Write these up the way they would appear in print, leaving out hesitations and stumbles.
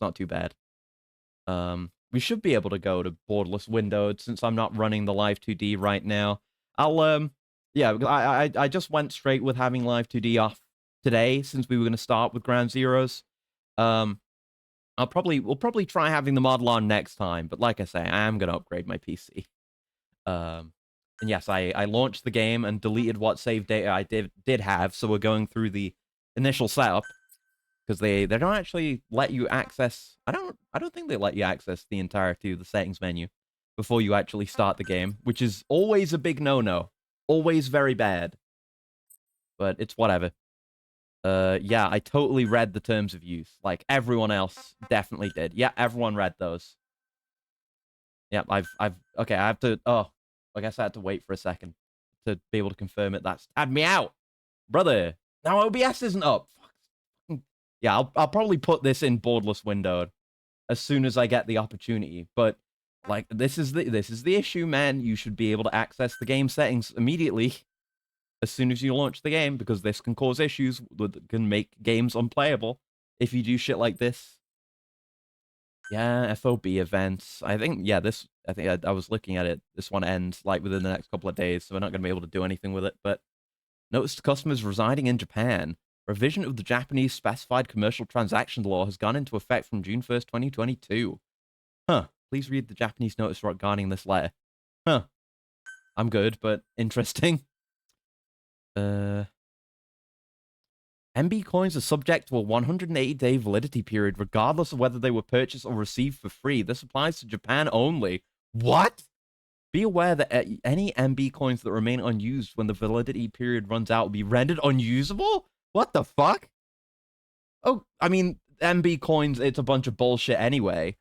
not too bad. We should be able to go to borderless windowed since I'm not running the Live 2D right now. Yeah, I just went straight with having Live 2D off today since we were going to start with Ground Zeroes. We'll probably try having the model on next time, but like I say, I am going to upgrade my PC. And yes, I launched the game and deleted what save data I did have, so we're going through the initial setup because they don't actually let you access. I don't think they let you access the entirety of the settings menu before you actually start the game, which is always a big no-no, always very bad. But it's whatever. Yeah, I totally read the terms of use, like everyone else definitely did. Yeah, everyone read those. Yeah, okay, I have to. Oh, I guess I had to wait for a second to be able to confirm it. That's had me out, brother. Now OBS isn't up. Yeah, I'll probably put this in borderless windowed as soon as I get the opportunity. But like, this is the issue, man. You should be able to access the game settings immediately as soon as you launch the game, because this can cause issues that can make games unplayable if you do shit like this. Yeah, FOB events. I think, yeah, I was looking at it. This one ends like within the next couple of days, so we're not going to be able to do anything with it. But notice to customers residing in Japan, revision of the Japanese specified commercial transaction law has gone into effect from June 1st, 2022. Huh. Please read the Japanese notice regarding this letter. Huh. I'm good, but interesting. MB coins are subject to a 180-day validity period, regardless of whether they were purchased or received for free. This applies to Japan only. What? Be aware that any MB coins that remain unused when the validity period runs out will be rendered unusable? What the fuck? Oh, I mean, MB coins, it's a bunch of bullshit anyway.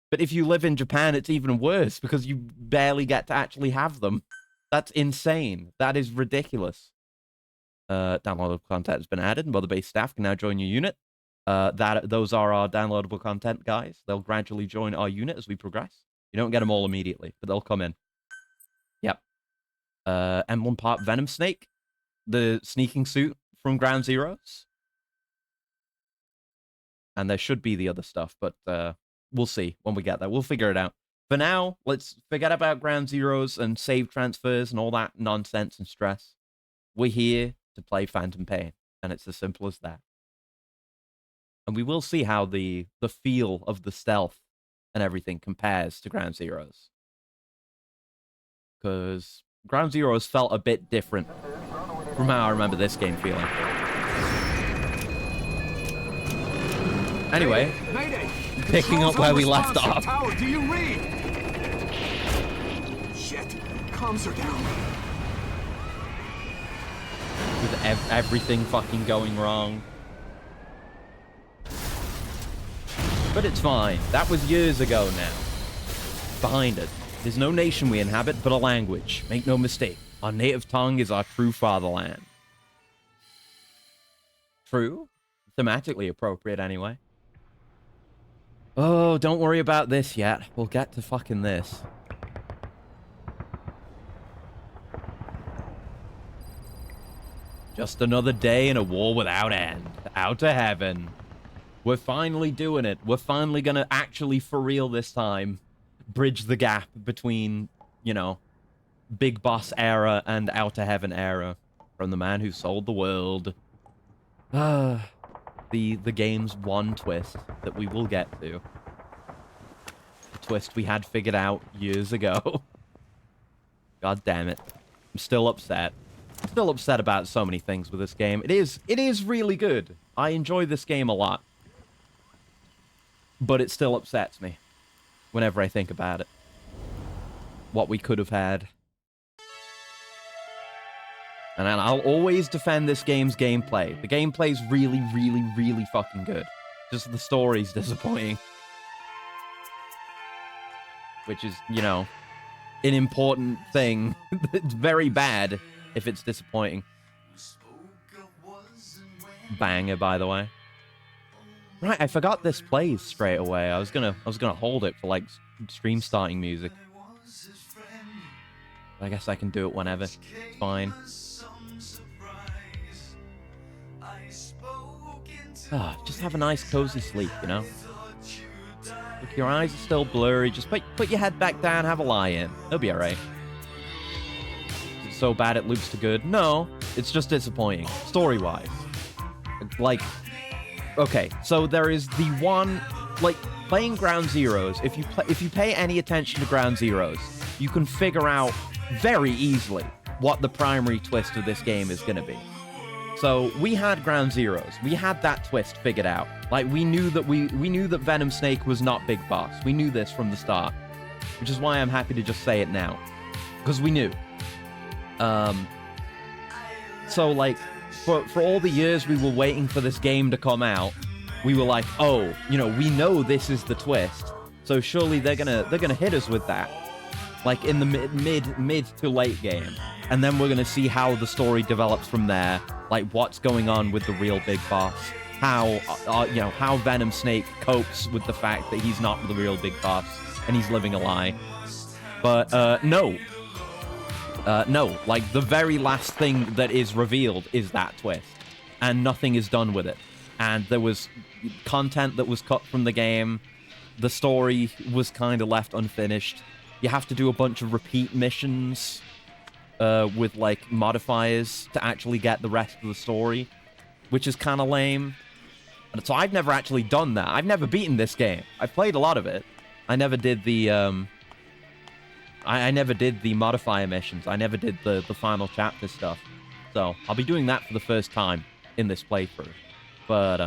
But if you live in Japan, it's even worse because you barely get to actually have them. That's insane. That is ridiculous. Downloadable content has been added. Mother-based staff can now join your unit. Those are our downloadable content, guys. They'll gradually join our unit as we progress. You don't get them all immediately, but they'll come in. Yep. Emblem Part Venom Snake, the sneaking suit from Ground Zeroes. And there should be the other stuff, but we'll see when we get there. We'll figure it out. For now, let's forget about Ground Zeroes and save transfers and all that nonsense and stress. We're here to play Phantom Pain, and it's as simple as that. And we will see how the feel of the stealth and everything compares to Ground Zeroes. Because Ground Zeroes felt a bit different from how I remember this game feeling. Anyway, Mayday. picking up where we left off. Tower, do you read? Shit, comms are down. With everything fucking going wrong. But it's fine. That was years ago now. Behind it, there's no nation we inhabit, but a language. Make no mistake, our native tongue is our true fatherland. True? Thematically appropriate, anyway. Oh, don't worry about this yet. We'll get to fucking this. Just another day in a war without end. Out to heaven. We're finally doing it. We're finally gonna actually, for real this time, bridge the gap between, you know, Big Boss era and Outer Heaven era. From the man who sold the world. The game's one twist that we will get to. The twist we had figured out years ago. God damn it. I'm still upset. I'm still upset about so many things with this game. It is really good. I enjoy this game a lot. But it still upsets me whenever I think about it. What we could have had. And I'll always defend this game's gameplay. The gameplay's really, really, really fucking good. Just the story's disappointing. Which is, you know, an important thing. It's very bad if it's disappointing. Banger, by the way. Right, I forgot this plays straight away. I was gonna hold it for like stream starting music. I guess I can do it whenever. It's fine. Just have a nice cozy sleep, you know? Look, your eyes are still blurry. Just put your head back down, have a lie in. It'll be alright. Is it so bad it loops to good? No, it's just disappointing, story-wise. Like, okay, so there is the one, like, playing Ground Zeroes. If you pay any attention to Ground Zeroes, you can figure out very easily what the primary twist of this game is going to be. So we had Ground Zeroes. We had that twist figured out. Like, we knew that we knew that Venom Snake was not Big Boss. We knew this from the start, which is why I'm happy to just say it now, because we knew. So like, for all the years we were waiting for this game to come out, we were like, oh, you know, we know this is the twist, so surely they're gonna hit us with that, like in the mid to late game, and then we're gonna see how the story develops from there, like what's going on with the real Big Boss, how you know, how Venom Snake copes with the fact that he's not the real Big Boss and he's living a lie. But no, like the very last thing that is revealed is that twist, and nothing is done with it. And there was content that was cut from the game. The story was kind of left unfinished. You have to do a bunch of repeat missions with like modifiers to actually get the rest of the story, which is kind of lame. So I've never actually done that. I've never beaten this game. I've played a lot of it. I never did the I never did the modifier missions. I never did the final chapter stuff. So I'll be doing that for the first time in this playthrough. But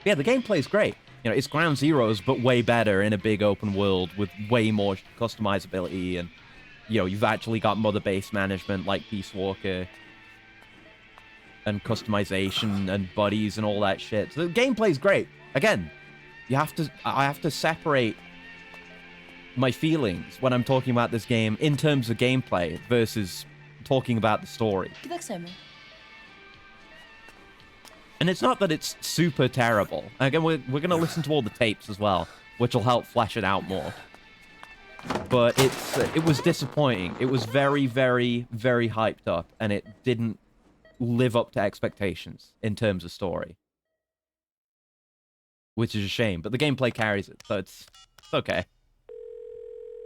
yeah, the gameplay's great. You know, it's Ground Zeroes, but way better in a big open world with way more customizability, and you know, you've actually got mother base management like Peace Walker, and customization and buddies and all that shit. So the gameplay's great. Again, I have to separate my feelings when I'm talking about this game in terms of gameplay versus talking about the story. And it's not that it's super terrible. Again, we're going to listen to all the tapes as well, which will help flesh it out more. But it was disappointing. It was very, very, very hyped up, and it didn't live up to expectations in terms of story. Which is a shame, but the gameplay carries it, so it's okay.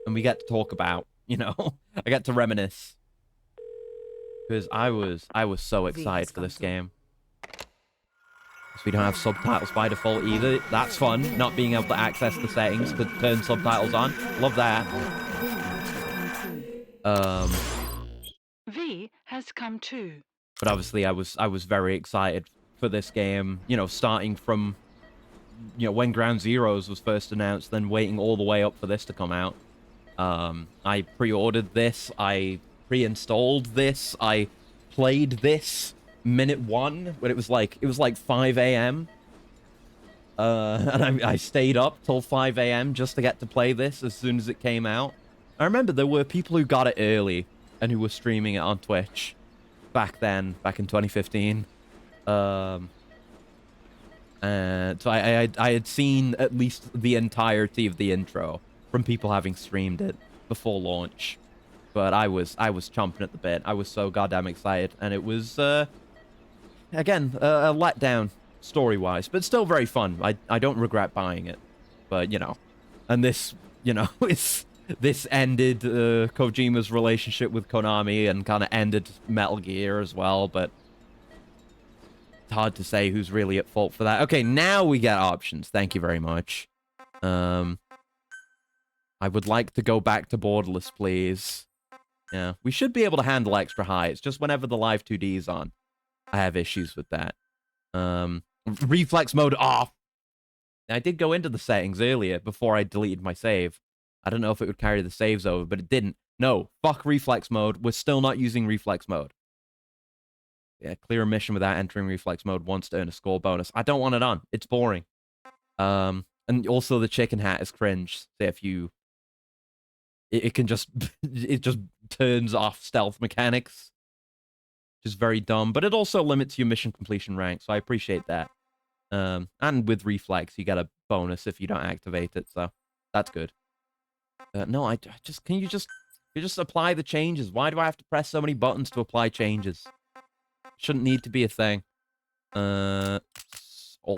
And we get to talk about, you know, I get to reminisce. Because I was so excited for this game. So we don't have subtitles by default either. That's fun, not being able to access the settings to turn subtitles on. Love that. V has come too. But obviously I was very excited for this game, you know, starting from, you know, when Ground Zeroes was first announced, then waiting all the way up for this to come out. I pre-ordered this, I pre-installed this, I played this minute one when it was like 5 a.m. And I stayed up till 5 a.m. just to get to play this as soon as it came out. I remember there were people who got it early and who were streaming it on Twitch back then, back in 2015. And so I had seen at least the entirety of the intro from people having streamed it before launch. But I was chomping at the bit. I was so goddamn excited, and it was again a letdown story-wise, but still very fun. I don't regret buying it. But you know, and this, you know, this ended Kojima's relationship with Konami and kind of ended Metal Gear as well, but it's hard to say who's really at fault for that. Okay, now we get options. Thank you very much. I would like to go back to borderless, please. Yeah, we should be able to handle extra high. It's just whenever the live 2D is on, I have issues with that. Reflex mode off. I did go into the settings earlier before I deleted my save. I don't know if it would carry the saves over, but it didn't. No, fuck reflex mode. We're still not using reflex mode. Yeah, clear a mission without entering reflex mode once to earn a score bonus. I don't want it on. It's boring. And also the chicken hat is cringe. So if you... It can just... It just turns off stealth mechanics. Which is very dumb. But it also limits your mission completion rank, so I appreciate that. And with reflex, you get a bonus if you don't activate it, so that's good. No, I just... Can you just apply the changes? Why do I have to press so many buttons to apply changes? Shouldn't need to be a thing. All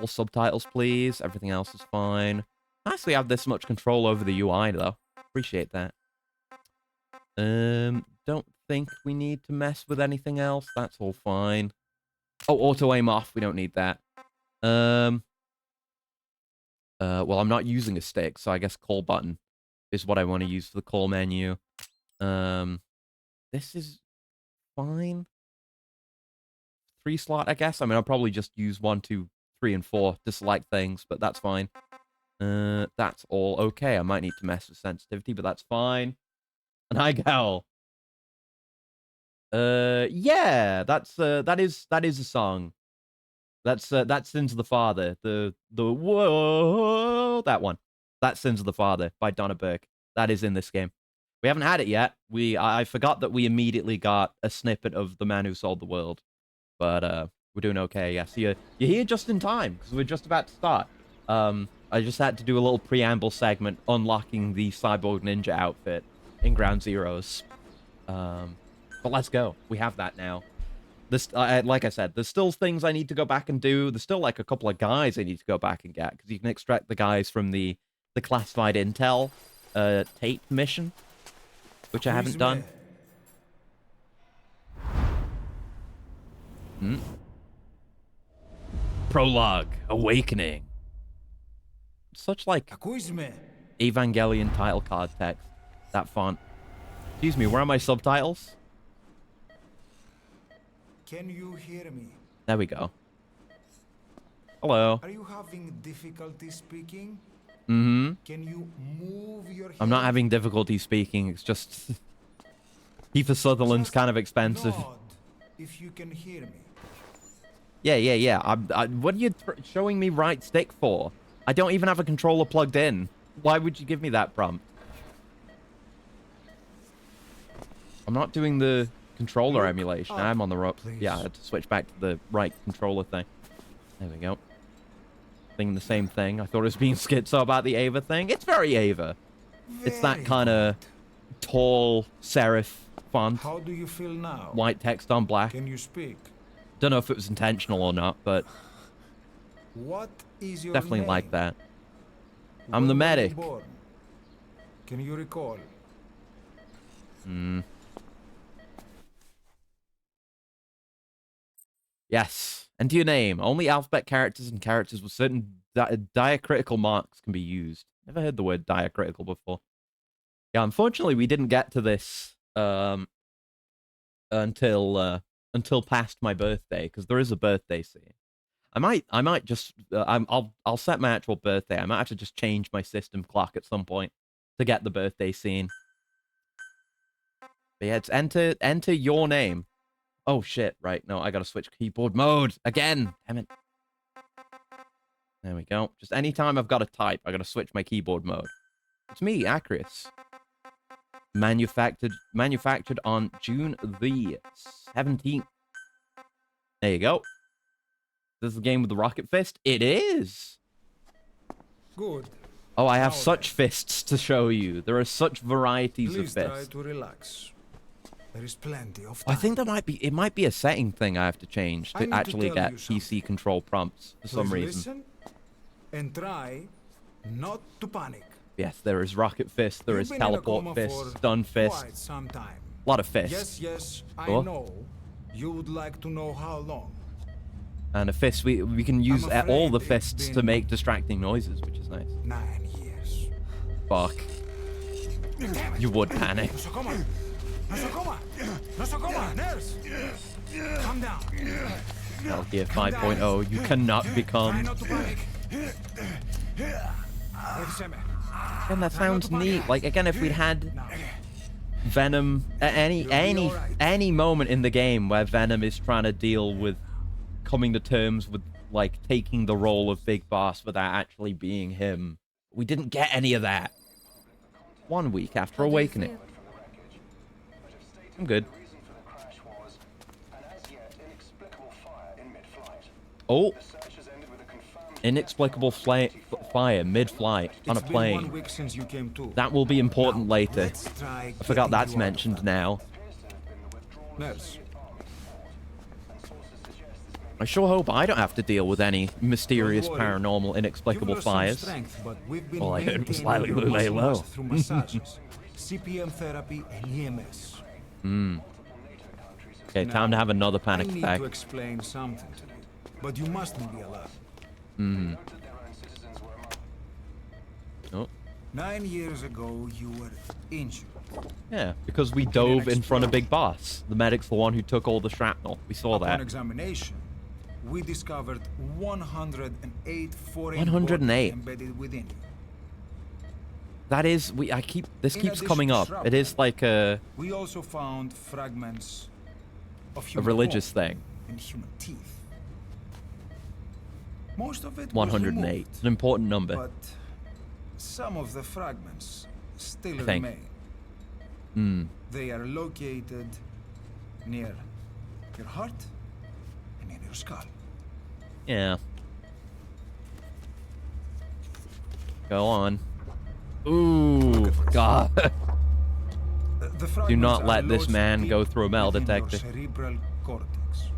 subtitles, please. Everything else is fine. Nice we have this much control over the UI, though. Appreciate that. Don't think we need to mess with anything else. That's all fine. Oh, auto aim off. We don't need that. Well, I'm not using a stick, so I guess call button is what I want to use for the call menu. This is fine. 3 slot, I guess. I mean, I'll probably just use 1, 2, 3, and 4 to select things, but that's fine. That's all okay. I might need to mess with sensitivity, but that's fine. And I go. Yeah, that is a song. That's Sins of the Father. The whoa, that one. That's Sins of the Father by Donna Burke. That is in this game. We haven't had it yet. I forgot that we immediately got a snippet of The Man Who Sold the World. But we're doing okay. Yes, you're here just in time because we're just about to start. I just had to do a little preamble segment unlocking the Cyborg Ninja outfit in Ground Zeroes. But let's go. We have that now. This, like I said, there's still things I need to go back and do. There's still like a couple of guys I need to go back and get because you can extract the guys from the classified intel tape mission, which I haven't done. Prologue, Awakening. Such like Evangelion title card text. That font. Excuse me, where are my subtitles? Can you hear me? There we go. Hello. Are you having difficulty speaking? Mm-hmm. Can you move your head? I'm not having difficulty speaking. It's just Kiefer Sutherland's kind of expensive. Nod if you can hear me. Yeah. What are you showing me right stick for? I don't even have a controller plugged in. Why would you give me that prompt? I'm not doing the controller emulation. I'm on the right. Yeah, I had to switch back to the right controller thing. There we go. Thinking the same thing. I thought it was being schizo about the Ava thing. It's very Ava. It's that kind of tall serif font. How do you feel now? White text on black. Can you speak? Don't know if it was intentional or not, but What is your definitely name? like that. I'm When the were you medic. born? Can you recall? Yes. Enter your name. Only alphabet characters and characters with certain diacritical marks can be used. Never heard the word diacritical before. Yeah, unfortunately, we didn't get to this until past my birthday because there is a birthday scene. I might just I'll set my actual birthday. I might have to just change my system clock at some point to get the birthday scene. But yeah, it's enter your name. Oh shit! Right, no, I gotta switch keyboard mode again. Damn it. There we go. Just anytime I've got to type, I gotta switch my keyboard mode. It's me, Acrius. Manufactured on June the 17th. There you go. This is the game with the rocket fist? It is! Good. Oh, I have Now such fists to show you. There are such varieties Please of try fists. to relax. There is plenty of I time. think it might be a setting thing I have to change I to need to actually tell get you PC control prompts for some Please reason. listen and try not to panic. Yes, there is rocket fist, there You've is been in a teleport coma fist, for stun fist, quite some time. a lot of fists. Yes, I Cool. know. You would like to know how long. And a fist, we can use all the afraid it's fists to been- make distracting noises, which is nice. 9 years. Fuck. You would panic. Nosocoma! Nosocoma! Nosocoma! Nurse! Calm down. Metal Gear 5.0, you cannot Try become. not to panic. Edseme. And that sounds neat. Like again, if we had Now. Venom at any moment in the game where Venom is trying to deal with coming to terms with like taking the role of Big Boss without actually being him. We didn't get any of that. 1 week after Awakening. I'm good. Oh, inexplicable fire mid-flight on a It's been 1 plane. week since you came to. That will be important later. Let's try I forgot getting that's you out of mentioned that. now. Nurse. I sure hope I don't have to deal with any mysterious, Don't worry. paranormal, inexplicable You've lost some fires. strength, but we've been All I heard was maintaining slightly your lay muscle low. mass through massages, CPM therapy, and EMS. Okay, time to have another I panic need attack. to explain something to you, but you mustn't be alarmed. Oh, 9 years ago, you were injured. yeah, because we dove in front of Big Boss. The medic's the one who took all the shrapnel. We saw Upon that. examination, we discovered 108 foreign 108. bodies embedded within you. That is, this In keeps addition coming to up. shrapnel, It is like a We also found fragments of human religious bone thing. and human teeth. Most of it was 108. removed, It's an important number. but some of the fragments still I think. remain. They are located near your heart and in your skull. Yeah. Go on. Ooh, God. The Do fragments not are let this lodged man deep go through a metal within your detector. cerebral cortex.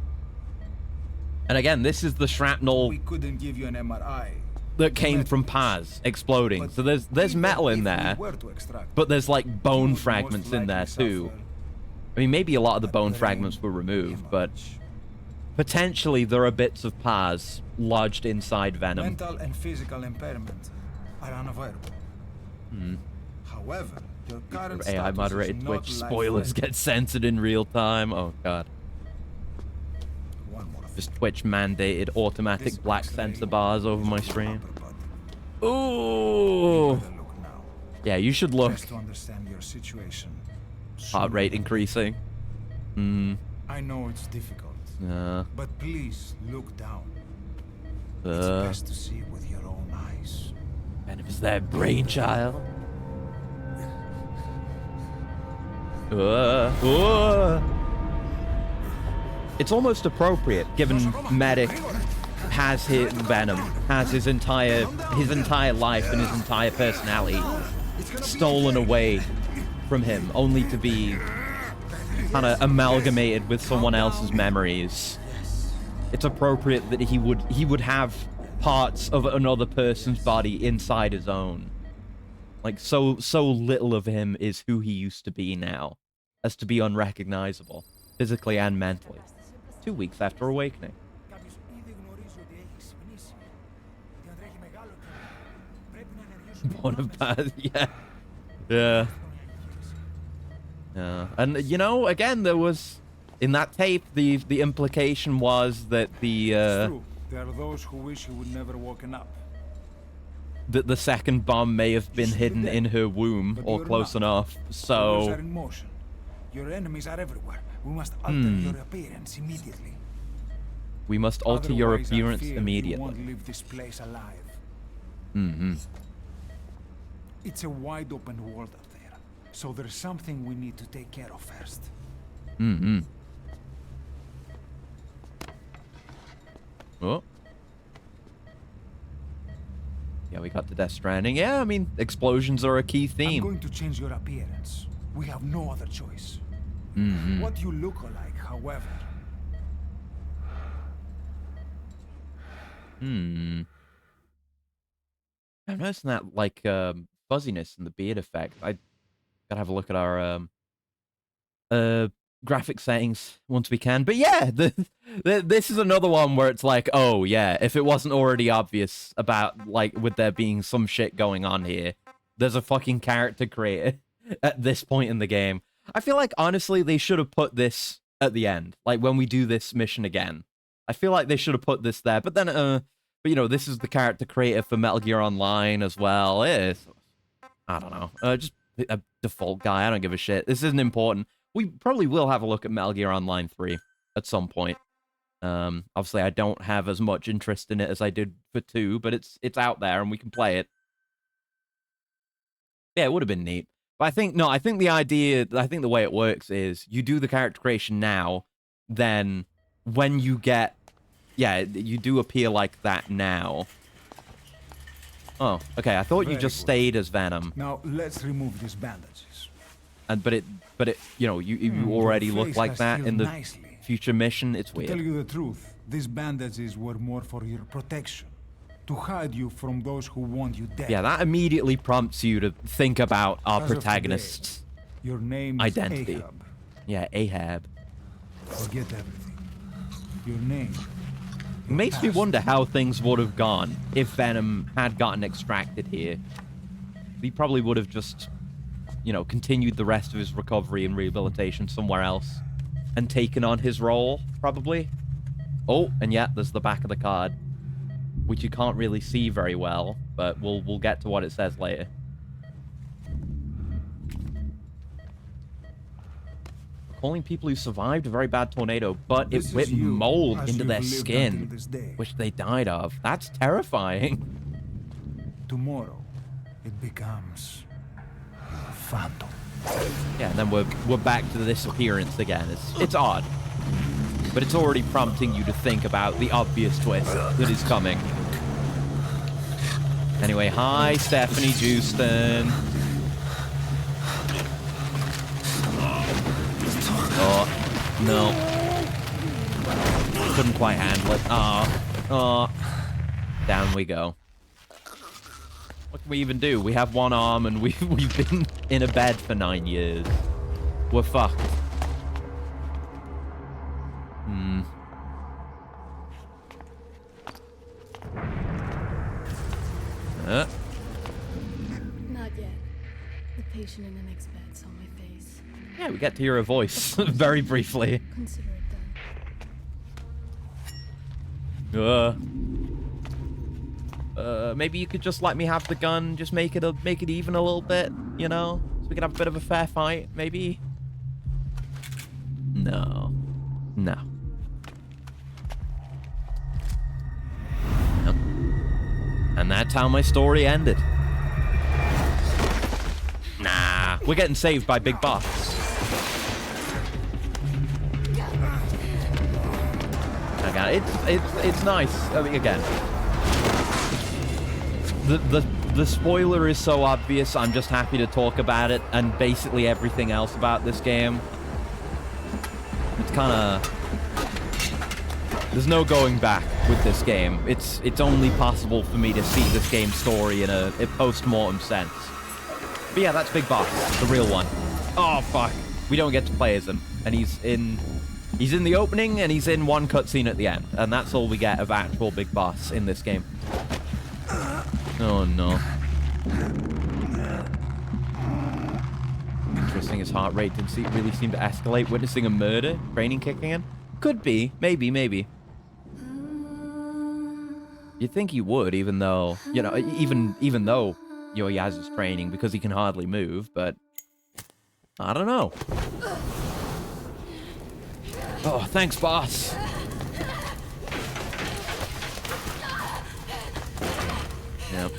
And again, this is the shrapnel We couldn't give you an MRI. that came from Metal. Paz exploding. But So there's even metal in if we there, were to extract but there's like you bone would fragments most in there likely too. suffer I mean, maybe a lot of the a bone brain fragments were removed, but hemorrhage. potentially there are bits of Paz lodged inside Venom. Mental and physical impairment are unavoidable. However, your current AI status moderated is Twitch not spoilers life-threatening. get censored in real time. Oh god. One more thing. Just Twitch mandated This automatic black X-ray censor bars over is my of your stream. upper body. Ooh. Better look now. Yeah, you should look. Best to understand your situation. Heart sooner rate than increasing. I know it's difficult, Uh, but please look down. It's uh, best to see with your own eyes. Venom is their brainchild. It's almost appropriate, given Medic has his Venom, has his entire life and his entire personality stolen away from him, only to be kind of amalgamated with someone else's memories. It's appropriate that he would have parts of another person's body inside his own. Like so little of him is who he used to be now, as to be unrecognizable, physically and mentally. 2 weeks after awakening. Κάποιος ήδη γνωρίζει ότι έχεις πνίση. Και αν τρέχει μεγάλο κίνδυνο, πρέπει να ενεργήσουμε One of Paz, yeah. Yeah. And you know, again, there was in that tape the implication was that It's true. There are those who wish he would never woken up. that the second bomb may have been should be hidden dead, in her womb but or you're close not. enough. Wheels So are in motion. Your enemies are everywhere. We must alter your appearance immediately. we must alter your Otherwise, I appearance fear immediately. You won't leave this place alive. It's a wide open world up there, so there's something we need to take care of first. Oh. Yeah, we got to Death Stranding. Yeah, I mean, explosions are a key I'm theme. going to change your appearance. We have no other choice. What you look like, however, I'm noticing that, like, fuzziness in the beard effect. I gotta have a look at our, graphic settings once we can. But yeah, this is another one where it's like, oh, yeah, if it wasn't already obvious about, like, with there being some shit going on here, there's a fucking character creator at this point in the game. I feel like, honestly, they should have put this at the end. Like, when we do this mission again. I feel like they should have put this there. But then, but you know, this is the character creator for Metal Gear Online as well. It's, I don't know. Just a default guy. I don't give a shit. This isn't important. We probably will have a look at Metal Gear Online 3 at some point. Obviously, I don't have as much interest in it as I did for 2, but it's out there and we can play it. Yeah, it would have been neat. But I think the way it works is you do the character creation now, then when you get, yeah, you do appear like that now. Oh, okay. I thought you Very just good. stayed as Venom, now let's remove these bandages. and but it, you know, you already your look face like has that healed in the nicely. future mission. It's To tell weird. you the truth, These bandages were more for your protection, to hide you from those who want you dead. Yeah, that immediately prompts you to think about our As of protagonist's Your name is identity. Ahab. Yeah, Ahab. Forget everything. Your name. It makes me wonder how things would have gone if Venom had gotten extracted here. He probably would have just, you know, continued the rest of his recovery and rehabilitation somewhere else and taken on his role, probably. Oh, and yeah, there's the back of the card, which you can't really see very well, but we'll get to what it says later. Calling people who survived a very bad tornado, but it This is whipped you, mold as into you've their lived skin, until this day. which they died of. That's terrifying. Tomorrow, it becomes a phantom. Yeah, and then we're back to this appearance again. It's odd, but it's already prompting you to think about the obvious twist that is coming. Anyway, hi, Stephanie Houston. Oh, no. Couldn't quite handle it. Oh. Down we go. What can we even do? We have one arm and we've been in a bed for 9 years. We're fucked. Not yet. The patient in the next bed saw my face. Yeah, we get to hear a voice very briefly. Consider it done. Maybe you could just let me have the gun, just make it even a little bit, you know, so we could have a bit of a fair fight, maybe. No. Nope. And that's how my story ended. Nah, we're getting saved by Big Boss. Okay, it's nice. I mean, again, the spoiler is so obvious. I'm just happy to talk about it and basically everything else about this game. It's kind of, there's no going back with this game. It's only possible for me to see this game's story in a post-mortem sense. But yeah, that's Big Boss, the real one. Oh fuck, we don't get to play as him, and he's in the opening and he's in one cutscene at the end, and that's all we get of actual Big Boss in this game. Oh no. Interesting, his heart rate didn't really seem to escalate. Witnessing a murder, training kicking in. Could be, maybe. You'd think he would, even though, you know, even though Yaz is training because he can hardly move, but I don't know. Oh, thanks, boss. Yep.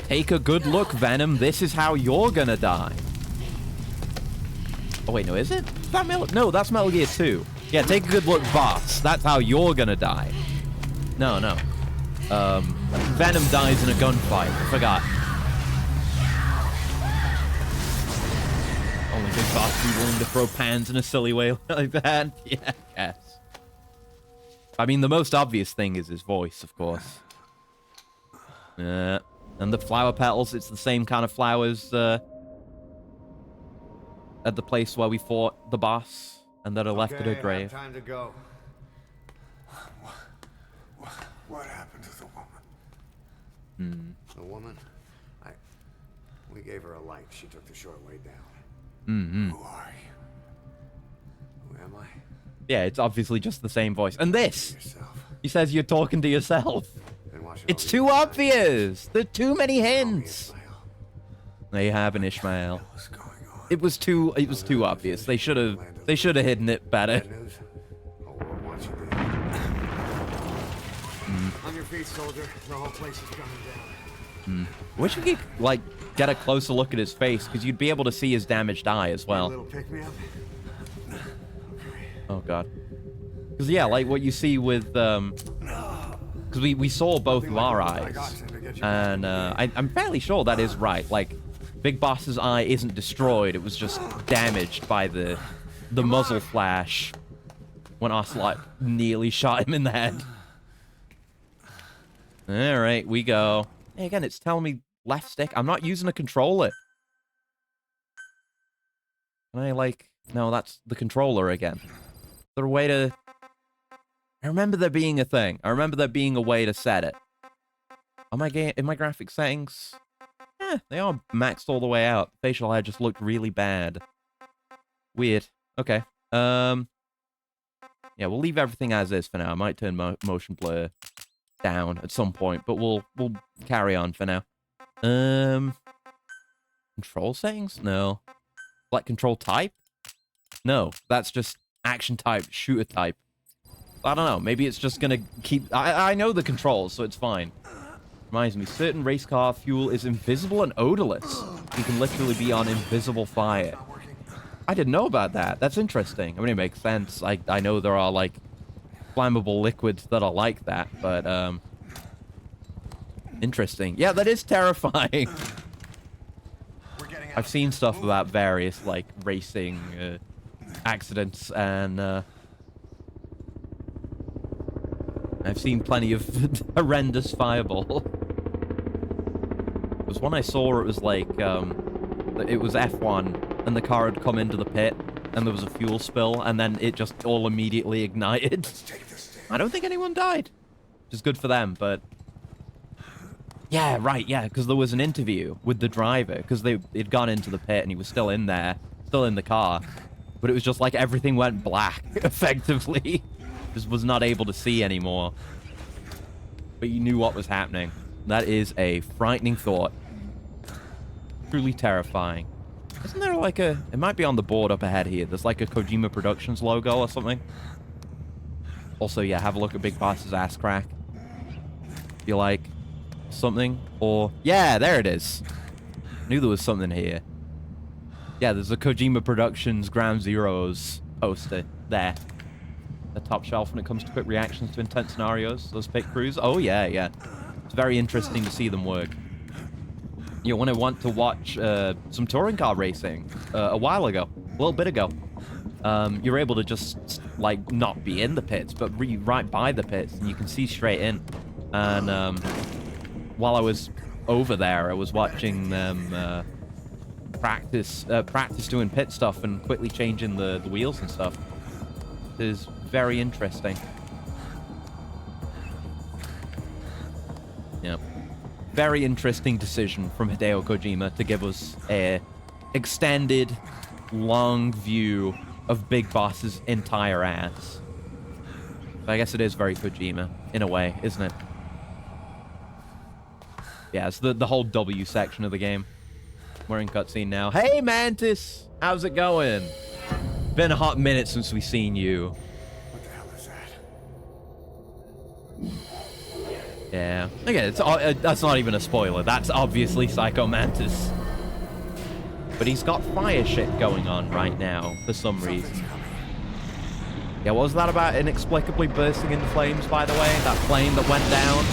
Take a good look, Venom. This is how you're gonna die. Oh, wait, no, is it? Is that no, that's Metal Gear 2. Yeah, take a good look, boss. That's how you're gonna die. No. Venom dies in a gunfight. I forgot. Only Big Boss be willing to throw pans in a silly way like that. Yeah, I guess. I mean, the most obvious thing is his voice, of course. And the flower petals, it's the same kind of flowers at the place where we fought the boss and that are left at her grave. Time to go. What happened to the woman? The woman? We gave her a light. She took the short way down. Who are you? Who am I? Yeah, it's obviously just the same voice. And this! Yourself. He says you're talking to yourself. Been watching It's all too these obvious! There are too many Call me hints! Ishmael. They have an Ishmael. What's going on? It was too obvious. They should have hidden it better. Bad news? Whole world wants you dead. On your feet, soldier. The whole place is coming down. Wish we could, like, get a closer look at his face, because you'd be able to see his damaged eye as A well. little pick-me-up? Oh, God. Because, yeah, like what you see with, because we saw both of our eyes, and I'm fairly sure that is right. Like, Big Boss's eye isn't destroyed, it was just damaged by the muzzle flash when Ocelot nearly shot him in the head. Alright, we go. Hey, again, it's telling me left stick. I'm not using a controller. Can I, like... No, that's the controller again. Is there a way to... I remember there being a thing. I remember there being a way to set it. Am I in my graphic settings? Eh, they are maxed all the way out. Facial hair just looked really bad. Weird. Okay. Yeah, we'll leave everything as is for now. I might turn motion blur down at some point, but we'll carry on for now. Control settings? No. Like control type? No, that's just action type, shooter type. I don't know, maybe it's just gonna keep... I know the controls, so it's fine. Reminds me, certain race car fuel is invisible and odorless. You can literally be on invisible fire. I didn't know about that. That's interesting. I mean, it makes sense. I know there are, like, flammable liquids that are like that, but, interesting. Yeah, that is terrifying. I've seen stuff about various, like, racing, accidents, and, I've seen plenty of horrendous fireball. There was one I saw, it was like, it was F1, and the car had come into the pit, and there was a fuel spill, and then it just all immediately ignited. I don't think anyone died, which is good for them, but... Yeah, right, yeah, because there was an interview with the driver, because they'd gone into the pit, and he was still in there, still in the car, but it was just like everything went black, effectively. Just was not able to see anymore. But you knew what was happening. That is a frightening thought. Truly terrifying. Isn't there like a... It might be on the board up ahead here. There's like a Kojima Productions logo or something. Also, yeah, have a look at Big Boss's ass crack. You like something? Or... Yeah, there it is. Knew there was something here. Yeah, there's a Kojima Productions Ground Zeroes poster there. The top shelf when it comes to quick reactions to intense scenarios. Those pit crews. Oh, yeah, yeah. It's very interesting to see them work. You know, when I want to watch some touring car racing a while ago, a little bit ago, you're able to just, like, not be in the pits, but right by the pits, and you can see straight in. And while I was over there, I was watching them practice doing pit stuff and quickly changing the wheels and stuff. It is very interesting. Yeah. Very interesting decision from Hideo Kojima to give us a extended, long view of Big Boss's entire ass. I guess it is very Kojima, in a way, isn't it? Yeah, it's the whole W section of the game. We're in cutscene now. Hey, Mantis! How's it going? Been a hot minute since we've seen you. What the hell is that? Yeah. Again, that's not even a spoiler. That's obviously Psycho Mantis. But he's got fire shit going on right now, for some reason. Yeah, what was that about inexplicably bursting into flames, by the way? That plane that went down?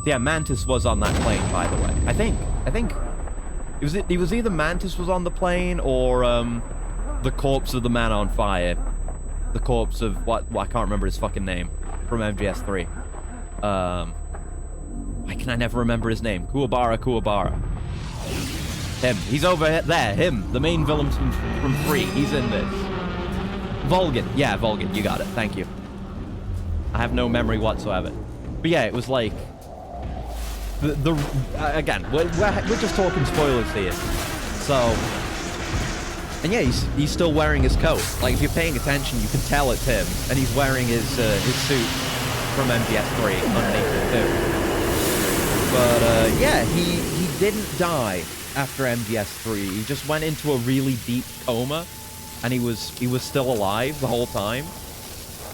Yeah, Mantis was on that plane, by the way. I think. It was either Mantis was on the plane or the corpse of the man on fire. The corpse of what I can't remember his fucking name from MGS3. Why can I never remember his name? Kuwabara. Him. He's over there. Him. The main villain from 3. He's in this. Volgin. Yeah, Volgin. You got it. Thank you. I have no memory whatsoever. But yeah, it was like... Again, we're just talking spoilers here. So, and yeah, he's still wearing his coat. Like, if you're paying attention, you can tell it's him, and he's wearing his suit from MGS3 underneath it too. But yeah, he didn't die after MGS3. He just went into a really deep coma, and he was still alive the whole time.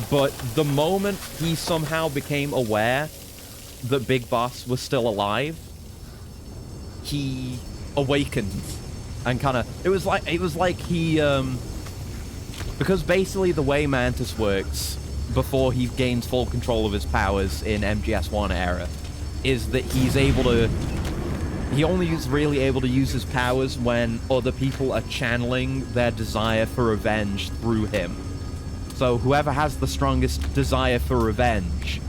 But the moment he somehow became aware that Big Boss was still alive, he awakened and kind of... It was like he... Because basically the way Mantis works before he gains full control of his powers in MGS1 era is that he's able to... He only is really able to use his powers when other people are channeling their desire for revenge through him. So whoever has the strongest desire for revenge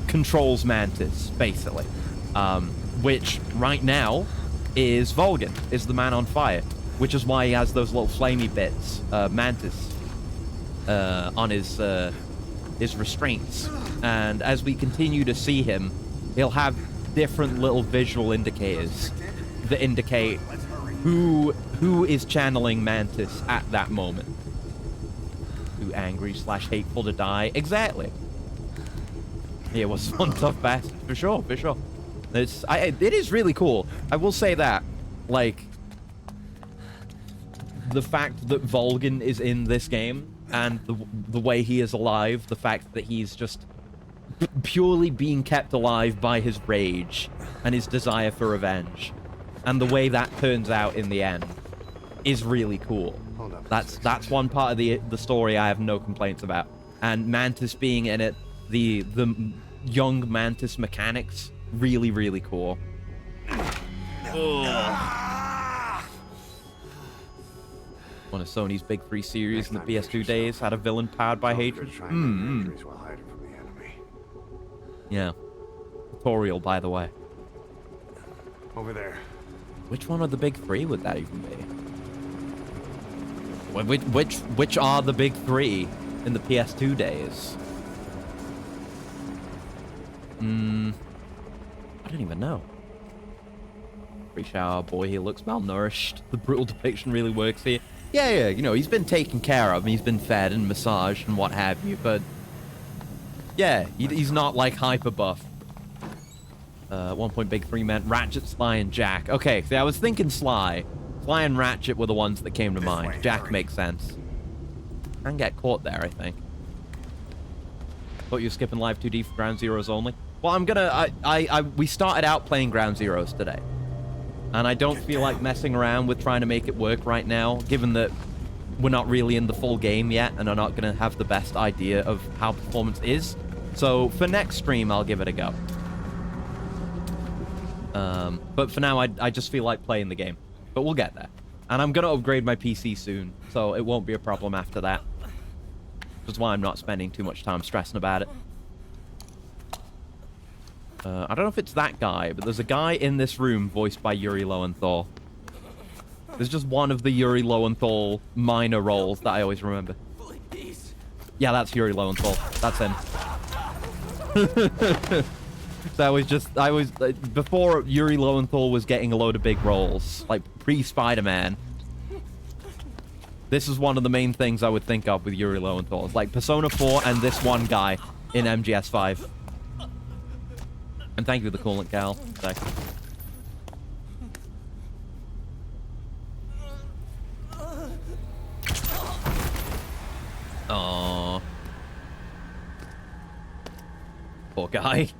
controls Mantis, basically. Which, right now, is Volgin, is the man on fire. Which is why he has those little flamey bits, Mantis, on his restraints. And as we continue to see him, he'll have different little visual indicators that indicate who is channeling Mantis at that moment. Too angry / hateful to die. Exactly. Yeah, it was one tough bastard. For sure, for sure. It is really cool. I will say that. Like, the fact that Volgin is in this game and the way he is alive, the fact that he's just purely being kept alive by his rage and his desire for revenge, and the way that turns out in the end is really cool. That's one part of the story I have no complaints about. And Mantis being in it, the young Mantis mechanics, really, really cool. One of Sony's big 3 series in the PS2 days had a villain powered by hatred. Yeah. Tutorial, by the way. Over there. Which one of the big 3 would that even be? Which are the big 3 in the PS2 days? I don't even know. Pretty sure our boy here looks malnourished. The brutal depiction really works here. Yeah, you know, he's been taken care of, and he's been fed and massaged and what have you, but yeah, he's not like hyper buff. 1 point big 3 meant Ratchet, Sly, and Jack. Okay, see, I was thinking Sly. Sly and Ratchet were the ones that came to mind. Jack makes sense. And get caught there, I think. Thought you were skipping Live 2D for Ground Zeroes only. Well, I'm gonna... we started out playing Ground Zeroes today. And I don't feel like messing around with trying to make it work right now, given that we're not really in the full game yet, and are not gonna have the best idea of how performance is. So, for next stream, I'll give it a go. But for now, I just feel like playing the game. But we'll get there. And I'm gonna upgrade my PC soon, so it won't be a problem after that. Which is why I'm not spending too much time stressing about it. I don't know if it's that guy, but there's a guy in this room voiced by Yuri Lowenthal. There's just one of the Yuri Lowenthal minor roles that I always remember. Yeah, that's Yuri Lowenthal. That's him. So before Yuri Lowenthal was getting a load of big roles, like pre-Spider-Man, this is one of the main things I would think of with Yuri Lowenthal. It's like Persona 4 and this one guy in MGS5. And thank you for the coolant, Cal. Thanks. Aww. Poor guy.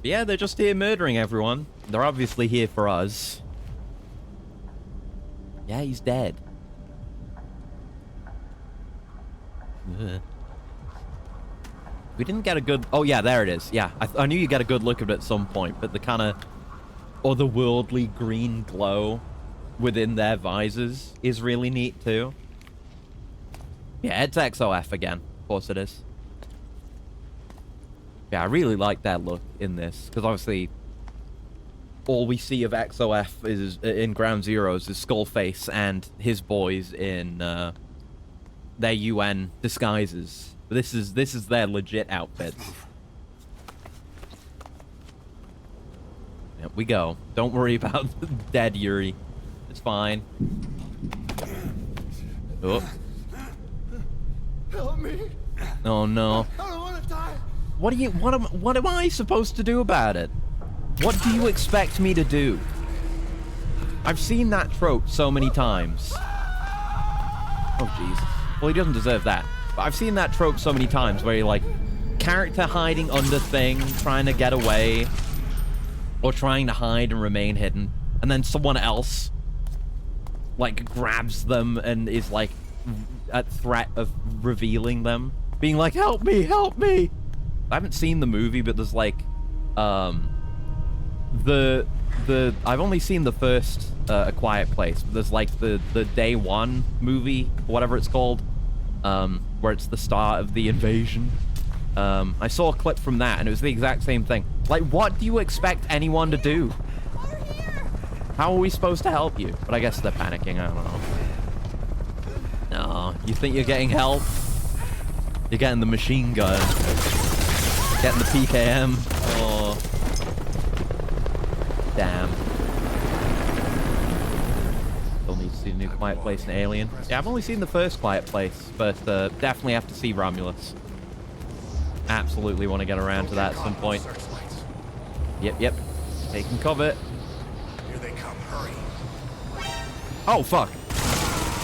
Yeah, they're just here murdering everyone. They're obviously here for us. Yeah, he's dead. Ugh. We didn't get a good... Oh, yeah, there it is. Yeah, I knew you'd get a good look at it at some point, but the kind of otherworldly green glow within their visors is really neat, too. Yeah, it's XOF again. Of course it is. Yeah, I really like that look in this, because obviously all we see of XOF is in Ground Zeroes is Skullface and his boys in their UN disguises. This is their legit outfits. Yep, we go. Don't worry about dead Yuri. It's fine. Oh. Help me. Oh no. I don't want to die. What am I supposed to do about it? What do you expect me to do? I've seen that trope so many times. Oh Jesus. Well, he doesn't deserve that. But I've seen that trope so many times where you're like, character hiding under thing, trying to get away, or trying to hide and remain hidden, and then someone else, like, grabs them and is, like, at threat of revealing them, being like, help me, help me! I haven't seen the movie, but there's, like, the I've only seen the first A Quiet Place. There's like the Day One movie, whatever it's called, where it's the start of the invasion. I saw a clip from that, and it was the exact same thing. Like, what do you expect anyone to do? How are we supposed to help you? But I guess they're panicking. I don't know. No, you think you're getting help? You're getting the machine gun. Getting the PKM. Oh. Damn. Still need to see the new Quiet Place and Alien. Yeah, I've only seen the first Quiet Place, but definitely have to see Romulus. Absolutely want to get around to that at some point. Yep. Taking cover. Here they come. Hurry. Oh, fuck.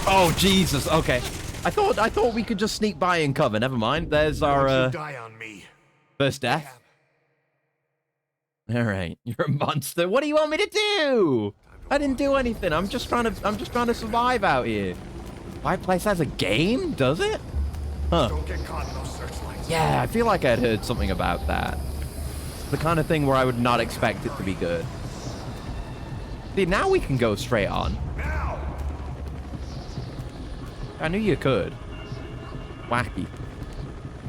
Oh, Jesus. Okay. I thought we could just sneak by and cover. Never mind. There's our Die on me. first death. All right. You're a monster. What do you want me to do? I didn't do anything. I'm just trying to survive out here. Quiet Place has a game, does it? Huh. Don't get caught in those searchlights. Yeah, I feel like I'd heard something about that. The kind of thing where I would not expect it to be good. See, now we can go straight on. Now. I knew you could. Wacky.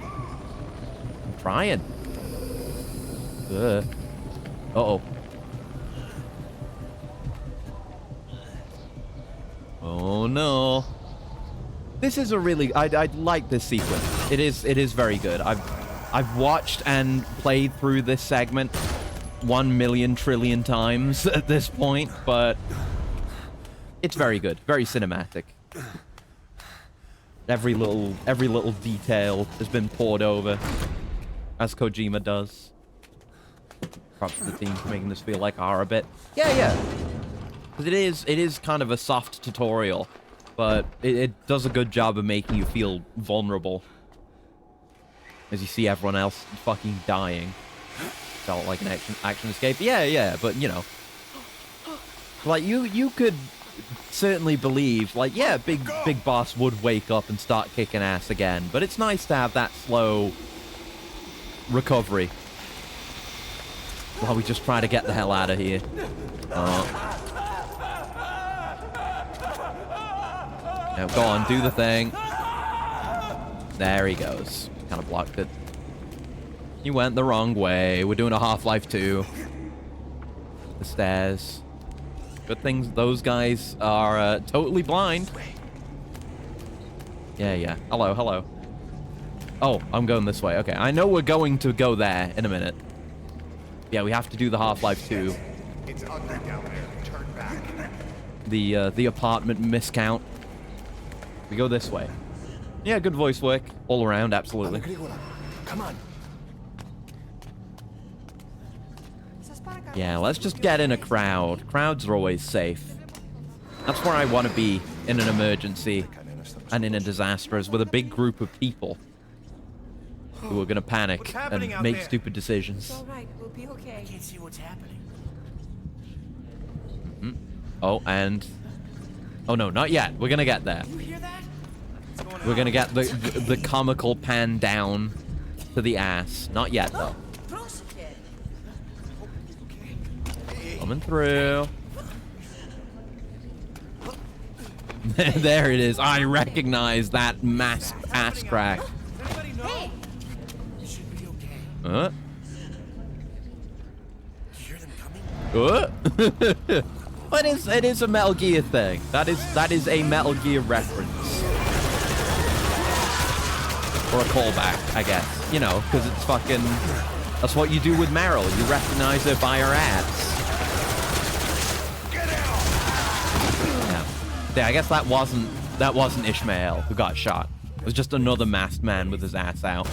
I'm trying. Uh-oh. Oh no. This is a really I like this sequence. It is very good. I've watched and played through this segment 1 million trillion times at this point, but it's very good. Very cinematic. Every little detail has been poured over, as Kojima does. Props to the team for making this feel like a horror bit. Yeah. Because it is kind of a soft tutorial, but it does a good job of making you feel vulnerable. As you see everyone else fucking dying. Felt like an action escape. Yeah, but you know. Like, you could certainly believe, like, yeah, Big Boss would wake up and start kicking ass again, but it's nice to have that slow recovery while we just try to get the hell out of here. Now, go on, do the thing. There he goes. Kind of blocked it. You went the wrong way. We're doing a Half-Life 2. The stairs. Good things those guys are totally blind. Yeah. Hello. Oh, I'm going this way. Okay, I know we're going to go there in a minute. Yeah, we have to do the Half-Life 2. It's ugly down there. Turn back. The apartment miscount. We go this way. Yeah, good voice work all around, absolutely. Come on. Yeah, let's just get in a crowd. Crowds are always safe. That's where I want to be in an emergency and in a disaster, is with a big group of people who are going to panic and make stupid decisions. All right, we'll be okay. I can't see what's happening. Oh, and... Oh, no, not yet. We're going to get there. You hear that? We're going to get the comical pan down to the ass. Not yet, though. Coming through. There it is. I recognize that masked ass crack. Hey! You should be okay. You hear them coming? But it is a Metal Gear thing. That is a Metal Gear reference. Or a callback, I guess. You know, because it's fucking... That's what you do with Meryl. You recognize her by her ads. Yeah, I guess that wasn't Ishmael who got shot. It was just another masked man with his ass out.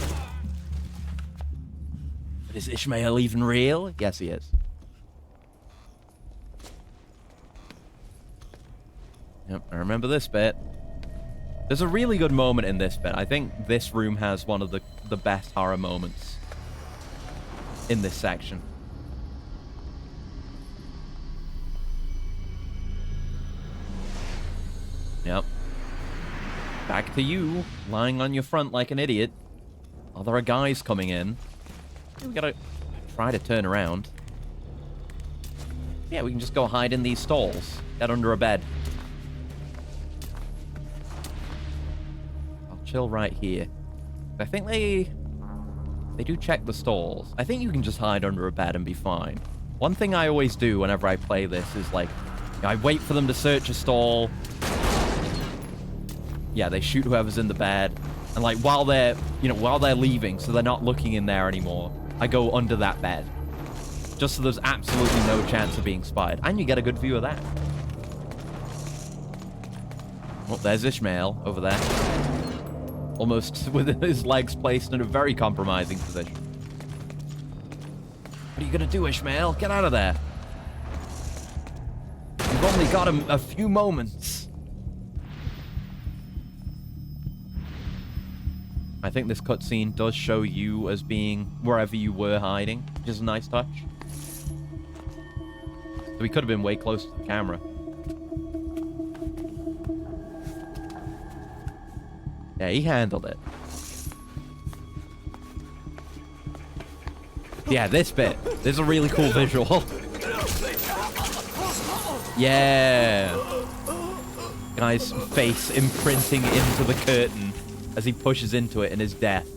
But is Ishmael even real? Yes, he is. Yep, I remember this bit. There's a really good moment in this bit. I think this room has one of the best horror moments in this section. Yep. Back to you, lying on your front like an idiot. Oh, there are guys coming in. We gotta try to turn around. Yeah, we can just go hide in these stalls. Get under a bed. I'll chill right here. I think they do check the stalls. I think you can just hide under a bed and be fine. One thing I always do whenever I play this is like, I wait for them to search a stall. Yeah, they shoot whoever's in the bed. And like while they're leaving, so they're not looking in there anymore, I go under that bed. Just so there's absolutely no chance of being spied. And you get a good view of that. Oh, there's Ishmael over there. Almost with his legs placed in a very compromising position. What are you gonna do, Ishmael? Get out of there. You've only got a few moments. I think this cutscene does show you as being wherever you were hiding, which is a nice touch. So we could have been way closer to the camera. Yeah, he handled it. Yeah, this bit. This is a really cool visual. Yeah. Guy's face imprinting into the curtain as he pushes into it in his death.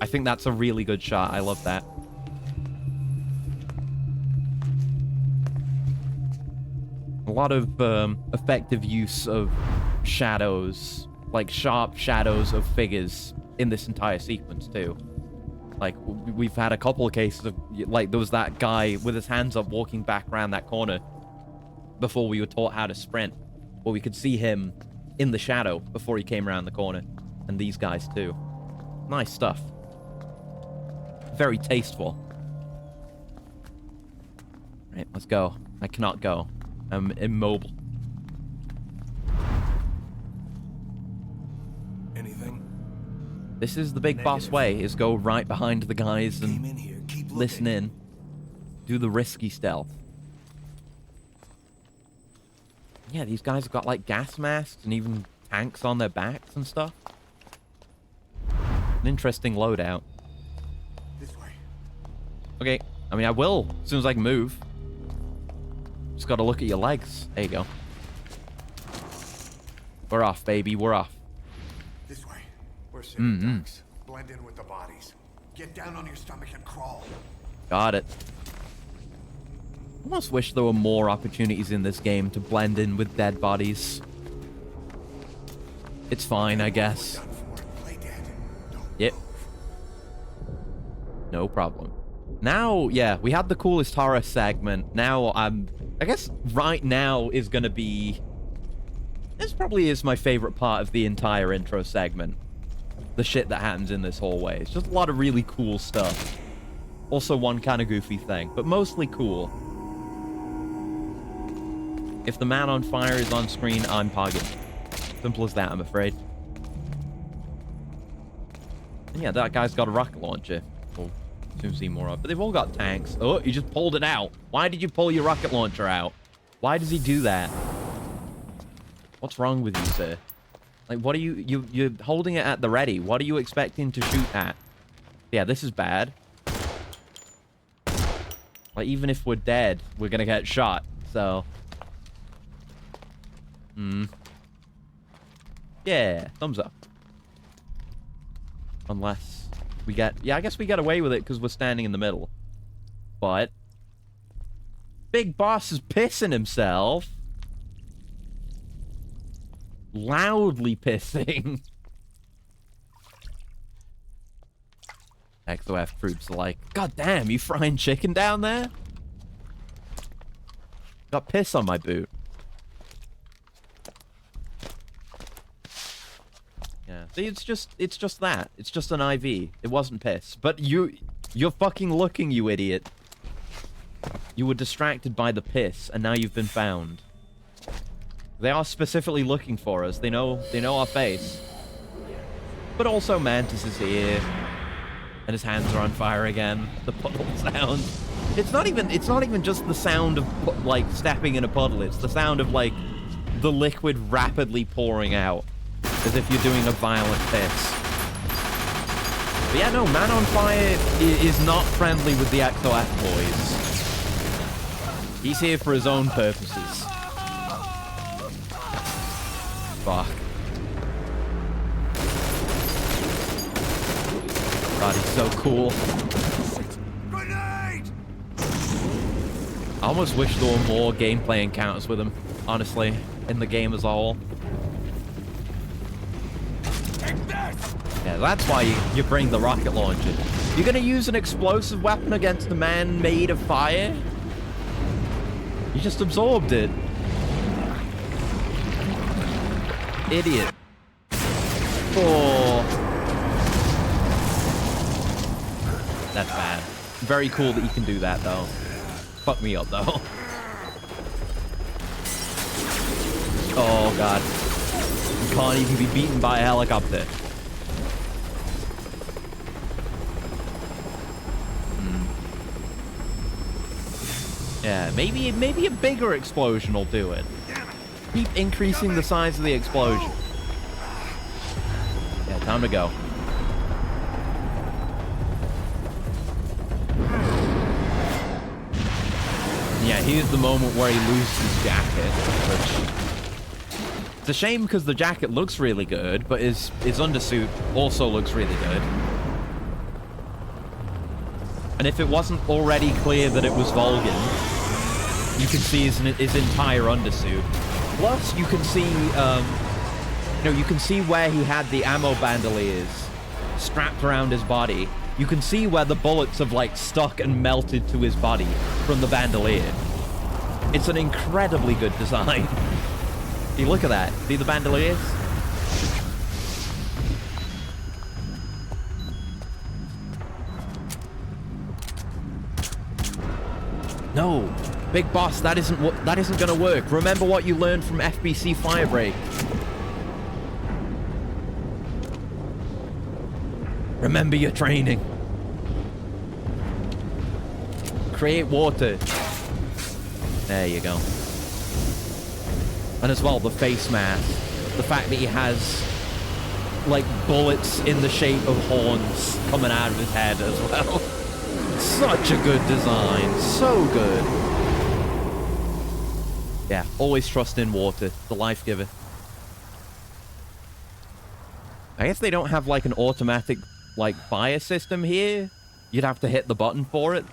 I think that's a really good shot. I love that. A lot of effective use of shadows, like sharp shadows of figures in this entire sequence too. Like, we've had a couple of cases of, like, there was that guy with his hands up walking back around that corner before we were taught how to sprint, where we could see him in the shadow before he came around the corner. And these guys too. Nice stuff. Very tasteful. Right, let's go. I cannot go. I'm immobile. Anything? This is the big boss way, is go right behind the guys Came and in here. Keep looking. listen in. Do the risky stealth. Yeah, these guys have got like gas masks and even tanks on their backs and stuff. An interesting loadout. This way. Okay, I mean, I will as soon as I can move. Just gotta look at your legs. There you go. We're off, baby. We're off. This way. We're sitting ducks. Blend in with the bodies. Get down on your stomach and crawl. Got it. I almost wish there were more opportunities in this game to blend in with dead bodies. It's fine, I guess. Done for. Play dead. Don't Yep. No problem. Now, yeah, we had the coolest horror segment. Now, I guess right now is gonna be... This probably is my favorite part of the entire intro segment. The shit that happens in this hallway. It's just a lot of really cool stuff. Also one kind of goofy thing, but mostly cool. If the man on fire is on screen, I'm pogging. Simple as that, I'm afraid. And yeah, that guy's got a rocket launcher. We'll soon see more of. But they've all got tanks. Oh, you just pulled it out. Why did you pull your rocket launcher out? Why does he do that? What's wrong with you, sir? Like, what are you're holding it at the ready. What are you expecting to shoot at? Yeah, this is bad. Like, even if we're dead, we're gonna get shot, so... Yeah, thumbs up. Unless we get... Yeah, I guess we get away with it because we're standing in the middle. But... Big Boss is pissing himself. Loudly pissing. XOF troops are like, God damn, you frying chicken down there? Got piss on my boot. Yeah. See, it's just that. It's just an IV. It wasn't piss. But you're fucking looking, you idiot. You were distracted by the piss, and now you've been found. They are specifically looking for us. They know our face. But also Mantis is here. And his hands are on fire again. The puddle sound. It's not even just the sound of like stepping in a puddle. It's the sound of like the liquid rapidly pouring out. As if you're doing a violent piss. But yeah, no, Man on Fire is not friendly with the XOF boys. He's here for his own purposes. Fuck. God, he's so cool. Grenade! I almost wish there were more gameplay encounters with him, honestly, in the game as a whole. Yeah, that's why you bring the rocket launcher. You're gonna use an explosive weapon against a man made of fire? You just absorbed it. Idiot. Oh. That's bad. Very cool that you can do that, though. Fuck me up, though. Oh, God. You can't even be beaten by a helicopter. Yeah, maybe a bigger explosion will do it. Keep increasing the size of the explosion. Yeah, time to go. Yeah, here's the moment where he loses his jacket, which... It's a shame because the jacket looks really good, but his undersuit also looks really good. And if it wasn't already clear that it was Volgin, you can see his entire undersuit. Plus, you can see, you can see where he had the ammo bandoliers strapped around his body. You can see where the bullets have, like, stuck and melted to his body from the bandolier. It's an incredibly good design. See, look at that. See the bandoliers? No, Big Boss, that isn't gonna work. Remember what you learned from FBC Firebreak. Remember your training. Create water. There you go. And as well, the face mask. The fact that he has, like, bullets in the shape of horns coming out of his head as well. Such a good design. So good. Yeah, always trust in water. The life giver. I guess they don't have, like, an automatic, like, fire system here. You'd have to hit the button for it.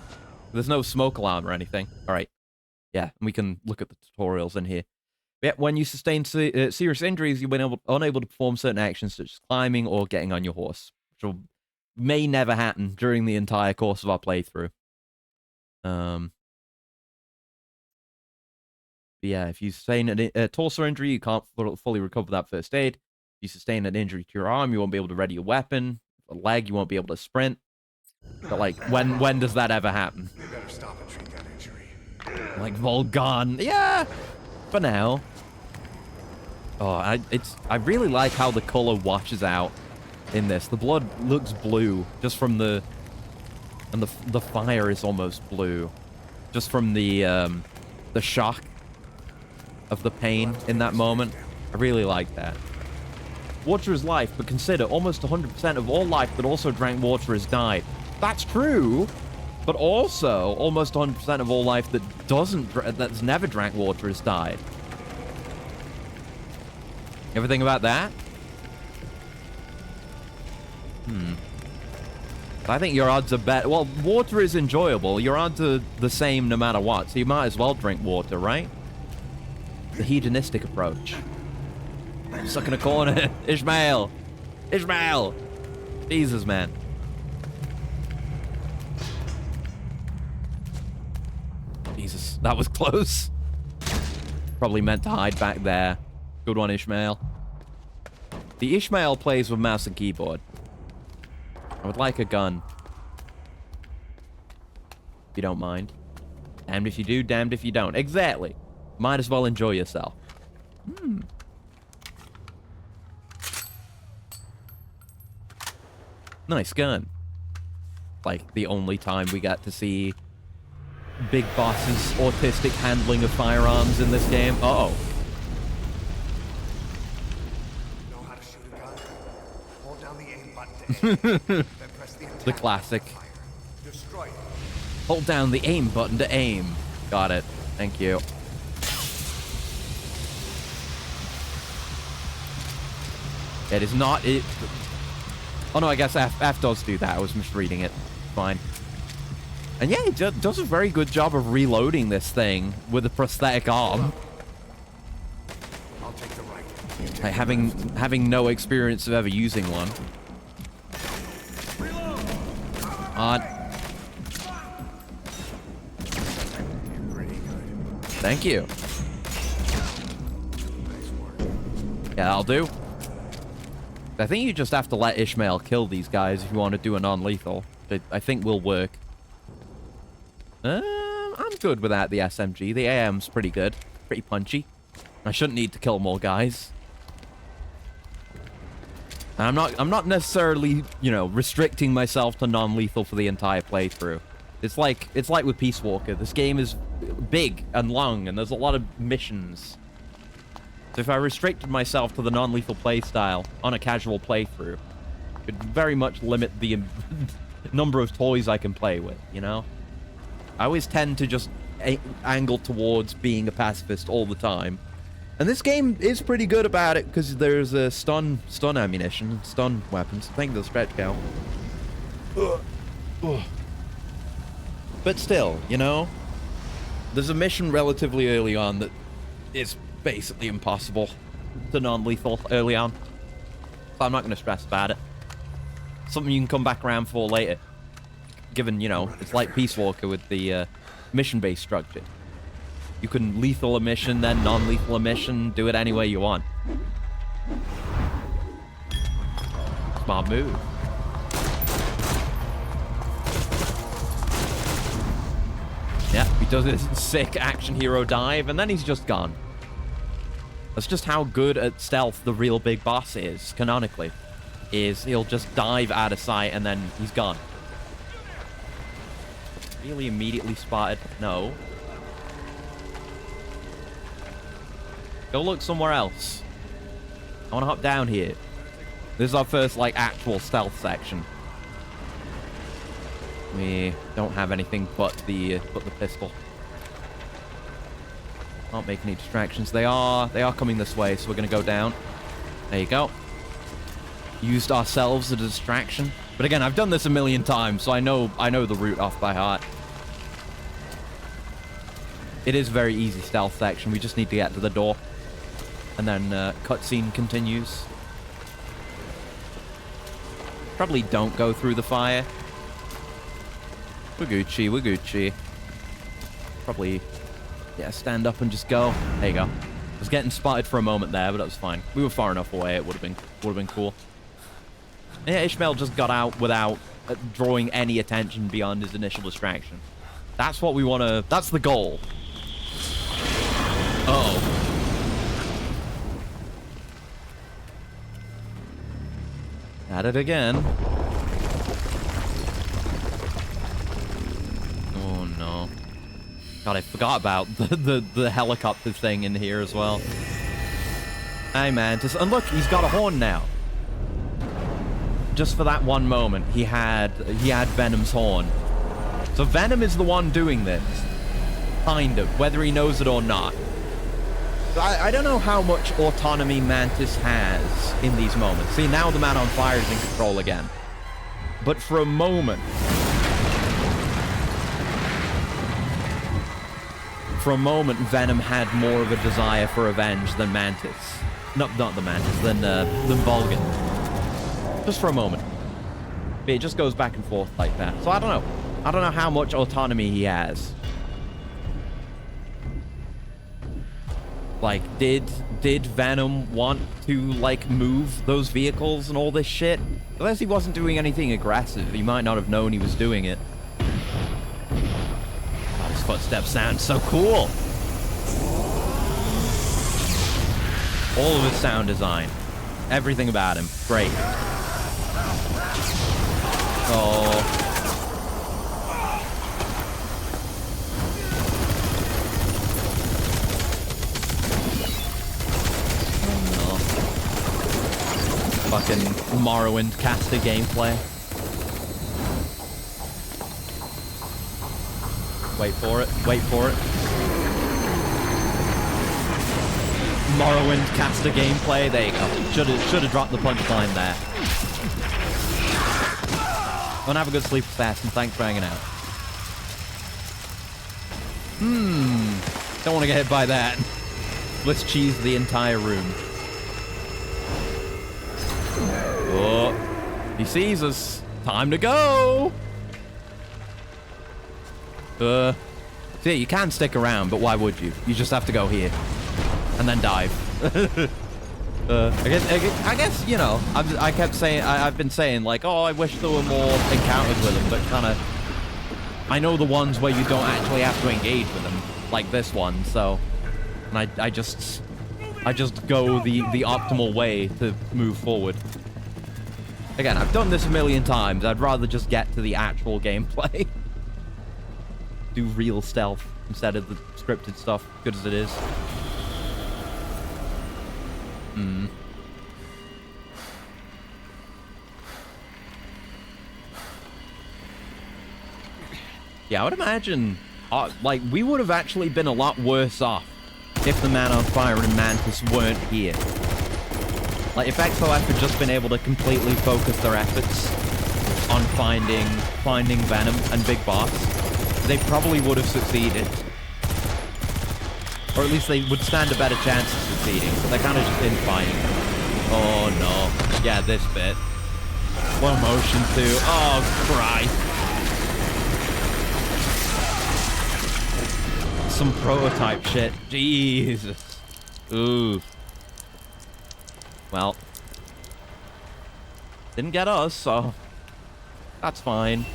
There's no smoke alarm or anything. All right. Yeah, and we can look at the tutorials in here. Yeah, when you sustain serious injuries, you've been unable to perform certain actions such as climbing or getting on your horse, which may never happen during the entire course of our playthrough. Yeah, if you sustain a torso injury, you can't fully recover that first aid. If you sustain an injury to your arm, you won't be able to ready your weapon. A leg, you won't be able to sprint. But, like, when does that ever happen? You better stop and treat that injury. Like Volgin. Yeah! For now. Oh, I really like how the color washes out in this. The blood looks blue just from the... And the fire is almost blue. Just from the shock of the pain in that moment. I really like that. Water is life, but consider almost 100% of all life that also drank water has died. That's true, but also almost 100% of all life that's never drank water has died. Ever think about that? I think your odds are better. Well, water is enjoyable. Your odds are the same no matter what, so you might as well drink water, right? The hedonistic approach. Stuck in a corner. Ishmael! Ishmael! Jesus, man. Jesus, that was close. Probably meant to hide back there. Good one, Ishmael. The Ishmael plays with mouse and keyboard. I would like a gun. If you don't mind. Damned if you do, damned if you don't. Exactly. Might as well enjoy yourself. Nice gun. Like, the only time we got to see Big Boss's autistic handling of firearms in this game. Uh-oh. Know how to shoot a gun? Hold down the aim button to aim. Then press the attack The classic. button to fire. Destroy it. Hold down the aim button to aim. Got it. Thank you. It is not... It. Oh, no, I guess F does do that. I was misreading it. Fine. And yeah, it does a very good job of reloading this thing with a prosthetic arm. I'll take the right. Like having no experience of ever using one. Pretty good. Thank you. Nice work. Yeah, that'll do. I think you just have to let Ishmael kill these guys if you want to do a non-lethal. It, I think will work. I'm good without the SMG. The AM's pretty good. Pretty punchy. I shouldn't need to kill more guys. I'm not necessarily, you know, restricting myself to non-lethal for the entire playthrough. It's like with Peace Walker. This game is big and long, and there's a lot of missions. So if I restricted myself to the non-lethal playstyle on a casual playthrough, it could very much limit the number of toys I can play with, you know? I always tend to just angle towards being a pacifist all the time. And this game is pretty good about it because there's a stun ammunition, stun weapons. Thank the stretch count. But still, you know? There's a mission relatively early on that is basically impossible to non-lethal early on. So I'm not going to stress about it. Something you can come back around for later. Given, you know, it's like Peace Walker with the mission-based structure. You can lethal a mission, then non-lethal a mission, do it any way you want. Smart move. Yeah, he does this sick action hero dive, and then he's just gone. That's just how good at stealth the real big boss is, canonically. Is he'll just dive out of sight, and then he's gone. Really immediately spotted? No. Go look somewhere else. I want to hop down here. This is our first, like, actual stealth section. We don't have anything but the pistol. Can't make any distractions. They are coming this way, so we're gonna go down. There you go. Used ourselves as a distraction. But again, I've done this a million times, so I know the route off by heart. It is a very easy stealth section. We just need to get to the door. And then cutscene continues. Probably don't go through the fire. We're Gucci, we're Gucci. Probably, yeah, stand up and just go. There you go. I was getting spotted for a moment there, but that was fine. We were far enough away. It would have been cool. Yeah, Ishmael just got out without drawing any attention beyond his initial distraction. That's what we want to... That's the goal. Uh-oh. At it again. Oh, no. God, I forgot about the helicopter thing in here as well. Hey, man. And look, he's got a horn now. Just for that one moment, he had Venom's horn. So Venom is the one doing this. Kind of, whether he knows it or not. I don't know how much autonomy Mantis has in these moments. See, now the man on fire is in control again. But for a moment... For a moment, Venom had more of a desire for revenge than Mantis. Not the Mantis, than Vulcan. Just for a moment. But it just goes back and forth like that. So I don't know. I don't know how much autonomy he has. Like, did Venom want to, like, move those vehicles and all this shit? Unless he wasn't doing anything aggressive, he might not have known he was doing it. Oh, his footsteps sound so cool. All of his sound design. Everything about him. Great. Oh... Fucking Morrowind caster gameplay. Wait for it. Wait for it. Morrowind caster gameplay. There you go. Should have dropped the punchline there. Well, have a good sleep, Assassin. Thanks for hanging out. Don't want to get hit by that. Let's cheese the entire room. Oh, he sees us. Time to go. See, you can stick around, but why would you? You just have to go here and then dive. I guess you know. I kept saying, I've been saying like, oh, I wish there were more encounters with them, but kind of, I know the ones where you don't actually have to engage with them, like this one. So, and I just go the optimal way to move forward. Again, I've done this a million times. I'd rather just get to the actual gameplay. Do real stealth instead of the scripted stuff, good as it is. Yeah, I would imagine, like, we would have actually been a lot worse off if the Man on Fire and Mantis weren't here. Like, if XOF had just been able to completely focus their efforts on finding Venom and Big Boss, they probably would have succeeded. Or at least they would stand a better chance of succeeding. But they're kind of just infighting. Oh, no. Yeah, this bit. Slow motion, too. Oh, Christ. Some prototype shit. Jesus. Ooh. Well. Didn't get us, so... that's fine.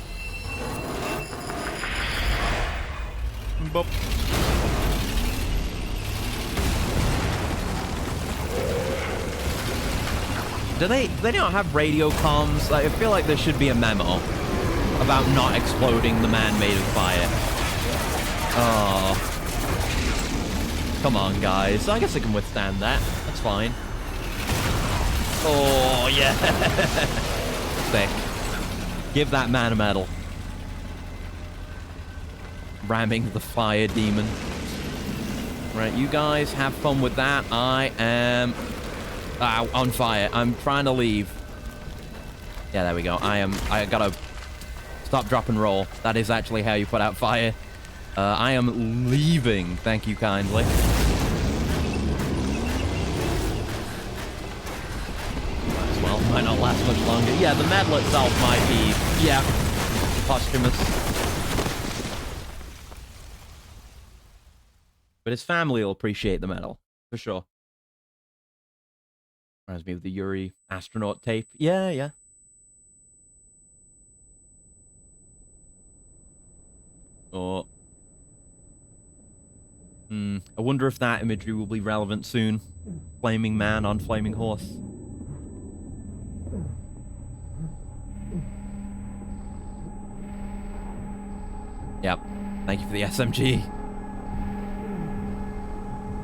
Boop. Do they don't have radio comms? Like, I feel like there should be a memo about not exploding the man made of fire. Oh. Come on, guys. I guess I can withstand that. That's fine. Oh, yeah. Sick. Give that man a medal. Ramming the fire demon. Right, you guys have fun with that. I am on fire. I'm trying to leave. Yeah, there we go. I gotta stop, drop, and roll. That is actually how you put out fire. I am leaving. Thank you kindly. Well, might not last much longer. Yeah, the medal itself might be, yeah, posthumous. But his family will appreciate the medal, for sure. Reminds me of the Yuri astronaut tape. Yeah, yeah. Oh. I wonder if that imagery will be relevant soon. Flaming man on flaming horse. Yep. Thank you for the SMG.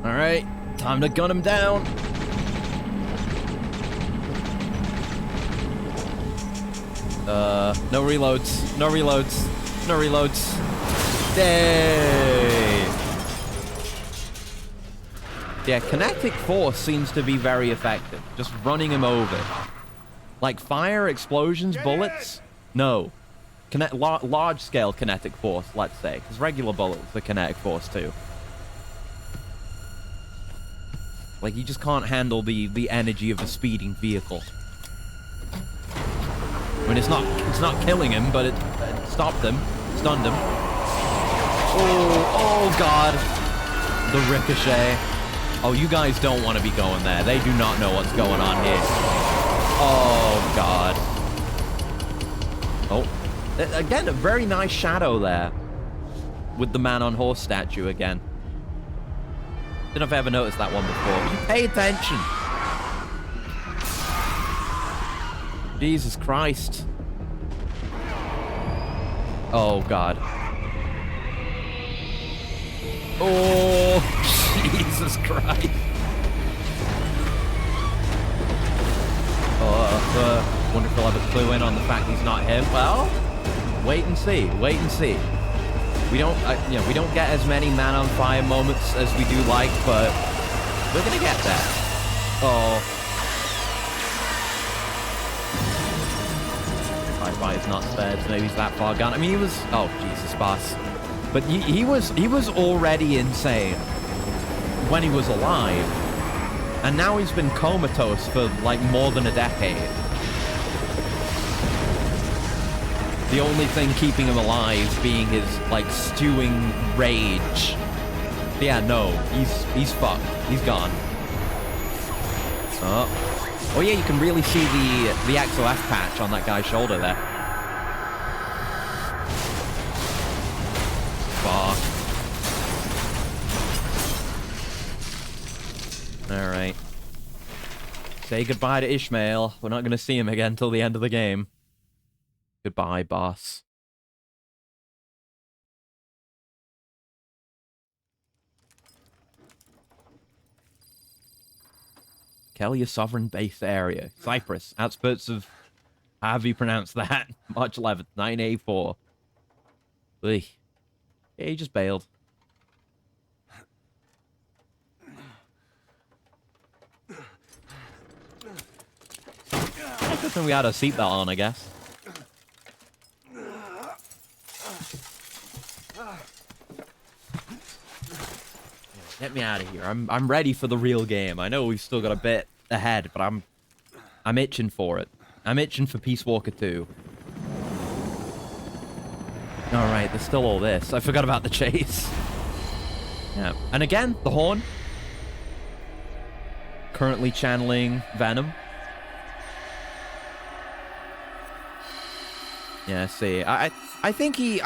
Alright. Time to gun him down. No reloads. No reloads. No reloads. Yay! Yeah, kinetic force seems to be very effective. Just running him over. Like fire, explosions, bullets? No. Large-scale kinetic force, let's say. Because regular bullets are kinetic force too. Like, you just can't handle the energy of a speeding vehicle. I mean, it's not killing him, but it stopped him. Stunned him. Oh, God. The ricochet. Oh, you guys don't want to be going there. They do not know what's going on here. Oh, God. Oh. Again, a very nice shadow there. With the man on horse statue again. Don't know if I ever noticed that one before. You pay attention. Jesus Christ. Oh, God. Oh, Jesus Christ. Oh, wonder if he'll have a clue in on the fact he's not him. Well, wait and see. Wait and see. We don't, we don't get as many man on fire moments as we do like, but We're gonna get there. Oh. Firefighter's not spared, so maybe he's that far gone. I mean, he was... Oh, Jesus, boss. But he was already insane when he was alive. And now he's been comatose for, like, more than a decade. The only thing keeping him alive being his, like, stewing rage. But yeah, no, he's fucked. He's gone. Oh yeah, you can really see the XOF patch on that guy's shoulder there. Fuck. Alright. Say goodbye to Ishmael. We're not going to see him again till the end of the game. Goodbye, boss. Kelia Sovereign Base Area. Cyprus. Outskirts of... However you pronounce that. March 11th, 1984. Ugh. Yeah, he just bailed. Good thing we had a seatbelt on, I guess. Get me out of here. I'm ready for the real game. I know we've still got a bit ahead, but I'm itching for it. I'm itching for Peace Walker 2. Alright, there's still all this. I forgot about the chase. Yeah. And again, the horn. Currently channeling Venom. Yeah, see. I think he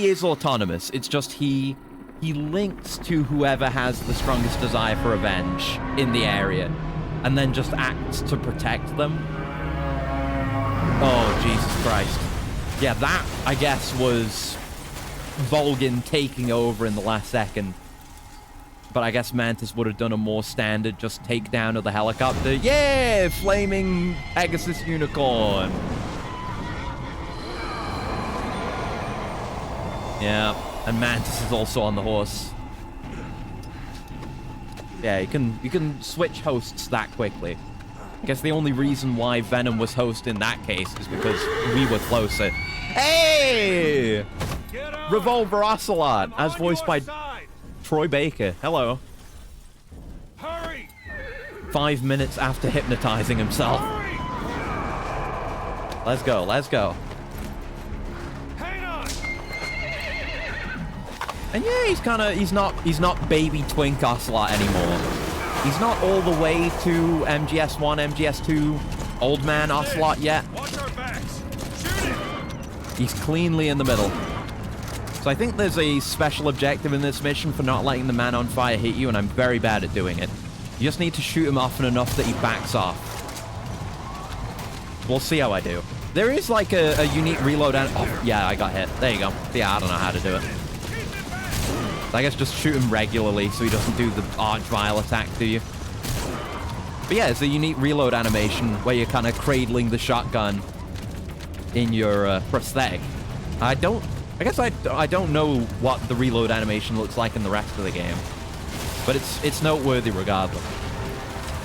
is autonomous. It's just he links to whoever has the strongest desire for revenge in the area, and then just acts to protect them. Oh, Jesus Christ. Yeah, that, I guess, was Volgin taking over in the last second. But I guess Mantis would have done a more standard just takedown of the helicopter. Yeah! Flaming Pegasus Unicorn! Yeah, and Mantis is also on the horse. Yeah, you can switch hosts that quickly. I guess the only reason why Venom was host in that case is because we were closer. Hey! Revolver Ocelot, as voiced by Troy Baker. Hello. Hurry! 5 minutes after hypnotizing himself. Let's go, let's go. Hang on! And yeah, he's not baby twink Ocelot anymore. He's not all the way to MGS1, MGS2 old man Ocelot yet. Watch our backs! Shoot it! He's cleanly in the middle. So I think there's a special objective in this mission for not letting the man on fire hit you, and I'm very bad at doing it. You just need to shoot him often enough that he backs off. We'll see how I do. There is like a unique reload and... Oh, yeah, I got hit. There you go. Yeah, I don't know how to do it. I guess just shoot him regularly so he doesn't do the arch vile attack to you. But yeah, it's a unique reload animation where you're kind of cradling the shotgun in your prosthetic. I guess I don't know what the reload animation looks like in the rest of the game. But it's noteworthy regardless.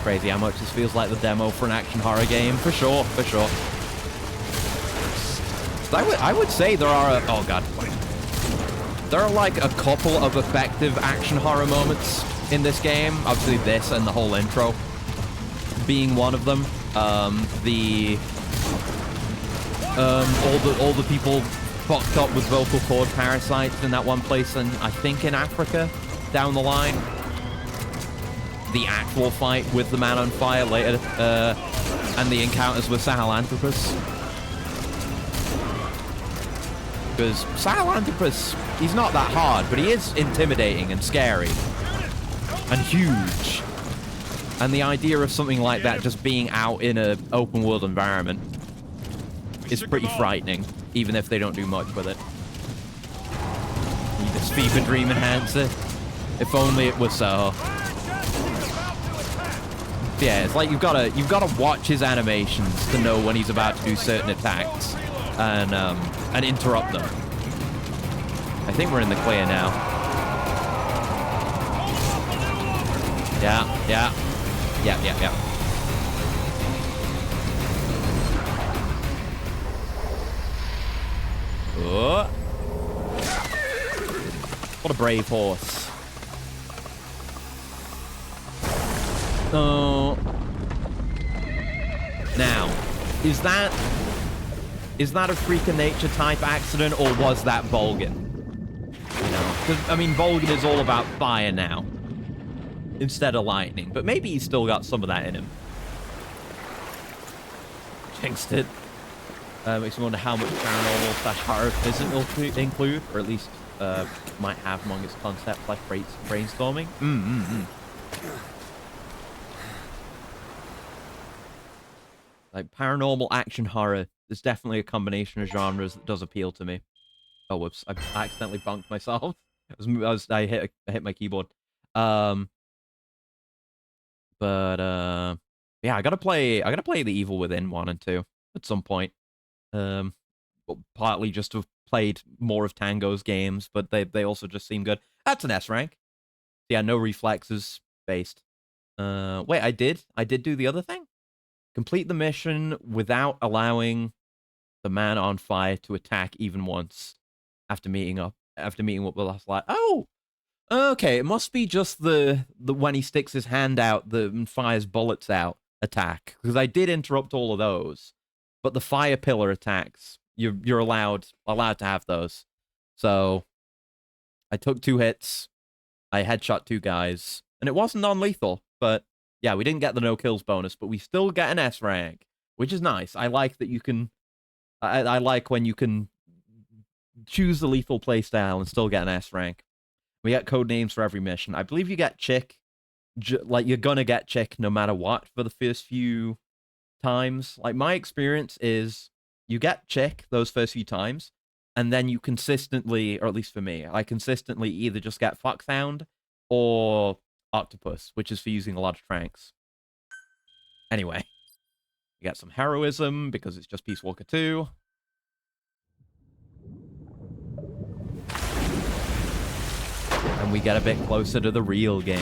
Crazy how much this feels like the demo for an action horror game. For sure, for sure. I would say there are oh god. There are like a couple of effective action horror moments in this game. Obviously this and the whole intro being one of them. All the people fucked up with vocal cord parasites in that one place, and I think in Africa down the line. The actual fight with the man on fire later, and the encounters with Sahelanthropus. Because Sahelanthropus, he's not that hard, but he is intimidating and scary. And huge. And the idea of something like that just being out in an open world environment is pretty frightening, even if they don't do much with it. Need this fever dream enhancer. If only it was so. Yeah, it's like you've got to watch his animations to know when he's about to do certain attacks and interrupt them. I think we're in the clear now. Yeah, yeah. Yeah, yeah, yeah. Oh. What a brave horse. So... Now, is that a freak of nature type accident, or was that Volgin? You know, because, I mean, Volgin is all about fire now, instead of lightning, but maybe he's still got some of that in him. Jinxed it. Makes me wonder how much paranormal / horror doesn't include, or at least might have among its concepts like brainstorming. Like paranormal action horror, there's definitely a combination of genres that does appeal to me. Oh, whoops! I accidentally bonked myself. I hit my keyboard. But yeah, I gotta play The Evil Within 1 and 2 at some point. Partly just to have played more of Tango's games, but they also just seem good. That's an S rank. Yeah, no reflexes based. Wait, I did do the other thing. Complete the mission without allowing the man on fire to attack even once after meeting up with the last light. Oh, okay. It must be just the when he sticks his hand out and fires bullets out attack, because I did interrupt all of those, but the fire pillar attacks you're allowed to have those. So I took 2 hits, I headshot 2 guys, and it wasn't non-lethal, but. Yeah, we didn't get the no kills bonus, but we still get an S rank, which is nice. I like that you can... I like when you can choose the lethal playstyle and still get an S rank. We get code names for every mission. I believe you get Chick. Like, you're gonna get Chick no matter what for the first few times. Like, my experience is you get Chick those first few times, and then you consistently, or at least for me, I consistently either just get Foxhound or... Octopus, which is for using a lot of tranks. Anyway, we got some heroism because it's just Peace Walker 2. And we get a bit closer to the real game.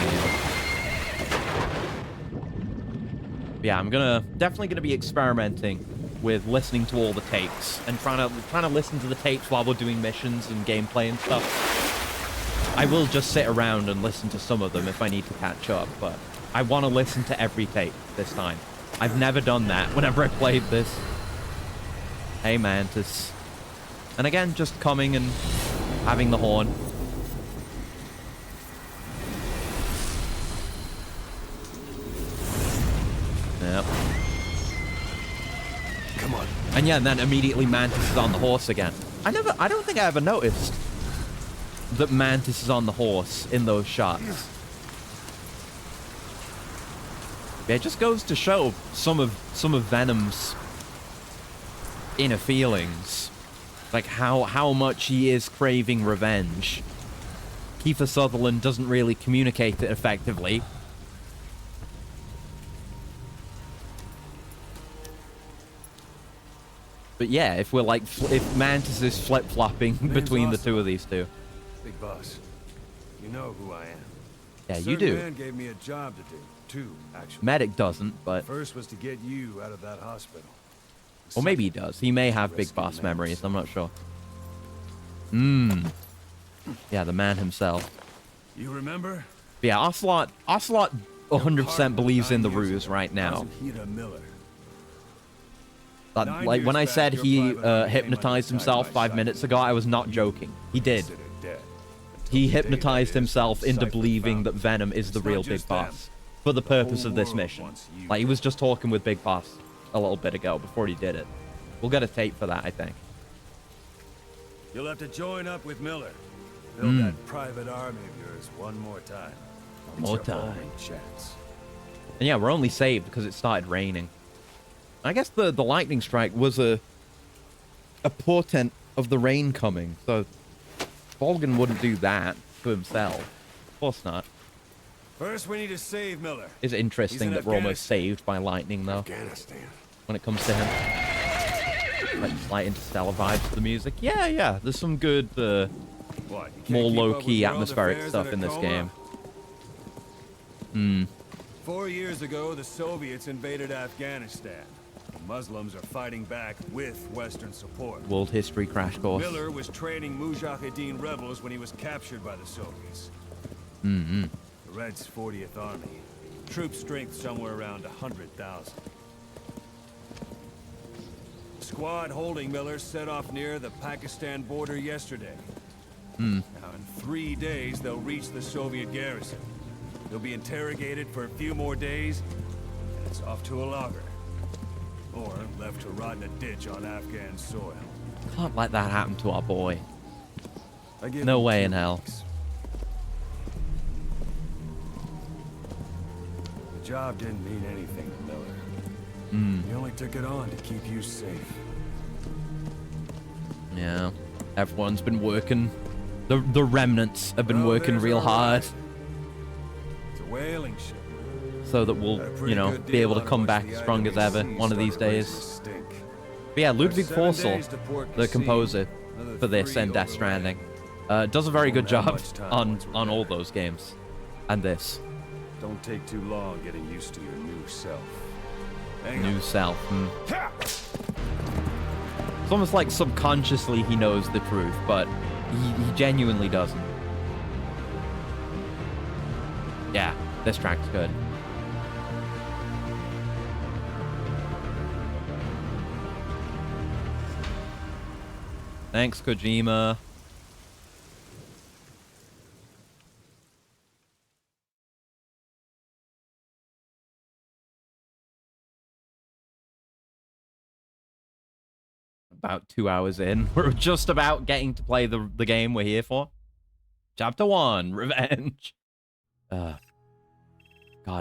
But yeah, I'm definitely gonna be experimenting with listening to all the tapes and trying to listen to the tapes while we're doing missions and gameplay and stuff. I will just sit around and listen to some of them if I need to catch up, but I want to listen to every tape this time. I've never done that whenever I played this. Hey, Mantis. And again, just coming and having the horn. Yep. Come on. And yeah, and then immediately Mantis is on the horse again. I don't think I ever noticed that Mantis is on the horse in those shots. Yeah, it just goes to show some of Venom's inner feelings. Like how much he is craving revenge. Kiefer Sutherland doesn't really communicate it effectively. But yeah, if Mantis is flip-flopping between the two of these two. Big boss, you know who I am. Yeah, you do. Man gave me a job to do. 2, actually. Medic doesn't, but... First was to get you out of that hospital. Or maybe he does. He may have Big Boss memories, I'm not sure. Yeah, the man himself. You remember? But yeah, Ocelot 100% believes in the ruse right now. Like, when I said he hypnotized himself 5 minutes ago, I was not joking. He did. He hypnotized himself into believing that Venom is the real Big Boss for the purpose of this mission. Like, he was just talking with Big Boss a little bit ago before he did it. We'll get a tape for that, I think. You'll have to join up with Miller. Build that private army of yours one more time. One more time. And yeah, we're only saved because it started raining. I guess the lightning strike was a portent of the rain coming, so Volgin wouldn't do that to himself. Of course not. First, we need to save Miller. It's interesting that we're almost saved by lightning, though. Afghanistan. When it comes to him. Like slight interstellar vibes to the music. Yeah. There's some good, more low-key atmospheric stuff in this game. 4 years ago, the Soviets invaded Afghanistan. The Muslims are fighting back with Western support. World history crash course. Miller was training Mujahideen rebels when he was captured by the Soviets. Mm-hmm. The Reds' 40th Army. Troop strength somewhere around 100,000. Squad holding Miller set off near the Pakistan border yesterday. Now, in 3 days, they'll reach the Soviet garrison. They'll be interrogated for a few more days, and it's off to a logger. Or left to rot in a ditch on Afghan soil. Can't let that happen to our boy. I give No him way 2 in hell. weeks. The job didn't mean anything to Miller. He only took it on to keep you safe. Yeah. Everyone's been working. The remnants have been Well, working there's real our hard ride. It's a whaling ship. so that we'll, Got a pretty you know, good be deal able to on come once back the strong as IWC ever one of these started raising days. stink. But yeah, Ludwig 7 Forsell, days to Port the Cassine, composer another for this 3 and Death over Stranding, land. does a very good Won't have job much time on once we're all there. those games. And this. Don't take too long getting used to your new self. Hang New on. self. It's almost like subconsciously he knows the truth, but he genuinely doesn't. Yeah, this track's good. Thanks, Kojima. About 2 hours in. We're just about getting to play the game we're here for. Chapter 1, Revenge. God,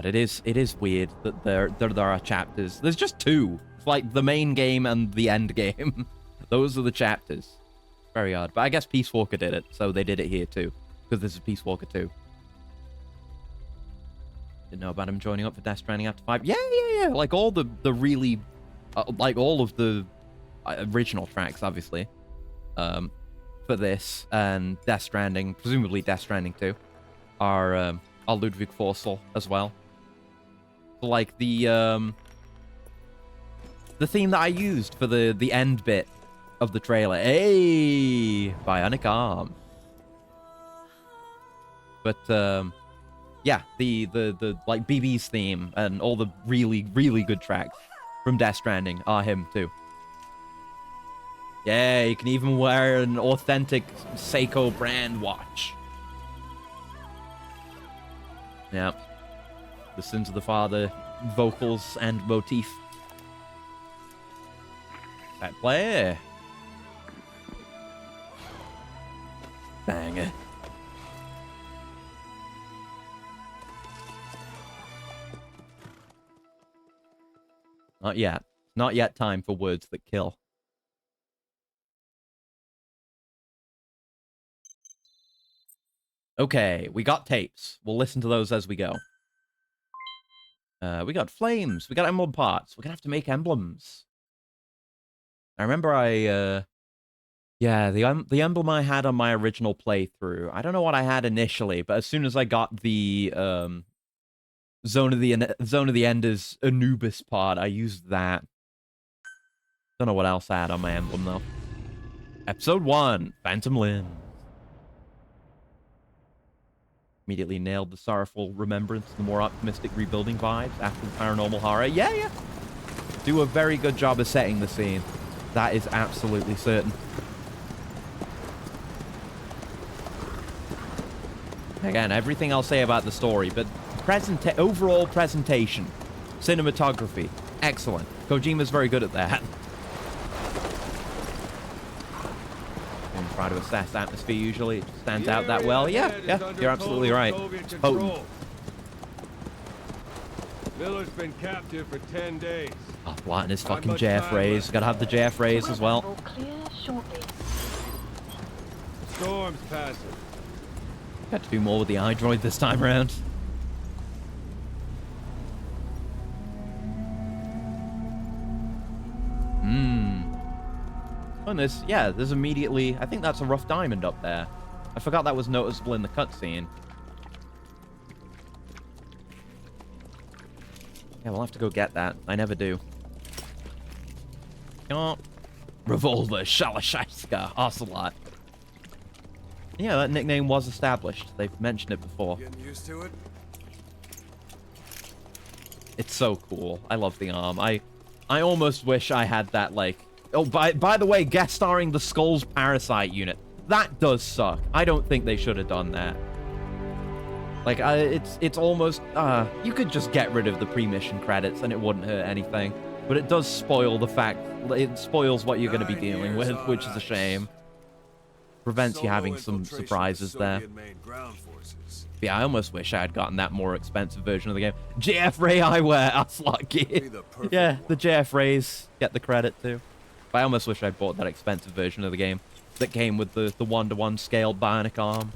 it is weird that there are chapters. There's just 2. It's like the main game and the end game. Those are the chapters. Very odd. But I guess Peace Walker did it, so they did it here too. Because this is Peace Walker 2. Didn't know about him joining up for Death Stranding after 5. Yeah. Like all the really... like all of the original tracks, obviously. For this and Death Stranding, presumably Death Stranding 2, are Ludwig Forsell as well. So like the theme that I used for the end bit of the trailer. Hey, Bionic Arm. But yeah, the like BB's theme and all the really good tracks from Death Stranding are him too. Yeah, you can even wear an authentic Seiko brand watch. Yeah. The Sins of the Father vocals and motif. That play. Banger. Not yet. Not yet time for words that kill. Okay, we got tapes. We'll listen to those as we go. We got flames. We got emblem parts. We're gonna have to make emblems. I remember yeah, the emblem I had on my original playthrough. I don't know what I had initially, but as soon as I got the Zone of the Enders Anubis part, I used that. Don't know what else I had on my emblem though. Episode 1, Phantom Limbs. Immediately nailed the sorrowful remembrance, the more optimistic rebuilding vibes after the paranormal horror. Yeah. Do a very good job of setting the scene. That is absolutely certain. Again, everything I'll say about the story, but overall presentation, cinematography, excellent. Kojima's very good at that. And try to assess atmosphere usually. It stands out that well. Yeah, you're absolutely right. It's potent. Miller's been captive for 10 days. Oh, Blatt and his fucking JF rays. Gotta have the JF rays as well. Storm's passing. Got to do more with the iDroid this time around. And there's immediately... I think that's a rough diamond up there. I forgot that was noticeable in the cutscene. Yeah, we'll have to go get that. I never do. Oh. Revolver, Shalashaiska, Ocelot. Yeah, that nickname was established. They've mentioned it before. Getting used to it? It's so cool. I love the arm. I almost wish I had that, like... Oh, by the way, guest starring the Skull's Parasite unit. That does suck. I don't think they should have done that. Like, it's almost... you could just get rid of the pre-mission credits and it wouldn't hurt anything. But it does spoil the fact... It spoils what you're going to be dealing with, which is a shame. Prevents you having some surprises there. Yeah, I almost wish I had gotten that more expensive version of the game. JF Ray eyewear, Ocelot gear. Yeah, the JF Rays get the credit too. But I almost wish I bought that expensive version of the game that came with the 1-to-1 scaled bionic arm.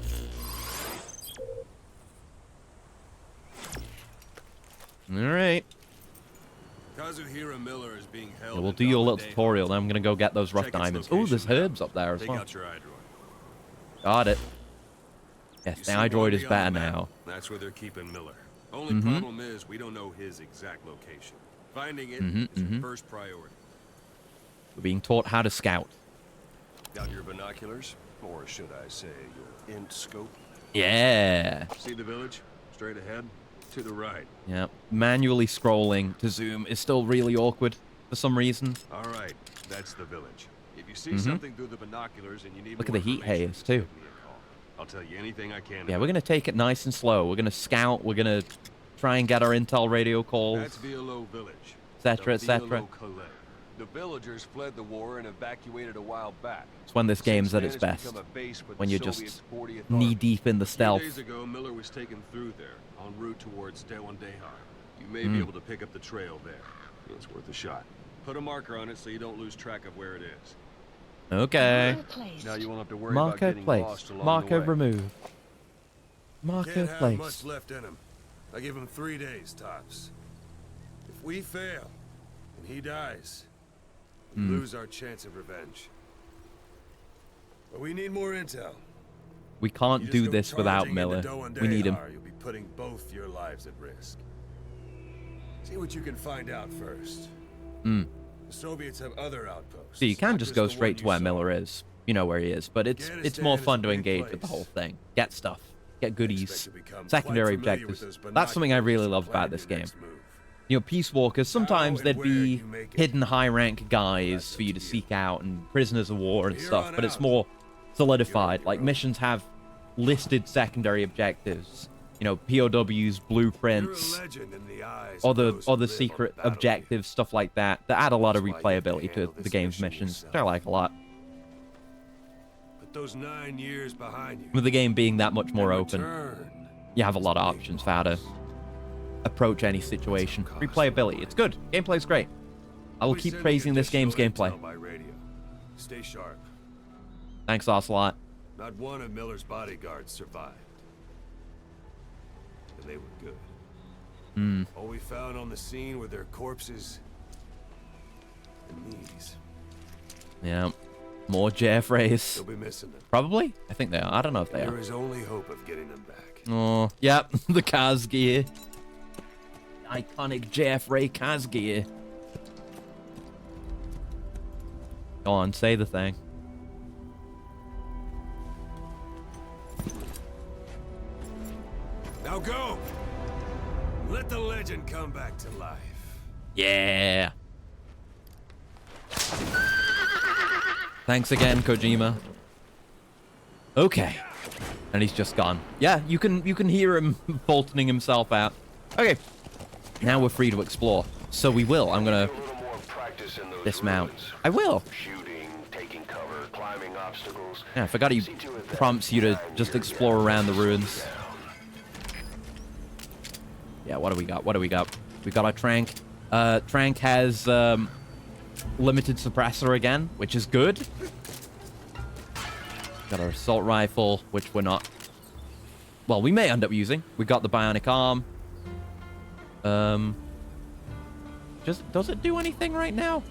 Alright. Kazuhira Miller is being held. Yeah, we'll do your little tutorial, then I'm gonna go get those rough diamonds. Oh, there's herbs up there as well. Got it. Yes, the iDroid is better now. That's where they're keeping Miller. Only problem is we don't know his exact location. Finding it is our first priority. We're being taught how to scout. Got your binoculars, or should I say your int scope? Yeah. See the village? Straight ahead, to the right. Yeah. Manually scrolling to zoom is still really awkward for some reason. All right, that's the village. If you see something through the binoculars and you need Look at more the heat information, haze too. give me a call. I'll tell you anything I can. Yeah, we're gonna take it nice and slow. We're gonna scout. We're gonna try and get our intel radio calls, That's Villo Village. etc., etc. Villo Calais. The villagers fled the war and evacuated a while back. It's when this game's at its Since then, best. it's become a base for When the you're Soviets' just 40th knee Army. deep in the 2 stealth. days ago, Miller was taken through there, en route towards Dewandehar. You may be able to pick up the trail there. It's worth a shot. Put a marker on it so you don't lose track of where it is. Okay. Now you won't have to worry about Marco getting place. lost along Marco the way. removed. Marco Can't have place. much left in him. I give him 3 days tops. If we fail and he dies, we lose our chance of revenge. But we need more intel. We You can't just do go this without charging Miller. into We need him. Dewandehar, You'll be putting both your lives at risk. See what you can find out first. The Soviets have other outposts. So you can not just go the straight one to you where saw. Miller is. You know where he is. But it's Afghanistan more is fun a to big engage with the place. whole thing. Get stuff. Get goodies. Expect to become Secondary quite familiar with objectives. those That's something I really binoculars love and about plan this your game. next move. You know, Peace Walkers, sometimes and there'd where be you make it. hidden high-rank guys for you to to you. seek out and prisoners of war and Here stuff, on but it's out, more solidified. you're on Like, your own. missions have listed secondary objectives. You know, POWs, You're a blueprints, legend in the eyes of those who other live on secret the battlefield. objectives, stuff like that, that add a lot of That's why you can replayability to handle the this game's mission missions, which I yourself. like a lot. Put those 9 years behind you. With the game being that much more and open, return. you have a lot of options for how to approach any situation. Replayability, it's good. Gameplay's great. I will We keep send praising you this game's additional gameplay. intel by radio. Stay sharp. Thanks, Ocelot. Not one of Miller's bodyguards survived. And they were good. All we found on the scene were their corpses and knees. Yeah. More JF Rays. They'll be missing them. Probably? I think they are. I don't know if they There are. is only hope of getting them back. Oh, yep. The Kaz gear. Iconic JF Ray Kaz gear. Go on, say the thing. Now go! Let the legend come back to life. Yeah. Thanks again, Kojima. Okay. And he's just gone. Yeah, you can hear him bolting himself out. Okay. Now we're free to explore. So we will. I'm gonna dismount. I will. Shooting, taking cover, climbing obstacles. Yeah, I forgot he prompts you to just explore around the ruins. Yeah, what do we got? What do we got? We got our Trank. Trank has limited suppressor again, which is good. Got our assault rifle, which we're not... Well, we may end up using. We got the bionic arm. Does it do anything right now?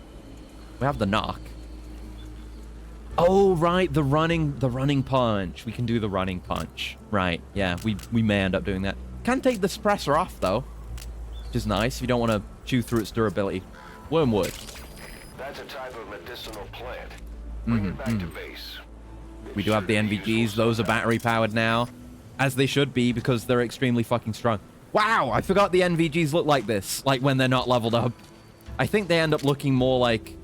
We have the knock. Oh, right, the running punch. We can do the running punch. Right, yeah, we may end up doing that. Can take the suppressor off, though. which is nice if you don't want to chew through its durability. Wormwood. That's a type of medicinal plant. Bring it back to base. We do have the NVGs. Those are battery powered now, as they should be because they're extremely fucking strong. Wow, I forgot the NVGs look like this, like when they're not leveled up. I think they end up looking more like...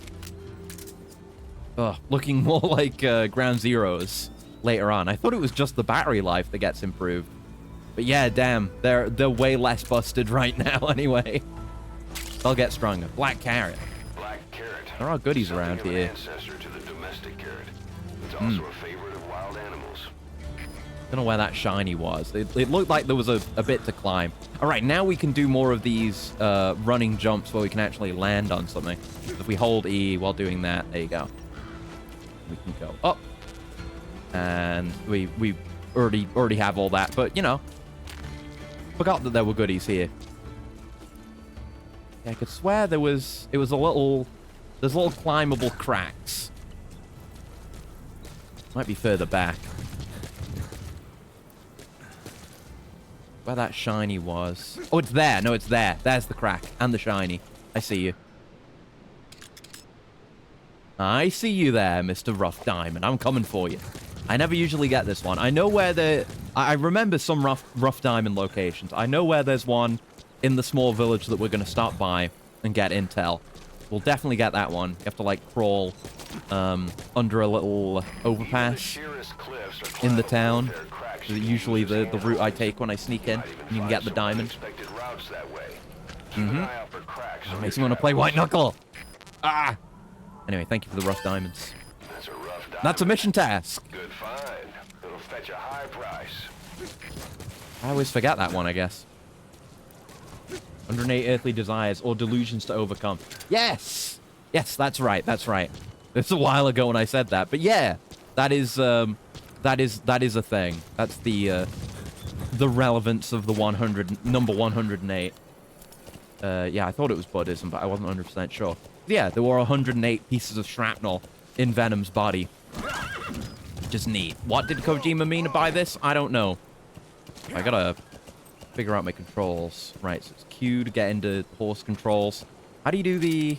Ground Zeroes later on. I thought it was just the battery life that gets improved. But yeah, damn, they're way less busted right now anyway. They'll get stronger. Black carrot. Black carrot. There are goodies Something around of an here. ancestor to the domestic carrot. It's also a favorite of wild animals. Don't know where that shiny was. It looked like there was a bit to climb. All right, now we can do more of these running jumps where we can actually land on something. If we hold E while doing that, there you go. We can go up. And we already have all that, but you know, forgot that there were goodies here. Yeah, I could swear there's little climbable cracks. Might be further back. Where that shiny was. Oh, it's there. No, it's there. There's the crack and the shiny. I see you. I see you there, Mr. Rough Diamond. I'm coming for you. I never usually get this one. I know where the... I remember some rough diamond locations. I know where there's one in the small village that we're going to stop by and get intel. We'll definitely get that one. You have to, like, crawl under a little overpass in the town. Usually the route I take when I sneak in. And you can get the diamond. It makes me want to play White Knuckle. Ah! Anyway, thank you for the rough diamonds. That's a rough diamond. That's a mission task. Good find. It'll fetch a high price. I always forget that one, I guess. 108 earthly desires or delusions to overcome. Yes! Yes, that's right, that's right. It's a while ago when I said that, but yeah, that is a thing. That's the relevance of the number 108. Yeah, I thought it was Buddhism, but I wasn't 100% sure. Yeah, there were 108 pieces of shrapnel in Venom's body. Just neat. What did Kojima mean by this? I don't know. I gotta figure out my controls. Right, so it's Q to get into horse controls. How do you do the...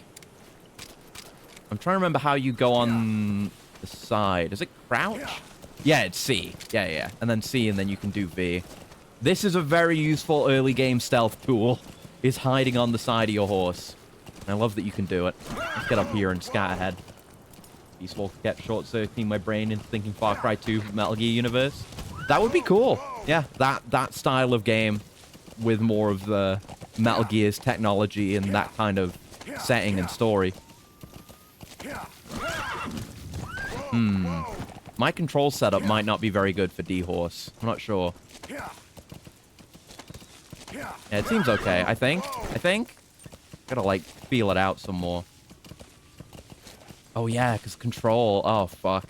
I'm trying to remember how you go on the side. Is it crouch? Yeah, it's C. Yeah. And then C, and then you can do V. This is a very useful early game stealth tool, is hiding on the side of your horse. I love that you can do it. Let's get up here and scat ahead. Peaceful kept short-circuiting my brain into thinking Far Cry 2 Metal Gear universe. That would be cool. Yeah, that style of game with more of the Metal Gear's technology and that kind of setting and story. My control setup might not be very good for D-Horse. I'm not sure. Yeah, it seems okay, I think. Gotta, like, feel it out some more. Oh, yeah, because control... Oh, fuck.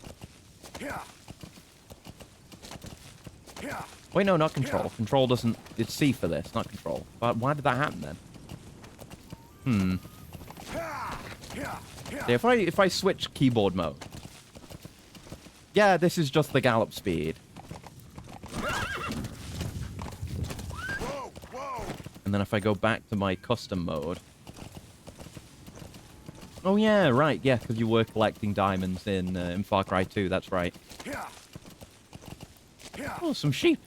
Wait, no, not control. Control doesn't... It's C for this, not control. But why did that happen, then? Yeah, if I switch keyboard mode... Yeah, this is just the gallop speed. And then if I go back to my custom mode... Oh, yeah, right. Yeah, because you were collecting diamonds in Far Cry 2. That's right. Oh, some sheep.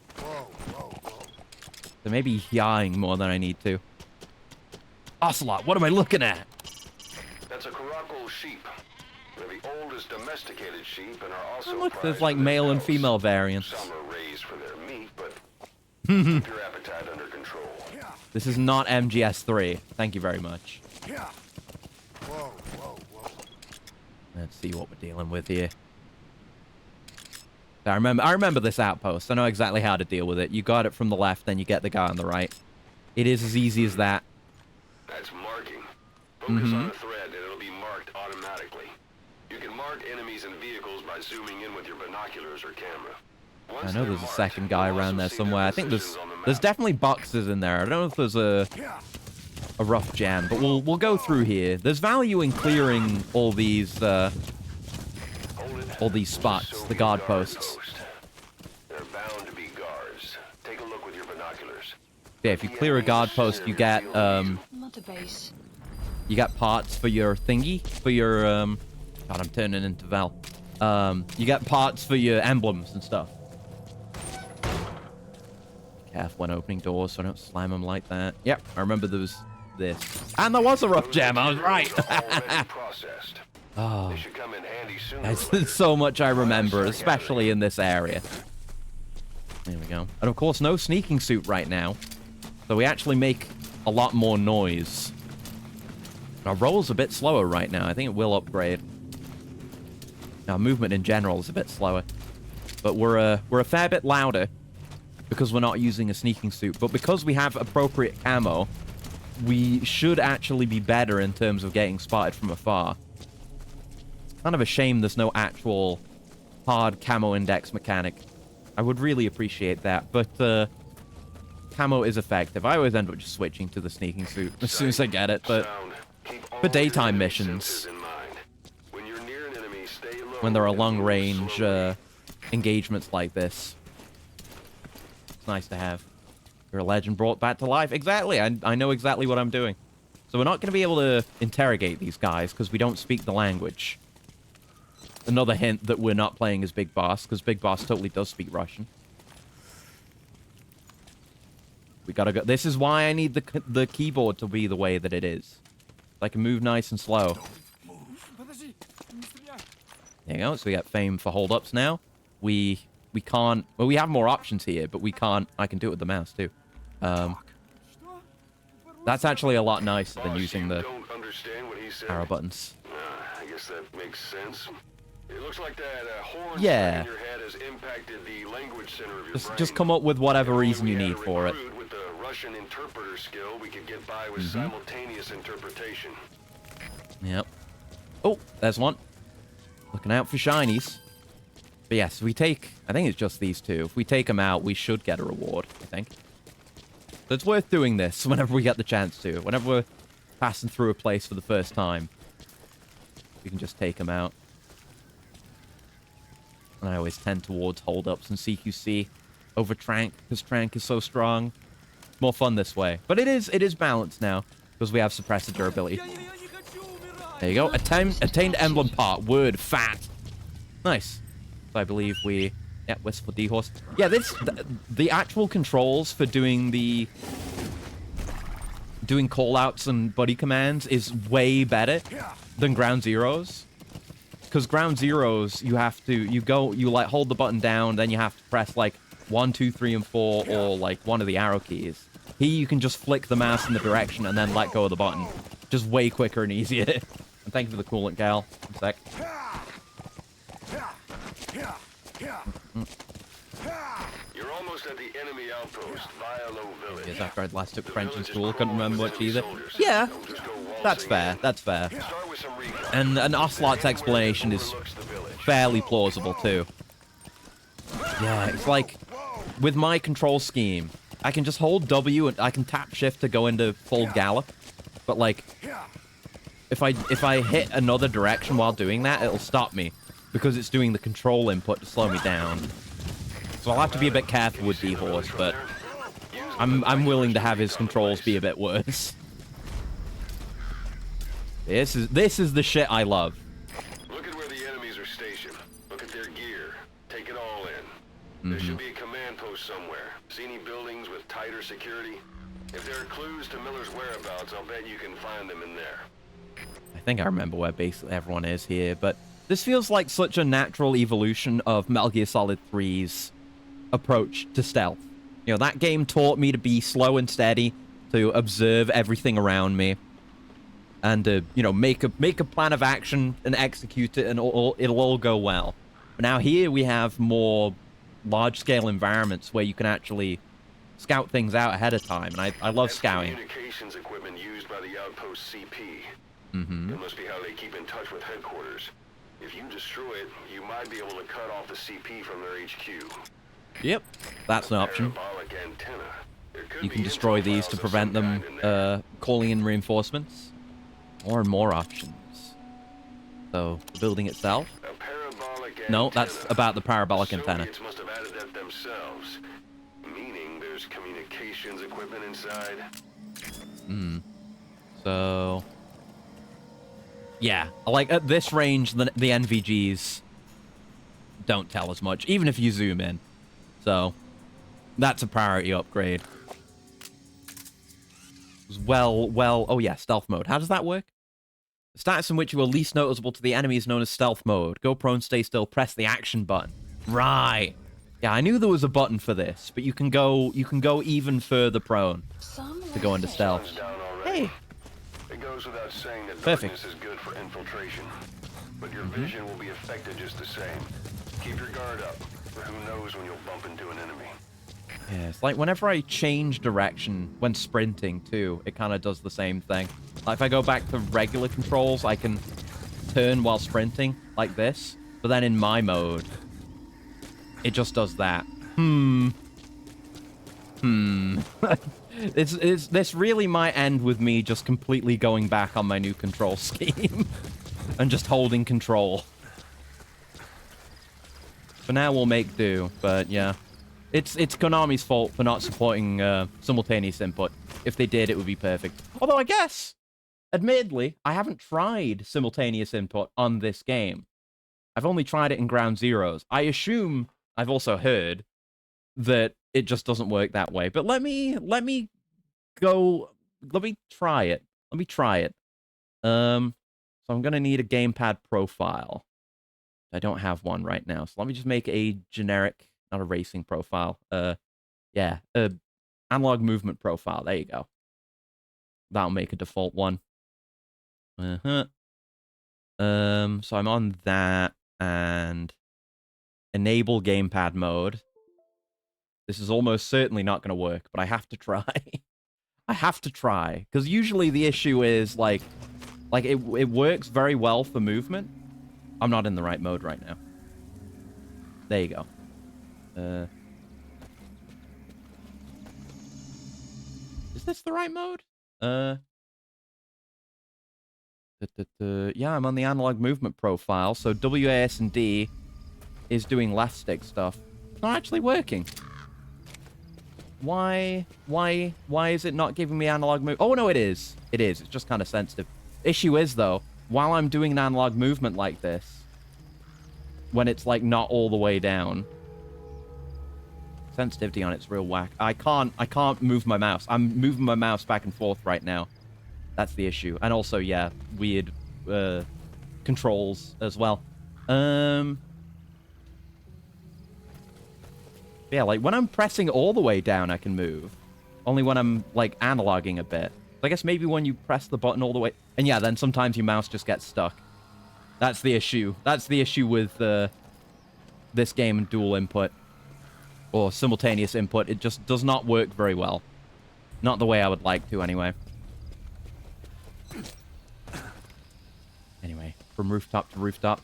They may be yawing more than I need to. Ocelot, what am I looking at? That's a Caracal sheep. They're the oldest domesticated sheep and are also... Oh, look, there's prized like for their male and pelts. female variants. Some are raised for their meat, but keep your appetite under control. This is not MGS3. Thank you very much. Let's see what we're dealing with here. I remember this outpost. I know exactly how to deal with it. You got it from the left, then you get the guy on the right. It is as easy as that. That's marking. Focus on the thread and it'll be marked automatically. You can mark enemies and vehicles by zooming in with your binoculars or camera. Once I know they're there's a marked, second guy you'll around also there see somewhere. their I think positions on the there's map. definitely boxes in there. I don't know if there's a rough jam, but we'll go through here. There's value in clearing all these spots, the guard posts. They're bound to be guards. Take a look with your binoculars. Yeah, if you clear a guard post, you get Not a base. you get parts for your thingy, for your God, I'm turning into Val. You get parts for your emblems and stuff. Be careful when opening doors so I don't slam them like that. Yep, I remember there was this. And there was a rough gem, I was right. Oh, They should come in handy sooner or there's later. so much I remember, especially in this area. There we go. And of course, no sneaking suit right now. So we actually make a lot more noise. Our roll's a bit slower right now. I think it will upgrade. Our movement in general is a bit slower. But we're a fair bit louder because we're not using a sneaking suit. But because we have appropriate camo, we should actually be better in terms of getting spotted from afar. It's kind of a shame there's no actual hard camo index mechanic. I would really appreciate that, but camo is effective. I always end up just switching to the sneaking suit as soon as I get it, but for daytime missions, when there are long-range engagements like this, it's nice to have. You're a legend brought back to life. Exactly, I know exactly what I'm doing. So we're not going to be able to interrogate these guys because we don't speak the language. Another hint that we're not playing as Big Boss, because Big Boss totally does speak Russian. We gotta go. This is why I need the keyboard to be the way that it is. I can move nice and slow. There you go. So we got fame for hold-ups now. We can't... Well, we have more options here, but we can't... I can do it with the mouse, too. That's actually a lot nicer than using the arrow buttons. I guess that makes sense. It looks like that horn Yeah. in your head has impacted the language center of your brain. Just come up with whatever If reason we you had a need for it. recruit with the Russian interpreter skill, we could get by with simultaneous interpretation. Yep. Oh, there's one. Looking out for shinies. But yes, we take... I think it's just these two. If we take them out, we should get a reward, I think. So it's worth doing this whenever we get the chance to. Whenever we're passing through a place for the first time. We can just take them out. And I always tend towards hold-ups and CQC over Trank, because Trank is so strong. More fun this way. But it is balanced now, because we have suppressor durability. There you go. Attained emblem part. Word. Fat. Nice. So I believe we... Yeah, Wistful D-Horse. Yeah, the actual controls for doing call-outs and buddy commands is way better than Ground Zeroes. Because Ground Zeroes, you like hold the button down, then you have to press like 1, 2, 3, and 4, or like one of the arrow keys. Here you can just flick the mouse in the direction and then let go of the button. Just way quicker and easier. And thank you for the coolant, Gal. One sec. You're almost at the enemy outpost, Vialo Village. Yes, after I'd last took French in school, couldn't remember much either. Yeah, that's fair. That's fair. Start with some recon. And an Ocelot's explanation is fairly plausible too. Yeah, it's like with my control scheme, I can just hold W and I can tap shift to go into full gallop. But like, if I hit another direction while doing that, it'll stop me because it's doing the control input to slow me down. So I'll have to be a bit careful with D-Horse, but I'm willing to have his controls be a bit worse. This is the shit I love. Look at where the enemies are stationed. Look at their gear. Take it all in. There should be a command post somewhere. See any buildings with tighter security? If there are clues to Miller's whereabouts, I'll bet you can find them in there. I think I remember where basically everyone is here, but this feels like such a natural evolution of Metal Gear Solid 3's approach to stealth. You know, that game taught me to be slow and steady, to observe everything around me, and to, you know, make a plan of action and execute it, and it'll all go well. But now here we have more large-scale environments where you can actually scout things out ahead of time, and I love That's scouting. communications equipment used by the outpost CP. It must be how they keep in touch with headquarters. If you destroy it, you might be able to cut off the CP from their HQ. Yep, that's an option. Parabolic antenna. There could You be can destroy intel these files to of prevent some them kind in there. calling in reinforcements. More and more options. So, the building itself. A parabolic No, antenna. that's about the parabolic antenna. Soviets must have added that themselves, meaning there's there's communications equipment inside. So... yeah, like at this range, the NVGs don't tell us much, even if you zoom in. So, that's a priority upgrade. Oh yeah, stealth mode. How does that work? The status in which you are least noticeable to the enemy is known as stealth mode. Go prone, stay still, press the action button. Right. Yeah, I knew there was a button for this, but you can go even further prone to go into stealth. Hey. It goes without saying that Perfect. darkness is good for infiltration, but your vision will be affected just the same. Keep your guard up, or who knows when you'll bump into an enemy. Yeah, it's like whenever I change direction when sprinting too, it kind of does the same thing. Like if I go back to regular controls, I can turn while sprinting like this, but then in my mode, it just does that. This really might end with me just completely going back on my new control scheme and just holding control. For now, we'll make do, but yeah. It's Konami's fault for not supporting simultaneous input. If they did, it would be perfect. Although I guess, admittedly, I haven't tried simultaneous input on this game. I've only tried it in Ground Zeroes. I assume I've also heard that it just doesn't work that way. But let me try it. So I'm gonna need a gamepad profile. I don't have one right now, so let me just make a generic, not a racing profile. Yeah, analog movement profile. There you go. That'll make a default one. So I'm on that and enable gamepad mode. This is almost certainly not going to work, but I have to try. I have to try, because usually the issue is like it works very well for movement. I'm not in the right mode right now. There you go. Is this the right mode? Yeah, I'm on the analog movement profile, so WAS and D is doing left stick stuff. It's not actually working. Why is it not giving me analog move? Oh, no, it is. It is. It's just kind of sensitive. Issue is, though, while I'm doing an analog movement like this, when it's, like, not all the way down, sensitivity on it's real whack. I can't move my mouse. I'm moving my mouse back and forth right now. That's the issue. And also, yeah, weird controls as well. Yeah, like, when I'm pressing all the way down, I can move. Only when I'm, like, analoging a bit. I guess maybe when you press the button all the way... And yeah, then sometimes your mouse just gets stuck. That's the issue. That's the issue with this game and dual input. Or simultaneous input. It just does not work very well. Not the way I would like to, anyway. Anyway, from rooftop to rooftop.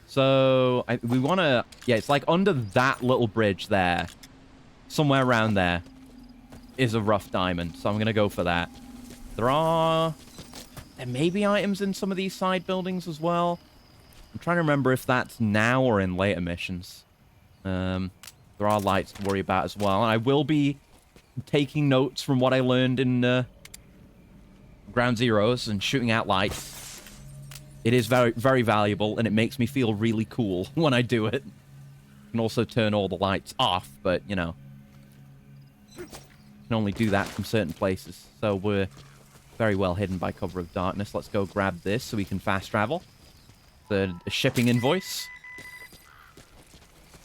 So, we want to... Yeah, it's like under that little bridge there. Somewhere around there is a rough diamond. So I'm going to go for that. There may be items in some of these side buildings as well. I'm trying to remember if that's now or in later missions. There are lights to worry about as well. And I will be taking notes from what I learned in Ground Zeroes and shooting out lights. It is very, very valuable, and it makes me feel really cool when I do it. I can also turn all the lights off, but, you know, can only do that from certain places. So we're very well hidden by cover of darkness. Let's go grab this so we can fast travel. A shipping invoice.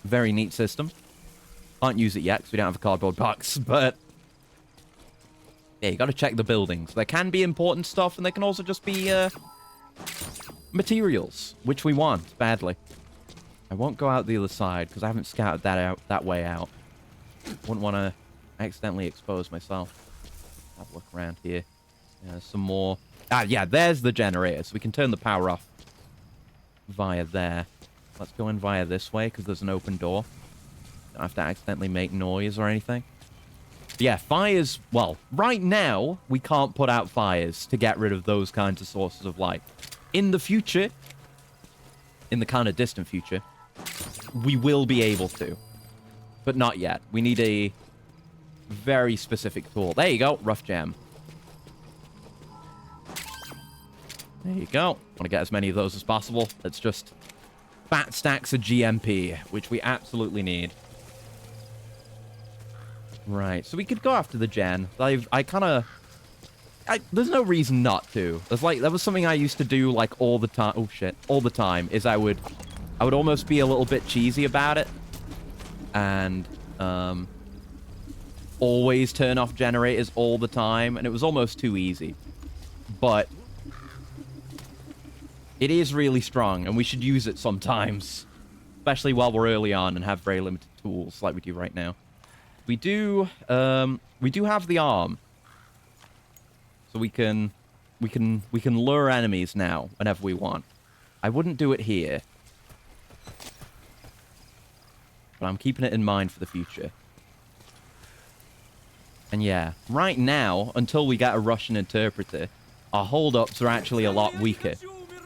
Very neat system. Can't use it yet because we don't have a cardboard box, but... Yeah, you got to check the buildings. There can be important stuff, and there can also just be materials, which we want badly. I won't go out the other side because I haven't scouted that way out. Wouldn't want to accidentally expose myself. Have a look around here. Some more. Yeah, there's the generator, so we can turn the power off via there. Let's go in via this way because there's an open door. Don't have to accidentally make noise or anything. But yeah, fires. Well, right now we can't put out fires to get rid of those kinds of sources of light. In the future, in the kind of distant future, we will be able to, but not yet. We need a very specific tool. There you go. Rough gem. There you go. Want to get as many of those as possible. It's just fat stacks of GMP, which we absolutely need. Right, so we could go after the gen. There's no reason not to. That was something I used to do like all the time. Oh shit, all the time. Is I would almost be a little bit cheesy about it, and always turn off generators all the time, and it was almost too easy. But it is really strong, and we should use it sometimes, especially while we're early on and have very limited tools like we do right now. We do have the arm, so we can lure enemies now whenever we want. I wouldn't do it here, but I'm keeping it in mind for the future. And yeah, right now, until we get a Russian interpreter, our holdups are actually a lot weaker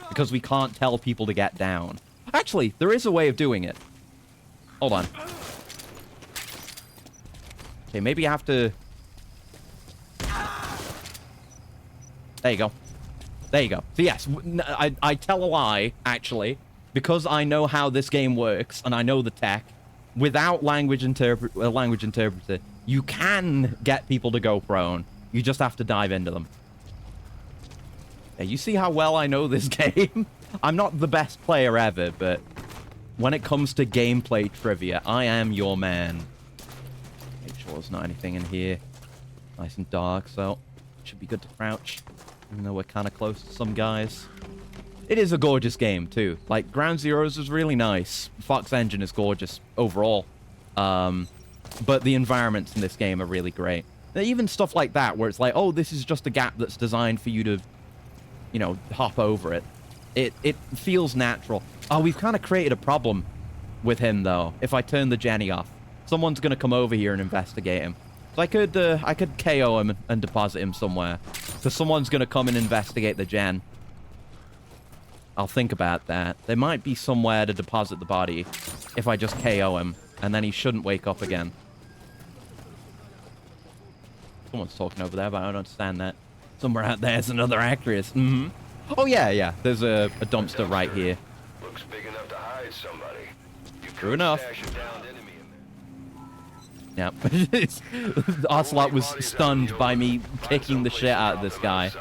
because we can't tell people to get down. Actually, there is a way of doing it. Hold on. Okay, maybe you have to... There you go. There you go. So yes, I tell a lie, actually, because I know how this game works, and I know the tech. Without language interpreter, you can get people to go prone. You just have to dive into them. Yeah, you see how well I know this game? I'm not the best player ever, but when it comes to gameplay trivia, I am your man. Make sure there's not anything in here. Nice and dark, so it should be good to crouch, even though we're kind of close to some guys. It is a gorgeous game, too. Like, Ground Zeroes is really nice. Fox Engine is gorgeous overall. But the environments in this game are really great. Even stuff like that, where it's like, oh, this is just a gap that's designed for you to, you know, hop over it. It feels natural. Oh, we've kind of created a problem with him, though, if I turn the Jenny off. Someone's going to come over here and investigate him. So I could KO him and deposit him somewhere. So someone's going to come and investigate the gen. I'll think about that. There might be somewhere to deposit the body if I just KO him, and then he shouldn't wake up again. Someone's talking over there, but I don't understand that. Somewhere out there's another actress. Mm-hmm. Oh, yeah. There's a dumpster right here. Looks big enough to hide somebody. True enough. Yeah. Ocelot was stunned by me kicking the shit out of this guy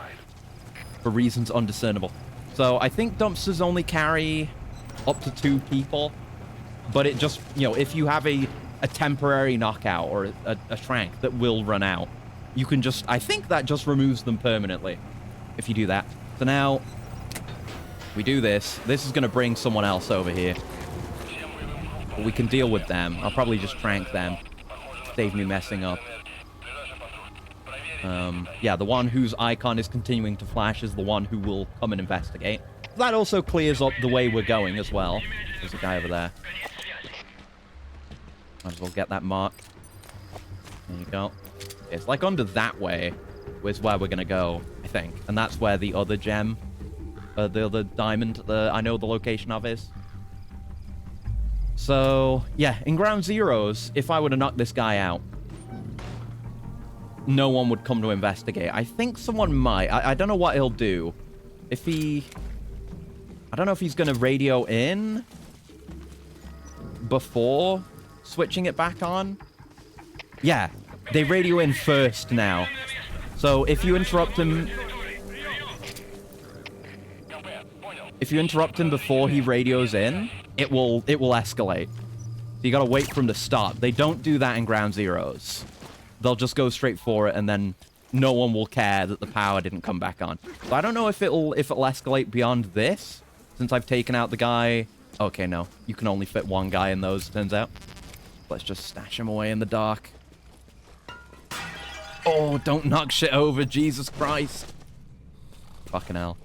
for reasons undiscernible. So I think dumpsters only carry up to 2 people, but it just, you know, if you have a temporary knockout or a shrank that will run out, you can just, I think that just removes them permanently if you do that. So now we do this. This is going to bring someone else over here. But we can deal with them. I'll probably just trank them. Save me messing up. Yeah, the one whose icon is continuing to flash is the one who will come and investigate. That also clears up the way we're going as well. There's a guy over there. Might as well get that mark. There you go. It's like under that way is where we're going to go, I think. And that's where the other gem, the other diamond, I know the location of is. So, yeah, in Ground Zeroes, if I were to knock this guy out, no one would come to investigate. I think someone might. I don't know what he'll do. If he... I don't know if he's going to radio in before switching it back on. Yeah, they radio in first now. So if you interrupt him... If you interrupt him before he radios in, it will escalate. So you gotta wait for him to stop. They don't do that in Ground Zeroes. They'll just go straight for it, and then no one will care that the power didn't come back on. So I don't know if it'll escalate beyond this, since I've taken out the guy. Okay, no. You can only fit one guy in those, turns out. Let's just stash him away in the dark. Oh, don't knock shit over, Jesus Christ. Fucking hell.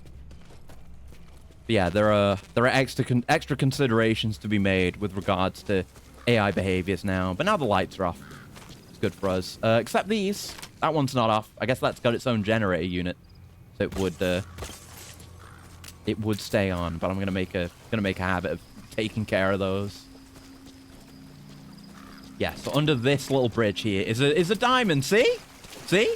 But yeah, there are extra considerations to be made with regards to AI behaviors now. But now the lights are off. It's good for us. Except these. That one's not off. I guess that's got its own generator unit. So it would stay on. But I'm gonna make a habit of taking care of those. Yeah, so under this little bridge here is a diamond. See? See?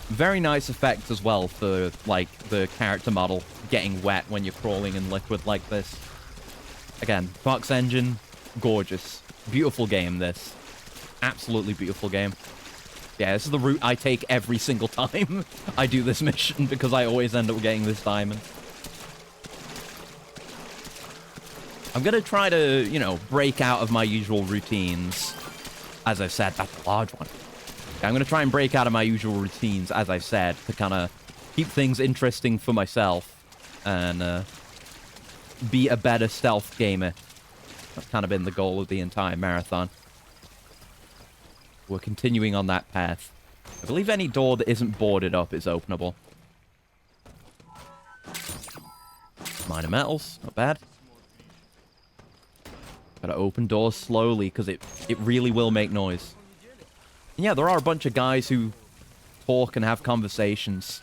Very nice effect as well for, like, the character model getting wet when you're crawling in liquid like this. Again, Fox Engine, gorgeous. Beautiful game, this. Absolutely beautiful game. Yeah, this is the route I take every single time I do this mission, because I always end up getting this diamond. I'm gonna try to, you know, break out of my usual routines. As I said, that's a large one. I'm gonna try and break out of my usual routines, as I said, to kind of keep things interesting for myself and be a better stealth gamer. That's kind of been the goal of the entire marathon. We're continuing on that path. I believe any door that isn't boarded up is openable. Minor metals, not bad. Gotta open doors slowly, because it really will make noise. And yeah, there are a bunch of guys who talk and have conversations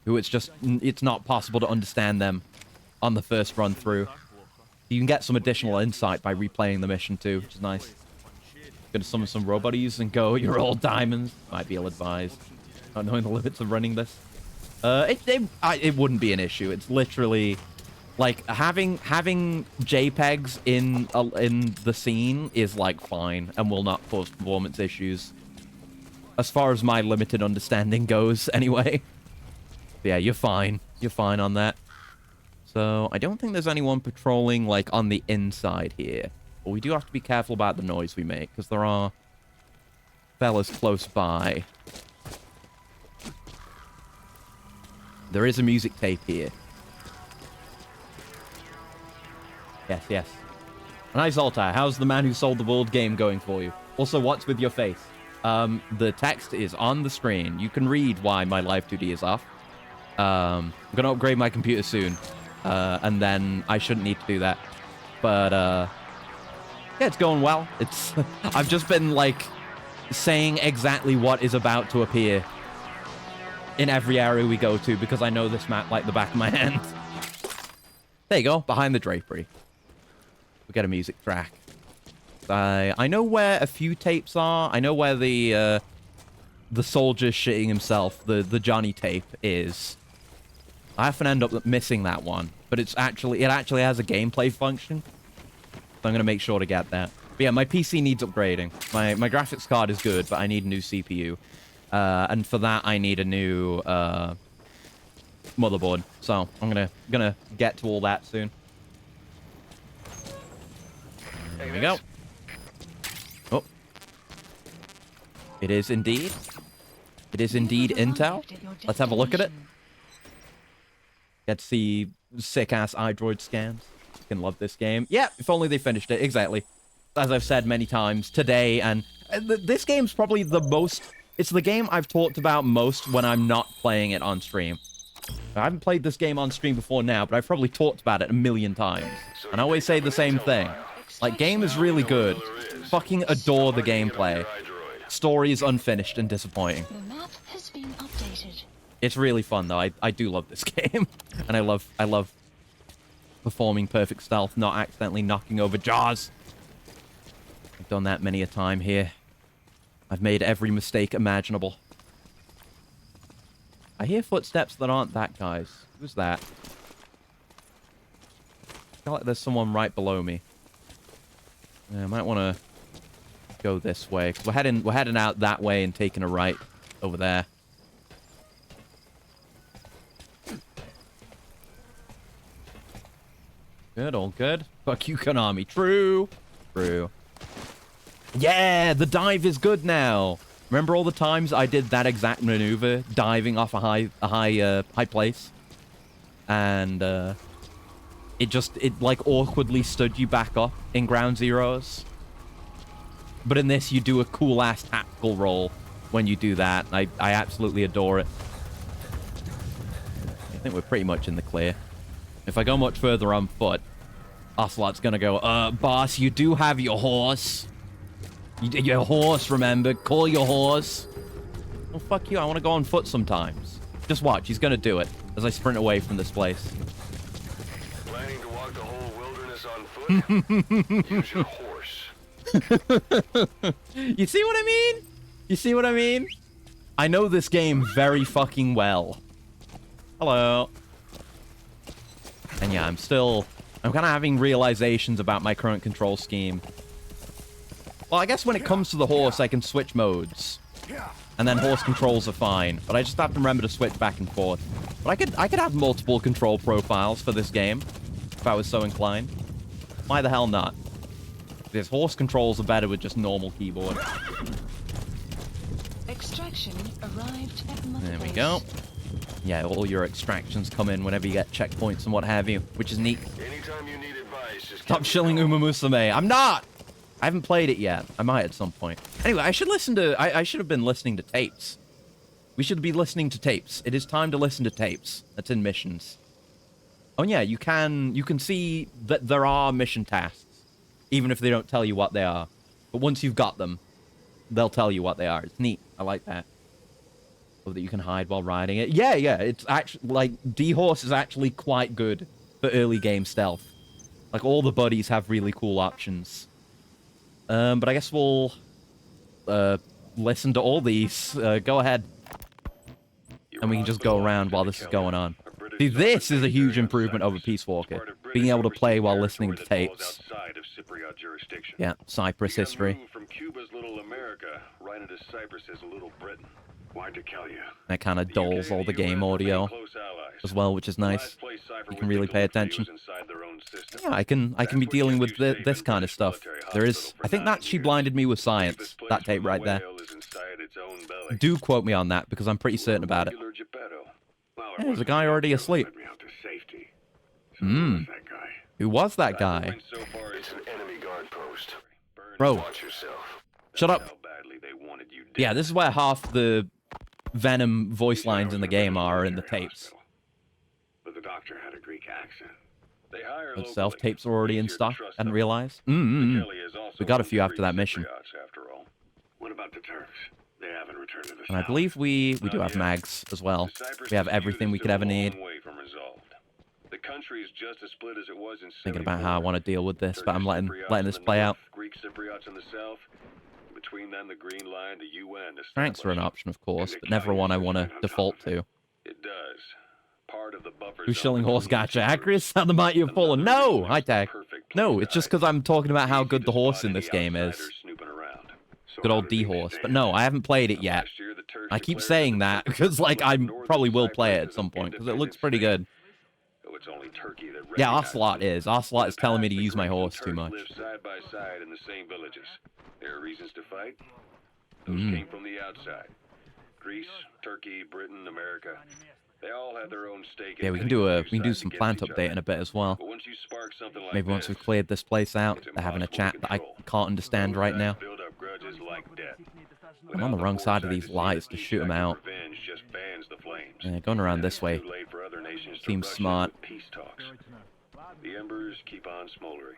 who it's not possible to understand them on the first run through. You can get some additional insight by replaying the mission too, which is nice. Gonna summon some roboties and go, you're all diamonds. Might be ill-advised. Not knowing the limits of running this. It wouldn't be an issue. It's literally... like, having JPEGs in the scene is, like, fine and will not cause performance issues. As far as my limited understanding goes, anyway. Yeah, you're fine. You're fine on that. So, I don't think there's anyone patrolling, like, on the inside here. But we do have to be careful about the noise we make, because there are fellas close by. There is a music tape here. Yes, yes. Nice, Altair. How's the man who sold the world game going for you? Also, what's with your face? The text is on the screen. You can read why my live 2D is off. I'm going to upgrade my computer soon. And then I shouldn't need to do that. But, yeah, it's going well. It's I've just been, like, saying exactly what is about to appear in every area we go to, because I know this map like the back of my hand. There you go, behind the drapery. We get a music track. I know where a few tapes are. I know where the soldier shitting himself, the Johnny tape is. I often end up missing that one, but it actually has a gameplay function. So I'm gonna make sure to get that. But yeah, my PC needs upgrading. My graphics card is good, but I need a new CPU. And for that, I need a new motherboard. So I'm gonna get to all that soon. There we go. Oh. It is indeed. It is indeed Intel. Let's have a look at it. Get to see sick-ass iDroid scans. Can love this game. Yeah, if only they finished it. Exactly. As I've said many times today, and this game's probably the most... It's the game I've talked about most when I'm not playing it on stream. I haven't played this game on stream before now, but I've probably talked about it a million times. And I always say the same thing. Like, game is really good. Fucking adore the gameplay. Story is unfinished and disappointing. The map has been updated. It's really fun, though. I do love this game. And I love performing perfect stealth, not accidentally knocking over Jaws. I've done that many a time here. I've made every mistake imaginable. I hear footsteps that aren't that guy's. Who's that? I feel like there's someone right below me. Yeah, I might want to go this way. 'Cause we're heading out that way and taking a right over there. Good, all good. Fuck you, Konami. True. True. Yeah, the dive is good now. Remember all the times I did that exact maneuver, diving off a high place, and it like awkwardly stood you back up in Ground Zeroes. But in this, you do a cool ass tactical roll when you do that. I absolutely adore it. I think we're pretty much in the clear. If I go much further on foot, Ocelot's gonna go, boss, you do have your horse. Your horse, remember? Call your horse. Oh, fuck you. I want to go on foot sometimes. Just watch. He's gonna do it as I sprint away from this place. Planning to walk the whole wilderness on foot? Use your horse. You see what I mean? You see what I mean? I know this game very fucking well. Hello. And yeah, I'm kind of having realizations about my current control scheme. Well, I guess when it comes to the horse, I can switch modes. And then horse controls are fine. But I just have to remember to switch back and forth. But I could have multiple control profiles for this game, if I was so inclined. Why the hell not? Because horse controls are better with just normal keyboard. Extraction arrived at Mother There we Base. go. Yeah, all your extractions come in whenever you get checkpoints and what have you, which is neat. Anytime you need advice, just Stop shilling Uma Musume. I'm not! I haven't played it yet. I might at some point. Anyway, I should listen to... I should have been listening to tapes. We should be listening to tapes. It is time to listen to tapes. That's in missions. Oh yeah, you can see that there are mission tasks, even if they don't tell you what they are. But once you've got them, they'll tell you what they are. It's neat. I like that. Oh, that you can hide while riding it. Yeah, it's actually, like, D-Horse is actually quite good for early game stealth. Like, all the buddies have really cool options. But I guess we'll listen to all these. Go ahead. And we can just go around while this is going on. See, this is a huge improvement over Peace Walker. Being able to play while listening to tapes. Yeah, Cyprus history. From Cuba's little America, right into Cyprus's little Britain. Why to kill you? That kind of dulls all the game audio as well, which is nice. You can really pay attention. Yeah, I can be dealing with this kind of stuff. There is... I think that She Blinded Me with Science, that tape right there. Do quote me on that, because I'm pretty certain about it. Yeah, there's a guy already asleep. Who was that guy? It's an enemy guard post. Bro, Watch yourself. shut up. Yeah, this is where half the Venom voice lines in the game are in the tapes. But the doctor had a Greek accent. They hire Those self-tapes are already in stock. Hadn't realized. We got a few after that mission. What about the Turks? They haven't returned to the And I believe we do have mags as well. We have everything we could ever need. The country is just as split as it was in Thinking about how I want to deal with this, but I'm letting this play out. Greek Cypriots in the south. Between them, the Green Line, the UN. Strengths are an option, of course, but never one I want to default to. It does. Part of the buffer. Who's shilling horse gotcha? Accurate sound the mighty have fallen. No! Hi, Tag. No, it's just because I'm talking about how good the horse in this game is. Good old D-Horse. But no, I haven't played it yet. I keep saying that because, like, I probably will play it at some point because it looks pretty good. Yeah, Ocelot is. Ocelot is telling me to use my horse too much. Side by side in the same villages. There are reasons to fight. Those came from the outside. Greece, Turkey, Britain, America. They all have their own stake. Yeah, we can do some plant update in a bit as well. But once you spark something like Maybe once we've cleared this place out, they're having a chat that I can't understand right now. Build up grudges like death. I'm on the wrong side of these lights to shoot them out. Revenge just fans the flames. Yeah, going around this way Too late for other nations to seems rush in smart. with peace talks. The embers keep on smoldering.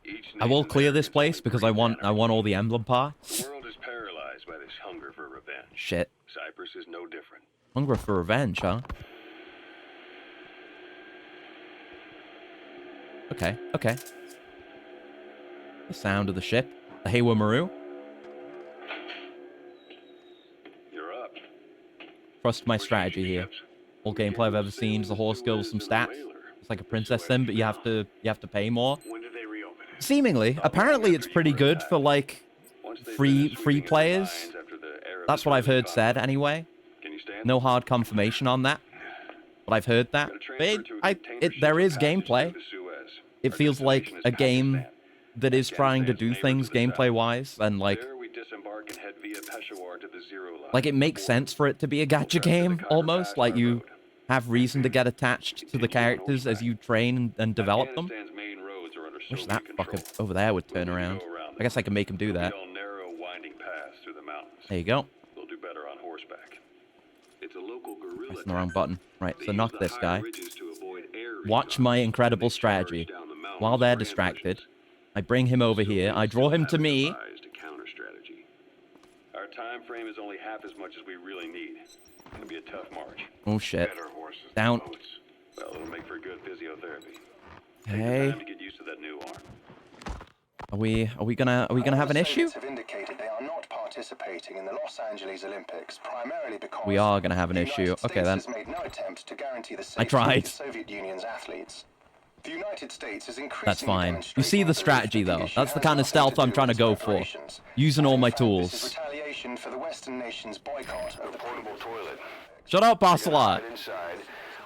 Each I will nation clear there this is place only because I want all the emblem parts. The world is paralyzed by this hunger for revenge. Shit. Cyprus is no different. Hunger for revenge, huh? Okay, okay. The sound of the ship. The Heiwa Maru. You're up. Trust my strategy here. All gameplay I've ever seen is the horse go with some stats. It's like a Princess Sim, but you have to pay more. When did they reopen it? Seemingly. Apparently it's pretty good for like Once they free finish sweeping the players. lines after the Arab That's what I've heard Israeli said anyway. conflict. Can you stand? No hard confirmation on that. But I've heard that. But there is gameplay. It feels like a game that is trying to do things gameplay-wise, and like it makes sense for it to be a gacha game, almost. Like you have reason to get attached to the characters as you train and develop them. Wish that fucker over there would turn around. I guess I can make him do that. There you go. We'll do better on horseback. It's a local guerrilla Pressing the wrong button. Right, so They knock use the this high guy. ridges to avoid air Watch recon. my incredible They charge strategy. down the mountains While they're for distracted, ambushes. I bring him over here. I draw him to me. Devised a counter strategy. Our time frame is only half as much as we really need. It'll be a tough march. Oh shit. Better horses than Down. boats. Well, it'll make for good physiotherapy. Hey. Time to get used to that new arm. Are we gonna have an issue? Have indicated they are not participating in the Los Angeles Olympics primarily because We are gonna have an the issue. United Okay States then. has made no attempt to guarantee the I safety tried. of the Soviet Union's athletes. The United States is increasingly That's fine. You demonstrating see the belief strategy that the though. issue That's the has kind of nothing stealth to I'm do trying to with go its for. preparations. Using all my In fact, this is tools. retaliation for the Western nations' boycott of the Portable toilet. Shut up, Ocelot. Hide inside.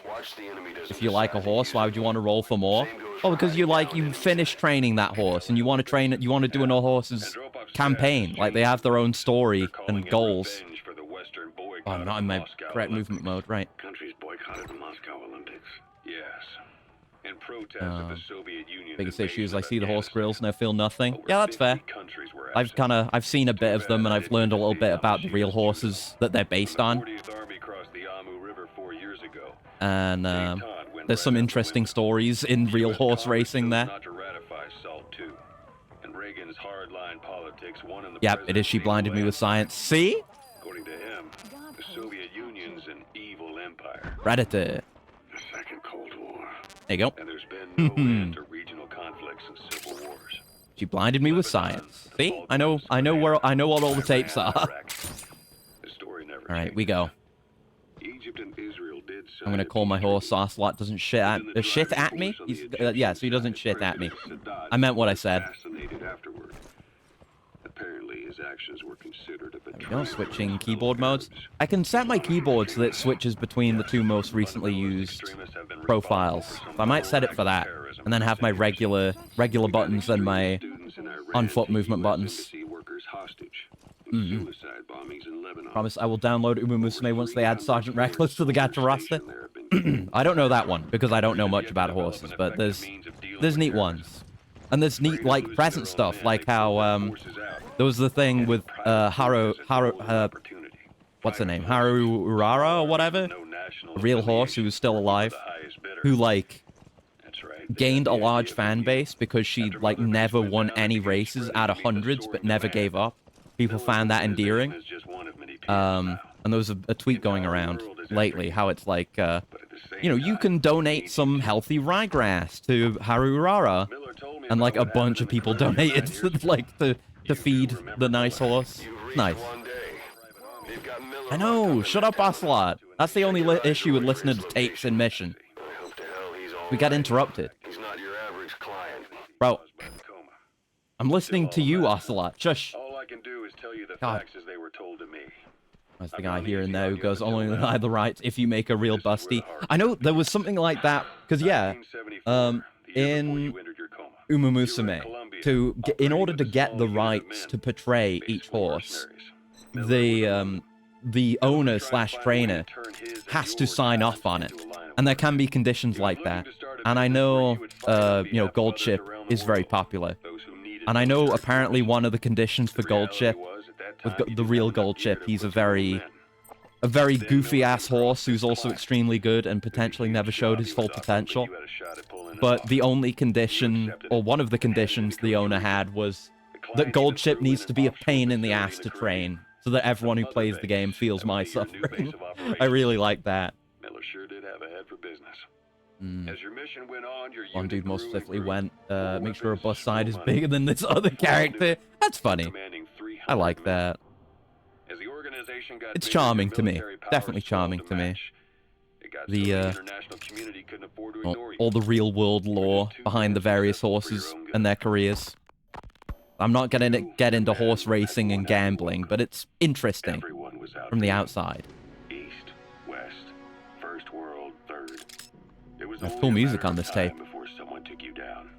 Watch the enemy doesn't If you like a decide to horse, use why it. would you want to roll for more? Same goes Oh, for because you hiding down you enemies. finished training that horse and you want to train it. You want to do an horse's campaign. Like they have their own story and goals. Oh, I'm not in my correct movement mode, right? Countries boycotted the Moscow Olympics. Yes. In protest of the Soviet Union. Biggest issue is I see the horse grills and I feel nothing. Yeah, that's fair. I've seen a bit of them and I've learned a little bit about the real horses that they're based on. And there's some interesting stories in real horse racing there. Yep, it is. She blinded me with science. See? According to him, the Soviet Union's an evil empire. Predator. The Second Cold War. There you go. And there's been no end to regional conflicts and civil wars. She blinded me with science. See? I know what all the tapes are. All right, we go. I'm gonna call my horse Ocelot doesn't shit at me. He's yeah, so he doesn't shit at me. I meant what I said. Apparently, his actions were considered a There we go. Switching keyboard modes. I can set my keyboard so that it switches between the two most recently used profiles. So I might set it for that, and then have my regular buttons and my on-foot movement buttons. Promise I will download Uma Musume once they add Sergeant Reckless to the gacha roster. I don't know that one because I don't know much about horses, but there's neat ones. And there's neat like present stuff, like how there was the thing with what's her name? Haru Urara or whatever? A real horse who was still alive, who like gained a large fan base because she like never won any races out of hundreds but never gave up. People found that endearing. And there was a tweet going around lately how it's like, you can donate some healthy ryegrass to Haru Urara. And like a bunch of people donated to feed the nice horse. Nice. I know. Shut up, Ocelot. That's the only issue with listening to tapes in Mission. We got interrupted. Bro, I'm listening to you, Ocelot. Shush. All I can do is tell you the God. facts as they were told to me. That's the guy here and there who goes, only deny the rights if you make a real busty. I know there was something like that, because yeah, in Uma Musume, in order to get the rights to portray each horse, the owner / trainer has to sign off on it, and there can be conditions like that. And I know, Gold Chip is very popular, and I know apparently one of the conditions for Gold Chip, with the real Gold Chip, he's a very goofy ass horse who's also extremely good and potentially never showed his full potential. But the only condition, or one of the conditions the owner had, was that Gold Chip needs to be a pain in the ass to train, so that everyone who plays the game feels my suffering. I really like that. Miller sure did have a head for business. As your mission went on, your One dude unit most grew and specifically grew. went, More make sure a weapons, bus side is more bigger money. than this other character. That's funny. Commanding 300 I like men. that. As the organization got It's bigger, charming your to me. military powers Definitely swelled charming to me. match. It got so The, international community couldn't afford to ignore you. all the real world lore behind the various horses and their careers. I'm not gonna get into horse racing and gambling, but it's interesting Everyone was out from the for you. outside. East, West, First World, Third. It was There's only cool a music matter on of this time tape. before someone took you down.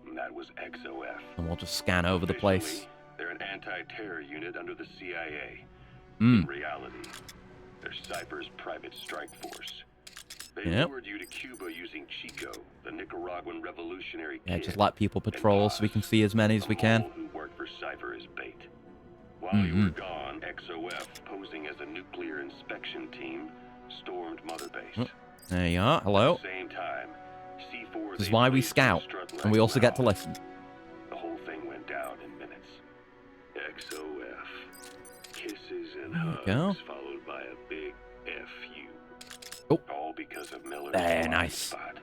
And that was XOF. And we'll just scan over the place. Officially, they're an anti-terror unit under the CIA. Hmm. In reality, they're Cypher's private strike force. They Yep. lured you to Cuba using Chico, the Nicaraguan revolutionary Yeah, kid, just let people and patrol so we can see as many as we can. Mole who worked for Cypher as bait. While you were gone, XOF, posing as a nuclear inspection team, stormed Mother Base. There you are. Hello. At the same time, C4 This is why we scout, and we also get to listen. The whole thing went down in minutes. XOF. Kisses and There you hugs, go. followed by a big FU. Oh. All because of Miller's There, blind nice. spot.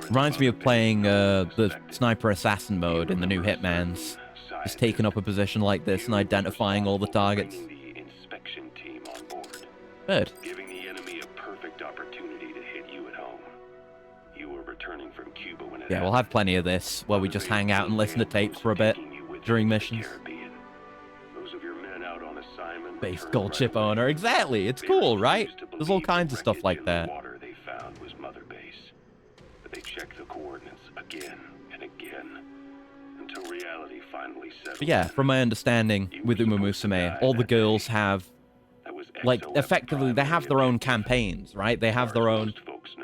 Reminds me of playing the sniper assassin mode in the new Hitmans. Just taking up a position like this and identifying all the targets. Good. Giving the enemy a perfect opportunity to hit you at home. You were returning from Cuba when Yeah, we'll have plenty of this where we just hang out and listen to tapes for a bit during missions. Those of your men out on assignment. Base gold chip owner. Exactly. It's cool, right? There's all kinds of stuff like that. Water they found was Mother Base. But they checked the coordinates again and again until reality finally settled. But yeah, from my understanding with Uma Musume, all the girls have, like, effectively, they have their own campaigns, right? They have their own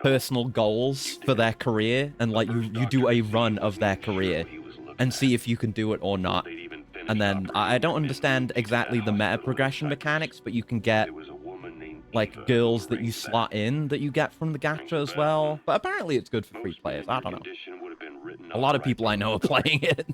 personal goals for their career, and, like, you do a run of their career and see if you can do it or not. And then, I don't understand exactly the meta progression mechanics, but you can get, like, girls that you slot in that you get from the gacha as well. But apparently it's good for free players. I don't know. A lot of people I know are playing it.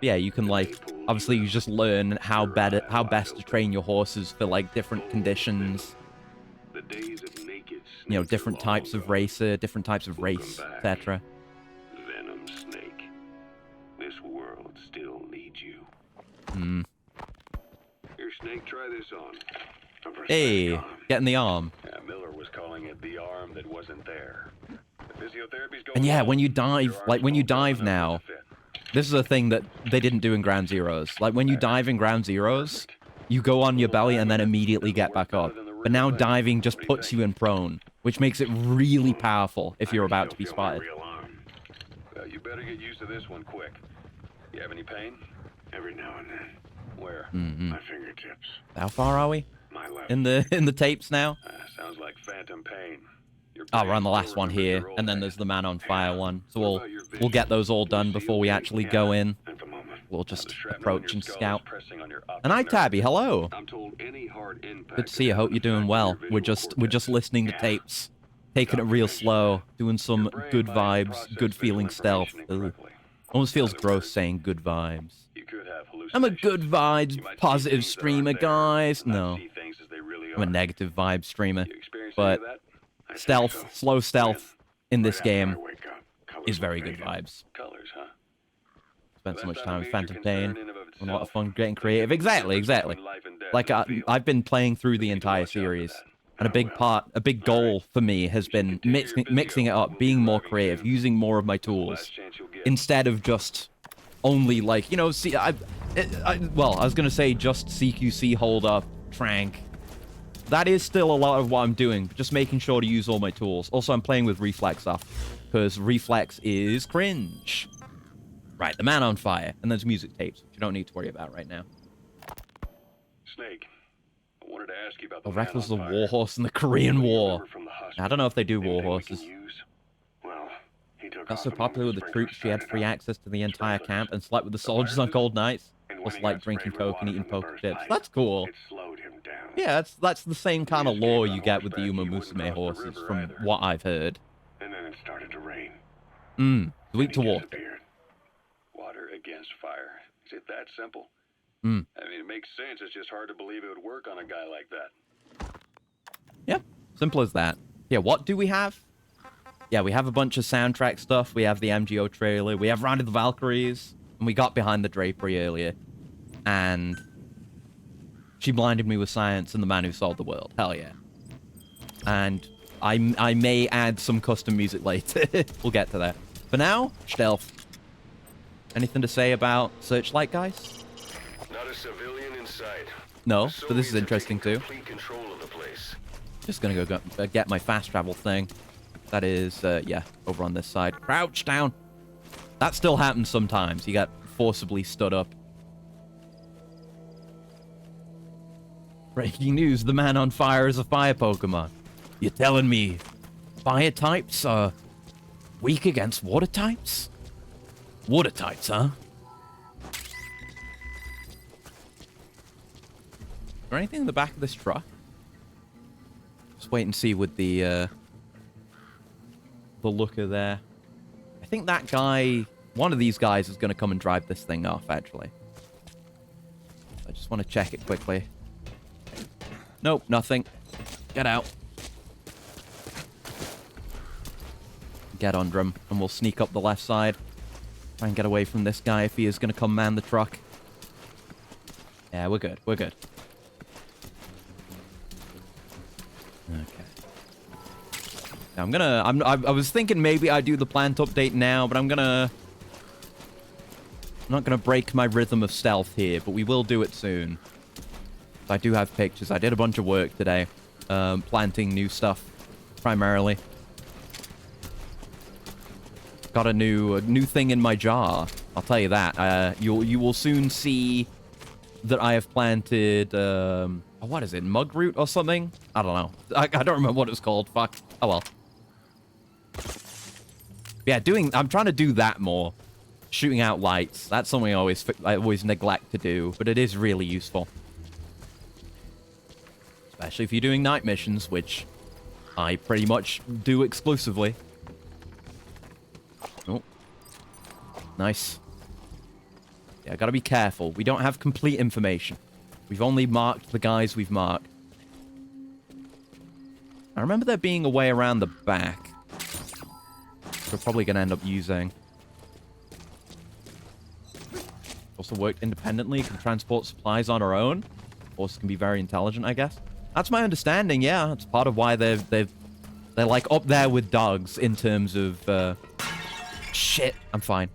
Yeah, you can, like, obviously you just learn how best to train your horses for, like, different conditions. You know, different types of racer, different types of race, etc. Venom Snake. This world still needs you. Here, Snake, try this on. Hey, getting the arm. Yeah, Miller was calling it the arm that wasn't there. The physiotherapy's going And yeah, when you dive, like, when you dive now, this is a thing that they didn't do in Ground Zeroes. Like, when you dive in Ground Zeroes, you go on your belly and then immediately get back up. But now diving just puts you in prone, which makes it really powerful if you're about to be spotted. Well, you better get used to this one quick. You have any pain? Every now and then. Where? My fingertips. How far are we? My left. In the tapes now? Sounds like phantom pain. Oh, we're on the last one here, and then there's the Man on Fire one. So we'll get those all done before we actually go in. We'll just approach and scout. And hi, Tabby. Hello. Good to see you. Hope you're doing well. We're just listening to tapes, taking it real slow, doing some good vibes, good feeling stealth. Ooh. Almost feels gross saying good vibes. I'm a good vibes, positive streamer, guys. No, I'm a negative vibe streamer. But stealth, slow stealth in this game is very good vibes. Spent so much time with Phantom Pain. A lot of fun getting creative. Exactly. Like, I've been playing through the entire series. And a big goal for me has been mixing it up, being more creative, using more of my tools. Instead of just only, like, you know, see, well, I was going to say just CQC, hold up, trank. That is still a lot of what I'm doing, just making sure to use all my tools. Also, I'm playing with Reflex off, because Reflex is cringe. Right, the Man on Fire, and there's music tapes, which you don't need to worry about right now. Snake, I wanted to ask you about the Rex was the warhorse in the Korean War. I don't know if they do warhorses. Got so popular with the troops, she had free access to the entire camp and slept with the soldiers on cold nights. Just like drinking coke and eating poker chips. That's cool. Yeah, that's the same kind of lore you get with the Uma Musume horses, from what I've heard. And then it started to rain. Sweet to walk. Water against fire. Is it that simple? I mean, it makes sense. It's just hard to believe it would work on a guy like that. Yeah, simple as that. Yeah, what do we have? Yeah, we have a bunch of soundtrack stuff. We have the MGO trailer. We have Round of the Valkyries. And we got Behind the Drapery earlier. And She Blinded Me with Science and The Man Who Sold the World. Hell yeah. And I may add some custom music later. We'll get to that. For now, stealth. Anything to say about Searchlight, guys? Not a civilian in sight. No, but this is interesting too. Complete control of the place. Just gonna go get my fast travel thing. That is, yeah, over on this side. Crouch down. That still happens sometimes. You get forcibly stood up. Breaking news, the Man on Fire is a fire Pokemon. You're telling me fire types are weak against water types? Water types, huh? Is there anything in the back of this truck? Just wait and see with the looker there. I think that guy, one of these guys is going to come and drive this thing off, actually. I just want to check it quickly. Nope, nothing. Get out. Get on, Drum, and we'll sneak up the left side. Try and get away from this guy if he is going to come man the truck. Yeah, we're good. We're good. Okay. Now I was thinking maybe I do the plant update now, but I'm not gonna break my rhythm of stealth here, but we will do it soon. I do have pictures. I did a bunch of work today, planting new stuff, primarily. Got a new thing in my jar. I'll tell you that. You will soon see that I have planted. What is it? Mug root or something? I don't know. I don't remember what it's called. Fuck. Oh well. Yeah, I'm trying to do that more. Shooting out lights. That's something I always neglect to do, but it is really useful. Especially if you're doing night missions, which I pretty much do exclusively. Oh. Nice. Yeah, gotta be careful. We don't have complete information. We've only marked the guys we've marked. I remember there being a way around the back. We're probably gonna end up using. Also worked independently, can transport supplies on our own. Also can be very intelligent, I guess. That's my understanding, yeah. That's part of why they're like up there with dogs in terms of shit, I'm fine.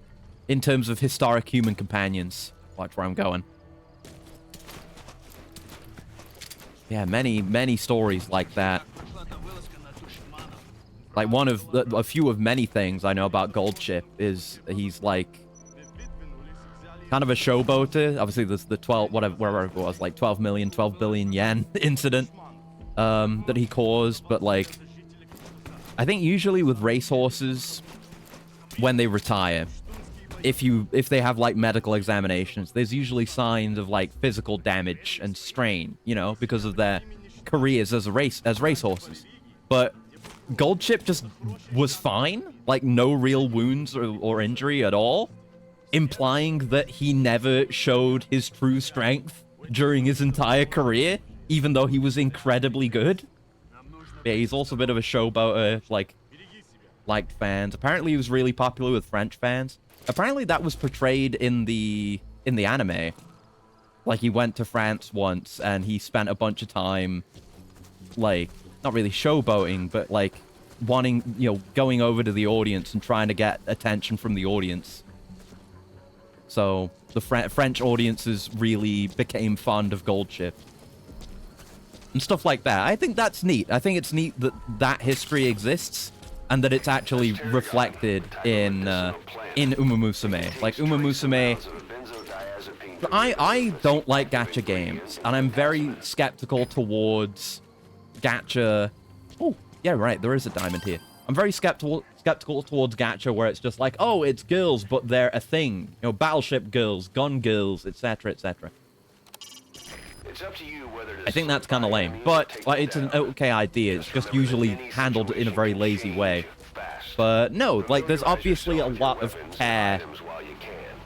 In terms of historic human companions. Watch where I'm going. Yeah, many stories like that. Like one of a few of many things I know about Goldship is he's like kind of a showboater. Obviously, there's the 12 whatever it was, like 12 billion yen incident that he caused. But like, I think usually with racehorses, when they retire, if they have like medical examinations, there's usually signs of like physical damage and strain, you know, because of their careers as racehorses. But Goldship just was fine, like no real wounds or injury at all, implying that he never showed his true strength during his entire career, even though he was incredibly good. Yeah, he's also a bit of a showboater, liked fans. Apparently he was really popular with French fans. Apparently that was portrayed in the anime. Like he went to France once and he spent a bunch of time, like, not really showboating, but like wanting, you know, going over to the audience and trying to get attention from the audience. So the French audiences really became fond of Goldship. And stuff like that. I think that's neat. I think it's neat that that history exists and that it's actually reflected in Uma Musume. Like Uma Musume, I don't like gacha games, and I'm very skeptical towards gacha. Oh, yeah, right. There is a diamond here. I'm very skeptical towards gacha, where it's just like, oh, it's girls, but they're a thing. You know, battleship girls, gun girls, etc., etc. It's up to you whether to I think that's kind of lame, but like, it's an okay idea. It's just usually handled in a very lazy way. But no, like there's obviously a lot of care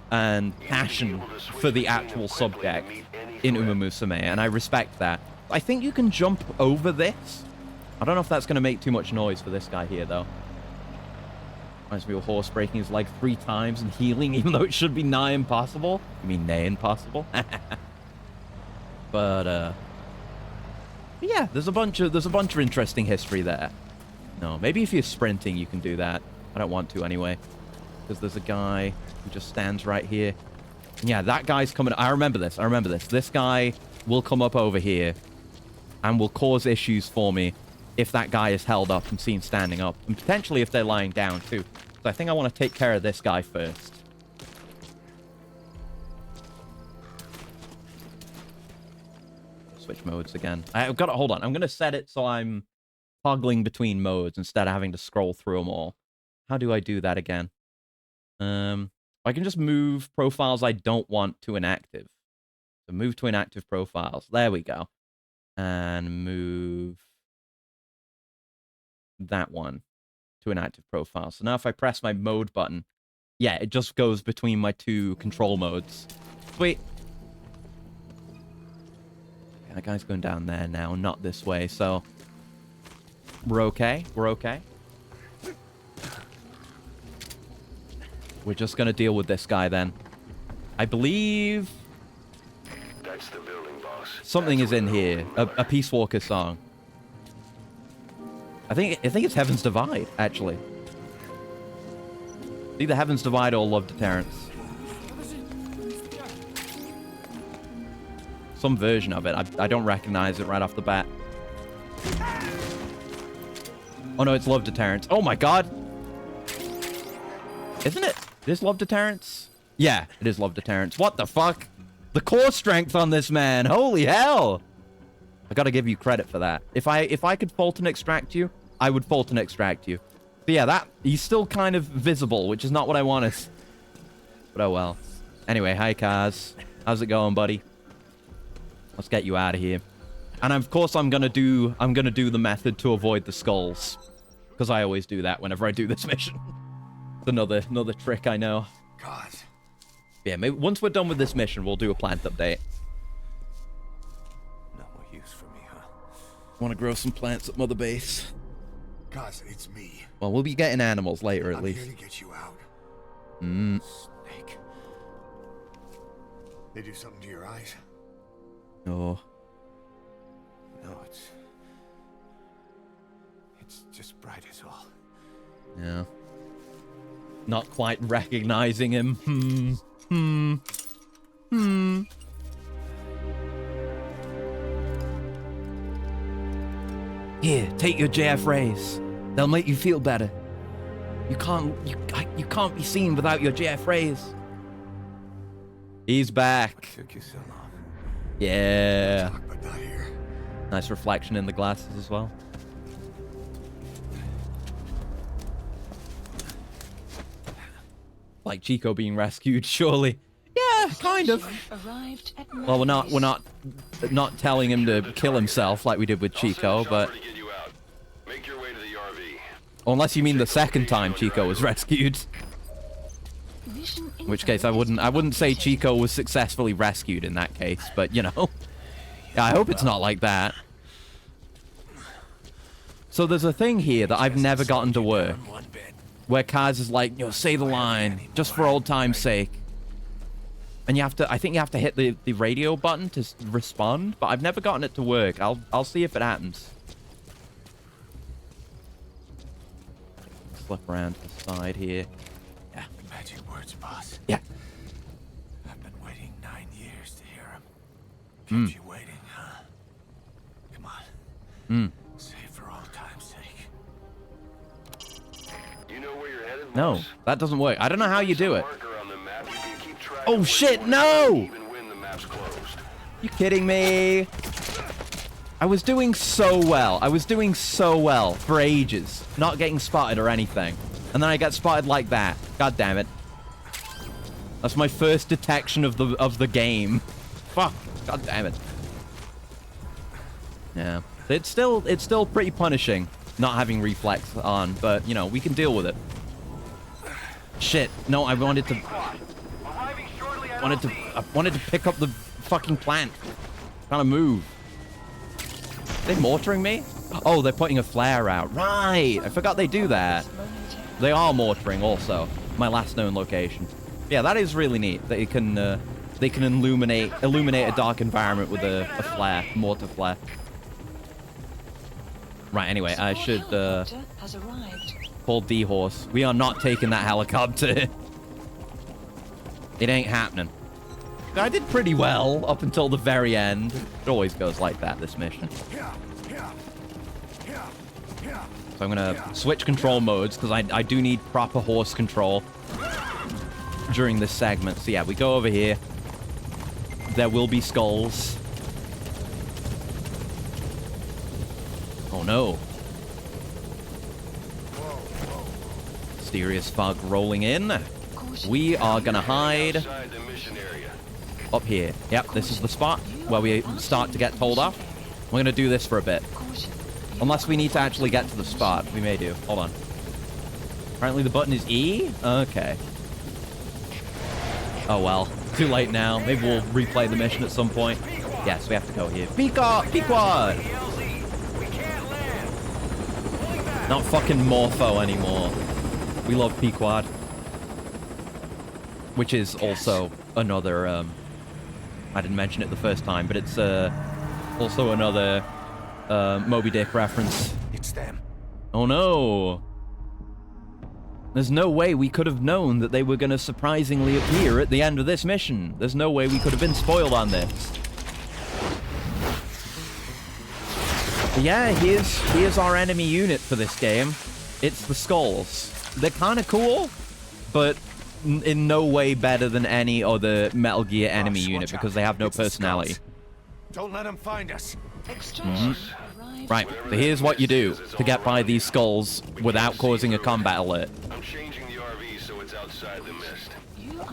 and passion for the actual subject in Uma Musume, and I respect that. I think you can jump over this. I don't know if that's going to make too much noise for this guy here, though. Reminds me of a horse breaking his leg 3 times and healing, even though it should be nigh impossible. You mean nay impossible? But yeah, there's a bunch of interesting history there. No, maybe if you're sprinting, you can do that. I don't want to anyway, because there's a guy who just stands right here. Yeah, that guy's coming. I remember this. This guy will come up over here and will cause issues for me if that guy is held up and seen standing up, and potentially if they're lying down too. So I think I want to take care of this guy first. Switch modes again. I've got to hold on. I'm going to set it so I'm toggling between modes instead of having to scroll through them all. How do I do that again? I can just move profiles I don't want to inactive. So move to inactive profiles. There we go. And move that one to inactive profile. So now if I press my mode button, yeah, it just goes between my 2 control modes. Sweet. That guy's going down there now, not this way. So We're okay. We're okay. We're just gonna deal with this guy then. I believe That's the building, boss. something is in here. A Peace Walker song. I think it's Heaven's Divide, actually. Either Heaven's Divide or Love Deterrence. Some version of it. I don't recognize it right off the bat. Oh no, it's Love Deterrence. Oh my god! Isn't it? It is Love Deterrence? Yeah, it is Love Deterrence. What the fuck? The core strength on this man! Holy hell! I gotta give you credit for that. If I could Fulton extract you, I would Fulton extract you. But yeah, he's still kind of visible, which is not what I wanted. But oh well. Anyway, hi Kaz. How's it going, buddy? Let's get you out of here. And of course I'm gonna do the method to avoid the skulls. Because I always do that whenever I do this mission. It's another trick I know. God. Yeah, maybe once we're done with this mission, we'll do a plant update. No more use for me, huh? Want to grow some plants at Mother Base. Guys, it's me. Well, we'll be getting animals later, at least. I'm here to get you out. Snake. They do something to your eyes? Oh. No, it's just bright as all. Yeah. Not quite recognizing him. Here, take your JF rays. They'll make you feel better. You can't be seen without your JF rays. He's back. What took you so long? Yeah. Talk, but not here. Nice reflection in the glasses as well. Like Chico being rescued, surely. Yeah, kind of. Arrived at Well, we're not telling him to kill himself like we did with Chico, but To get you out. Make your way to the RV. unless you mean the second time Chico was rescued, in which case I wouldn't say Chico was successfully rescued in that case, but you know, yeah, I hope it's not like that. So there's a thing here that I've never gotten to work, where Kaz is like, say the line, just for old time's sake. And I think you have to hit the radio button to respond, but I've never gotten it to work. I'll see if it happens. Slip around to the side here. Yeah. Magic words, boss. Yeah. I've been waiting 9 years to hear them. Kept you waiting, huh? Come on. Say it for old time's sake. You know where you're headed, No, boss? that doesn't work. I don't know how you do it. Marker on the map, you can keep track Oh of where shit, you no! wanna go even when the map's closed. You kidding me? I was doing so well. I was doing so well for ages, not getting spotted or anything. And then I get spotted like that. God damn it. That's my first detection of the game. Fuck. God damn it. Yeah. It's still pretty punishing not having reflex on, but you know, we can deal with it. Shit. No, I wanted to pick up the fucking plant. Trying to move. Are they mortaring me? Oh, they're putting a flare out. Right. I forgot they do that. They are mortaring also. My last known location. Yeah, that is really neat. They can illuminate a dark environment with a flare, mortar flare. Right, anyway, I should call D-Horse. We are not taking that helicopter. It ain't happening. I did pretty well up until the very end. It always goes like that, this mission. So I'm gonna switch control modes, because I do need proper horse control during this segment. So yeah, we go over here. There will be skulls. Oh no. Mysterious fog rolling in. We are gonna hide Outside the mission area. up here. Yep, this is the spot where we start to get told off. We're gonna do this for a bit. Unless we need to actually get to the spot. We may do. Hold on. Apparently the button is E? Okay. Oh well. Too late now. Maybe we'll replay the mission at some point. Yes, we have to go here. Pequod! Not fucking Morpho anymore. We love Pequod. Which is also another, I didn't mention it the first time, but it's also another Moby Dick reference. It's them. Oh no! There's no way we could have known that they were going to surprisingly appear at the end of this mission. There's no way we could have been spoiled on this. But yeah, here's our enemy unit for this game. It's the Skulls. They're kind of cool, but in no way better than any other Metal Gear enemy unit because they have no personality. Don't let them find us. Right, so here's what you do to get by these Skulls without causing a combat alert. I'm changing the RV so it's outside the mist.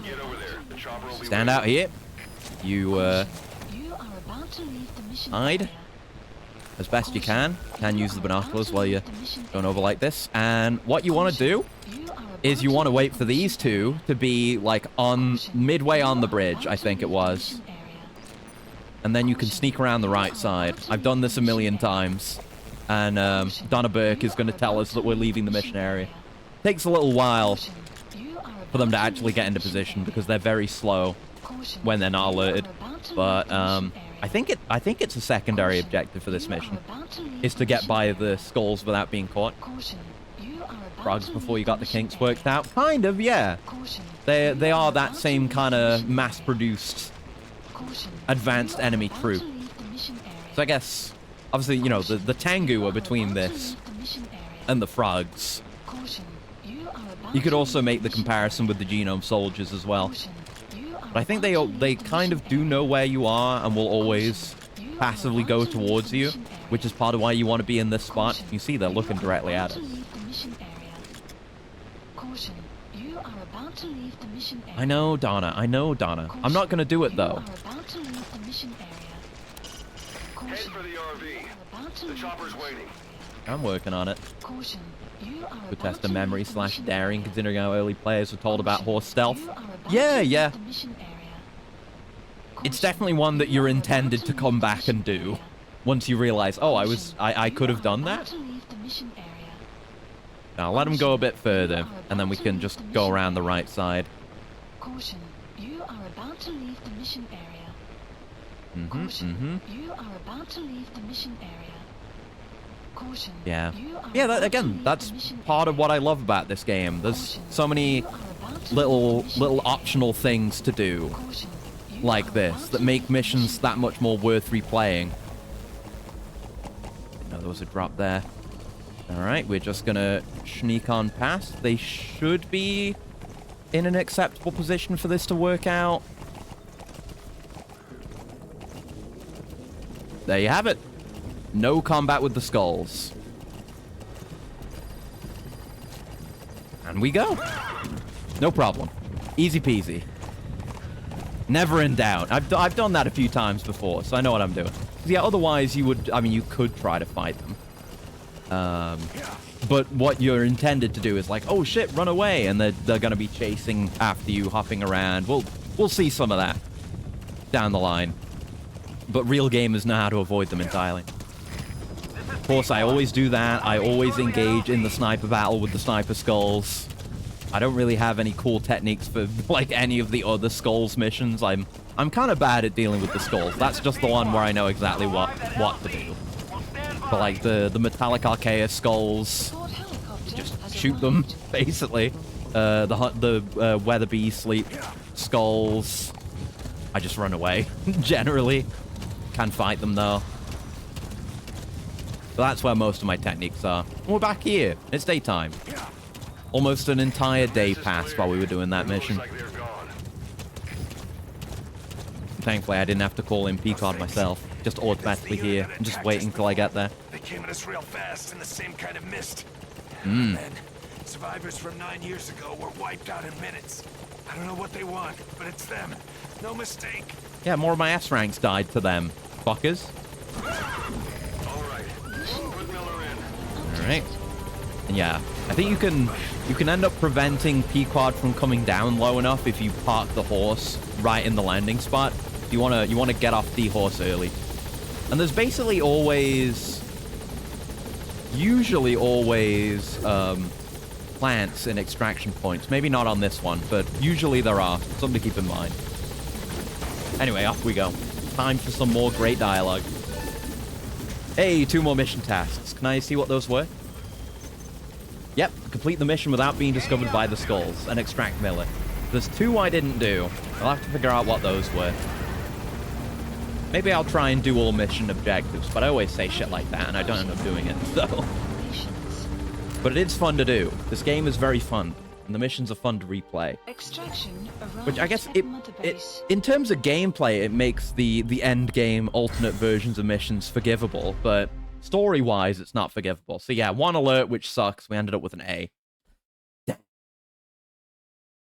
Get over there. The chopper will be Stand out here. You, hide as best you can. Can use the binoculars while you're going over like this. And what you want to do is you want to wait for these two to be, like, on midway on the bridge, I think it was. And then you can sneak around the right side. I've done this a million times. And Donna Burke is going to tell us that we're leaving the mission area. Takes a little while for them to actually get into position because they're very slow when they're not alerted. But I think it's a secondary objective for this mission, is to get by the Skulls without being caught. Frogs before you got the kinks worked out. Kind of, yeah. They are that same kind of mass-produced advanced enemy troop. So I guess, obviously, you know, the Tengu are between this and the Frogs. You could also make the comparison with the Genome Soldiers as well. But I think they kind of do know where you are and will always passively go towards you, which is part of why you want to be in this spot. You see they're looking directly at us. I know, Donna. I know, Donna. I'm not going to do it, though. Head for the RV. The chopper's waiting. I'm working on it. Good test of memory / daring, considering how early players were told about horse stealth. Yeah. It's definitely one that you're intended to come back and do once you realize, oh, I could have done that. Now let him go a bit further, and then we can just go around the right side. Caution, you are about to leave the mission area. Caution, you are about to leave the mission area. Caution, yeah, that's part of what I love about this game. There's so many little optional things to do like this that make missions that much more worth replaying. No, there was a drop there. Alright, we're just gonna sneak on past. They should be in an acceptable position for this to work out. There you have it. No combat with the Skulls. And we go. No problem. Easy peasy. Never in doubt. I've done that a few times before, so I know what I'm doing. Yeah, otherwise you could try to fight them. But what you're intended to do is like, oh shit, run away, and they're gonna be chasing after you, hopping around. We'll see some of that down the line. But real gamers know how to avoid them entirely. Of course, I always do that. I always engage in the sniper battle with the sniper Skulls. I don't really have any cool techniques for like any of the other Skulls missions. I'm kind of bad at dealing with the Skulls. That's just the one where I know exactly what to do. But like the Metallic Archaea Skulls, just shoot them basically. The Weatherby Sleep Skulls, I just run away generally. Can fight them though. But that's where most of my techniques are. We're back here. It's daytime. Almost an entire day passed while we were doing that mission. Thankfully, I didn't have to call in Pequod myself. Just automatically here. I'm just waiting till I get there. They came at us real fast in the same kind of mist. And then, survivors from 9 years ago were wiped out in minutes. I don't know what they want, but it's them. No mistake. Yeah, more of my S ranks died to them, fuckers. Alright. And yeah, I think you can end up preventing Pequod from coming down low enough if you park the horse right in the landing spot. You wanna get off the horse early. And there's basically always usually always plants in extraction points. Maybe not on this one, but usually there are. Something to keep in mind. Anyway, off we go. Time for some more great dialogue. Hey, 2 more mission tasks. Can I see what those were? Yep, complete the mission without being discovered by the skulls and extract Miller. There's 2 I didn't do. I'll have to figure out what those were. Maybe I'll try and do all mission objectives, but I always say shit like that and I don't end up doing it, so. But it is fun to do. This game is very fun, and the missions are fun to replay. Which I guess, in terms of gameplay, it makes the end game alternate versions of missions forgivable, but story-wise, it's not forgivable. So yeah, 1 alert, which sucks. We ended up with an A.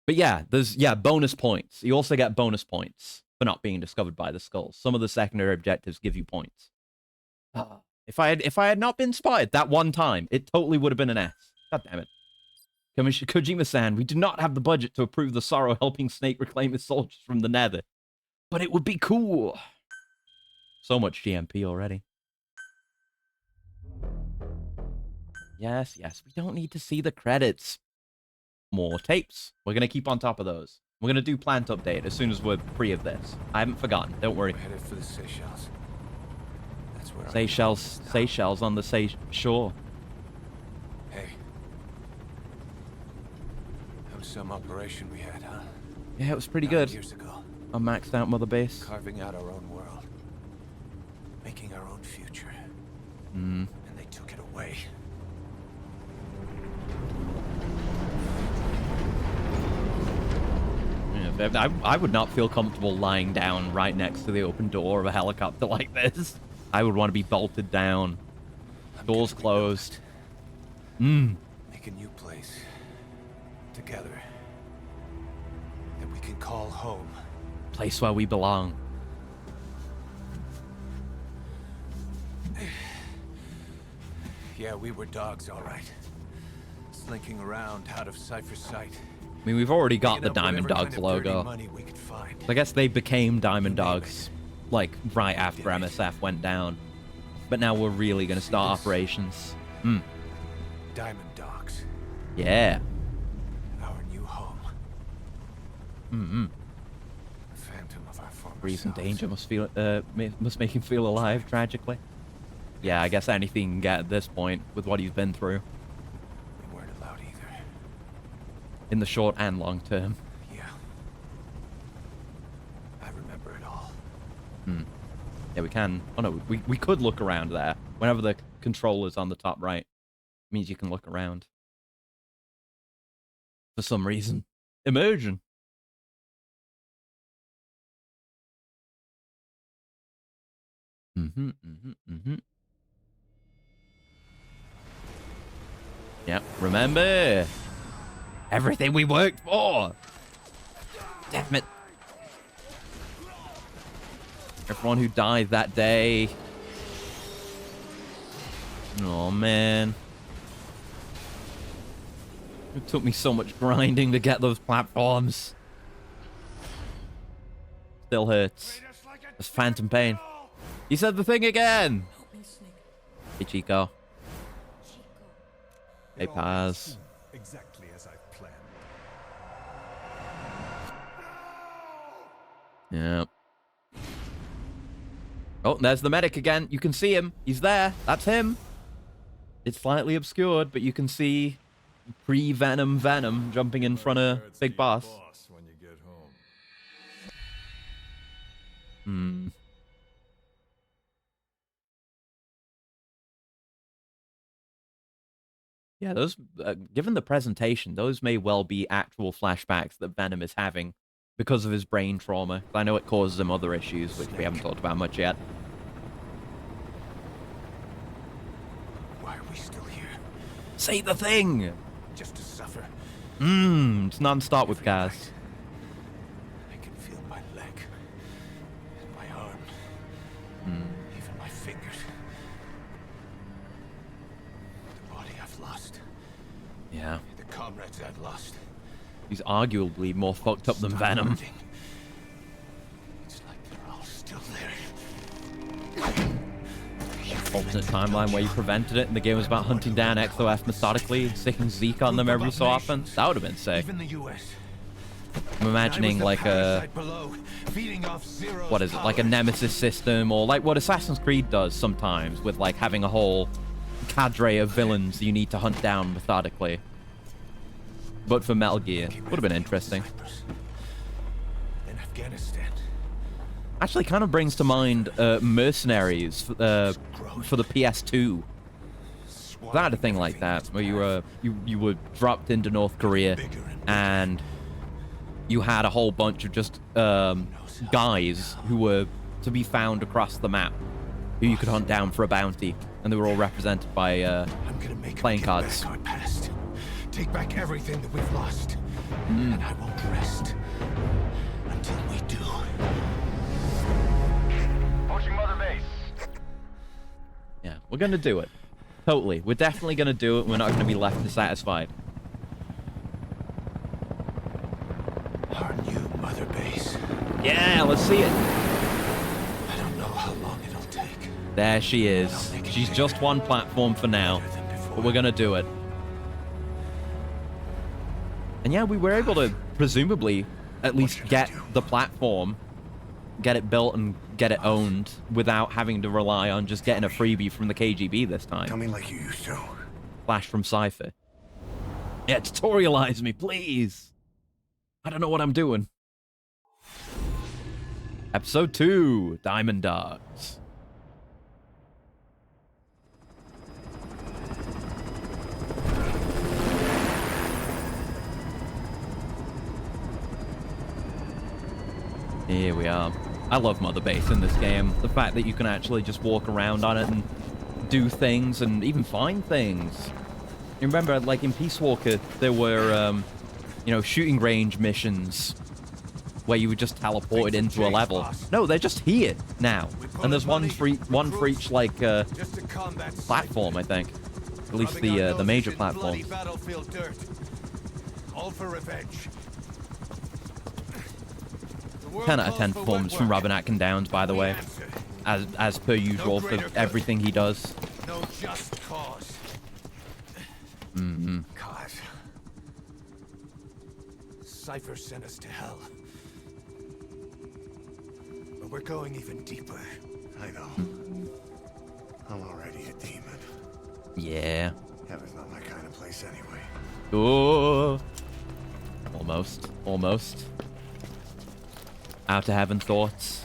But yeah, there's, bonus points. You also get bonus points for not being discovered by the skulls. Some of the secondary objectives give you points. If I had not been spotted that one time, it totally would have been an S. God damn it. Commissioner Kojima-san, we do not have the budget to approve the Sorrow helping Snake reclaim his soldiers from the Nether. But it would be cool. So much GMP already. Yes, we don't need to see the credits. More tapes. We're going to keep on top of those. We're going to do plant update as soon as we're free of this. I haven't forgotten. Don't worry. We're headed for the Seychelles. That's where Seychelles on the shore. Hey. That was some operation we had, huh? Yeah, it was pretty good. Years ago. On maxed out Mother Base. Carving out our own world. Making our own future. And they took it away. I would not feel comfortable lying down right next to the open door of a helicopter like this. I would want to be bolted down. Doors closed. Make a new place. Together. That we can call home. Place where we belong. Yeah, we were dogs, all right. Slinking around out of Cypher's sight. I mean, we've already got the Diamond Dogs logo. I guess they became Diamond Dogs, like, right after MSF went down. But now we're really going to start operations. Diamond Dogs. Yeah. Our new home. The phantom of our former Recent selves. danger must make him feel alive, tragically. Yeah, I guess anything can get at this point with what he's been through. We weren't allowed either. In the short and long term. Yeah. I remember it all. Yeah, we can. Oh no, we could look around there. Whenever the controller's on the top right, it means you can look around. For some reason. Immersion. Yep, remember everything we worked for. Damn it. Everyone who died that day. Oh man. It took me so much grinding to get those platforms. Still hurts. It's phantom pain. He said the thing again. Hey, Chico. Hey, Paz. Exactly as I've planned. Yeah. Oh, there's the medic again. You can see him. He's there. That's him. It's slightly obscured, but you can see pre-Venom Venom jumping in front of Big Boss. When you get home. Yeah, those, given the presentation, those may well be actual flashbacks that Venom is having because of his brain trauma. I know it causes him other issues, which we haven't talked about much yet. Why are we still here? Say the thing! Just to suffer. It's non-stop with Gaz. I can feel my leg. And my arm. Even my fingers. The body I've lost. Yeah. The comrades I've lost. He's arguably more fucked up than Stop Venom. hurting. It's like they're all still there. You alternate timeline where you prevented it and the game was about hunting down XOF methodically and sticking Zeke on them every so often. That would have been sick. Even the US. I'm imagining like a, what is it, like a Nemesis system, or like what Assassin's Creed does sometimes with like having a whole cadre of villains you need to hunt down methodically. But for Metal Gear, would have been interesting. In Afghanistan. Actually kind of brings to mind Mercenaries for the PS2. I had a thing like that where you were dropped into North Korea and you had a whole bunch of just guys who were to be found across the map who you could hunt down for a bounty, and they were all represented by playing cards. Back our past. Take back everything that we've lost. And I won't rest until we do. Approaching Mother Base. Yeah, we're gonna do it. Totally. We're definitely gonna do it. We're not gonna be left dissatisfied. Our new Mother Base. Yeah, let's see it. I don't know how long it'll take. There she is. She's just one platform for now, but we're gonna do it. And yeah, we were able to presumably at least get the platform, get it built and get it owned without having to rely on just getting a freebie from the KGB this time. Tell me like you used to. Flash from Cypher. Yeah, tutorialize me, please. I don't know what I'm doing. Episode 2, Diamond Dogs. Here we are. I love Mother Base in this game. The fact that you can actually just walk around on it and do things and even find things. You remember, like in Peace Walker, there were, you know, shooting range missions where you were just teleported into a level. No, they're just here now. And there's one for each, like, platform, I think. At least the major platforms. All for revenge. 10 out of 10 performance from Robin Atkin Downs, by the way. As per usual for everything he does. No just cause. Cause. Cypher sent us to hell. But we're going even deeper. I know. I'm already a demon. Yeah. Heaven's not my kind of place anyway. Oh. Almost. Almost. Out to heaven thoughts.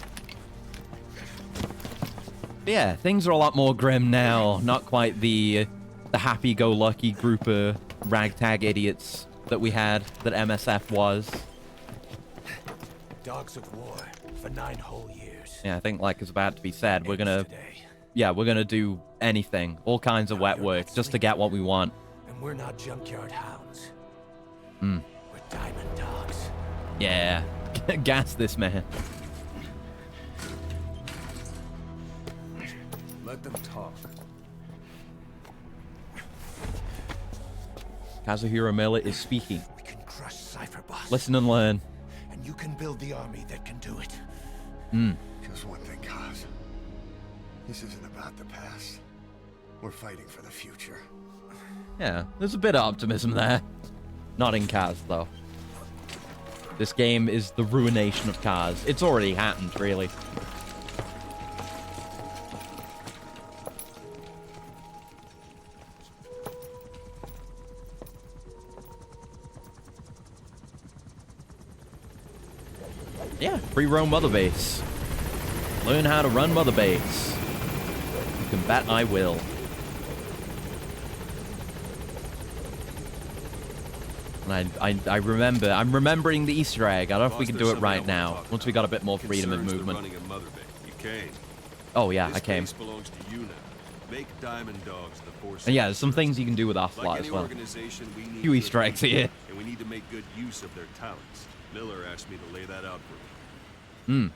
But yeah, things are a lot more grim now. Not quite the happy-go-lucky group of ragtag idiots that we had, that MSF was. Dogs of war for 9 whole years. Yeah, I think like it's about to be said, we're gonna do anything, all kinds of wet work, just to get what we want. And we're not junkyard hounds. Hmm. We're diamond dogs. Yeah. Gas this man. Let them talk. Kazuhiro Miller is speaking. We can crush Cypher, boss. Listen and learn. And you can build the army that can do it. Just one thing, Kaz. This isn't about the past. We're fighting for the future. Yeah, there's a bit of optimism there. Not in Kaz, though. This game is the ruination of Kaz. It's already happened, really. Yeah, free roam Mother Base. Learn how to run Mother Base. You can bet I will. And I'm remembering the Easter egg. I don't know if we can do it right now, once we got a bit more freedom of movement. Oh yeah, I came. Belongs to you now. Make Diamond Dogs the force. And yeah, there's some things you can do with Ocelot as well. A few Easter eggs here. And we need to make good use of their talents. Miller asked me to lay that out for him.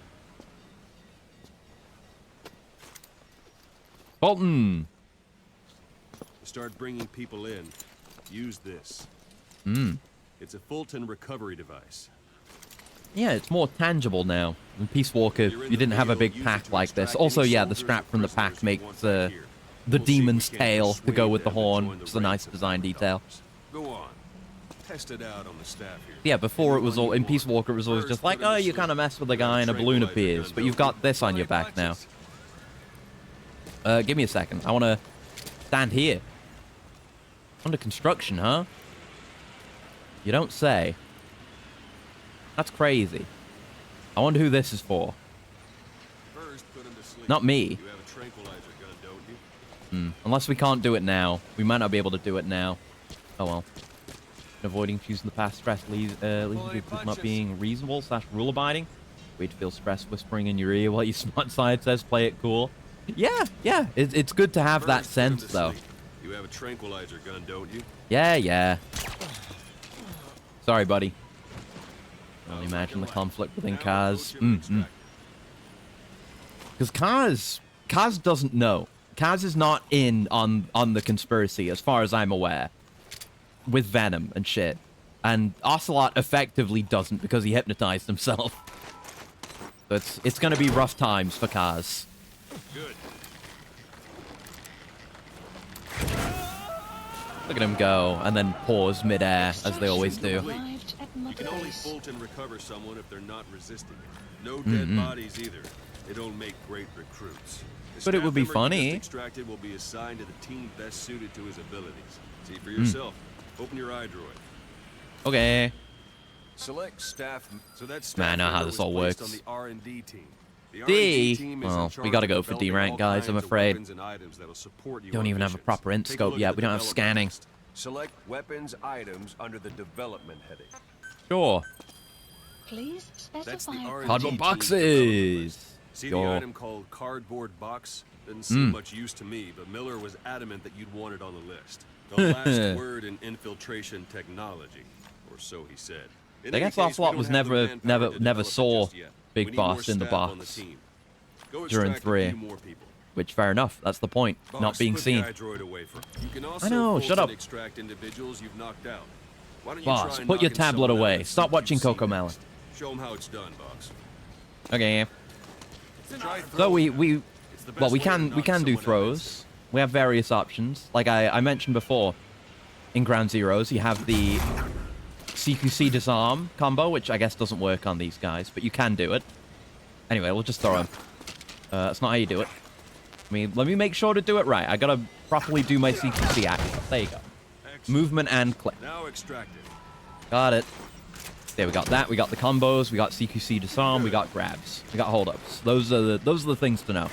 Bolton. Start bringing people in. Use this. It's a Fulton recovery device. Yeah, it's more tangible now. In Peace Walker, you didn't have a big pack like this. Also, yeah, the scrap from the pack makes the We'll see if we demon's can't tail to go persuade with the them to horn. join the It's a nice ranks of design my detail. dogs. Go on. Test it out on the staff here. Yeah, before it was all in Anyone you Peace want. Walker, it was always First, just like, put in oh, the you slip. kind of mess with a Grab guy and a balloon tranquilizer appears, gun, but you've don't got this on you? your back now. Punches. Give me a second. I want to stand here. Under construction, huh? You don't say. That's crazy. I wonder who this is for. First, put him to sleep. Not me. You have a tranquilizer gun, don't you? Unless we can't do it now. We might not be able to do it now. Oh well. Avoiding fusing the past stress leads you to not being reasonable / rule abiding. We'd feel stress whispering in your ear while your smart side says play it cool. Yeah. It's good to have that First, put him sense to though. sleep. You have a tranquilizer gun, don't you? Yeah. Sorry, buddy. I can only imagine the conflict within Kaz. Because Kaz doesn't know. Kaz is not in on the conspiracy, as far as I'm aware, with Venom and shit. And Ocelot effectively doesn't because he hypnotized himself. So it's going to be rough times for Kaz. Good. Look at him go, and then pause midair, as they always do. Arrived at You Mother can only Base. bolt and recover someone if they're not resisting it. No dead bodies either. They don't make great recruits. The But it staff would be member you funny. just extracted will be assigned to the team best suited to his abilities. See for yourself. Open your eye droid. Okay. Select staff. So that's Man, I know how member this was all placed works. on the R&D team. The D? R&D team is in Well, we charge gotta of go for developing D-rank, all guys, I'm kinds of afraid. weapons and items that'll support you Don't on even have a missions. proper int Take a scope look yet. at We the don't have development scanning. list. Select weapons items under the development heading. Sure. Please That's the specify. R&D Cardboard team's boxes. development list. See Sure. the item called cardboard box? Doesn't seem much use to me, but Miller was adamant that you'd want it on the list. The last word in infiltration technology, or so he said. In I any guess case, we Ocelot don't was have the never manpower to develop it saw just yet. Big We need more Boss in the staff on box team. Go during extract a 3. few more people. Which, fair enough. That's the point. Boss, Not being put seen. The iDroid away from. You can also know, fold shut up. and extract individuals you've knocked out. Why don't you Boss, try put your knocking tablet someone out away. of the Stop watching CQC Coco Melon. next. Show them how it's done, boss. Okay. Try So throwing. we It's the well best we way to can knock do someone out throws. We have various options. Like I mentioned before, in Ground Zeroes, you have the CQC disarm combo, which I guess doesn't work on these guys, but you can do it. Anyway, we'll just throw him. That's not how you do it. Let me make sure to do it right. I gotta properly do my CQC action. There you go. Excellent. Movement and click. Now extract it. Got it. There, we got that. We got the combos. We got CQC disarm. We got grabs. We got holdups. Those are the things to know.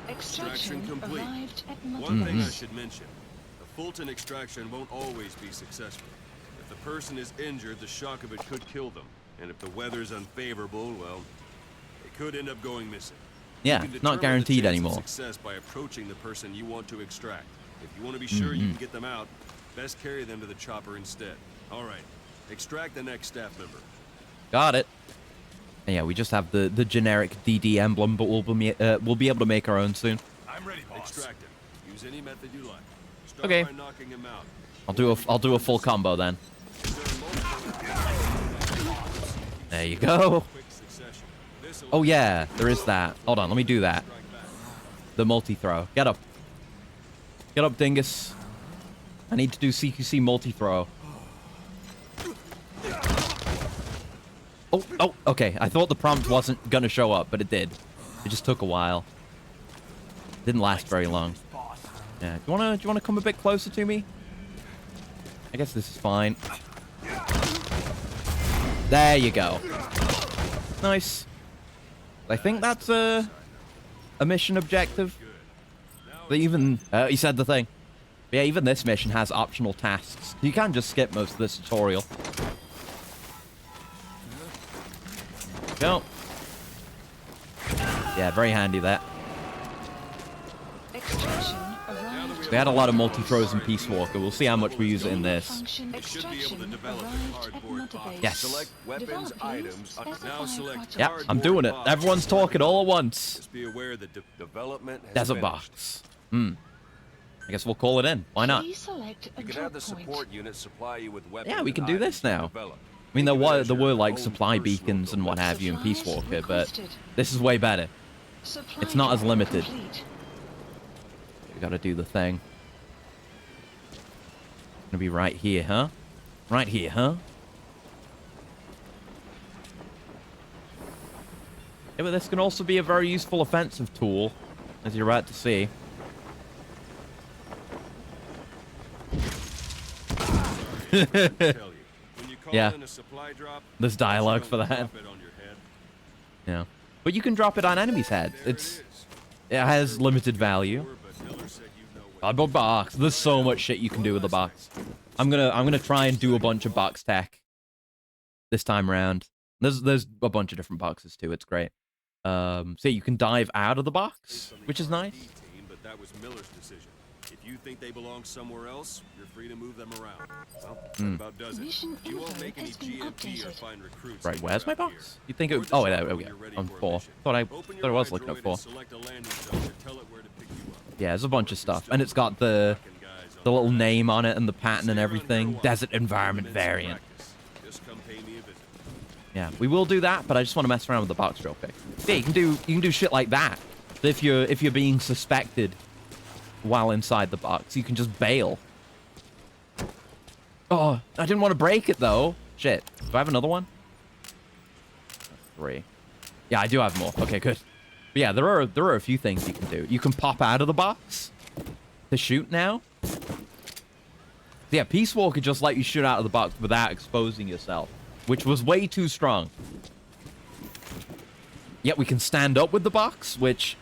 Extraction complete. arrived at Mother One thing I Base. should mention. A Fulton extraction won't always be successful. If the person is injured, the shock of it could kill them. And if the weather's unfavorable, well, they could end up going missing. Yeah, You can not determine the guaranteed chance of anymore. Success by approaching the person you want to extract. If you want to be sure you can get them out, best carry them to the chopper instead. All right, extract the next staff member. Got it. And yeah, we just have the generic DD emblem, but we'll be able to make our own soon. I'm ready, boss. Extract him. Use any method you like. Start Okay. by knocking him out. I'll do a full combo then. There you go. Quick succession. This Oh yeah, there is that. Hold on, let me do that. The multi-throw. Get up. Get up, dingus. I need to do CQC multi-throw. Oh, okay. I thought the prompt wasn't gonna show up, but it did. It just took a while. Didn't last very long. Yeah. Do you wanna come a bit closer to me? I guess this is fine. There you go. Nice. I think that's a mission objective. But even he said the thing. But yeah, even this mission has optional tasks. You can just skip most of this tutorial. Go. Yeah, very handy that. Extraction arrived. We had a lot of multi-throws in Peace Walker. We'll see how much we use it in this. Function You should be able to extraction develop a arrived at cardboard Mother box. Base. Yes. Select weapons Develop, items. please. Now Specify select project. Yep, I'm cardboard doing it. box. Everyone's talking all at once. Just be aware that development has Desert finished. box. I guess we'll call it in. Why not? Please select a You can drop have the point. support unit supply you with weapons. Yeah, we can and do items this to now. develop. I mean, there Think of it were as there your were like own supply personal beacons and what have you in Peace Supplies Walker, but requested. this is way better. Supply It's not as drop limited. complete. We gotta do the thing. Gonna be right here, huh? Right here, huh? Yeah, but this can also be a very useful offensive tool, as you're about to see. Yeah. There's dialogue for that. Yeah. But you can drop it on enemies' heads. It has limited value. But box. There's so much shit you can do with the box. I'm gonna try and do a bunch of box tech this time around. There's a bunch of different boxes too. It's great. So you can dive out of the box, which is nice. But that was Miller's decision. If you think they belong somewhere else, you're free to move them around. Well, that about does it. Mission You won't info make any has been GMP or updated. find recruits. Right, anywhere where's my out box? here. You think it? Board the Oh, droid there we when go. you're ready On for a 4. mission. Thought Open your I was high looking at droid 4. and select a landing zone to tell it where to pick you up. Yeah, there's a bunch of stuff, and it's got the little name on it and the pattern and everything. Desert environment variant. Just come pay me a visit. Yeah, we will do that, but I just want to mess around with the box real quick. Yeah, you can do shit like that. If you're being suspected while inside the box, you can just bail. Oh, I didn't want to break it though. Shit. Do I have another one? 3. Yeah, I do have more. Okay, good. But yeah, there are a few things you can do. You can pop out of the box to shoot now. Yeah, Peace Walker just let you shoot out of the box without exposing yourself, which was way too strong. Yet we can stand up with the box, which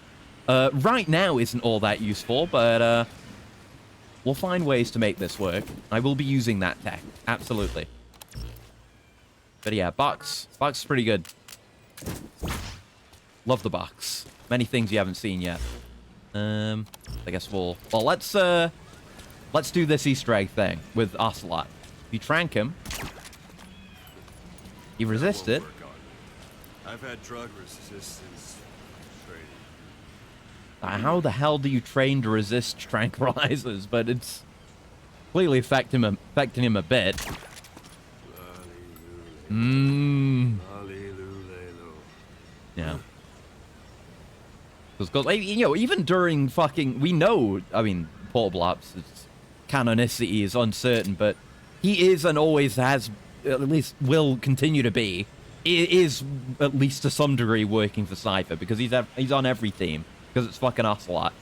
right now isn't all that useful, but we'll find ways to make this work. I will be using that tech, absolutely. But yeah, box is pretty good. Love the box. Many things you haven't seen yet. I guess well, let's do this Easter egg thing with Ocelot. If you trank him, he resisted. I've had drug resistance training. How the hell do you train to resist tranquilizers? But it's clearly affecting him a bit. Yeah. Because, you know, even during fucking... We know, I mean, Portable Ops' canonicity is uncertain, but he is and always has, at least will continue to be, is at least to some degree working for Cypher, because he's on every team, because it's fucking Ocelot.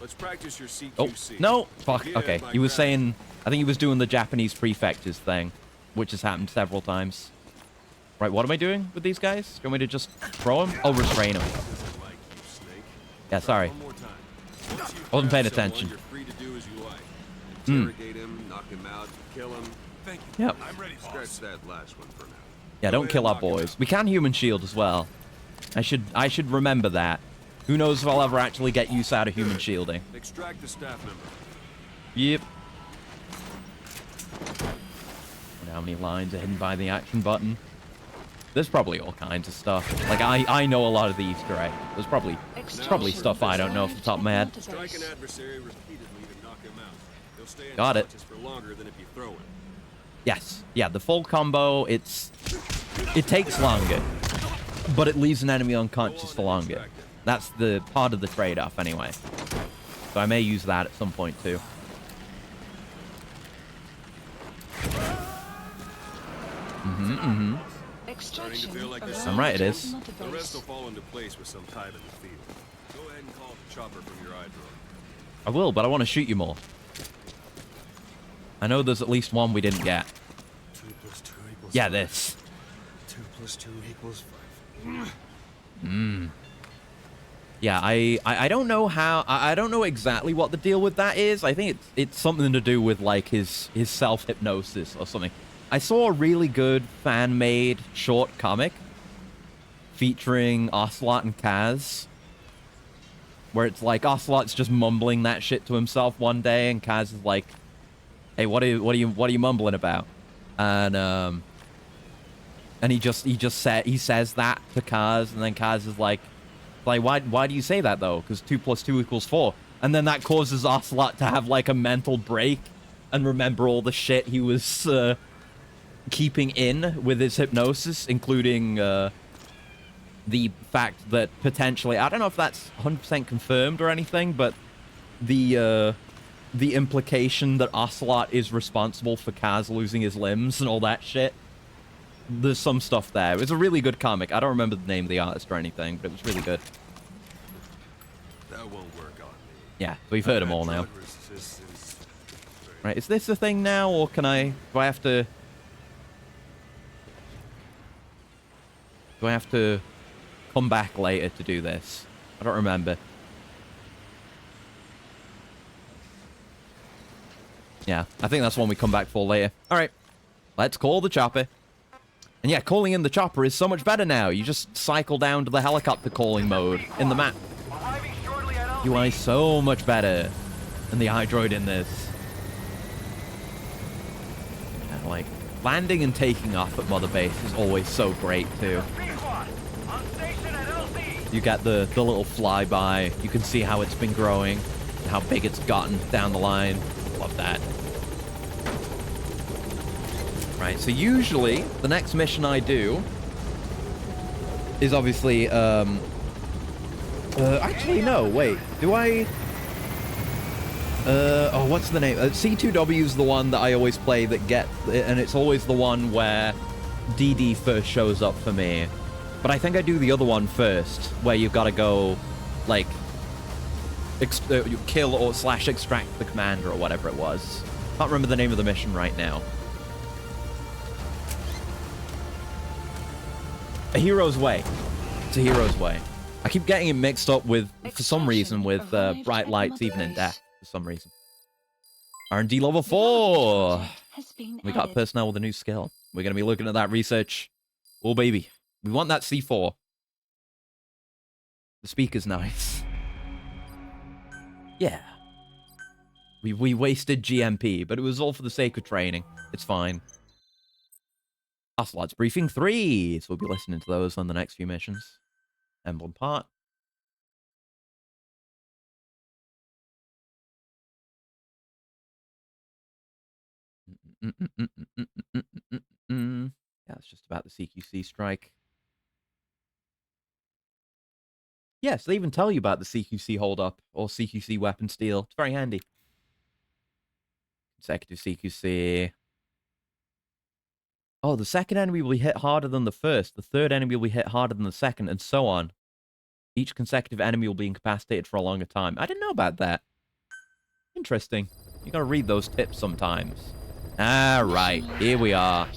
Let's practice your CQC. Oh, no! Fuck, okay. He was saying... I think he was doing the Japanese prefectures thing, which has happened several times. Right, what am I doing with these guys? Do you want me to just throw them? Oh, restrain them. Yeah, sorry. Wasn't paying attention. You're free to do as you like. Interrogate him, knock him out, kill him. Thank you. Yep. I'm ready, boss. Scratch that last one for now. Yeah, don't kill our boys. We can human shield as well. I should remember that. Who knows if I'll ever actually get use out of human shielding. Extract the staff member. Yep. And how many lines are hidden by the action button? There's probably all kinds of stuff. Like, I know a lot of the Easter eggs. There's probably stuff I don't know off the top of my head. Strike an adversary repeatedly to knock him out. He'll stay Got it. unconscious for longer than if you throw him. Yes. Yeah, the full combo, it takes longer, but it leaves an enemy unconscious for longer. That's the part of the trade-off anyway. So I may use that at some point too. Starting to feel like there's I'm right, it is. The rest will fall into place with some time in the field. Go ahead and call the chopper from your eye drone. I will, but I want to shoot you more. I know there's at least one we didn't get. 2 + 2 = Yeah, 5. this. 2 + 2 = 5. Yeah, I don't know how... I don't know exactly what the deal with that is. I think it's something to do with, like, his self-hypnosis or something. I saw a really good fan-made short comic featuring Ocelot and Kaz, where it's like Ocelot's just mumbling that shit to himself one day, and Kaz is like, "Hey, what are you mumbling about?" And he says that to Kaz, and then Kaz is like, why do you say that though? Because 2 + 2 = 4, and then that causes Ocelot to have like a mental break and remember all the shit he was keeping in with his hypnosis, including the fact that potentially, I don't know if that's 100% confirmed or anything, but the implication that Ocelot is responsible for Kaz losing his limbs and all that shit. There's some stuff there. It was a really good comic. I don't remember the name of the artist or anything, but it was really good. That won't work on me. Yeah, we've heard them all now. Right, is this a thing now, or do I have to come back later to do this? I don't remember. Yeah, I think that's one we come back for later. All right, let's call the chopper. And yeah, calling in the chopper is so much better now. You just cycle down to the helicopter calling mode in the map. UI so much better than the iDroid in this. Yeah, like, landing and taking off at Mother Base is always so great, too. You get the little flyby. You can see how it's been growing and how big it's gotten down the line. Love that. Right, so usually the next mission I do is obviously, actually, no, wait. Do I... oh, what's the name? C2W is the one that I always play that and it's always the one where DD first shows up for me. But I think I do the other one first, where you've got to go, like, you kill or / extract the commander or whatever it was. Can't remember the name of the mission right now. A Hero's Way. It's A Hero's Way. I keep getting it mixed up with, for some reason, with Bright Lights Even in Death, for some reason. R&D level 4! We got personnel with a new skill. We're going to be looking at that research. Oh, baby. We want that C4. The speaker's nice. Yeah. We wasted GMP, but it was all for the sake of training. It's fine. Ocelot's Briefing 3. So we'll be listening to those on the next few missions. Emblem part. Yeah, it's just about the CQC strike. Yes, they even tell you about the CQC hold-up or CQC weapon steal. It's very handy. Consecutive CQC. Oh, the second enemy will be hit harder than the first. The third enemy will be hit harder than the second, and so on. Each consecutive enemy will be incapacitated for a longer time. I didn't know about that. Interesting. You gotta read those tips sometimes. Ah, right. Here we are.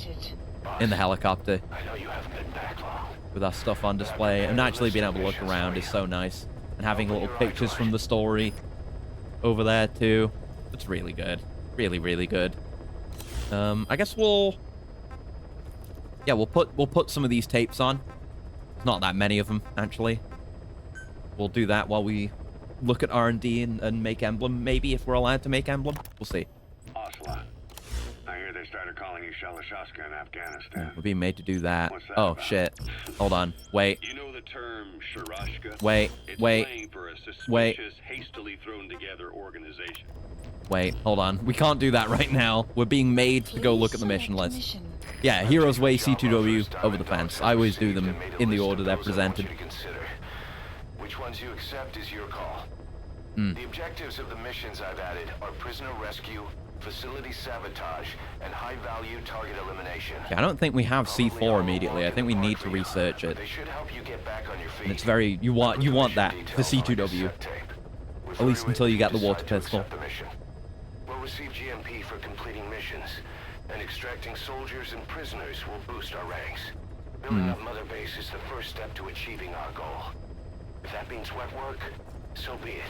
In the helicopter. With our stuff on display. And actually being able to look around is so nice. And having little pictures from the story over there, too. It's really good. Really, really good. I guess we'll... Yeah, we'll put some of these tapes on. There's not that many of them, actually. We'll do that while we look at R&D and make Emblem, maybe, if we're allowed to make Emblem. We'll see. Ocelot. I hear they started calling you Shalashaska in Afghanistan. We're being made to do that. Oh, about? Shit. Hold on. Wait. You know the term Sharashka? Wait. It's Wait. For a suspicious, Wait. hastily thrown together organization. Wait. Hold on. We can't do that right now. We're being made to go look at the mission list. Yeah, Hero's Way, C2W, over the fence. I always do them in the order they're presented. Which ones you accept is your call. The objectives of the missions I've added are prisoner rescue, facility sabotage, and high-value target elimination. Yeah, I don't think we have C4 immediately. I think we need to research it. They should help you get back on your feet. And it's very... You want that for C2W. At least until you get the water pistol. We'll receive GMP for completing missions, and extracting soldiers and prisoners will boost our ranks. Building up Mother Base is the first step to achieving our goal. If that means wet work, so be it.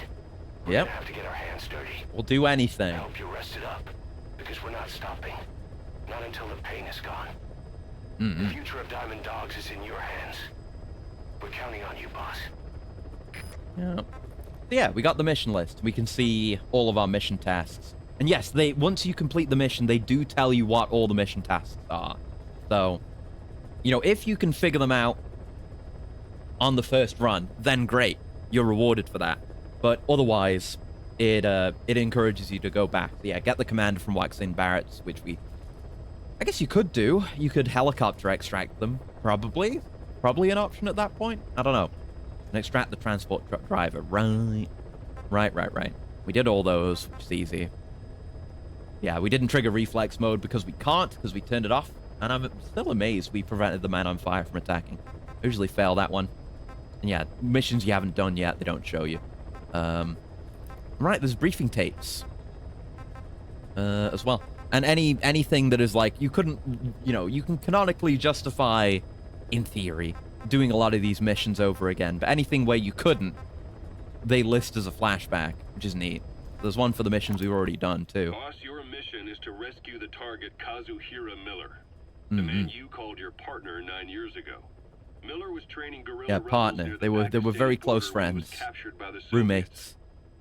We're gonna have to get our hands dirty. We'll do anything. I hope you rested up, because we're not stopping. Not until the pain is gone. The future of Diamond Dogs is in your hands. We're counting on you, boss. Yeah, we got the mission list. We can see all of our mission tasks. And yes, once you complete the mission, they do tell you what all the mission tasks are. So, you know, if you can figure them out on the first run, then great. You're rewarded for that. But otherwise, it encourages you to go back. Yeah, get the commander from Waxing Barracks, which we I guess you could do. You could helicopter extract them. Probably an option at that point. I don't know. And extract the transport truck driver. Right. We did all those, which is easy. Yeah, we didn't trigger reflex mode because we can't, because we turned it off. And I'm still amazed we prevented the man on fire from attacking. I usually fail that one. And yeah, missions you haven't done yet, they don't show you. Right, there's briefing tapes. As well. And anything that is like, you couldn't, you know, you can canonically justify, in theory, doing a lot of these missions over again. But anything where you couldn't, they list as a flashback, which is neat. There's one for the missions we've already done, too. Boss, your mission is to rescue the target Kazuhira Miller, the man you called your partner 9 years ago. Miller was training guerrilla partner. They were very close friends. Roommates.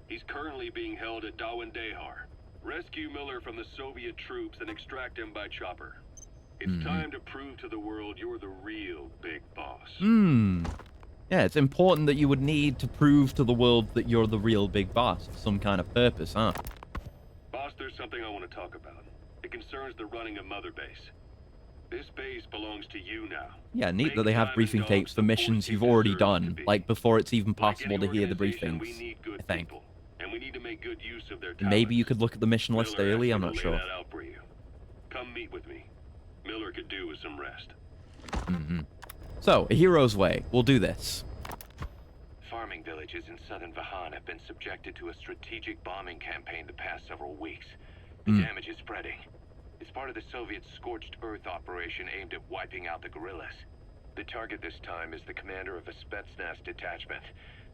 He's currently being held at Dawandehar. Rescue Miller from the Soviet troops and extract him by chopper. It's time to prove to the world you're the real big boss. Yeah, it's important that you would need to prove to the world that you're the real big boss for some kind of purpose, huh? Boss, there's something I want to talk about. It concerns the running of Mother Base. This base belongs to you now. Yeah, neat that they have briefing tapes for missions you've already done, like before it's even possible to hear the briefings, I think. And we need to make good use of their Maybe you could look at the mission list early, I'm not sure. Come meet with me. Miller could do with some rest. So, a hero's way. We'll do this. Farming villages in southern Vahan have been subjected to a strategic bombing campaign the past several weeks. The damage is spreading. It's part of the Soviet Scorched Earth operation aimed at wiping out the guerrillas. The target this time is the commander of a Spetsnaz detachment.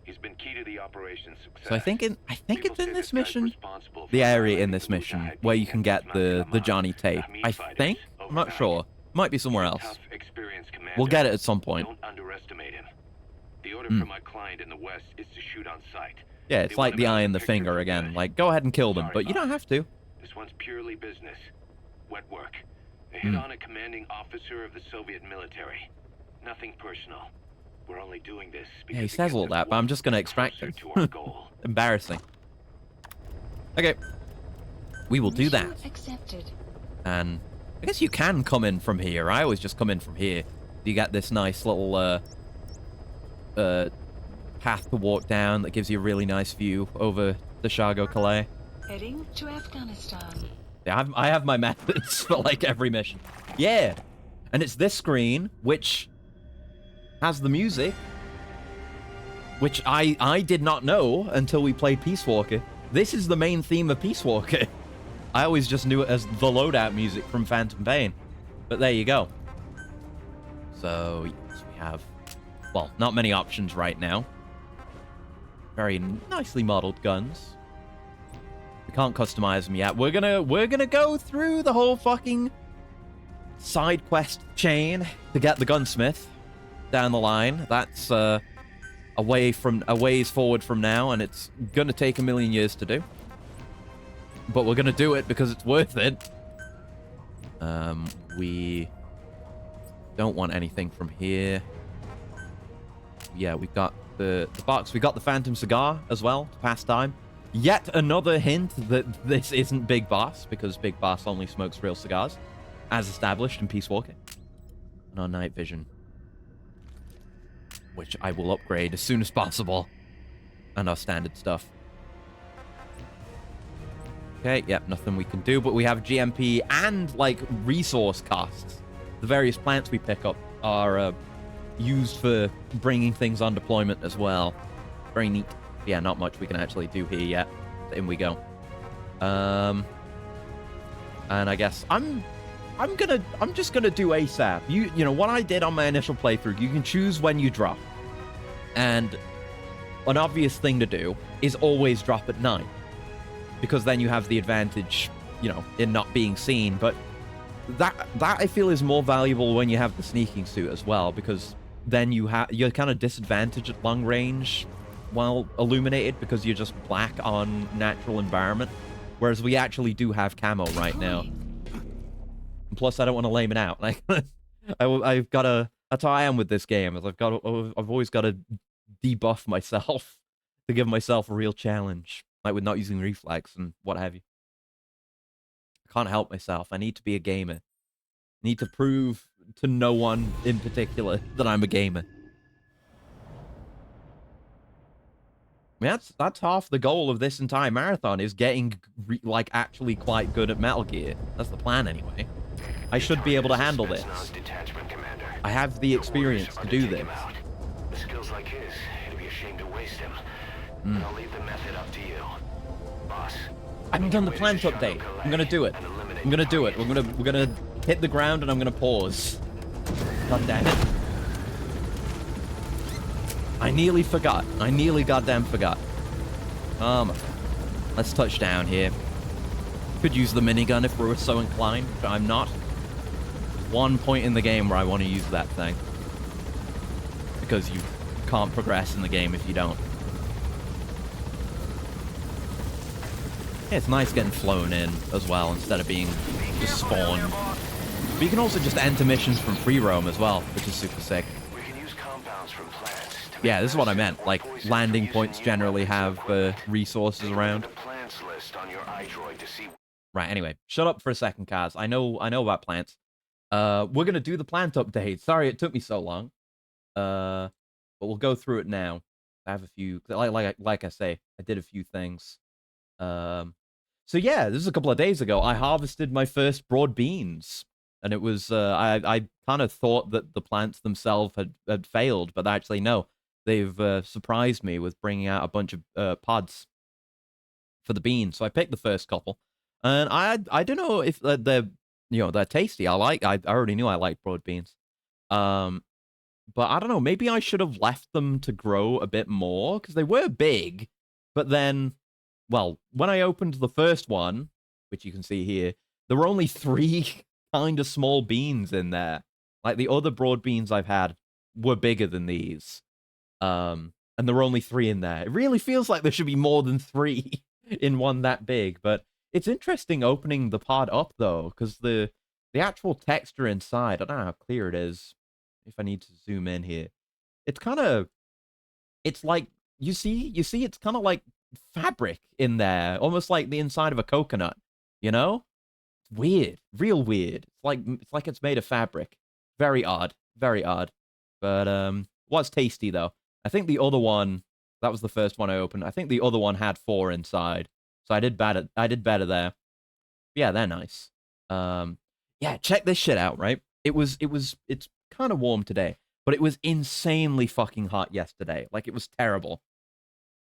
He's been key to the operation's success. So I think it's in this mission, the area in this mission where you can get the Johnny tape. I think. I'm not sure. Might be somewhere else. We'll get it at some point. Don't underestimate him. The order from my client in the west is to shoot on sight. Yeah, it's like the eye in the finger again. Like, go ahead and kill them, but you don't have to. This one's purely business. Wet work. A hit on a commanding officer of the Soviet military. Nothing personal. We're only doing this because yeah, he says all that, but I'm just gonna extract him. Embarrassing. Okay. We will do that. Accepted. And I guess you can come in from here. I always just come in from here. You get this nice little path to walk down that gives you a really nice view over the Shargo Calais. Heading to Afghanistan. Yeah, I have my methods for like every mission. Yeah, and it's this screen which has the music, which I did not know until we played Peace Walker. This is the main theme of Peace Walker. I always just knew it as the loadout music from Phantom Pain, but there you go. So yes, we have, well, not many options right now. Very nicely modeled guns. We can't customize them yet. We're gonna go through the whole fucking side quest chain to get the gunsmith down the line. That's a ways forward from now, and it's gonna take a million years to do. But we're gonna do it because it's worth it. We don't want anything from here. Yeah, we've got the box. We got the Phantom Cigar as well to pass time. Yet another hint that this isn't Big Boss, because Big Boss only smokes real cigars, as established in Peace Walker. And our night vision, which I will upgrade as soon as possible, and our standard stuff. Okay, yep, nothing we can do, but we have GMP and, like, resource costs. The various plants we pick up are used for bringing things on deployment as well. Very neat. Yeah, not much we can actually do here yet. In we go. And I guess I'm just gonna do ASAP. You know what I did on my initial playthrough. You can choose when you drop, and an obvious thing to do is always drop at night, because then you have the advantage, you know, in not being seen. But that I feel is more valuable when you have the sneaking suit as well, because then you're kind of disadvantaged at long range while illuminated, because you're just black on natural environment, whereas we actually do have camo right now. And plus, I don't want to lame it out. Like, I've got to. That's how I am with this game. Is I've always got to debuff myself to give myself a real challenge, like with not using reflex and what have you. I can't help myself. I need to be a gamer. Need to prove to no one in particular that I'm a gamer. I mean, that's half the goal of this entire marathon, is getting, like, actually quite good at Metal Gear. That's the plan, anyway. I should be able to handle this. I have the experience to do this. With skills like his, it'd be a shame to waste him. I'll leave the method up to you. Boss. I haven't done the plant update. I'm gonna do it. I'm gonna do it. We're gonna hit the ground and I'm gonna pause. God damn it. I nearly forgot. I nearly goddamn forgot. Let's touch down here. Could use the minigun if we were so inclined, but I'm not. One point in the game where I want to use that thing. Because you can't progress in the game if you don't. Yeah, it's nice getting flown in as well, instead of being just spawned. But you can also just enter missions from free roam as well, which is super sick. Yeah, this is what I meant. Like, landing points generally have resources around. Right, anyway, shut up for a second, Kaz. I know about plants. We're gonna do the plant update. Sorry it took me so long. But we'll go through it now. I have a few, like I say, I did a few things. So yeah, this is a couple of days ago. I harvested my first broad beans. And it was, I kind of thought that the plants themselves had failed, but actually no. They've surprised me with bringing out a bunch of pods for the beans. So I picked the first couple, and I don't know if they're tasty. I already knew I liked broad beans, but I don't know. Maybe I should have left them to grow a bit more because they were big. But then, well, when I opened the first one, which you can see here, there were only 3 kind of small beans in there. Like the other broad beans I've had were bigger than these. And there were only 3 in there. It really feels like there should be more than 3 in one that big, but it's interesting opening the pod up though, because the actual texture inside, I don't know how clear it is, if I need to zoom in here. It's like, you see it's kind of like fabric in there, almost like the inside of a coconut, you know? It's weird, real weird. It's like it's made of fabric. Very odd, but was tasty though. I think the other one, that was the first one I opened. I think the other one had 4 inside. So I did better there. Yeah, they're nice. Yeah, check this shit out, right? It's kind of warm today, but it was insanely fucking hot yesterday. Like, it was terrible.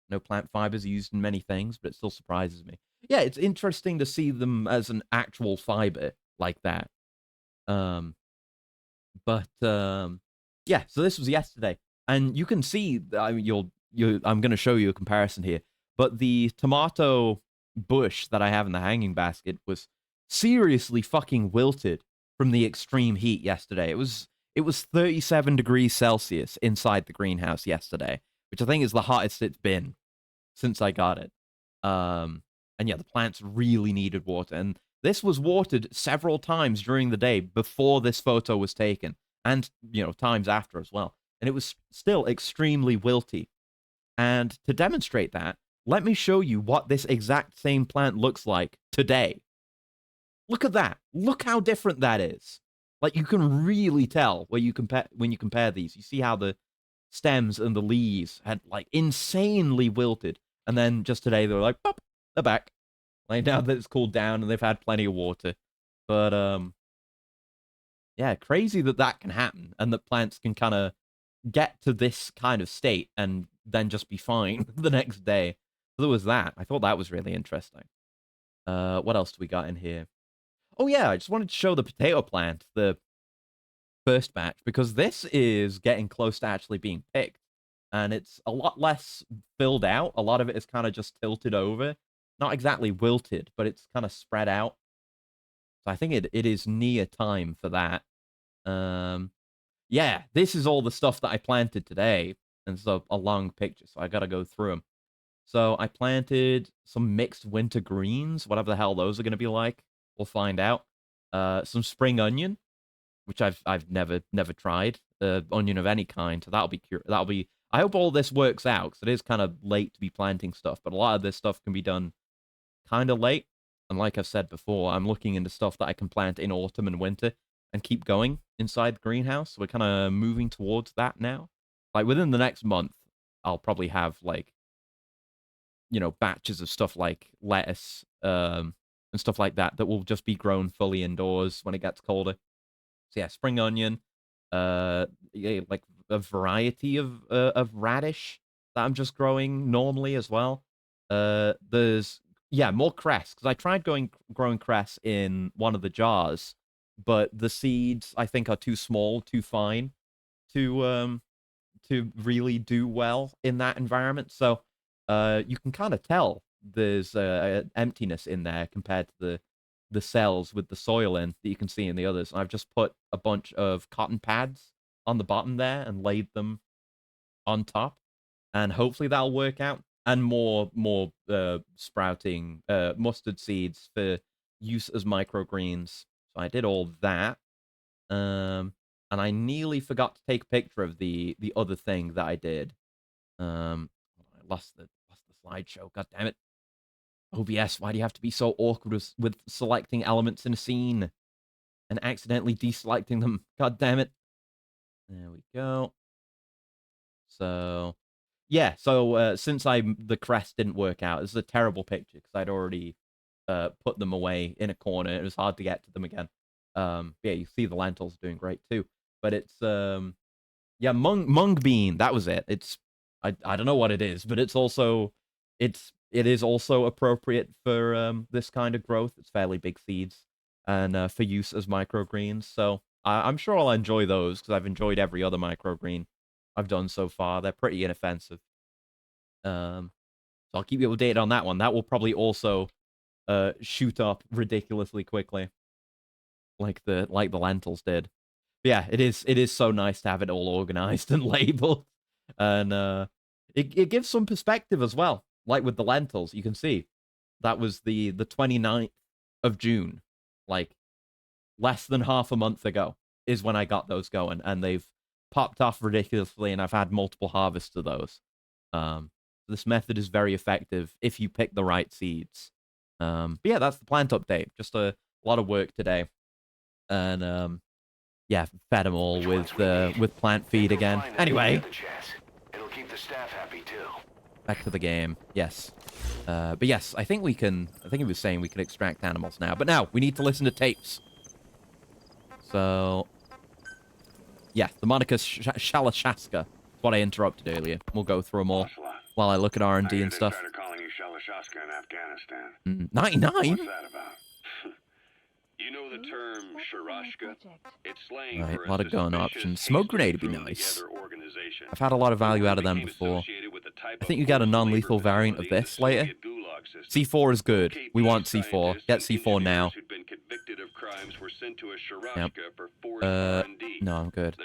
No plant fibers used in many things, but it still surprises me. Yeah, it's interesting to see them as an actual fiber like that. Yeah, so this was yesterday. And you can see, I mean, I'm going to show you a comparison here, but the tomato bush that I have in the hanging basket was seriously fucking wilted from the extreme heat yesterday. It was 37 degrees Celsius inside the greenhouse yesterday, which I think is the hottest it's been since I got it. And yeah, the plants really needed water, and this was watered several times during the day before this photo was taken, and, you know, times after as well. And it was still extremely wilty. And to demonstrate that, let me show you what this exact same plant looks like today. Look at that. Look how different that is. Like, you can really tell when you compare these. You see how the stems and the leaves had, like, insanely wilted. And then just today, they were like, pop, they're back. Like, now that it's cooled down and they've had plenty of water. But, yeah, crazy that can happen. And that plants can kind of get to this kind of state and then just be fine the next day. So there was that. I thought that was really interesting. What else do we got in here? Oh yeah, I just wanted to show the potato plant, the first batch, because this is getting close to actually being picked. And it's a lot less filled out. A lot of it is kind of just tilted over. Not exactly wilted, but it's kind of spread out. So I think it is near time for that. Yeah, this is all the stuff that I planted today. And it's a long picture, so I gotta go through them. So I planted some mixed winter greens, whatever the hell those are gonna be like. We'll find out. Some spring onion, which I've never tried. Onion of any kind, so that'll be. I hope all this works out, because it is kind of late to be planting stuff, but a lot of this stuff can be done kind of late. And like I've said before, I'm looking into stuff that I can plant in autumn and winter. and keep going inside the greenhouse. We're kind of moving towards that now. Like within the next month, I'll probably have like, you know, batches of stuff like lettuce and stuff like that will just be grown fully indoors when it gets colder. So yeah, spring onion, yeah, like a variety of radish that I'm just growing normally as well. There's more cress, because I tried growing cress in one of the jars, but the seeds I think are too small, too fine to really do well in that environment. So you can kind of tell there's emptiness in there compared to the cells with the soil in that you can see in the others. I've just put a bunch of cotton pads on the bottom there and laid them on top, and hopefully that'll work out. And more sprouting mustard seeds for use as microgreens. So I did all that. And I nearly forgot to take a picture of the other thing that I did. I lost the slideshow. God damn it. OBS, why do you have to be so awkward with selecting elements in a scene and accidentally deselecting them? God damn it. There we go. So yeah, so since the crest didn't work out, this is a terrible picture because I'd already put them away in a corner. It was hard to get to them again. Yeah, you see the lentils doing great too. But it's yeah, mung bean, that was it. It's I don't know what it is, but it is also appropriate for this kind of growth. It's fairly big seeds and for use as microgreens. So I'm sure I'll enjoy those because I've enjoyed every other microgreen I've done so far. They're pretty inoffensive. So I'll keep you updated on that one. That will probably also shoot up ridiculously quickly, like the lentils did. But yeah, it is so nice to have it all organized and labeled, and it gives some perspective as well. Like with the lentils, you can see that was the 29th of June, like less than half a month ago is when I got those going, and they've popped off ridiculously, and I've had multiple harvests of those. This method is very effective if you pick the right seeds. But yeah, that's the plant update. Just a lot of work today, and yeah, fed them all with plant feed again. Anyway, it'll keep the staff happy too. Back to the game. Yes, but yes, I think he was saying we can extract animals now. But now we need to listen to tapes. So yeah, the Monica Shalashaska. That's what I interrupted earlier. We'll go through them all while I look at R&D and stuff. Started calling you Shalashaska in Afghanistan. 99? What's that about? You know the term Sharashka? It's slang Right, for a lot of gun options. Smoke grenade would be nice. I've had a lot of value out of them before. I think you got a non-lethal variant of this later. C4 is good. We want C4. Get C4 now. Yep. No, I'm good.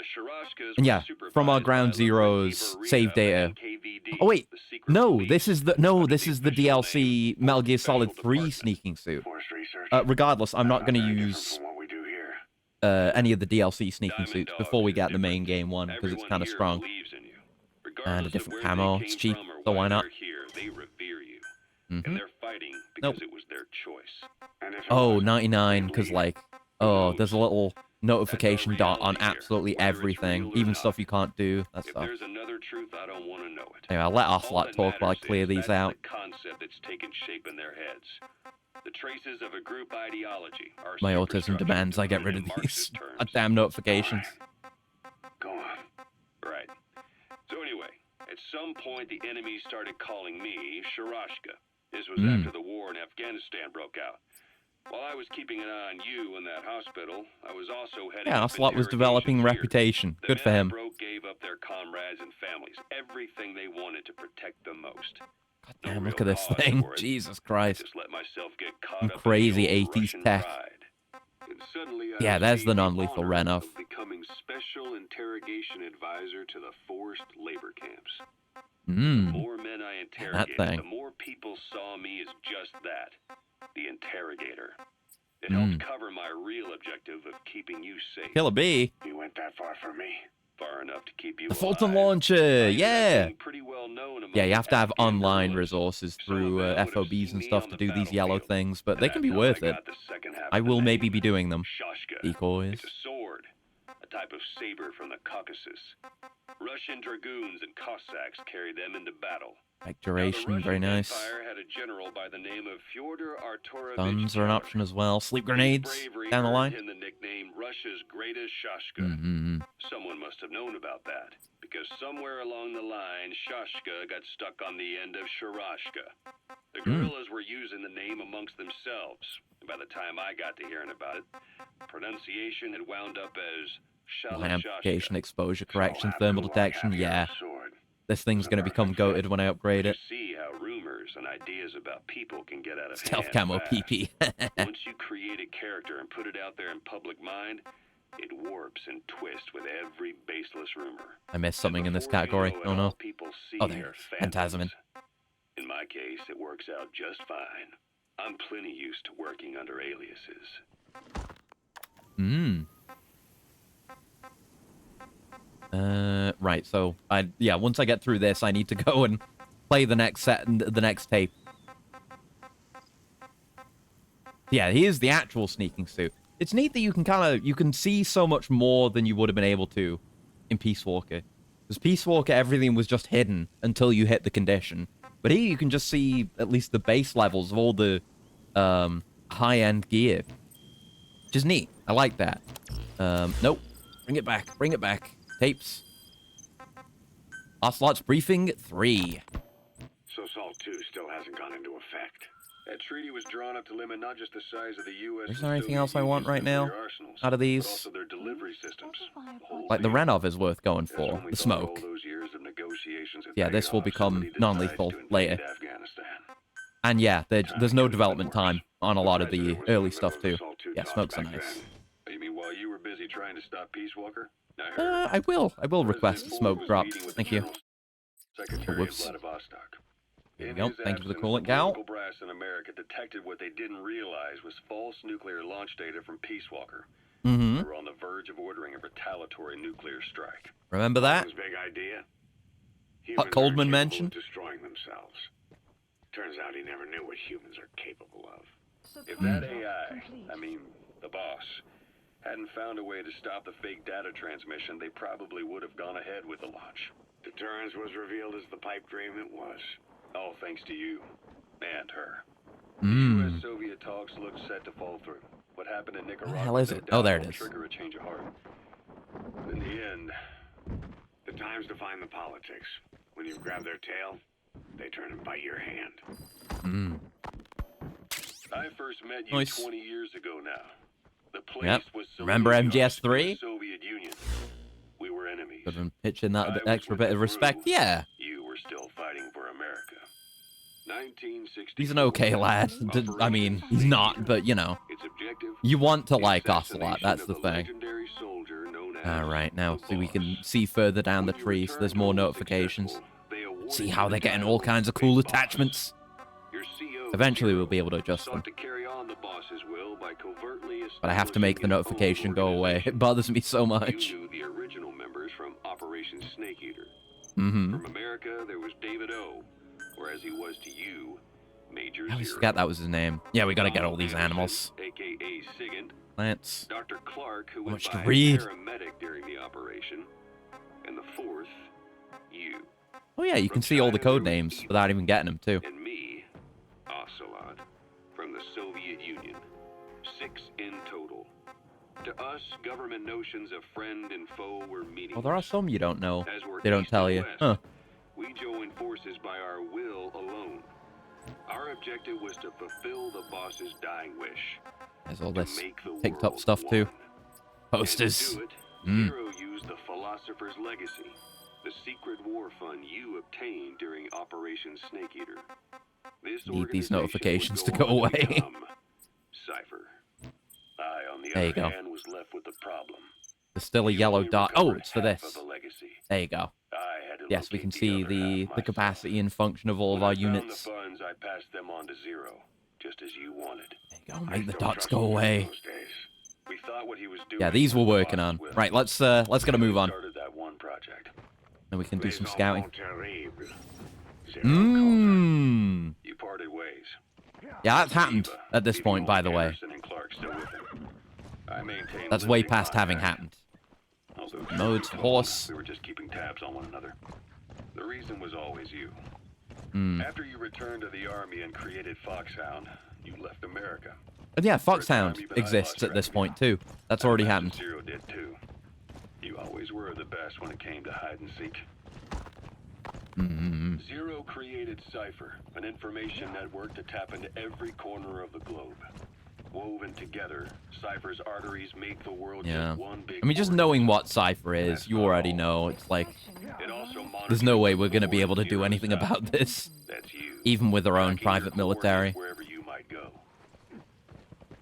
And yeah, from our Ground Zeroes save data. Oh wait, no, this is the DLC Metal Gear Solid 3 sneaking suit. Regardless, I'm not going to use any of the DLC sneaking suits before we get the main game one, because it's kind of strong. And a different camo, it's cheap, so why not? Nope. Oh, 99, because like, oh, there's a little notification dot on absolutely everything, even stuff you can't do. That stuff. Anyway, I'll let Ocelot talk while I clear these out. The traces of a group ideology are My autism demands I get rid of these damn notifications. Go on. Right. So anyway, at some point the enemy started calling me Sharashka. This was after the war in Afghanistan broke out. While I was keeping an eye on you in that hospital, I was also heading Yeah, Ocelot was developing reputation. Good for him. Gave up their comrades and families everything they wanted to protect the most. God damn, look at this thing. Jesus Christ. Some crazy 80s tech. Yeah, there's the non-lethal Renov. Becoming special interrogation advisor to the forced labor camps. The more men I interrogated, the more people saw me as just that, the interrogator. It helped cover my real objective of keeping you safe. Killer B. You went that far for me. Far enough to keep you The Fulton Launcher, yeah! Well yeah, you have to have online resources through FOBs and stuff to do these yellow things, but they can be worth it. I will maybe be doing them. Decoys. a type of saber from the Caucasus. Russian dragoons and Cossacks carried them into battle. Like duration, very nice. Empire had a general by the name of Fyodor Arturovich. Guns are an option as well. Sleep grenades down the line. Him the nickname Russia's greatest Shashka. Someone must have known about that, because somewhere along the line, Shashka got stuck on the end of Sharashka. The guerrillas were using the name amongst themselves. And by the time I got to hearing about it, pronunciation had wound up as Line amplification, exposure correction, thermal detection. Yeah. This thing's going to become goated when I upgrade it. See how rumors and ideas about people can get out of Stealth hand camo fast. PP. Once you create a character and put it out there in public mind, it warps and twists with every baseless rumor. I missed something in this category. Oh no. Oh, there. Phantasmin. In my case, it works out just fine. I'm plenty used to working under aliases. Right, so once I get through this, I need to go and play the next set and the next tape. Yeah, here's the actual sneaking suit. It's neat that you can see so much more than you would have been able to in Peace Walker. Because Peace Walker, everything was just hidden until you hit the condition. But here you can just see at least the base levels of all the high-end gear. Which is neat. I like that. Nope. Bring it back. Bring it back. Tapes. Ocelot's Briefing 3. So SALT 2 still hasn't gone into effect. That treaty was drawn up to limit not just the size of the U.S. Is there anything else I want right now out of these? But also their delivery systems. Like the Renov is worth going for. The smoke. Yeah, this will become non-lethal later. And yeah, there's no development time on a lot of the early stuff too. Yeah, smokes are nice. You mean while you were busy trying to stop Peace Walker? I will request a smoke drop. Thank you. Oh, whoops. There you go. Thank you for the coolant, Gal. Local brass in America detected what they didn't realize was false nuclear launch data from Peace Walker. They were on the verge of ordering a retaliatory nuclear strike. Remember that? His big idea? What Coldman mentioned? Destroying themselves. Turns out he never knew what humans are capable of. If that AI, I mean the boss, hadn't found a way to stop the fake data transmission, they probably would have gone ahead with the launch. Deterrence was revealed as the pipe dream it was. All thanks to you. And her. U.S.-Soviet talks look set to fall through. What happened in Nicaragua? What the hell is it? Oh, there it is. Trigger a change of heart. In the end, the time's define the politics. When you grab their tail, they turn and bite your hand. I first met you 20 years ago now. The place was so remember MGS3? Soviet Union. We were enemies. Could have been pitching that extra bit of respect. Yeah. You were still fighting for America. 1960. He's an okay lad. I mean, he's not, but you know. You want to like Ocelot, that's the thing. Alright, now so we can see further down the tree, so there's more notifications. See how they're getting all kinds of cool attachments. Eventually we'll be able to adjust them. But I have to make the notification go away. It bothers me so much. You knew the original members from Operation Snake Eater. Mm-hmm. From America, there was David O, or as he was to you, Major I always Zero. forgot that was his name. Yeah, we gotta get all these animals. AKA Sigint. Lance. Dr. Clark, who Much was to by read. paramedic during the operation. And the fourth, you. Oh yeah, you can see all the code names without even getting them too. And me, Ocelot, from the Soviet Union. 6 in total. To us, government notions of friend and foe were meaningless. Well, there are some you don't know. As we're They don't east tell and you. west, Huh. We joined forces by our will alone. Our objective was to fulfill the boss's dying wish. There's all to this make the picked up world stuff too. one. Posters. And to do it, Zero used the Philosopher's Legacy, the secret war fund you obtained during Operation Snake Eater. This Need these organization notifications would to go go on to away. become Cypher. I, on the There you other go. hand, was left with the problem. There's still a You yellow only dot. Oh, recovered it's for half this. of the legacy. There you go. I had to Yes, we locate can the see other the half myself. capacity and function of all of When our I found units. the funds, I passed them on to Zero, just as you wanted. There you go. Make the dots go away. We thought what he was doing Yeah, these we're was working on. Boss's will. Right, let's get a move on. Started that one project. And we can do some scouting. You parted ways. Yeah, that's happened at this point, by the way. Anderson and Clark still with him. I maintained That's way limited past having contact. happened. Modes, horse. We were just keeping tabs on one another. The reason was always you. After you returned to the army and created Foxhound, you left America. And yeah, Foxhound exists at this point too. That's already happened. Zero did too. You always were the best when it came to hide and seek. Zero created Cypher, an information network to tap into every corner of the globe. Woven together, Cypher's arteries make the world just one big. I mean, just knowing what Cypher is, you already know. It's like, there's no way we're gonna be able to do anything about this, even with our own private military. Wherever you might go.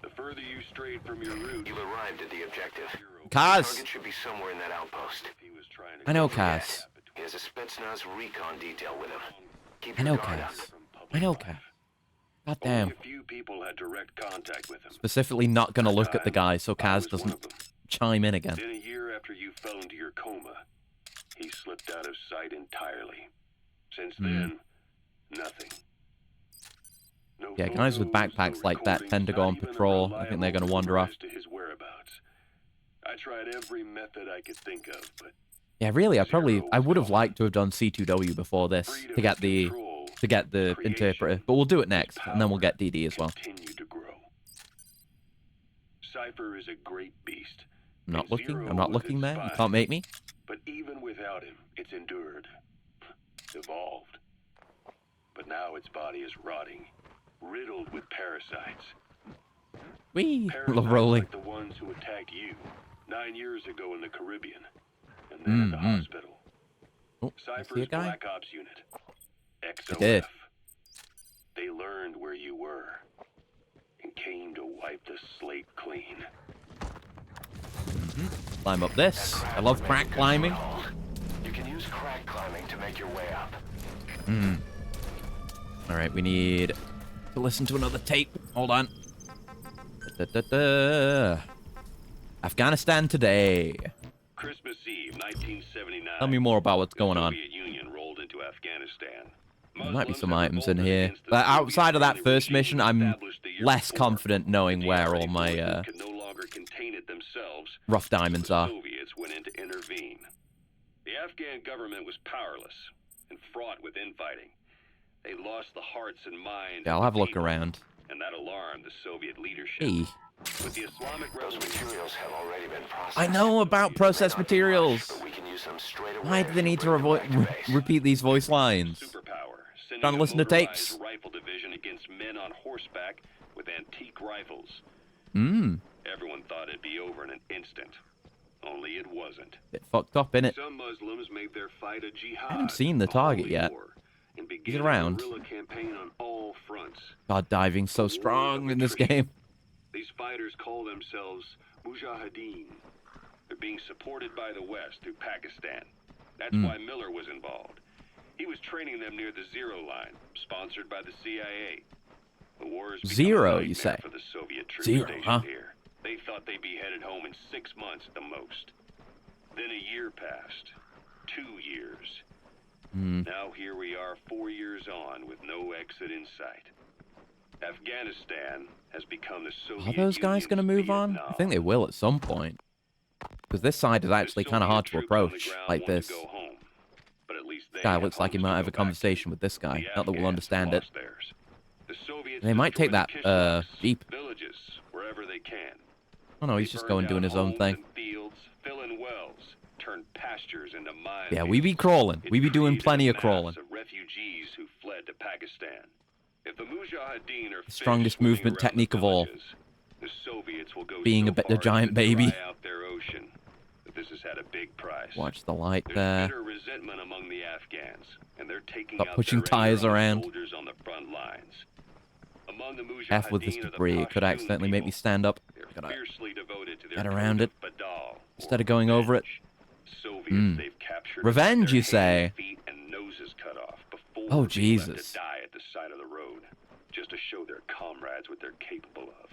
The further you strayed from your route, You've arrived at the objective. Kaz! Target should be somewhere in that outpost. I know, Kaz. He has a Spetsnaz recon detail with him. Keep I your know, guard up. Kaz. I know, Kaz. God damn. a few people had direct contact with him. Specifically not gonna look at the guy so Kaz doesn't chime in again. Then a year after you fell into your coma, he slipped out of sight entirely. Since then, nothing. No Yeah, guys with photos, backpacks no like that recordings, tend to go not on even patrol. I think reliable they're gonna wander off. as to his whereabouts. I tried every method I could think of, but Yeah, really, I would have liked to have done C2W before this to get the interpreter, but we'll do it next, and then we'll get DD as well. continue to grow. Cypher is a great beast. I'm not looking. Zero I'm not was looking there. You inspired. can't make me. But even without him, it's endured, evolved. But now its body is rotting, riddled with parasites. Wee, Parasites love rolling. like the ones who attacked you 9 years ago in the Caribbean, and then at the hospital. Oh, I see a Cypher's guy. Black Ops unit, XOF. did. They learned where you were and came to wipe the slate clean. Climb up this. I love crack climbing. You can use crack climbing to make your way up. All right, we need to listen to another tape. Hold on. Da-da-da. Afghanistan today. Christmas Eve, 1979. Tell me more about what's going on. Soviet Union rolled into Afghanistan. There might be some items in here. But outside of that first mission, I'm less confident knowing where all my Could no longer contain it themselves. rough diamonds are. Soviets went in to intervene. The Afghan government was powerless and fraught with infighting. They lost the hearts and minds. Yeah, I'll have a look around. And that alarmed the Soviet leadership. Hey. With the Islamic Those materials have already been processed. I know about processed materials. But we can use them straight away. Why do they need to repeat these voice lines? Superpower. Trying to listen to tapes. Rifle division against men on horseback with antique rifles. Everyone thought it'd be over in an instant. Only it wasn't. Bit fucked up, innit? Some Muslims made their fight a jihad. I haven't seen the target yet. He's around. Campaign on all fronts. God, diving's so strong in this game. These fighters call themselves Mujahideen. They're being supported by the West through Pakistan. That's why Miller was involved. He was training them near the Zero Line, sponsored by the CIA. The war is Zero, you say? for the Soviet troops Zero, stationed huh? here. They thought they'd be headed home in 6 months at the most. Then a year passed. 2 years. Now here we are 4 years on with no exit in sight. Afghanistan has become the Soviet Are those guys going to move on? I think they will at some point. Because this side is actually kind of hard to approach, like this. Guy looks like he might have a conversation with this guy. Not that we'll understand it. They might take that, jeep. Villages, wherever they can. Oh no, he's just going doing his own thing. Fields, fill in wells, turn pastures into mines. Yeah, we be crawling. We be doing plenty of crawling. Refugees who fled to Pakistan. If the Mujahideen are Strongest movement technique of all. The Soviets will go Being so a bit far a giant as to baby. dry out their ocean. But this has had a big price. Watch the light There's there. bitter resentment among the Afghans, and they're taking Stop out pushing their tires anger on around. soldiers on the front lines. Among the Half with this Mujahideen are the debris. It could Pashtun accidentally make me people. stand up. They're Gotta fiercely devoted to their get around it. code of Badal, instead of going over it. Soviets they've captured Revenge, their you say? hands, feet, and noses cut off before Oh, being left Jesus. to die at the side of the road, just to show their comrades what they're capable of.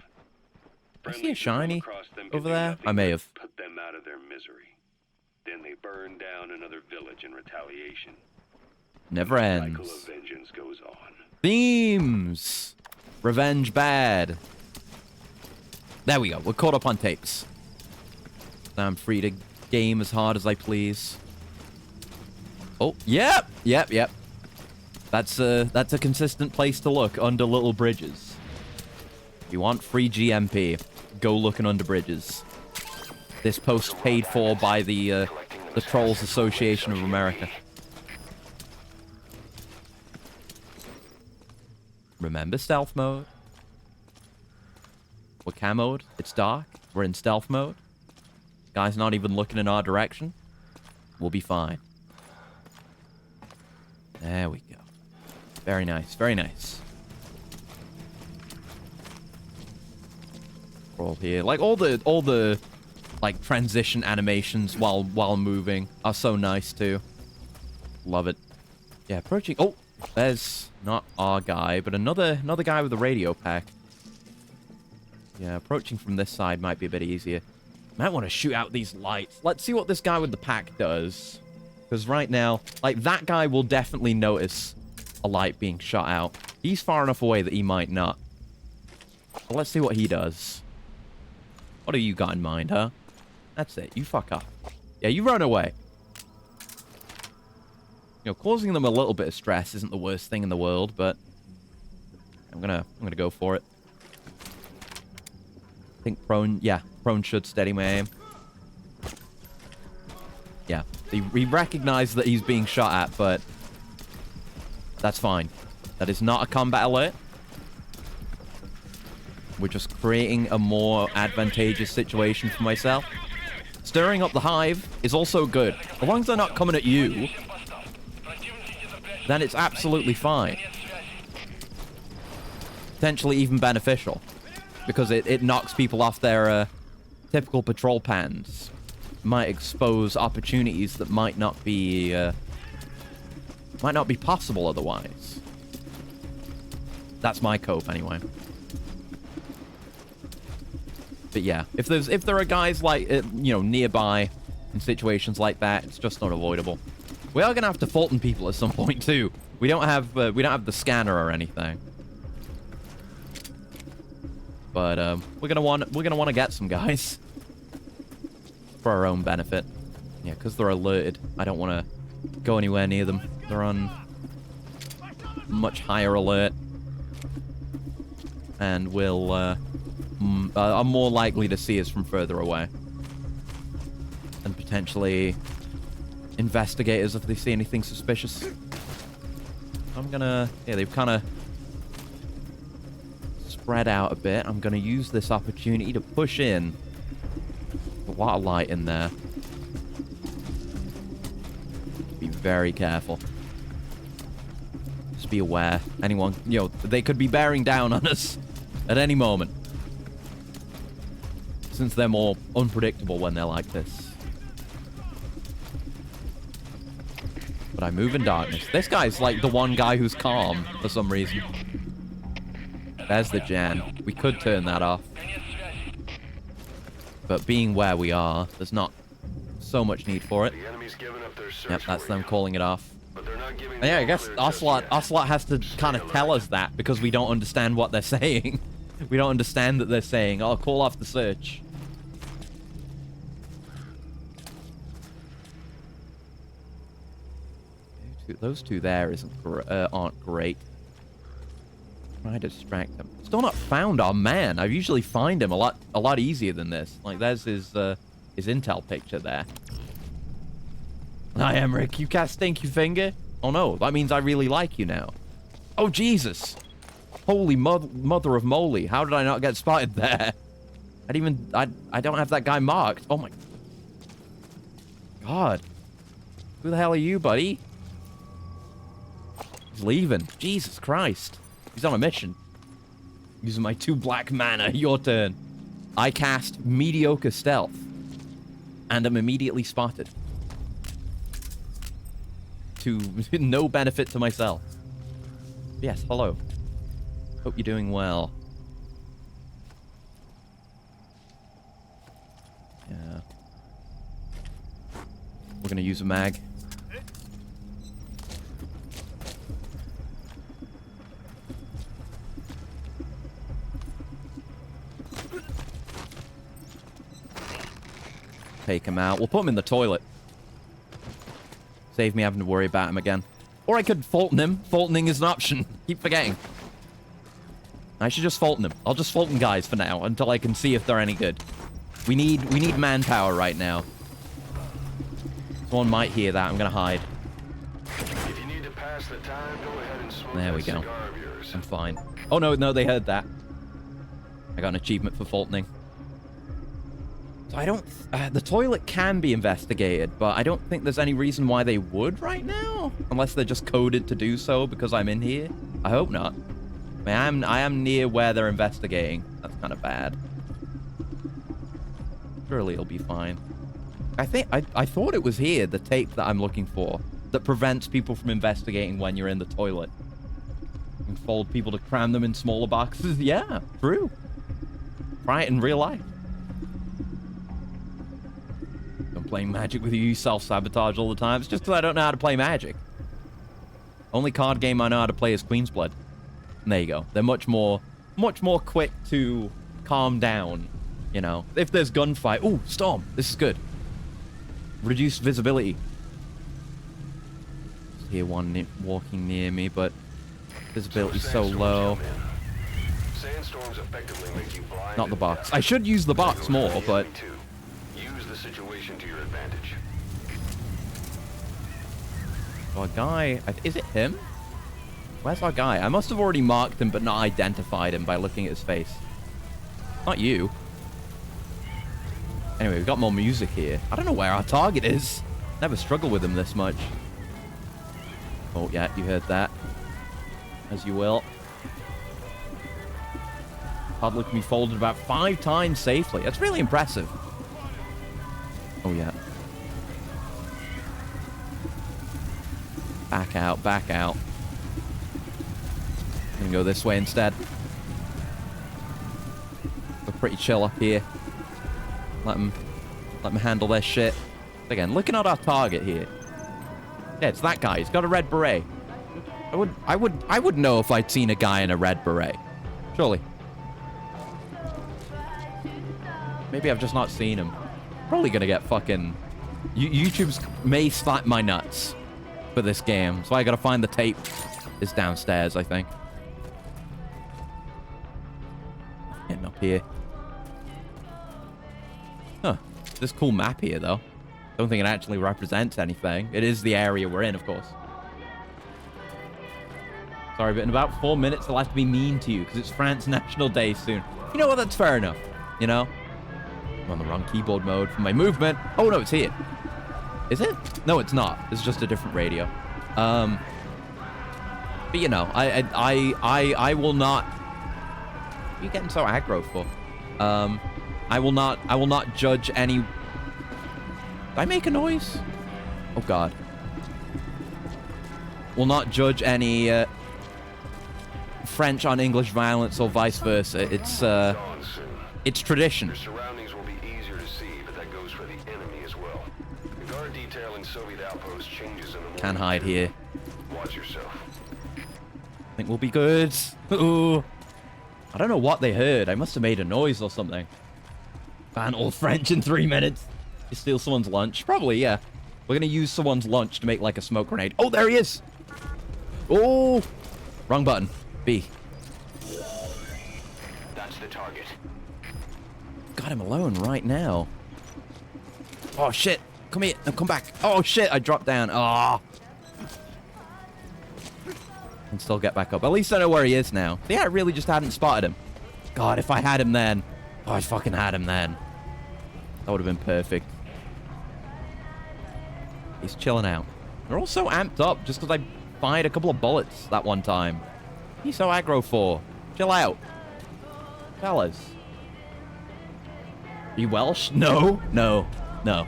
I see a shiny Across them can over do there. nothing I may but have. put them out of their misery. Then they burn down another village in retaliation. Never The cycle ends. of vengeance goes on. Themes. Revenge bad. There we go. We're caught up on tapes. Now I'm free to game as hard as I please. Oh, yep. That's a consistent place to look, under little bridges. If you want free GMP, go looking under bridges. This post paid for by the Trolls Association of America. Remember stealth mode? We're camoed. It's dark. We're in stealth mode. Guy's not even looking in our direction. We'll be fine. There we go. Very nice. Very nice. Crawl here. Like all the like transition animations while moving are so nice too. Love it. Yeah, approaching. Oh, there's not our guy, but another guy with a radio pack. Yeah, approaching from this side might be a bit easier. Might want to shoot out these lights. Let's see what this guy with the pack does. Because right now, like, that guy will definitely notice a light being shot out. He's far enough away that he might not. But let's see what he does. What have you got in mind, huh? That's it. You fuck up. Yeah, you run away. You know, causing them a little bit of stress isn't the worst thing in the world, but I'm gonna go for it. I think prone, yeah, prone should steady my aim. Yeah, he recognized that he's being shot at, but that's fine. That is not a combat alert. We're just creating a more advantageous situation for myself. Stirring up the hive is also good. As long as they're not coming at you, then it's absolutely fine. Potentially even beneficial. Because it knocks people off their typical patrol patterns. Might expose opportunities that might not be possible otherwise. That's my cope anyway. But yeah, if there are guys like you know, nearby in situations like that, it's just not avoidable. We are gonna have to Fulton people at some point too. We don't have the scanner or anything. But we're gonna want to get some guys for our own benefit. Yeah, because they're alerted. I don't want to go anywhere near them. They're on much higher alert, and will are more likely to see us from further away, and potentially investigate us if they see anything suspicious. I'm gonna, yeah, they've kind of spread out a bit. I'm going to use this opportunity to push in. A lot of light in there. Be very careful. Just be aware. Anyone, you know, they could be bearing down on us at any moment. Since they're more unpredictable when they're like this. But I move in darkness. This guy's like the one guy who's calm for some reason. There's the Jan. We could turn that off. But being where we are, there's not so much need for it. Yep, that's them calling it off. And yeah, I guess Ocelot has to kind of tell us that because we don't understand what they're saying. We don't understand that they're saying, oh, call off the search. Those two there aren't great. Try to distract them. Still not found our man. I usually find him a lot easier than this. Like, there's his intel picture there. Hi, Emmerich. You cast Stinky Finger? Oh no, that means I really like you now. Oh Jesus! Holy mother of moly! How did I not get spotted there? I don't have that guy marked. Oh my God! Who the hell are you, buddy? He's leaving. Jesus Christ! He's on a mission. Using my 2 black mana. Your turn. I cast mediocre stealth. And am immediately spotted. To no benefit to myself. Yes, hello. Hope you're doing well. Yeah. We're gonna use a mag. take him out. We'll put him in the toilet. Save me having to worry about him again. Or I could Fulton him. Fultoning is an option. Keep forgetting. I should just Fulton him. I'll just Fulton guys for now until I can see if they're any good. We need manpower right now. Someone might hear that. I'm gonna hide. If you need to pass the time, go ahead and smoke There we that go. cigar of yours. I'm fine. Oh no, they heard that. I got an achievement for Fultoning. So I don't... the toilet can be investigated, but I don't think there's any reason why they would right now. Unless they're just coded to do so because I'm in here. I hope not. I mean, I am near where they're investigating. That's kind of bad. Surely it'll be fine. I thought it was here, the tape that I'm looking for, that prevents people from investigating when you're in the toilet. And told people to cram them in smaller boxes. Yeah, true. Try it in real life. I'm playing Magic with you self-sabotage all the time. It's just because I don't know how to play Magic. Only card game I know how to play is Queen's Blood. And there you go. They're much more quick to calm down, you know. If there's gunfight. Ooh, Storm. This is good. Reduced visibility. I hear one walking near me, but visibility's so low. Sandstorms effectively make you blind. Not the box. I should use the box more, but... Use the situation to your advantage. Our guy... Is it him? Where's our guy? I must have already marked him, but not identified him by looking at his face. Not you. Anyway, we've got more music here. I don't know where our target is. Never struggled with him this much. Oh, yeah, you heard that. As you will. Public can be folded about 5 times safely. That's really impressive. Oh, yeah. Back out, back out. I'm gonna go this way instead. We're pretty chill up here. Let them handle their shit. Again, looking at our target here. Yeah, it's that guy. He's got a red beret. I would know if I'd seen a guy in a red beret. Surely. Maybe I've just not seen him. Probably gonna get fucking... YouTube's may slap my nuts for this game. So I gotta find the tape. It's downstairs, I think. Getting up here. Huh. This cool map here, though. Don't think it actually represents anything. It is the area we're in, of course. Sorry, but in about 4 minutes, I'll have to be mean to you because it's France National Day soon. You know what? That's fair enough. You know? I'm on the wrong keyboard mode for my movement. Oh, no, it's here. Is it? No, it's not. It's just a different radio. But, you know, I will not... What are you getting so aggro for? I will not judge any... Did I make a noise? Oh, God. Will not judge any French on English violence or vice versa. It's tradition. Your surroundings will be easier to see, but that goes for the enemy as well. The guard detail in Soviet outpost changes in the morning. Can't hide here. Watch yourself. I think we'll be good. Ooh. I don't know what they heard. I must have made a noise or something. Ban all French in 3 minutes. You steal someone's lunch? Probably, yeah. We're gonna use someone's lunch to make like a smoke grenade. Oh, there he is! Oh! Wrong button. B. That's the target. Got him alone right now. Oh, shit. Come here. No, come back. Oh, shit. I dropped down. Oh. And still get back up. At least I know where he is now. Yeah, I really just hadn't spotted him. God, if I had him then. Oh, I fucking had him then. That would have been perfect. He's chilling out. They're all so amped up just because I fired a couple of bullets that one time. He's so aggro for. Chill out. Fellas. Are you Welsh? No. No. No.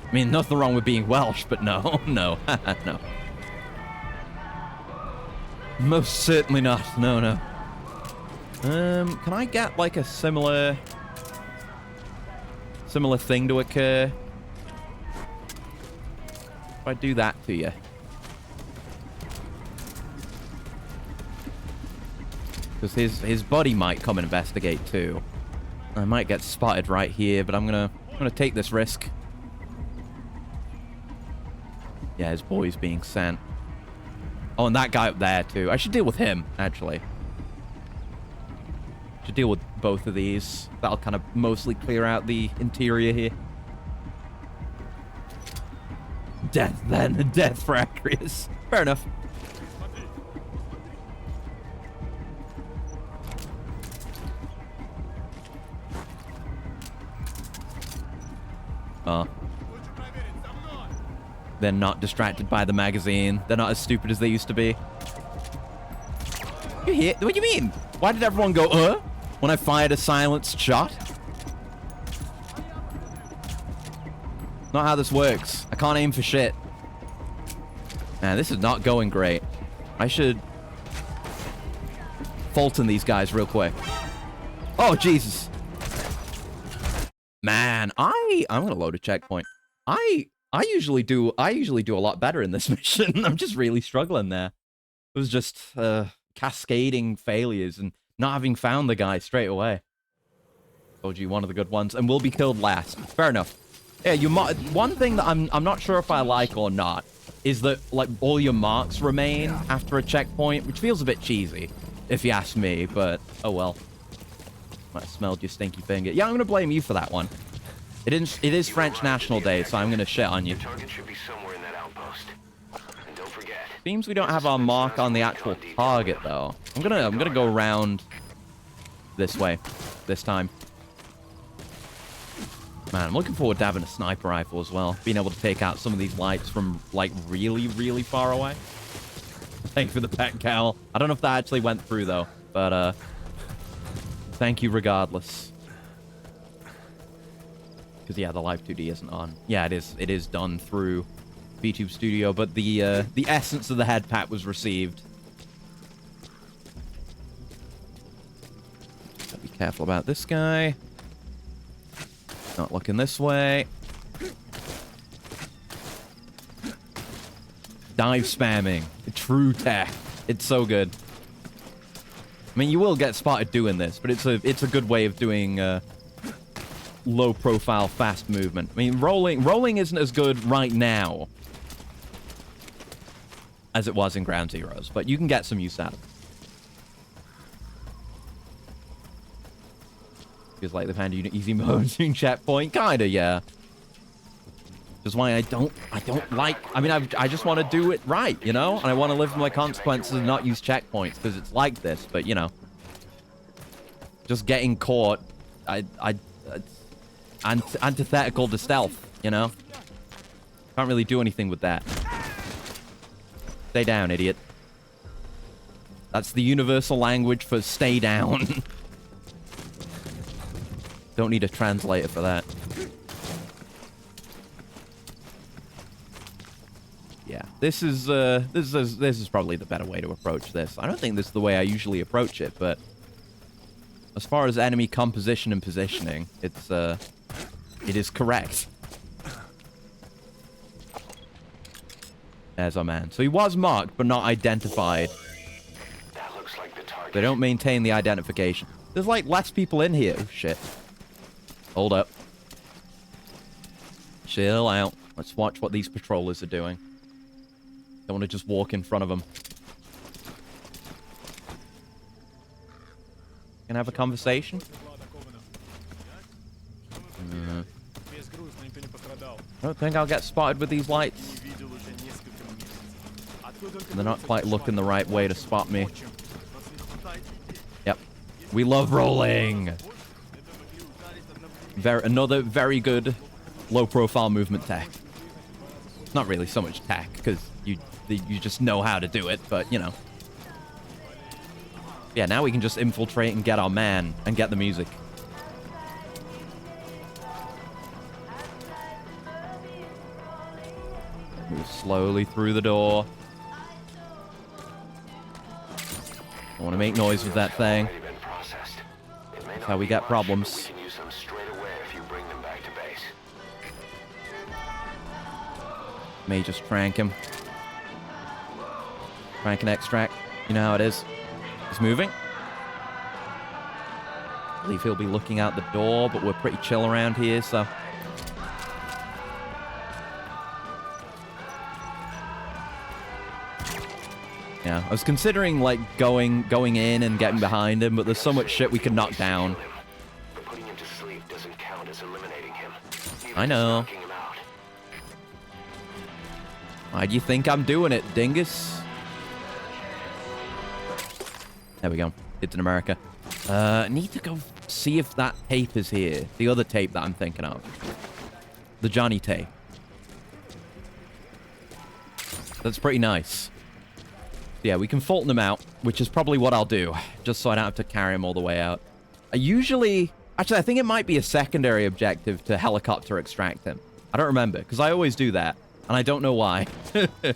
I mean, nothing wrong with being Welsh, but no. No. No. Most certainly not. No, no. Can I get like a similar thing to occur? If I do that to you. Because his buddy might come and investigate too. I might get spotted right here, but I'm gonna gonna take this risk. Yeah, his boy's being sent. Oh, and that guy up there, too. I should deal with him, actually. Should deal with both of these. That'll kind of mostly clear out the interior here. Death, then. Death for Acreus. Fair enough. Oh. They're not distracted by the magazine. They're not as stupid as they used to be. You hear? What do you mean? Why did everyone go, when I fired a silenced shot? Not how this works. I can't aim for shit. Man, this is not going great. I should Fulton these guys real quick. Oh, Jesus. Man, I'm gonna load a checkpoint. I usually do a lot better in this mission. I'm just really struggling there. It was just cascading failures and not having found the guy straight away. Told you one of the good ones, and we'll be killed last. Fair enough. Yeah, one thing that I'm not sure if I like or not is that like all your marks remain after a checkpoint, which feels a bit cheesy, if you ask me. But oh well. Might have smelled your stinky finger. Yeah, I'm gonna blame you for that one. It is French National Day, so I'm gonna shit on you. Target should be somewhere in that outpost. And don't forget. Seems we don't have our mark on the actual target though. I'm gonna go around this way this time. Man, I'm looking forward to having a sniper rifle as well. Being able to take out some of these lights from like really, really far away. Thank you for the pet cowl. I don't know if that actually went through though, but thank you regardless. Because yeah, the Live 2D isn't on. Yeah, it is. It is done through VTube Studio, but the essence of the head pat was received. Gotta be careful about this guy. Not looking this way. Dive spamming. True tech. It's so good. I mean, you will get spotted doing this, but it's a good way of doing low profile fast movement. I mean, rolling isn't as good right now as it was in Ground Zeroes, but you can get some use out of it. Feels like they've handed you an easy mode during checkpoint. Kinda, yeah. Just why I don't like. I mean, I just want to do it right, you know, and I want to live with my consequences and not use checkpoints because it's like this. But you know, just getting caught, antithetical to stealth, you know. Can't really do anything with that. Stay down, idiot. That's the universal language for stay down. Don't need a translator for that. Yeah, this is probably the better way to approach this. I don't think this is the way I usually approach it, but as far as enemy composition and positioning, it is correct. There's our man. So he was marked, but not identified. That looks like the target. They don't maintain the identification. There's like less people in here. Oh, shit. Hold up. Chill out. Let's watch what these patrollers are doing. Don't want to just walk in front of them. Can I have a conversation? I don't think I'll get spotted with these lights. They're not quite looking the right way to spot me. Yep. We love rolling. Another very good low-profile movement tech. Not really so much tech, because you just know how to do it, but, you know. Yeah, now we can just infiltrate and get our man and get the music. Move slowly through the door. I want to make noise with that thing. That's how we get problems. May just trank him. Trank and extract. You know how it is. He's moving. I believe he'll be looking out the door, but we're pretty chill around here, so Yeah, I was considering, like, going in and getting behind him, but there's so much shit we can knock down. But putting him to sleep doesn't count as eliminating him. I know. Why do you think I'm doing it, dingus? There we go. It's in America. Need to go see if that tape is here. The other tape that I'm thinking of. The Johnny tape. That's pretty nice. Yeah, we can Fulton him out, which is probably what I'll do, just so I don't have to carry him all the way out. Actually, I think it might be a secondary objective to helicopter extract him. I don't remember, because I always do that, and I don't know why. I've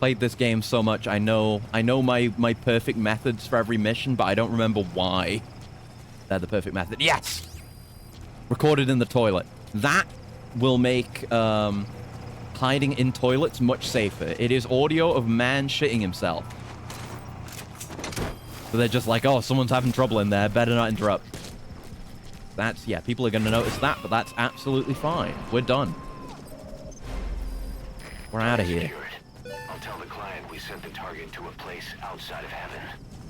played this game so much, I know my perfect methods for every mission, but I don't remember why they're the perfect method. Yes! Recorded in the toilet. That will make, hiding in toilets much safer. It is audio of man shitting himself. So they're just like, oh, someone's having trouble in there. Better not interrupt. That's, yeah, people are going to notice that, but that's absolutely fine. We're done. We're out of here. I'll tell the client we sent the target to a place outside of heaven.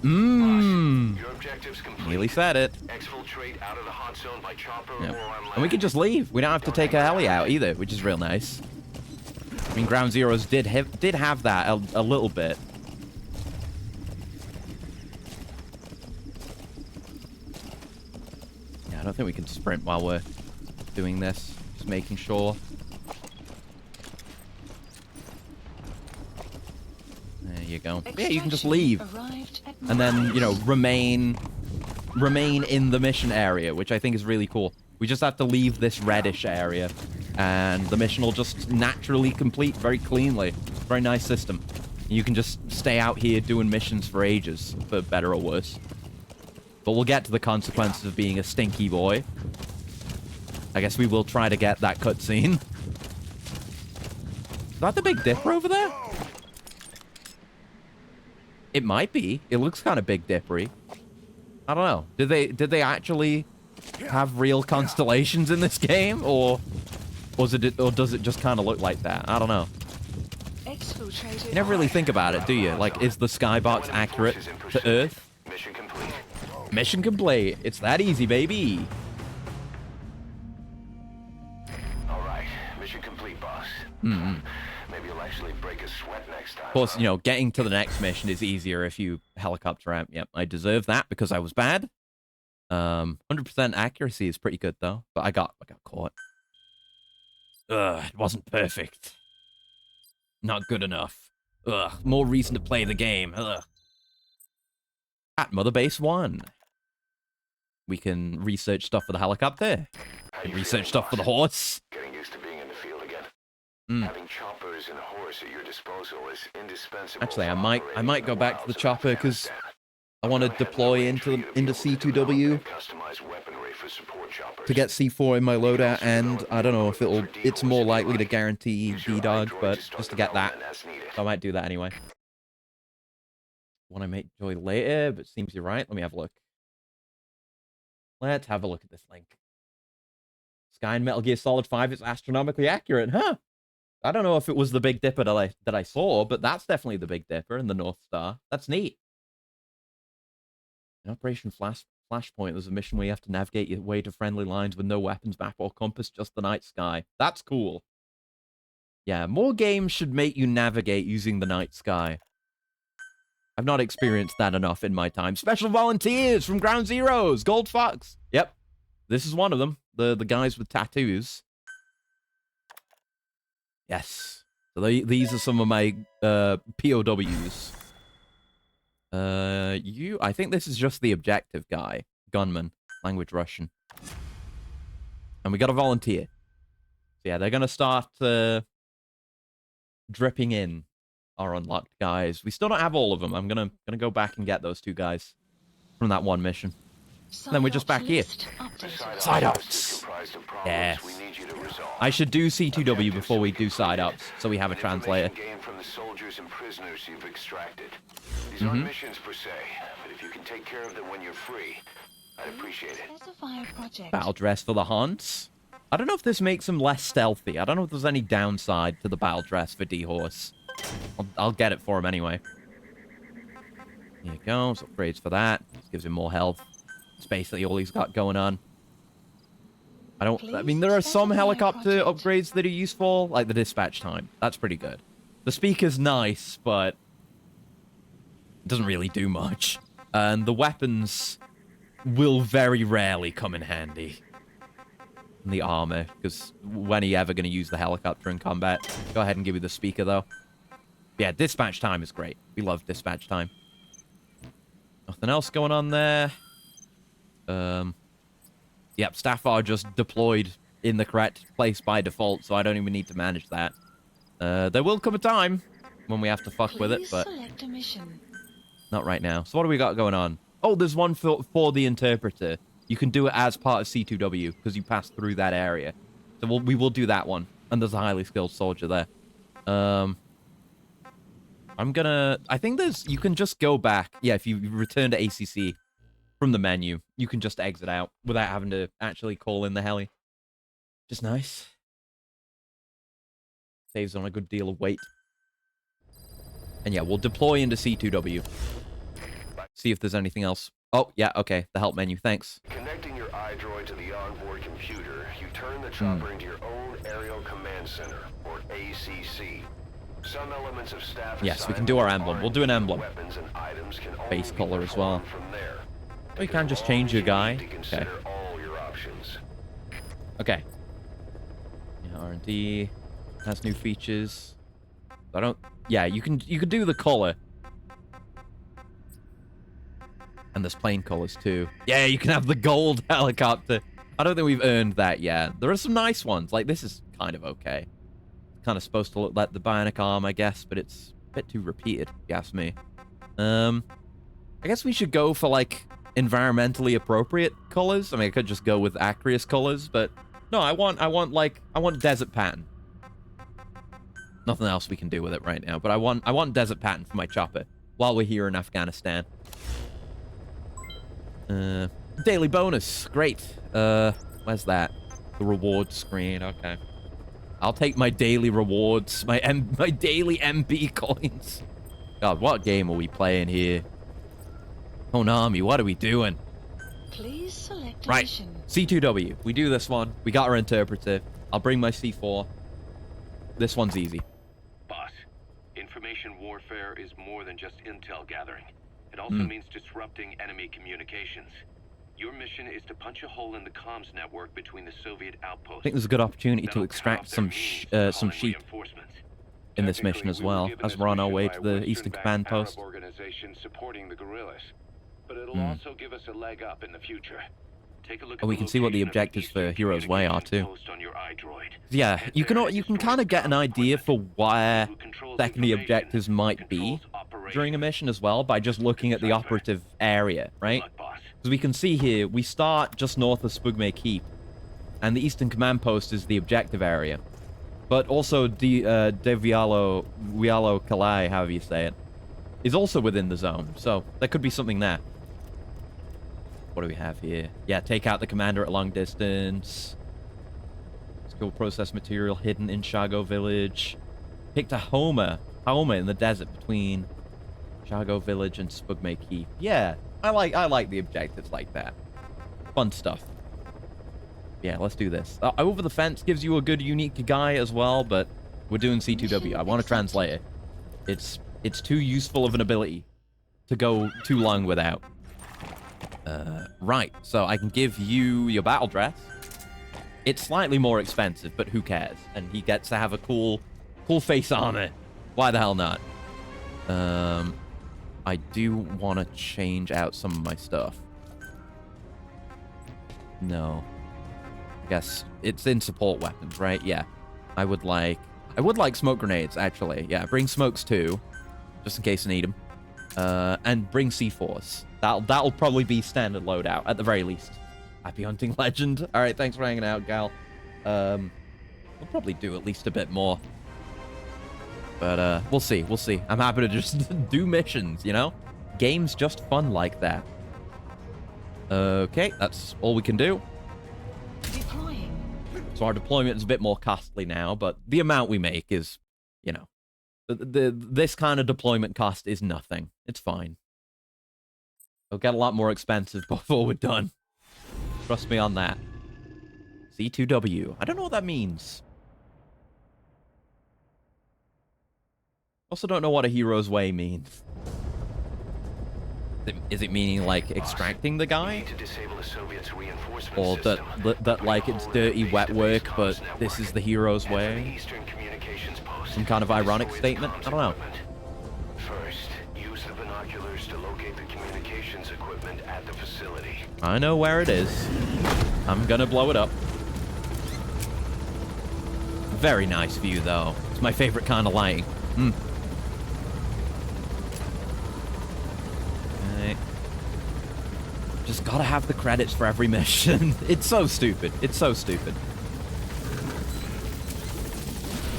Mmm. Your objective's complete. Nearly said it. Exfiltrate out of the hot zone by chopper Yep. or on land. And we can just leave. We don't have to take a heli out either, which is real nice. I mean, Ground Zeroes did have that a little bit. Yeah, I don't think we can sprint while we're doing this. Just making sure. There you go. Yeah, you can just leave. And then, you know, remain in the mission area, which I think is really cool. We just have to leave this reddish area, and the mission will just naturally complete very cleanly. Very nice system. You can just stay out here doing missions for ages, for better or worse. But we'll get to the consequences of being a stinky boy. I guess we will try to get that cutscene. Is that the Big Dipper over there? It might be. It looks kind of Big Dippery. I don't know. Did they actually have real constellations in this game, or does it just kind of look like that? I don't know. You never really think about it, do you? Like, is the skybox accurate to Earth? Mission complete. Mission complete. It's that easy, baby. All right, mission complete, boss. Mm-hmm. Maybe you'll actually break a sweat next time. Of course, you know, getting to the next mission is easier if you helicopter out. Yep, I deserve that because I was bad. 100% accuracy is pretty good though, but I got caught. Ugh, it wasn't perfect. Not good enough. Ugh, more reason to play the game. Ugh. At Mother Base 1. We can research stuff for the helicopter. We can research stuff for the horse. Getting used to being in the field again. Having choppers and a horse at your disposal is indispensable. Actually, I might go back to the chopper because I want to deploy into C2W to get C4 in my loadout, and I don't know if it's more likely to guarantee D-Dog, but just to get that, so I might do that anyway. Want to make joy later, but seems you're right. Let me have a look. Let's have a look at this link. Sky in Metal Gear Solid 5 is astronomically accurate, huh? I don't know if it was the Big Dipper that I saw, but that's definitely the Big Dipper and the North Star. That's neat. In Operation Flashpoint, there's a mission where you have to navigate your way to friendly lines with no weapons, map, or compass, just the night sky. That's cool. Yeah, more games should make you navigate using the night sky. I've not experienced that enough in my time. Special volunteers from Ground Zeroes, Gold Fox. Yep, this is one of them. The guys with tattoos. Yes. So these are some of my POWs. I think this is just the objective guy. Gunman. Language Russian. And we got a volunteer. So yeah, they're going to start dripping in our unlocked guys. We still don't have all of them. I'm gonna go back and get those two guys from that one mission. And then we're just back here. Side ups. Yes. I should do C2W before we do side ups, so we have a translator. From the soldiers and prisoners you've extracted. These aren't missions per se, but if you can take care of them when you're free, I'd appreciate it. Battle dress for the Haunts. I don't know if this makes him less stealthy. I don't know if there's any downside to the battle dress for D-Horse. I'll get it for him anyway. Here you go. So upgrades for that. Just gives him more health. It's basically all he's got going on. I mean, there are some helicopter upgrades that are useful, like the dispatch time. That's pretty good. The speaker's nice, but it doesn't really do much. And the weapons will very rarely come in handy. And the armor, because when are you ever going to use the helicopter in combat? Go ahead and give me the speaker, though. Yeah, dispatch time is great. We love dispatch time. Nothing else going on there. Yep, staff are just deployed in the correct place by default, so I don't even need to manage that. There will come a time when we have to fuck with it, but not right now. So what do we got going on? Oh, there's one for the interpreter. You can do it as part of C2W, because you pass through that area. So we will do that one. And there's a highly skilled soldier there. I think you can just go back. Yeah, if you return to ACC from the menu, you can just exit out without having to actually call in the heli. Just nice. Saves on a good deal of weight. And yeah, we'll deploy into C2W. See if there's anything else. Oh, yeah, okay. The help menu, thanks. Connecting your iDroid to the onboard computer, you turn the chopper into your own aerial command center, or ACC. Some elements of staff yes, we can do our emblem. We'll do an emblem. Base color as well. Or you can just change your guy. Okay. Okay. Yeah, R&D has new features. Yeah, you can do the color. And there's plain colors too. Yeah, you can have the gold helicopter. I don't think we've earned that yet. There are some nice ones. Like, this is kind of okay. Kind of supposed to look like the Bionic Arm, I guess, but it's a bit too repeated, if you ask me. I guess we should go for, like, environmentally appropriate colors. I mean, I could just go with Acrius colors, but no, I want desert pattern. Nothing else we can do with it right now, but I want desert pattern for my chopper while we're here in Afghanistan. Daily bonus. Great. Where's that? The reward screen. Okay. I'll take my daily rewards. My daily MB coins. God, what game are we playing here? Konami, what are we doing? Please select right. mission. C2W. We do this one. We got our interpreter. I'll bring my C4. This one's easy. Boss, information warfare is more than just intel gathering. It also means disrupting enemy communications. Your mission is to punch a hole in the comms network between the Soviet outposts. I think there's a good opportunity to extract some sheep in this mission as well, as we're on our way to the Eastern Command Post. Organization supporting the guerrillas, but it'll also give us a leg up in the future. Take a look and we can see what the objectives for Heroes Way are too. Yeah, you can kind of get an idea for where secondary objectives might be during a mission as well by just looking at the operative area, right? Because we can see here, we start just north of Spugme Keep, and the Eastern Command Post is the objective area. But also, De Vialo Kalai, however you say it, is also within the zone, so there could be something there. What do we have here? Yeah, take out the commander at long distance. Skill process material hidden in Shago Village. Picked a Homer in the desert between Shago Village and Spugme Keep. Yeah, I like the objectives like that. Fun stuff. Yeah, let's do this. Over the Fence gives you a good unique guy as well, but we're doing C2W. I want to translate it. It's too useful of an ability to go too long without. Right, so I can give you your battle dress. It's slightly more expensive, but who cares? And he gets to have a cool face armor. Why the hell not? I do want to change out some of my stuff. No. I guess it's in support weapons, right? Yeah. I would like smoke grenades, actually. Yeah, bring smokes too, just in case I need them. And bring C4s. That'll probably be standard loadout, at the very least. Happy hunting, legend. Alright, thanks for hanging out, gal. We'll probably do at least a bit more. But, we'll see. I'm happy to just do missions, you know? Game's just fun like that. Okay, that's all we can do. Deploying. So our deployment is a bit more costly now, but the amount we make is, you know, this kind of deployment cost is nothing. It's fine. It'll get a lot more expensive before we're done. Trust me on that. C2W. I don't know what that means. Also don't know what a hero's way means. Is it meaning, like, extracting the guy? Or that like, it's dirty, wet work, but this is the hero's way? Some kind of ironic statement? I don't know. First, use the binoculars to locate the communications equipment at the facility. I know where it is. I'm gonna blow it up. Very nice view, though. It's my favorite kind of lighting. Just gotta have the credits for every mission. It's so stupid. It's so stupid.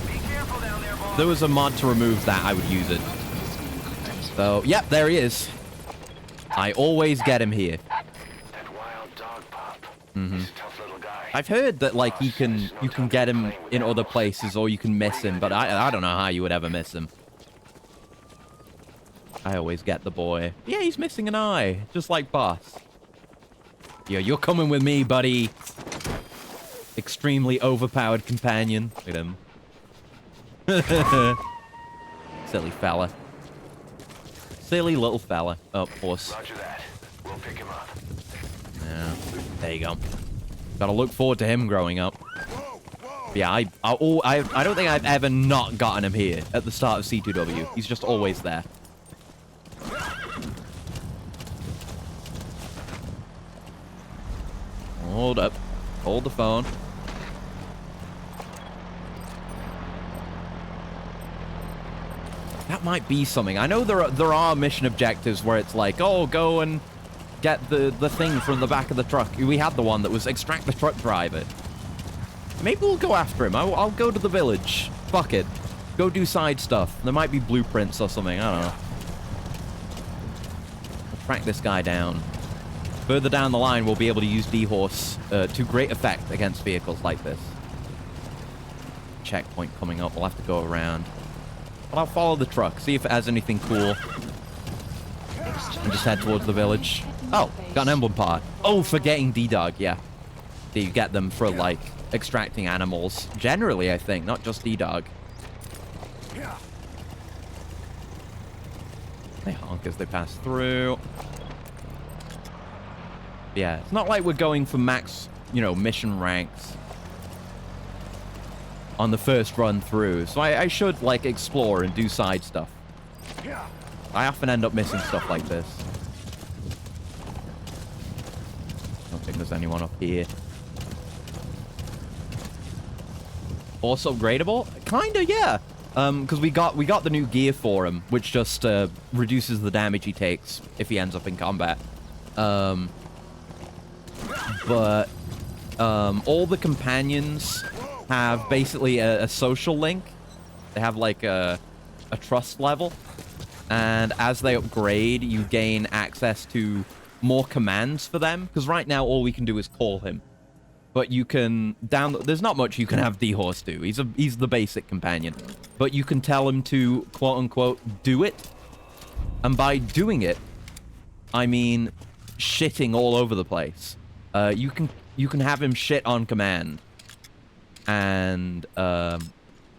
If there was a mod to remove that, I would use it. So, yep, there he is. I always get him here. I've heard that, like, you can get him in other places or you can miss him, but I don't know how you would ever miss him. I always get the boy. Yeah, he's missing an eye, just like Boss. Yo, you're coming with me, buddy. Extremely overpowered companion. Look at him. Silly fella. Silly little fella. Oh, horse. Roger that. We'll pick him up. Yeah, there you go. Gotta look forward to him growing up. Yeah, I don't think I've ever not gotten him here at the start of C2W. He's just always there. Hold up. Hold the phone. That might be something. I know there are mission objectives where it's like, oh, go and get the thing from the back of the truck. We had the one that was extract the truck driver. Maybe we'll go after him. I'll go to the village. Fuck it. Go do side stuff. There might be blueprints or something. I don't know. We'll track this guy down. Further down the line, we'll be able to use D-Horse to great effect against vehicles like this. Checkpoint coming up. We'll have to go around. But I'll follow the truck, see if it has anything cool. And just head towards the village. Oh, got an emblem part. Oh, for getting D-Dog, yeah. So you get them for, like, extracting animals. Generally, I think, not just D-Dog. They honk as they pass through. Yeah, it's not like we're going for max, you know, mission ranks on the first run through. So I should, like, explore and do side stuff. I often end up missing stuff like this. I don't think there's anyone up here. Also upgradable? Kinda, yeah. Because we got the new gear for him, which just reduces the damage he takes if he ends up in combat. But all the companions have basically a social link. They have like a trust level. And as they upgrade, you gain access to more commands for them. Because right now, all we can do is call him. But you can there's not much you can have D-Horse do. He's the basic companion. But you can tell him to, quote-unquote, do it. And by doing it, I mean shitting all over the place. You can have him shit on command. And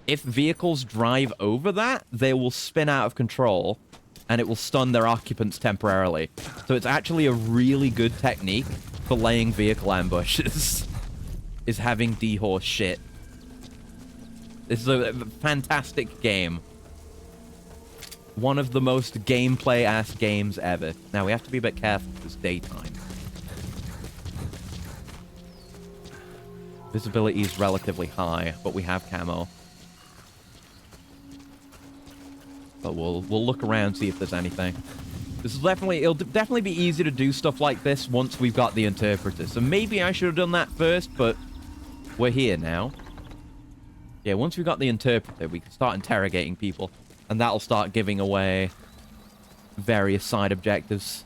if vehicles drive over that, they will spin out of control and it will stun their occupants temporarily. So it's actually a really good technique for laying vehicle ambushes. Is having D-Horse shit. This is a fantastic game. One of the most gameplay-ass games ever. Now, we have to be a bit careful because it's daytime. Visibility is relatively high, but we have camo. But we'll look around, see if there's anything. It'll definitely be easy to do stuff like this once we've got the interpreter. So maybe I should have done that first, but we're here now. Yeah, once we've got the interpreter, we can start interrogating people. And that'll start giving away various side objectives.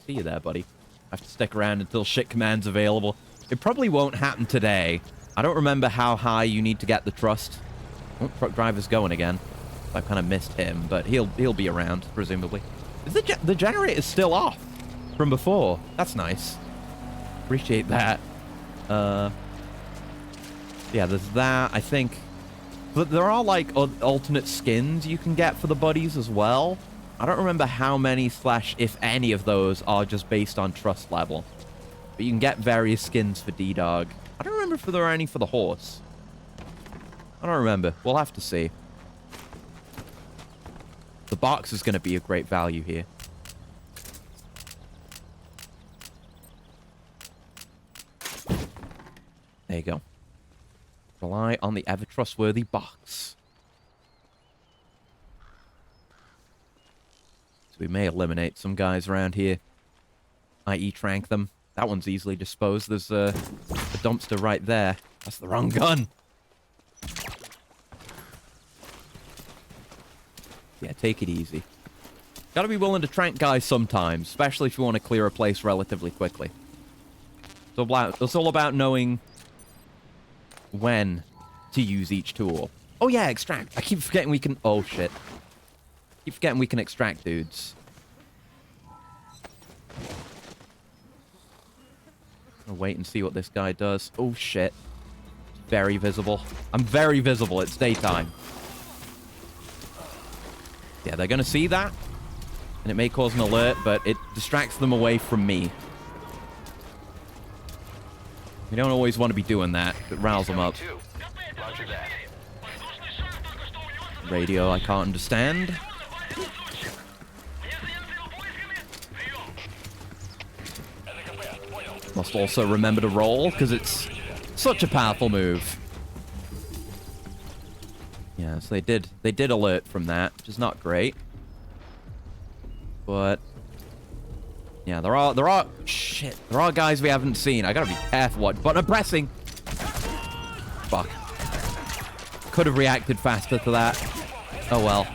See you there, buddy. I have to stick around until shit command's available. It probably won't happen today. I don't remember how high you need to get the trust. Oh, truck driver's going again. I kind of missed him, but he'll be around, presumably. Is the generator's still off from before? That's nice. Appreciate that. Yeah, there's that. I think but there are like alternate skins you can get for the buddies as well. I don't remember how many / if any of those are just based on trust level. But you can get various skins for D-Dog. I don't remember if there are any for the horse. I don't remember. We'll have to see. The box is going to be a great value here. There you go. Rely on the ever-trustworthy box. So we may eliminate some guys around here. I.e. trank them. That one's easily disposed. There's a dumpster right there. That's the wrong gun. Yeah, take it easy. Gotta be willing to trank guys sometimes, especially if you want to clear a place relatively quickly. It's all about knowing when to use each tool. Oh yeah, extract. I keep forgetting we can... Oh shit. Keep forgetting we can extract dudes. I'll wait and see what this guy does. Oh shit. Very visible. I'm very visible. It's daytime. Yeah, they're gonna see that. And it may cause an alert, but it distracts them away from me. You don't always want to be doing that. It riles them up. Radio I can't understand. Must also remember to roll, because it's such a powerful move. Yeah, so they did alert from that, which is not great. But yeah, there are guys we haven't seen. I gotta be careful what button I'm pressing. Fuck. Could have reacted faster to that. Oh well.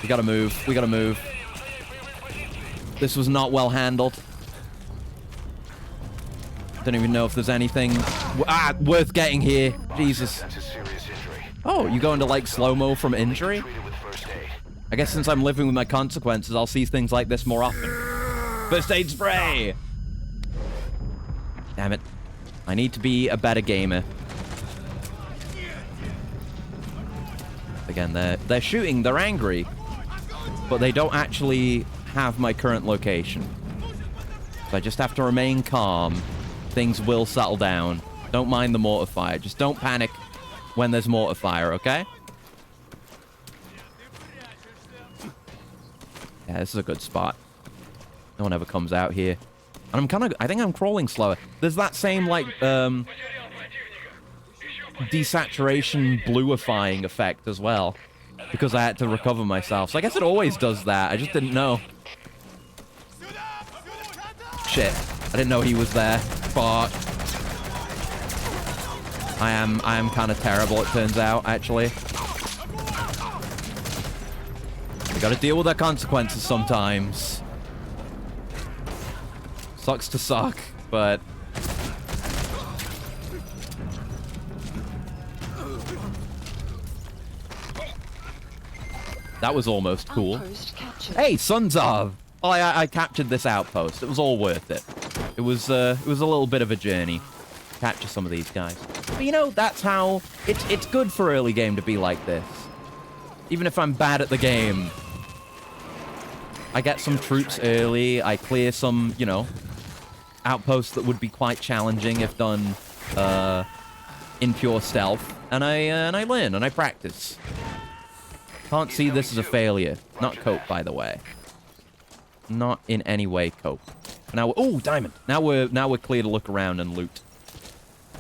We gotta move. We gotta move. This was not well handled. Don't even know if there's anything worth getting here. Jesus. Oh, you go into like slow-mo from injury? I guess since I'm living with my consequences, I'll see things like this more often. First aid spray! Damn it. I need to be a better gamer. Again, they're shooting, they're angry. But they don't actually have my current location. So I just have to remain calm. Things will settle down. Don't mind the mortar fire. Just don't panic when there's mortar fire, okay? Yeah, this is a good spot. No one ever comes out here. And I think I'm crawling slower. There's that same, like, desaturation bluifying effect as well. Because I had to recover myself. So I guess it always does that. I just didn't know. Shit. I didn't know he was there. Fuck. I am kind of terrible, it turns out, actually. We gotta deal with our consequences sometimes. Sucks to suck, but... That was almost cool. Hey, Sons of! Oh, I captured this outpost. It was all worth it. It was a little bit of a journey. Capture some of these guys. But you know, that's how... It's good for early game to be like this. Even if I'm bad at the game, I get some troops early. I clear some, you know, outposts that would be quite challenging if done in pure stealth. And I learn and I practice. Can't see this as a failure. Not cope, by the way. Not in any way cope. Now, oh, diamond. Now we're clear to look around and loot.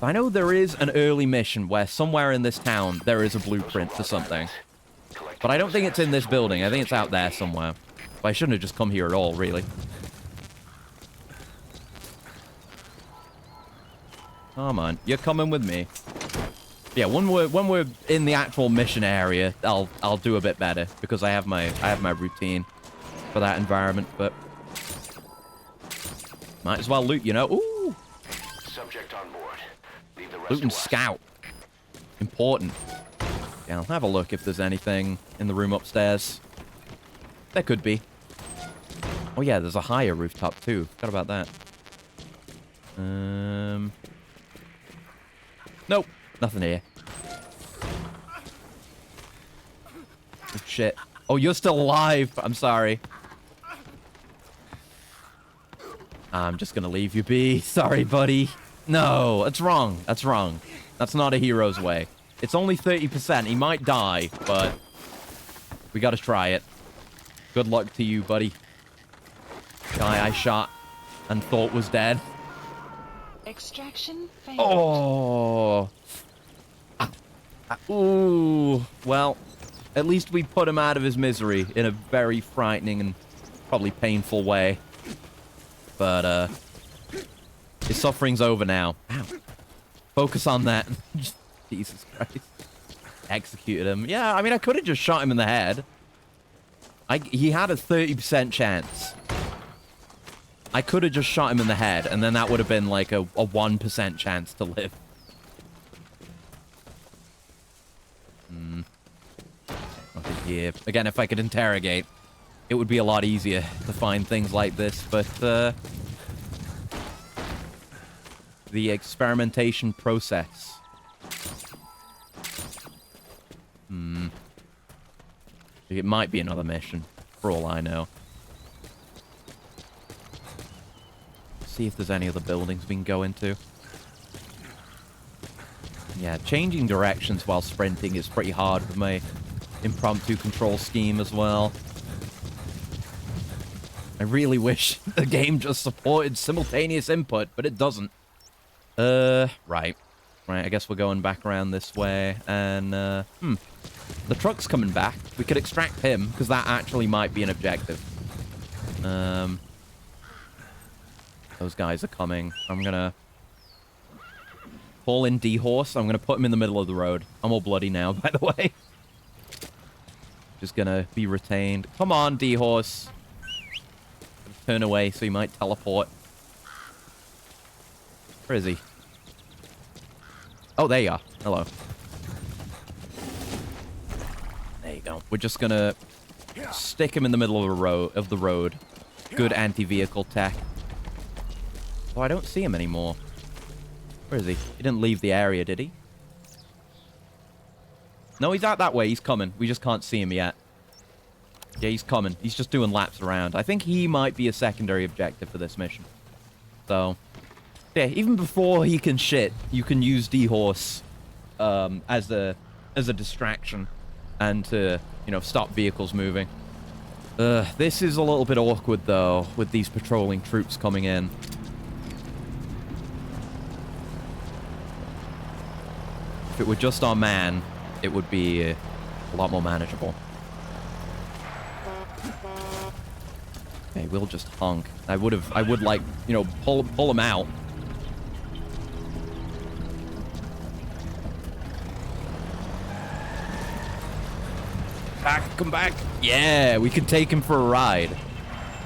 I know there is an early mission where somewhere in this town there is a blueprint for something. But I don't think it's in this building. I think it's out there somewhere. But I shouldn't have just come here at all, really. Come on, you're coming with me. Yeah, when we're in the actual mission area, I'll do a bit better because I have my routine for that environment. But Might as well loot, you know. Ooh! Subject on board. Leave the rest Loot and to us. scout. Important. Yeah, I'll have a look if there's anything in the room upstairs. There could be. Oh yeah, there's a higher rooftop too. Forgot about that. Nope. Nothing here. Oh, shit. Oh, you're still alive. I'm sorry. I'm just gonna leave you be. Sorry, buddy. No, that's wrong. That's wrong. That's not a hero's way. It's only 30%. He might die, but we gotta try it. Good luck to you, buddy. Guy I shot and thought was dead. Extraction failed. Oh. Ooh. Well, at least we put him out of his misery in a very frightening and probably painful way. But, his suffering's over now. Ow. Focus on that. Jesus Christ. Executed him. Yeah, I mean, I could have just shot him in the head. He had a 30% chance. I could have just shot him in the head, and then that would have been like a 1% chance to live. Nothing here. Again, if I could interrogate, it would be a lot easier to find things like this, but the experimentation process. It might be another mission, for all I know. See if there's any other buildings we can go into. Yeah, changing directions while sprinting is pretty hard with my impromptu control scheme as well. I really wish the game just supported simultaneous input, but it doesn't. Right. Right, I guess we're going back around this way, and, the truck's coming back. We could extract him, because that actually might be an objective. Those guys are coming. I'm gonna call in D-Horse. I'm gonna put him in the middle of the road. I'm all bloody now, by the way. Just gonna be retained. Come on, D-Horse. Turn away so he might teleport. Where is he? Oh, there you are. Hello. There you go. We're just gonna stick him in the middle of the road. Good anti-vehicle tech. Oh, I don't see him anymore. Where is he? He didn't leave the area, did he? No, he's out that way. He's coming. We just can't see him yet. Yeah, he's coming. He's just doing laps around. I think he might be a secondary objective for this mission. So, yeah, even before he can shit, you can use D-Horse as a distraction and to, you know, stop vehicles moving. This is a little bit awkward, though, with these patrolling troops coming in. If it were just our man, it would be a lot more manageable. Okay, we'll just honk. I would like, you know, pull him out. Come back. Yeah, we can take him for a ride.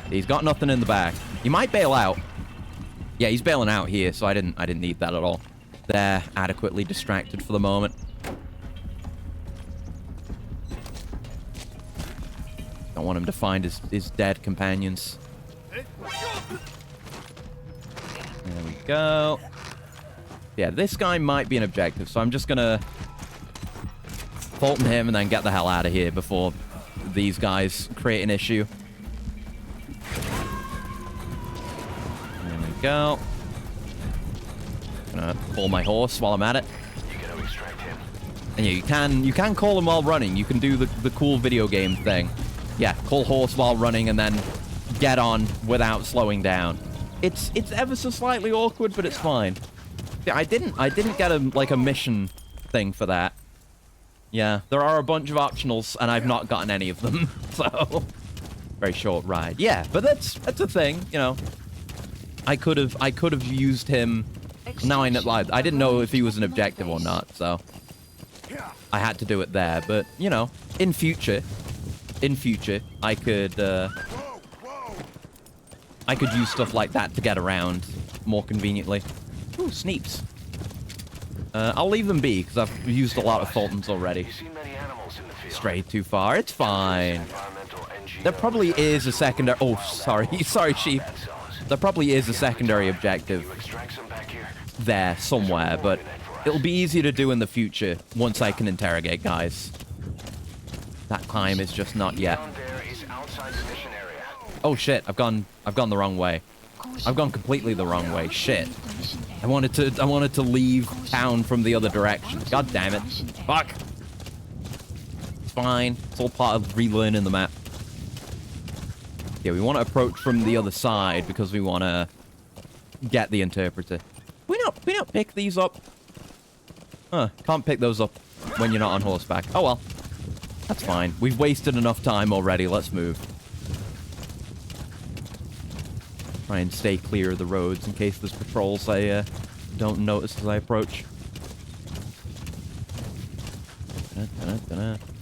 He's got nothing in the back. He might bail out. Yeah, he's bailing out here, so I didn't need that at all. They're adequately distracted for the moment. Don't want him to find his dead companions. There we go. Yeah, this guy might be an objective, so I'm just gonna Fulton him and then get the hell out of here before these guys create an issue. There we go. Gonna pull my horse while I'm at it. And yeah, you can call him while running. You can do the cool video game thing. Yeah, call horse while running and then get on without slowing down. It's ever so slightly awkward, but it's fine. Yeah, I didn't get a mission thing for that. Yeah, there are a bunch of optionals and I've not gotten any of them. So very short ride. Yeah, but that's a thing, you know. I could have used him. Now I didn't know if he was an objective or not, so I had to do it there. But you know, in future, I I could use stuff like that to get around more conveniently. Ooh, Sneeps. I'll leave them be, because I've used a lot of Fultons already. Strayed too far. It's fine. There probably is a secondary... Oh, sorry. Sorry, Sheep. There probably is a secondary objective there somewhere, but it'll be easier to do in the future once I can interrogate guys. That time is just not yet. Oh shit, I've gone the wrong way. I've gone completely the wrong way. Shit. I wanted to leave town from the other direction. God damn it. Fuck. It's fine. It's all part of relearning the map. Yeah, we want to approach from the other side because we want to get the interpreter. We not pick these up. Huh, can't pick those up when you're not on horseback. Oh well. That's fine. We've wasted enough time already. Let's move. Try and stay clear of the roads in case there's patrols I don't notice as I approach.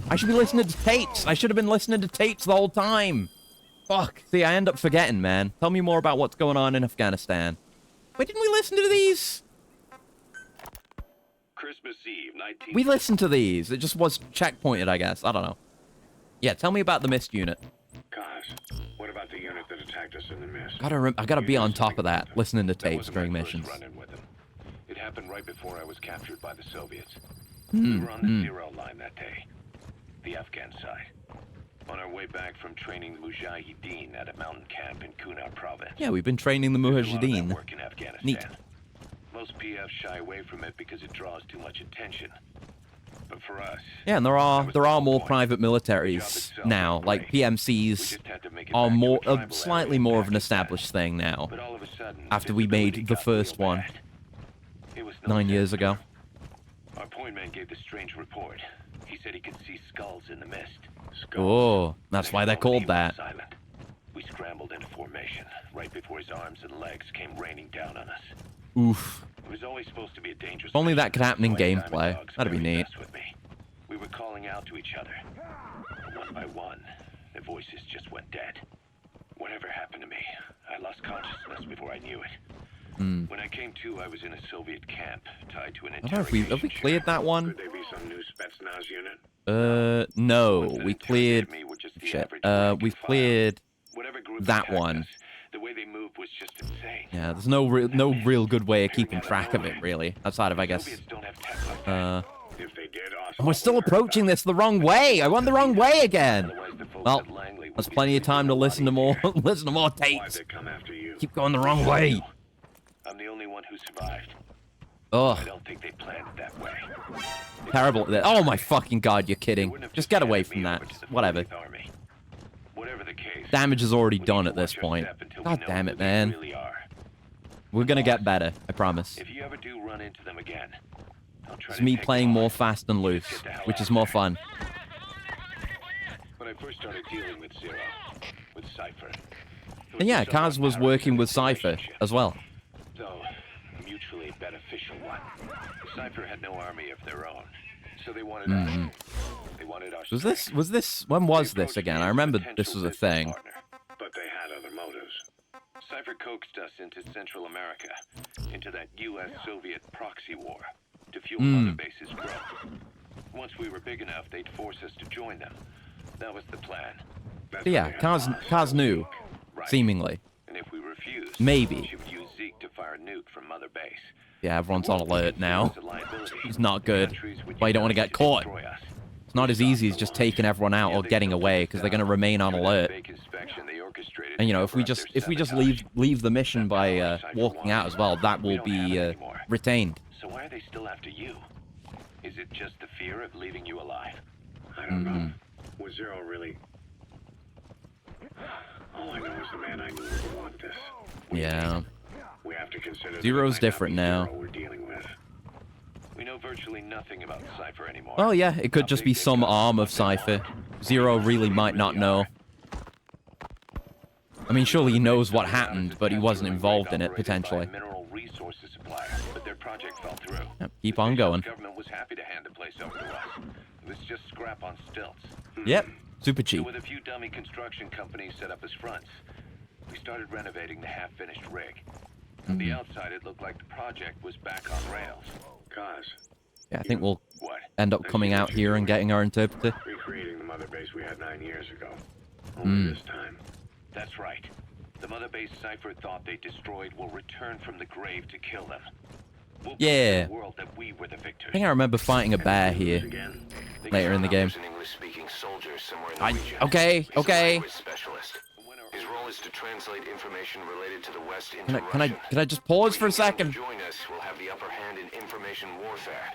I should be listening to tapes. I should have been listening to tapes the whole time. Fuck. See, I end up forgetting, man. Tell me more about what's going on in Afghanistan. Wait, didn't we listen to these? Christmas Eve, 19... We listened to these. It just was checkpointed, I guess. I don't know. Yeah, tell me about the Mist unit. Gosh, what about the unit that attacked us in the Mist? I gotta be on top of that, listening to tapes during missions. It happened right before I was captured by the Soviets. We were on the Zero line that day. The Afghan side. On our way back from training the Mujahideen at a mountain camp in Kunar province. Yeah, we've been training the Mujahideen. Neat. Most PFs shy away from it because it draws too much attention. But for us... Yeah, and there are more private militaries now. Like, PMCs are more, slightly more of an established thing now. After we made the first one 9 years ago. Our point man gave this strange report. He said he could see skulls in the mist. Oh, that's why they're called that. We scrambled into formation right before his arms and legs came raining down on us. Oof. It was always supposed to be a dangerous. If only that could happen in gameplay. That'd be neat. We were calling out to each other. One by one, their voices just went dead. Whatever happened to me, I lost consciousness before I knew it. When I came to, I was in a Soviet camp tied to an interrogation. Have we cleared that one? Could there be some new Spetsnaz unit? No. We cleared... Shit. We've cleared that one. The way they moved was just insane. Yeah, there's no real good way of keeping track of it, really. Outside of, I guess... And we're still approaching this the wrong way! I went the wrong way again! Well, there's plenty of time to listen to more tapes. Keep going the wrong way! I'm the only one who survived. Ugh. I don't think they planned it that way. Terrible. Oh my fucking god, you're kidding. Just get away from that. Whatever. Whatever the case, damage is already done at this point. God damn it, man. We're gonna get better, I promise. If you ever do run into them again, it's me playing more fast and loose, which is more fun. When I first started dealing with Zero, with Cypher. And yeah, Kaz was working with Cypher as well. Though a mutually beneficial one. Cypher had no army of their own, so they wanted us. They wanted our Was this when was this again? I remember this was a thing. But they had other motives. Cypher coaxed us into Central America, into that U.S.-Soviet proxy war, to fuel other bases' growth. Once we were big enough, they'd force us to join them. That was the plan. So yeah, Kaz knew, seemingly. And if we refused, maybe. She would use Zeke to fire a nuke from Mother Base. Yeah, everyone's on alert now. It's not good. But you don't want to get caught. It's not as easy as just taking everyone out or getting away, because they're going to remain on alert. And you know, if we just leave the mission by walking out as well, that will be retained. So why are they still after you? Is it just the fear of leaving you alive? I don't know. Was Zero really? All I know is the man I knew would want this. Yeah. We have to consider Zero's different now. We're dealing with. We know virtually nothing about Cypher anymore. Oh yeah, it could just be some arm of Cypher. Zero really might not know. I mean, surely he knows what happened, but he wasn't involved in it, potentially. Mineral resources supplier, but their project fell through. Yep, keep on going. The government was happy to hand the place over to us. It was just scrap on stilts. Yep, super cheap. So with a few dummy construction companies set up as fronts, We started renovating the half-finished rig. On the outside, it looked like the project was back on rails. Kaz. Yeah, I think we'll end up coming out here and getting our interpreter. Recreating the mother base we had 9 years ago. Only this time. That's right. The mother base Cypher thought they destroyed will return from the grave to kill them. We'll yeah. the world that we were the victors. I think I remember fighting a bear here later in the game. Okay. His role is to translate information related to the West into Can I just pause for a second? Join us, we'll have the upper hand in information warfare.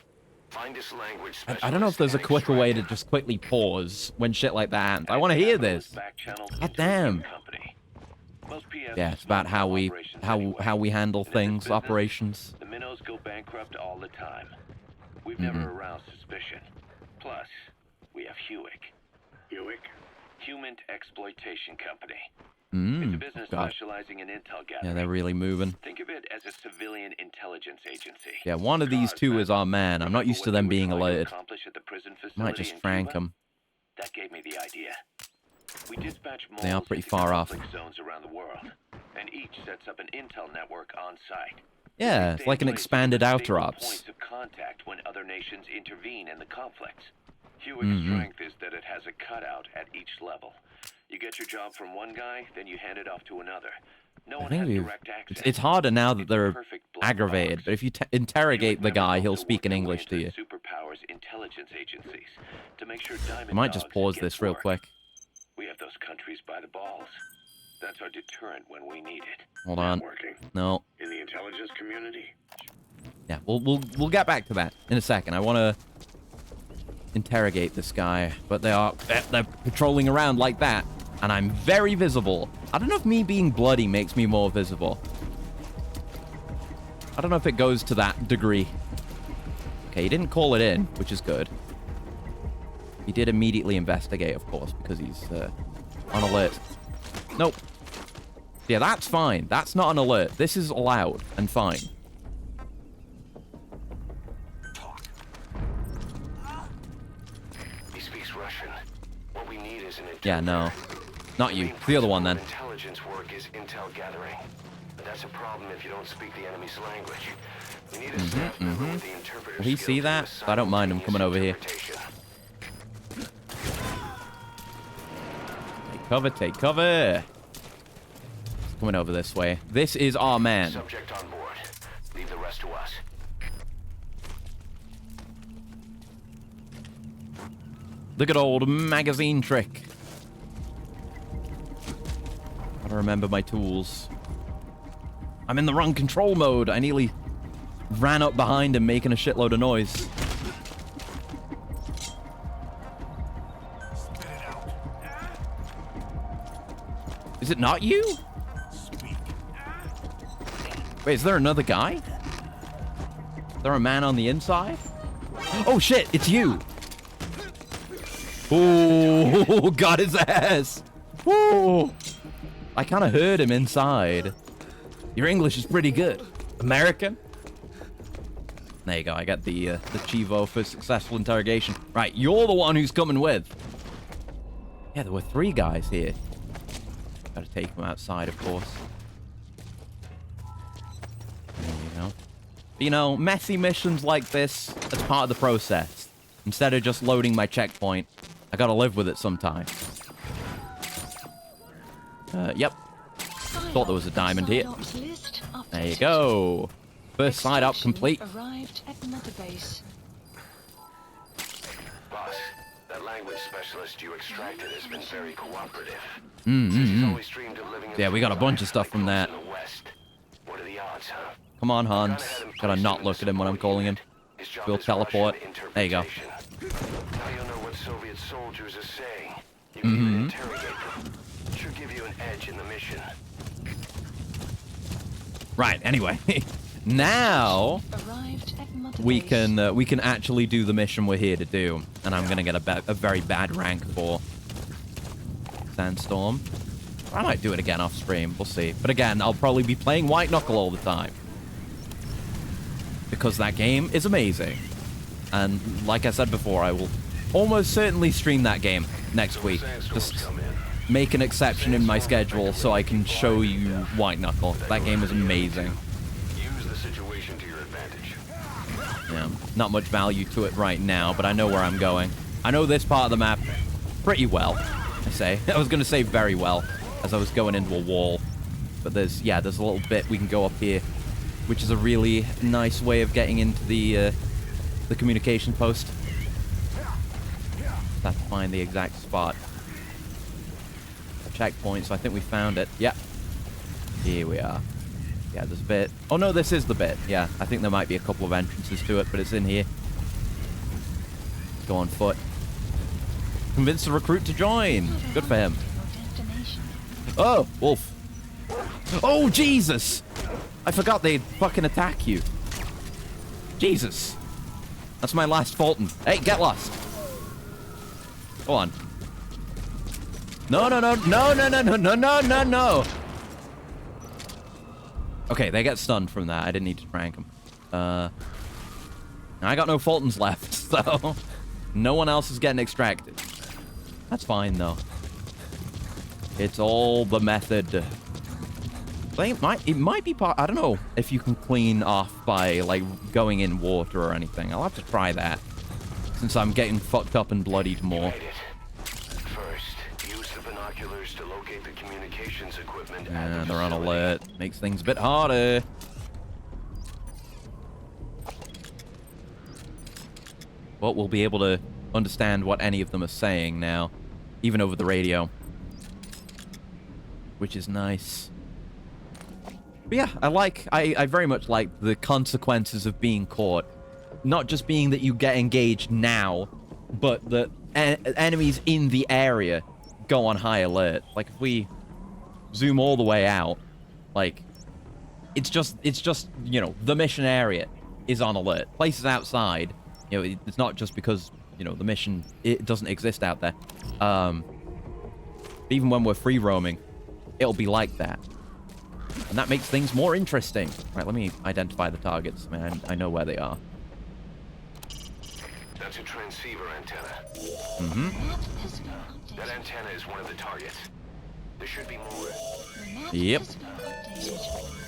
Find us language I don't know if there's a quicker way to just quickly pause when shit like that happens. I want to hear this. God damn. Yeah, it's about how we handle things, operations. The minnows go bankrupt all the time. We've never aroused suspicion. Plus, we have Hewick. Human Exploitation Company. It's a business specializing in intel gathering. Yeah, they're really moving. Think of it as a civilian intelligence agency. Yeah, one of these two is our man. I'm not used to them being alerted. Might just frank them. That gave me the idea. We dispatch they are pretty far off. Zones around the world, and each sets up an intel network on site. Yeah, it's like an expanded outer ops. Points of contact when other nations intervene in the conflict. Hewick's strength is that it has a cutout at each level. You get your job from one guy, then you hand it off to another. No one has direct access. It's harder now that they're aggravated, but if you interrogate the guy, he'll speak in English to you. Superpowers intelligence agencies to make sure I might just pause this real quick. We have those countries by the balls. That's our deterrent when we need it. Hold on. No. In the intelligence community? Yeah, we'll get back to that in a second. I want to interrogate this guy, but they're patrolling around like that, and I'm very visible. I don't know if me being bloody makes me more visible. I don't know if it goes to that degree. Okay, he didn't call it in, which is good. He did immediately investigate, of course, because he's on alert. Nope. Yeah, that's fine. That's not an alert. This is allowed and fine. He speaks Russian. What we need is an interpreter. Yeah, no. Not you. The other one, then. Intelligence work is intel gathering. But that's a problem if you don't speak the enemy's language. We need a staff member with the interpreter. Will he see that? I don't mind him coming over here. Take cover. He's coming over this way. This is our man. Subject on board. Leave the rest to us. The good old magazine trick. Gotta remember my tools. I'm in the wrong control mode. I nearly ran up behind him making a shitload of noise. Is it not you? Wait, is there another guy? Is there a man on the inside? Oh shit, it's you! Oh, got his ass! Woo! I kind of heard him inside. Your English is pretty good. American? There you go, I got the Chivo for successful interrogation. Right, you're the one who's coming with. Yeah, there were 3 guys here. Gotta take them outside, of course. There you go. But, you know, messy missions like this, that's part of the process. Instead of just loading my checkpoint, I gotta live with it sometimes. Yep. Thought there was a diamond here. There you go. First side up complete. Arrived at Mother Base. Boss, that language specialist you extracted has been very cooperative. Yeah, we got a bunch of stuff from that. What are the odds, huh? Come on, Hans. Gotta not look at him when I'm calling him. We'll teleport. There you go. Now you'll know what Soviet soldiers are saying. You can even interrogate them. It should give you an edge in the mission. Right, anyway. Now we can actually do the mission we're here to do. And I'm gonna get a very bad rank for Sandstorm. I might do it again off stream. We'll see. But again, I'll probably be playing White Knuckle all the time. Because that game is amazing. And like I said before, I will almost certainly stream that game next week. Just make an exception in my schedule so I can show you White Knuckle. That game is amazing. Use the situation to your advantage. Yeah, not much value to it right now, but I know where I'm going. I know this part of the map pretty well, I say. I was going to say very well, as I was going into a wall. But there's a little bit we can go up here, which is a really nice way of getting into the communication post. Have to find the exact spot. A checkpoint, so I think we found it. Yeah. Here we are. Yeah, there's a bit. Oh no, this is the bit. Yeah, I think there might be a couple of entrances to it, but it's in here. Go on foot. Convince the recruit to join. Good for him. Oh, wolf. Oh, Jesus! I forgot they'd fucking attack you. Jesus. That's my last Fulton. Hey, get lost. Go on. No, no, no, no, no, no, no, no, no, no, no. Okay, they get stunned from that. I didn't need to prank them. I got no Fultons left, so no one else is getting extracted. That's fine, though. It's all the method. It might be part... I don't know if you can clean off by, like, going in water or anything. I'll have to try that, since I'm getting fucked up and bloodied more. First, use the binoculars to locate the communications equipment. Yeah, they're on alert. Makes things a bit harder. But we'll be able to understand what any of them are saying now, even over the radio, which is nice. But yeah, I very much like the consequences of being caught. Not just being that you get engaged now, but that enemies in the area go on high alert. Like, if we zoom all the way out, like, it's just, you know, the mission area is on alert. Places outside, you know, it's not just because, you know, the mission, it doesn't exist out there. Even when we're free roaming, it'll be like that. And that makes things more interesting. Right, let me identify the targets. Man, I know where they are. That's a transceiver antenna. Mm-hmm. That antenna is one of the targets. There should be more. Yep.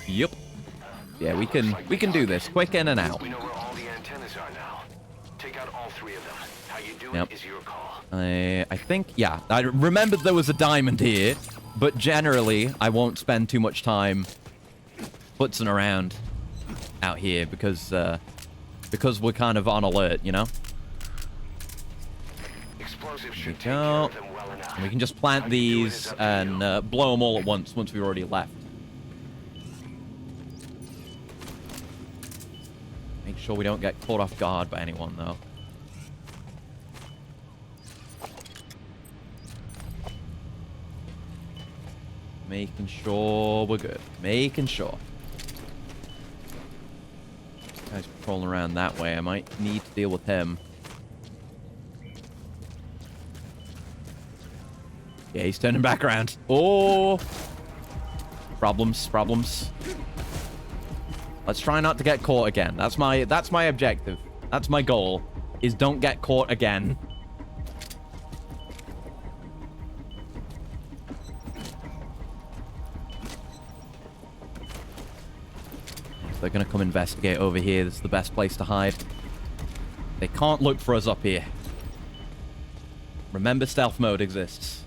Yep. Yeah, we can do this. Quick in and out. We know where all the antennas are now. Take out all three of them. How you do it is your call. I think, yeah. I remembered there was a diamond here, but generally, I won't spend too much time putzing around out here because we're kind of on alert, you know? Explosives There we go. And we can just plant these and blow them all at once we've already left. Make sure we don't get caught off guard by anyone, though. Making sure we're good. Making sure. This guy's patrolling around that way. I might need to deal with him. Yeah, he's turning back around. Oh! Problems, problems. Let's try not to get caught again. That's my objective. That's my goal, is don't get caught again. They're gonna come investigate over here. This is the best place to hide. They can't look for us up here. Remember, stealth mode exists.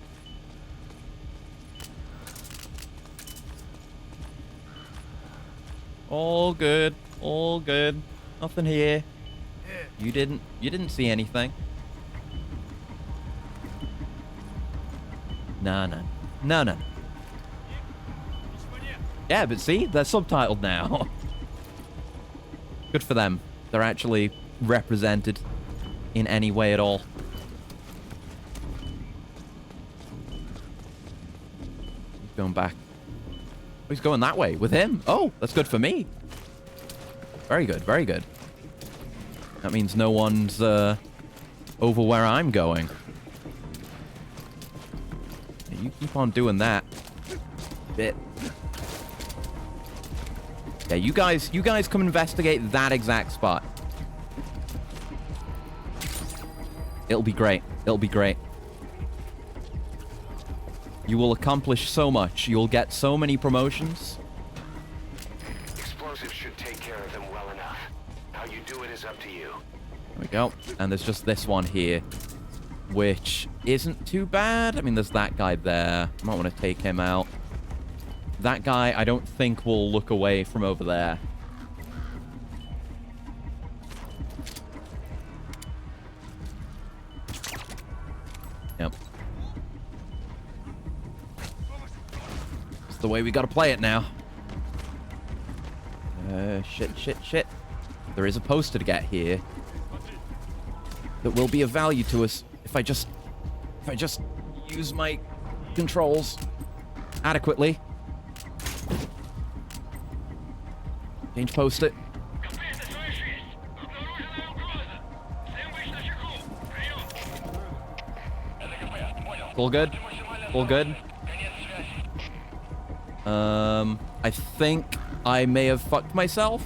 All good. All good. Nothing here. You didn't see anything. No. Yeah, but see? They're subtitled now. Good for them. They're actually represented in any way at all. He's going back. Oh, he's going that way with him. Oh, that's good for me. Very good, very good. That means no one's over where I'm going. Yeah, you keep on doing that. Bit. Yeah, you guys come investigate that exact spot. It'll be great. It'll be great. You will accomplish so much. You'll get so many promotions. Explosives should take care of them well enough. How you do it is up to you. There we go. And there's just this one here, which isn't too bad. I mean, there's that guy there. I might want to take him out. That guy, I don't think will look away from over there. Yep. It's the way we gotta play it now. Shit. There is a poster to get here that will be of value to us if I just use my controls adequately. Change post-it. All good? All good? I think I may have fucked myself.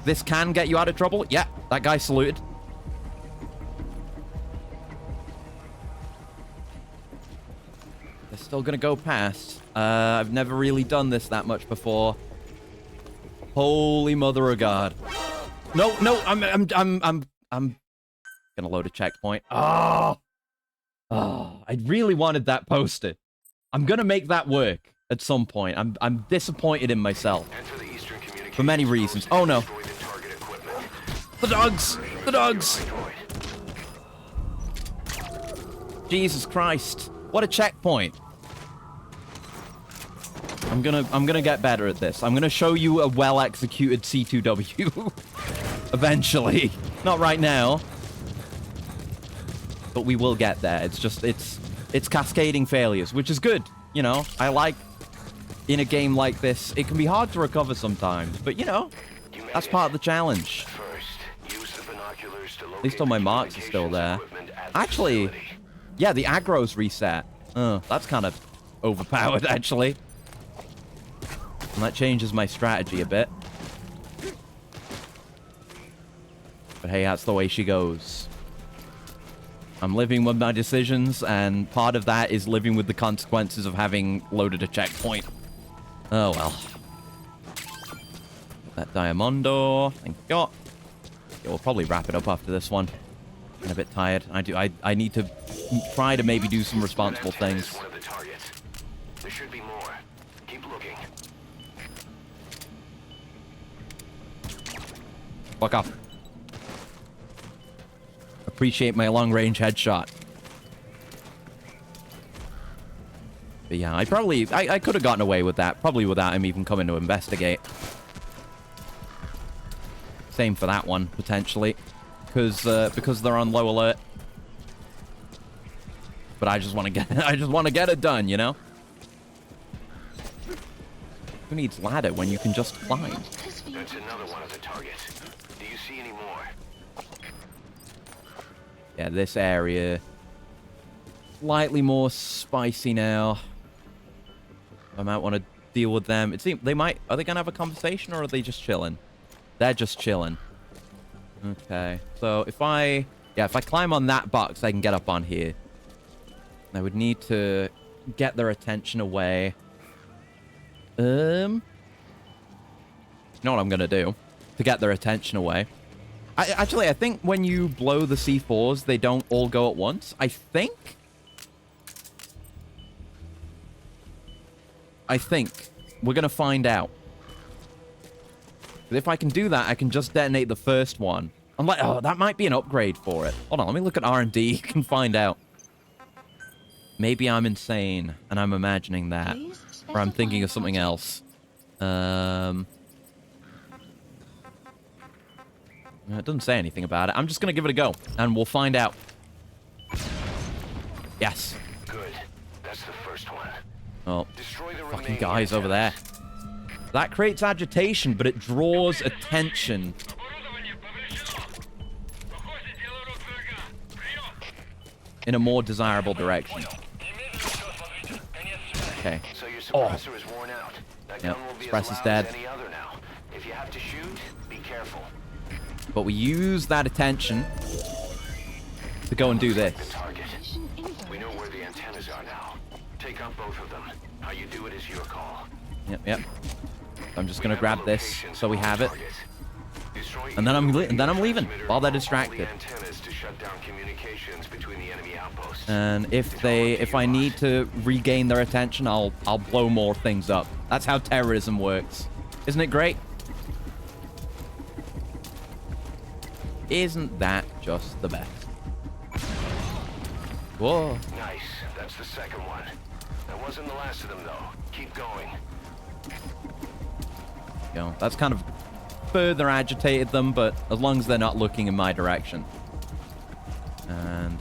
This can get you out of trouble. Yeah, that guy saluted. They're still gonna go past. I've never really done this that much before. Holy mother of God. No, I'm gonna load a checkpoint. Oh, I really wanted that poster. I'm gonna make that work at some point. I'm disappointed in myself. For many reasons. Oh no. The dogs! The dogs! Jesus Christ. What a checkpoint. I'm gonna get better at this. I'm gonna show you a well-executed C2W. Eventually. Not right now. But we will get there. It's just, it's cascading failures, which is good. You know, I like, in a game like this, it can be hard to recover sometimes. But, you know, that's part of the challenge. At least all my marks are still there. Actually, yeah, the aggro's reset. That's kind of overpowered, actually. And that changes my strategy a bit. But hey, that's the way she goes. I'm living with my decisions, and part of that is living with the consequences of having loaded a checkpoint. Oh well. That Diamondo, thank God. Yeah, we'll probably wrap it up after this one. I'm a bit tired. I need to try to maybe do some responsible things. There should be more. Keep looking. Fuck off. Appreciate my long-range headshot. But yeah, I could have gotten away with that, probably without him even coming to investigate. Same for that one, potentially. Because they're on low alert. But I just want to get it done, you know? Who needs ladder when you can just climb? That's another one of the targets. Do you see any more? Yeah, this area slightly more spicy now. I might want to deal with them. It seems they might. Are they gonna have a conversation, or are they just chilling? They're just chilling. Okay, so if I climb on that box, I can get up on here. I would need to get their attention away. You know what I'm gonna do to get their attention away? Actually, I think when you blow the C4s, they don't all go at once. I think. We're gonna find out. But if I can do that, I can just detonate the first one. I'm like, oh, that might be an upgrade for it. Hold on, let me look at R&D and find out. Maybe I'm insane and I'm imagining that. Or I'm thinking of something else. It doesn't say anything about it. I'm just gonna give it a go, and we'll find out. Yes. Good. That's the first one. Oh, fucking guys over there. That creates agitation, but it draws attention. In a more desirable direction. Okay. So your suppressor is worn out. That gun will be as suppressor's loud dead. as any other now. If you have to shoot, be careful. But we use that attention to go and do this. We know where the antennas are now. Take out both of them. How you do it is your call. Yep. I'm just gonna grab this so we have it, and then I'm leaving while they're distracted. And if I need to regain their attention, I'll blow more things up. That's how terrorism works. Isn't it great? Isn't that just the best? Whoa. Nice. That's the second one. That wasn't the last of them, though. Keep going. You know, that's kind of further agitated them, but as long as they're not looking in my direction. And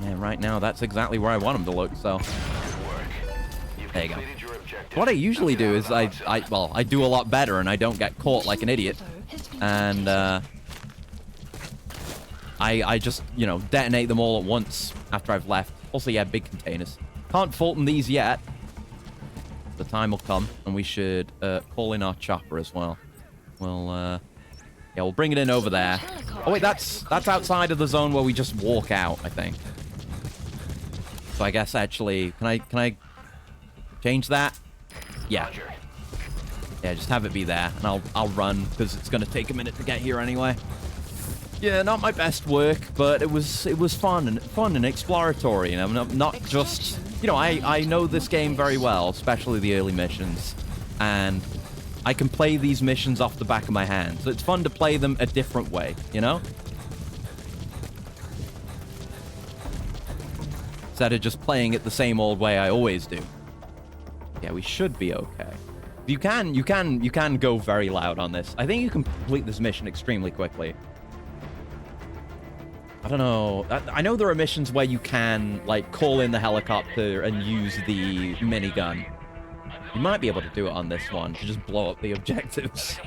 yeah, right now that's exactly where I want them to look, so there you go. What I usually do is I do a lot better and I don't get caught like an idiot. And I just, you know, detonate them all at once after I've left. Also, yeah, big containers. Can't fault them these yet. The time will come, and we should call in our chopper as well. We'll bring it in over there. Oh wait, that's outside of the zone where we just walk out, I think. So I guess actually, can I change that? Yeah. Yeah, just have it be there, and I'll run because it's gonna take a minute to get here anyway. Yeah, not my best work, but it was fun and exploratory, and I'm not just, you know, I know this game very well, especially the early missions, and I can play these missions off the back of my hand, so it's fun to play them a different way, you know? Instead of just playing it the same old way I always do. Yeah, we should be okay. You can go very loud on this. I think you can complete this mission extremely quickly. I don't know. I know there are missions where you can, like, call in the helicopter and use the minigun. You might be able to do it on this one, to just blow up the objectives.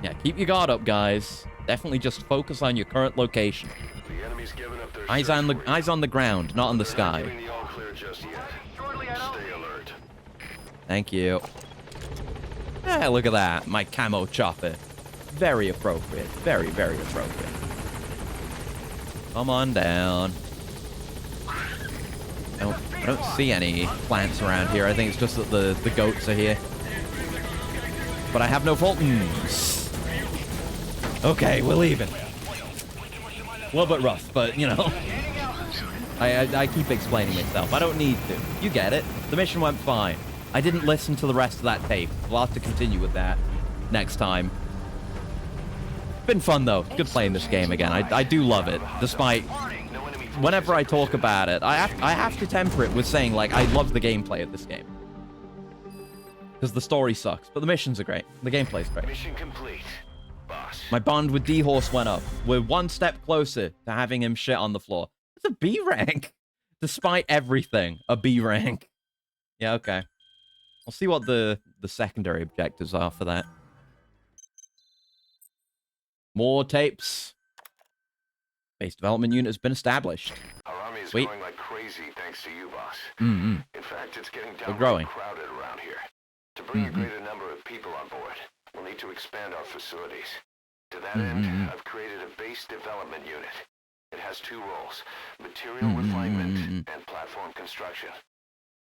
Yeah, keep your guard up, guys. Definitely just focus on your current location. Eyes on the ground, not on the sky. Thank you. Yeah, look at that. My camo chopper. Very appropriate. Very, very appropriate. Come on down. I don't see any plants around here. I think it's just that the goats are here. But I have no Fultons. Okay, we're leaving. A little bit rough, but, you know. I keep explaining myself. I don't need to. You get it. The mission went fine. I didn't listen to the rest of that tape. We'll have to continue with that next time. Been fun, though. Good playing this game again. I do love it, despite whenever I talk about it, I have to temper it with saying, like, I love the gameplay of this game. Because the story sucks, but the missions are great. The gameplay's great. Mission complete, boss. My bond with D-Horse went up. We're one step closer to having him shit on the floor. It's a B rank. Despite everything, a B rank. Yeah, okay. I'll see what the secondary objectives are for that. More tapes. Base development unit has been established. Our army is growing like crazy thanks to you, boss. Mm-hmm. In fact, it's getting downright crowded around here. To bring Mm-hmm. a greater number of people on board, we'll need to expand our facilities. To that end, I've created a base development unit. It has two roles, material refinement and platform construction.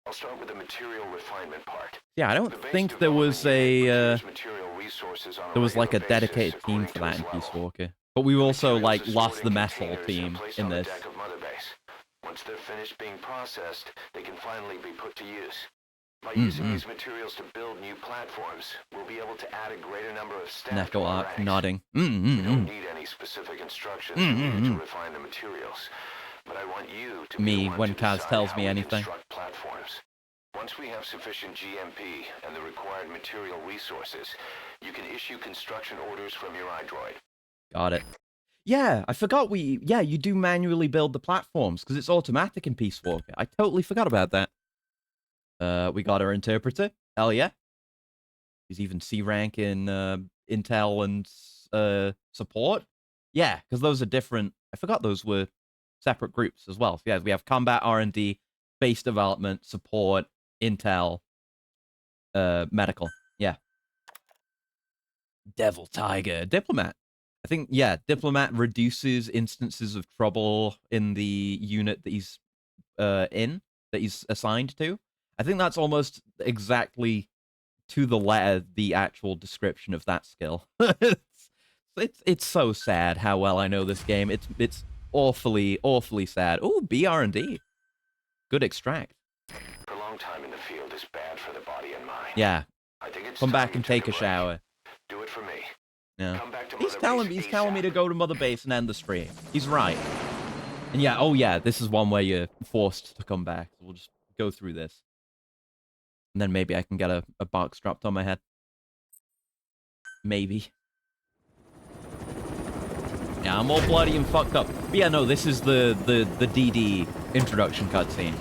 I'll start with the material refinement part. Yeah, I don't think there was a there was like a dedicated team for that in Peace Walker. But we also like lost the mess hall team in this. Once they're finished being processed, they can finally be put to use. By using these materials to build new platforms, we'll be able to add a greater number of staff to our ranks. Nodding. We don't need any specific instructions to refine the materials, but I want you to be the one when to Kaz decide tells how me we anything. construct platforms. Once we have sufficient GMP and the required material resources, you can issue construction orders from your iDroid. Got it. Yeah, I forgot you do manually build the platforms because it's automatic in Peace Walker. I totally forgot about that. We got our interpreter. Hell yeah. He's even C rank in Intel and support. Yeah, because those are different. I forgot those were separate groups as well. So yeah, we have combat R&D, base development, support, Intel, medical. Yeah. Devil Tiger. Diplomat. I think, yeah, Diplomat reduces instances of trouble in the unit that he's inn that he's assigned to. I think that's almost exactly to the letter the actual description of that skill. it's so sad how well I know this game. It's awfully sad. Oh, BR&D. Good extract. Prolonged time in the field is bad for the body and mind. Yeah. I think it's Come back and take a shower. Do it for me. Yeah. Come back to He's telling me to go to Mother Base and end the stream. He's right. And yeah, oh yeah, this is one where you're forced to come back. So we'll just go through this. And then maybe I can get a box dropped on my head. Maybe. Yeah, I'm all bloody and fucked up. But yeah, no, this is the DD introduction cutscene.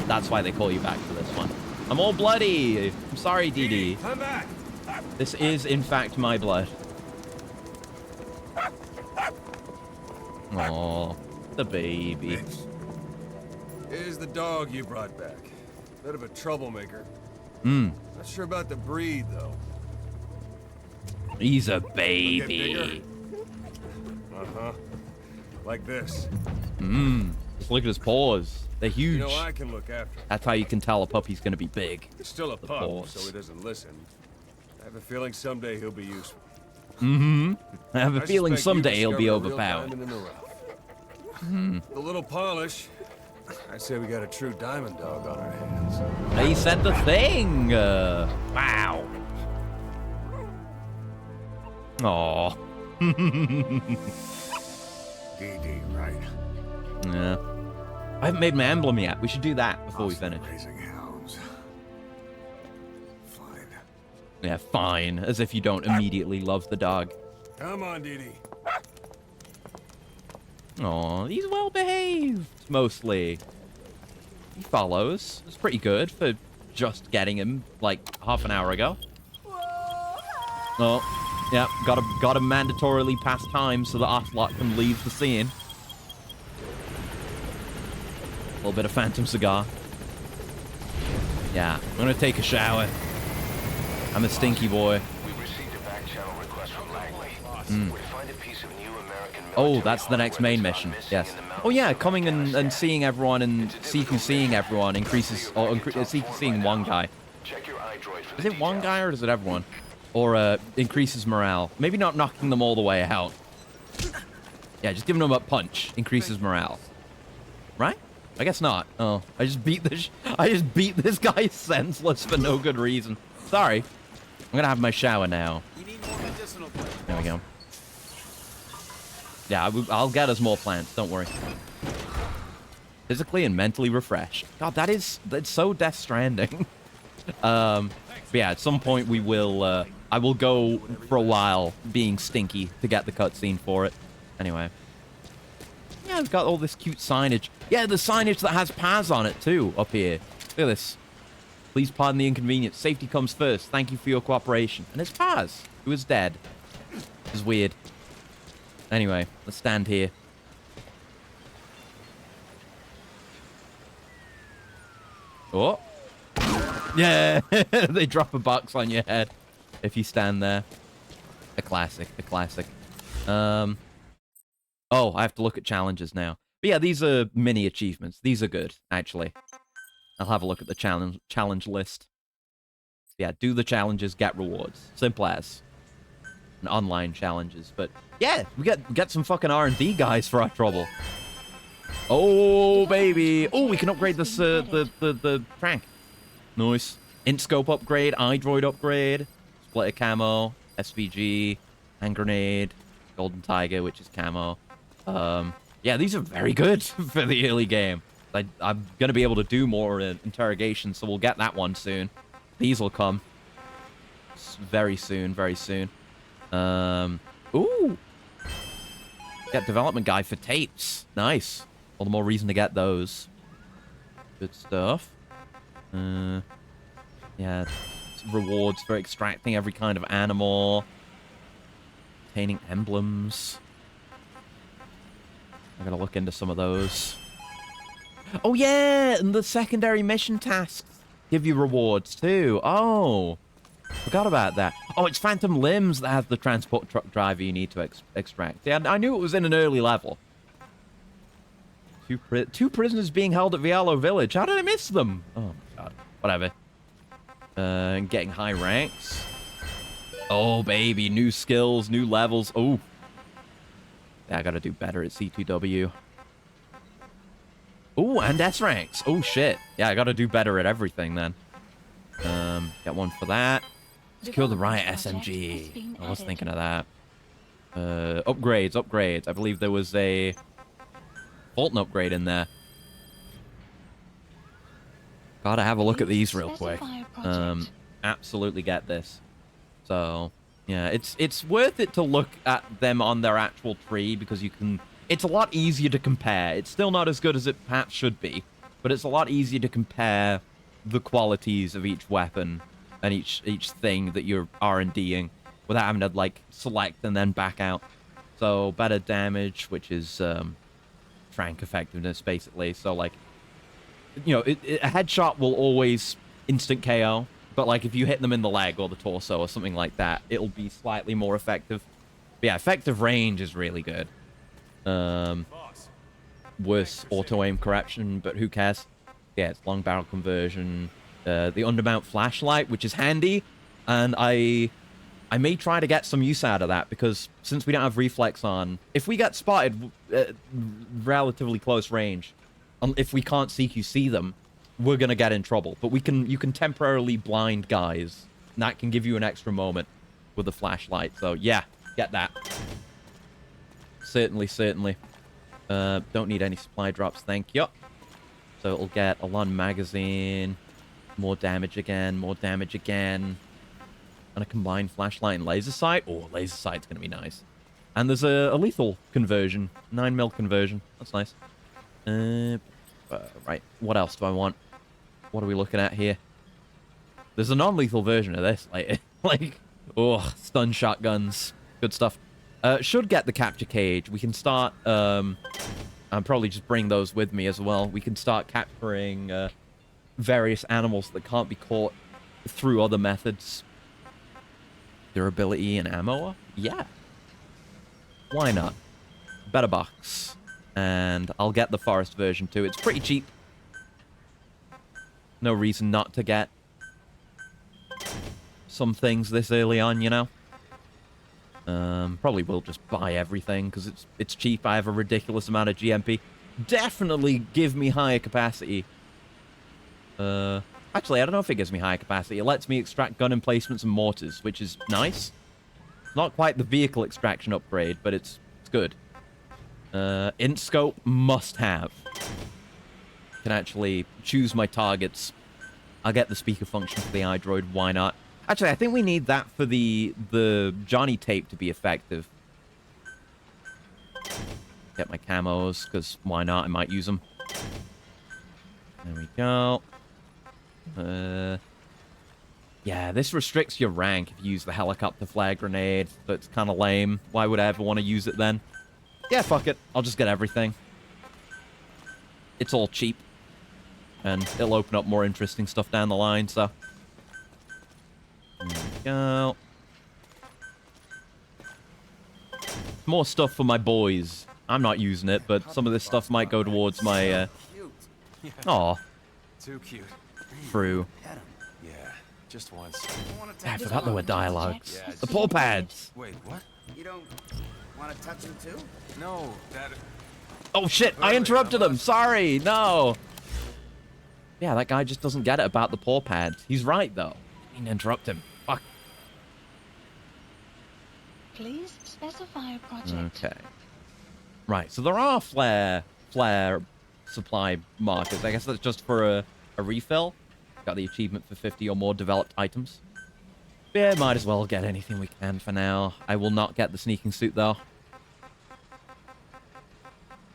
That's why they call you back for this one. I'm all bloody. I'm sorry, DD. Come back. This is, in fact, my blood. Oh, the baby. Here's the dog you brought back. Bit of a troublemaker. Not sure about the breed, though. He's a baby. Uh-huh. Like this. Just look at his paws. They're huge. You know, I can look after him. That's how you can tell a puppy's gonna be big. He's still a pup, paws. so he doesn't listen. I have a feeling someday he'll be useful. I have a feeling suspect you someday he'll be discovered a real overpowered. diamond in the rough. A little polish. I say we got a true diamond dog on our hands. He said the thing. Wow. Aw. DD, right? Yeah. I haven't made my emblem yet. We should do that before we finish. Raising hounds. Fine. Yeah, fine. As if you don't immediately love the dog. Come on, Dee. Aw, he's well behaved, mostly. He follows. It's pretty good for just getting him, like, half an hour ago. Oh, yeah, gotta mandatorily pass time so that Ocelot can leave the scene. A little bit of Phantom Cigar. Yeah, I'm gonna take a shower. I'm a stinky boy. We've received a back channel request from Langley. We find a piece of new American Oh, that's the next main mission. Yes. Oh yeah, coming and seeing everyone and seeing everyone increases, or seeing one guy. Check your iDroid for Is it one guy or is it everyone? Or increases morale. Maybe not knocking them all the way out. Yeah, just giving them a punch increases morale. Right? I guess not. Oh, I just beat this guy senseless for no good reason. Sorry. I'm gonna have my shower now. There we go. Yeah, I'll get us more plants. Don't worry. Physically and mentally refreshed. God, that's so Death Stranding. But yeah, at some point we will. I will go for a while being stinky to get the cutscene for it. Anyway. Yeah, we've got all this cute signage. Yeah, the signage that has Paz on it too up here. Look at this. Please pardon the inconvenience. Safety comes first. Thank you for your cooperation. And it's Paz, who is dead. This is weird. Anyway, let's stand here. Oh. Yeah, they drop a box on your head if you stand there. A classic, a classic. Oh, I have to look at challenges now. But yeah, these are mini achievements. These are good, actually. I'll have a look at the challenge list. Yeah, do the challenges, get rewards. Simple as. And online challenges. But yeah, we get some fucking R&D guys for our trouble. Oh, baby. Oh, we can upgrade this, the crank. Nice. Int scope upgrade, iDroid upgrade, splitter camo, SVG, hand grenade, golden tiger, which is camo. Yeah, these are very good for the early game. I'm gonna be able to do more interrogations, so we'll get that one soon. These will come very soon, very soon. Ooh, get development guide for tapes. Nice. All the more reason to get those. Good stuff. Yeah, rewards for extracting every kind of animal. Obtaining emblems. I'm gonna look into some of those. Oh yeah, and the secondary mission tasks give you rewards too. Oh, forgot about that. Oh, it's Phantom Limbs that has the transport truck driver you need to extract. Yeah, I knew it was in an early level. Two prisoners being held at Vialo Village. How did I miss them? Oh, my God. Whatever. Getting high ranks. Oh, baby. New skills, new levels. Oh. Yeah, I gotta do better at C2W. Oh, and S ranks. Oh, shit. Yeah, I gotta do better at everything, then. Get one for that. Secure the Riot SMG. I was thinking of that. Upgrades. I believe there was a Fulton upgrade in there. Gotta have a look at these real quick. Absolutely get this. So, yeah, it's worth it to look at them on their actual tree because you can... It's a lot easier to compare. It's still not as good as it perhaps should be, but it's a lot easier to compare the qualities of each weapon and each thing that you're R&D'ing without having to, like, select and then back out. So, better damage, which is frank effectiveness, basically. So, like, you know, a headshot will always instant KO, but, like, if you hit them in the leg or the torso or something like that, it'll be slightly more effective. But yeah, effective range is really good. Worse auto-aim correction, but who cares? Yeah, it's long barrel conversion. The undermount flashlight, which is handy, and I may try to get some use out of that, because since we don't have reflex on, if we get spotted at relatively close range, if we can't CQC them, we're gonna get in trouble. But you can temporarily blind guys, and that can give you an extra moment with the flashlight. So yeah, get that. Certainly. Don't need any supply drops, thank you. So it'll get a Lon magazine, more damage again, and a combined flashlight and laser sight. Oh, laser sight's gonna be nice. And there's a lethal conversion, 9mm conversion. That's nice. Right, what else do I want? What are we looking at here? There's a non-lethal version of this, like, oh, stun shotguns, good stuff. Should get the capture cage. We can start, I'll probably just bring those with me as well. We can start capturing various animals that can't be caught through other methods. Durability and ammo? Yeah. Why not? Better box. And I'll get the forest version too. It's pretty cheap. No reason not to get some things this early on, you know? Probably will just buy everything because it's cheap. I have a ridiculous amount of GMP. Definitely give me higher capacity. Actually, I don't know if it gives me higher capacity. It lets me extract gun emplacements and mortars, which is nice. Not quite the vehicle extraction upgrade, but it's good. Int scope must have. Can actually choose my targets. I'll get the speaker function for the iDroid. Why not? Actually, I think we need that for the Johnny tape to be effective. Get my camos, because why not? I might use them. There we go. Yeah, this restricts your rank if you use the helicopter flare grenade. That's kind of lame. Why would I ever want to use it then? Yeah, fuck it. I'll just get everything. It's all cheap. And it'll open up more interesting stuff down the line, so... There we go. More stuff for my boys. I'm not using it, but some of this stuff might go towards my, Aw. Too cute. Fru. Yeah, just once. I forgot there were dialogues. The paw pads. Wait, what? You don't want to touch him too? No, that... Oh shit, I interrupted him. Sorry, no. Yeah, that guy just doesn't get it about the paw pads. He's right, though. I didn't interrupt him. Fuck. Please specify a project. Okay. Right, so there are flare supply markers. I guess that's just for a refill. Got the achievement for 50 or more developed items. Yeah, might as well get anything we can for now. I will not get the sneaking suit, though.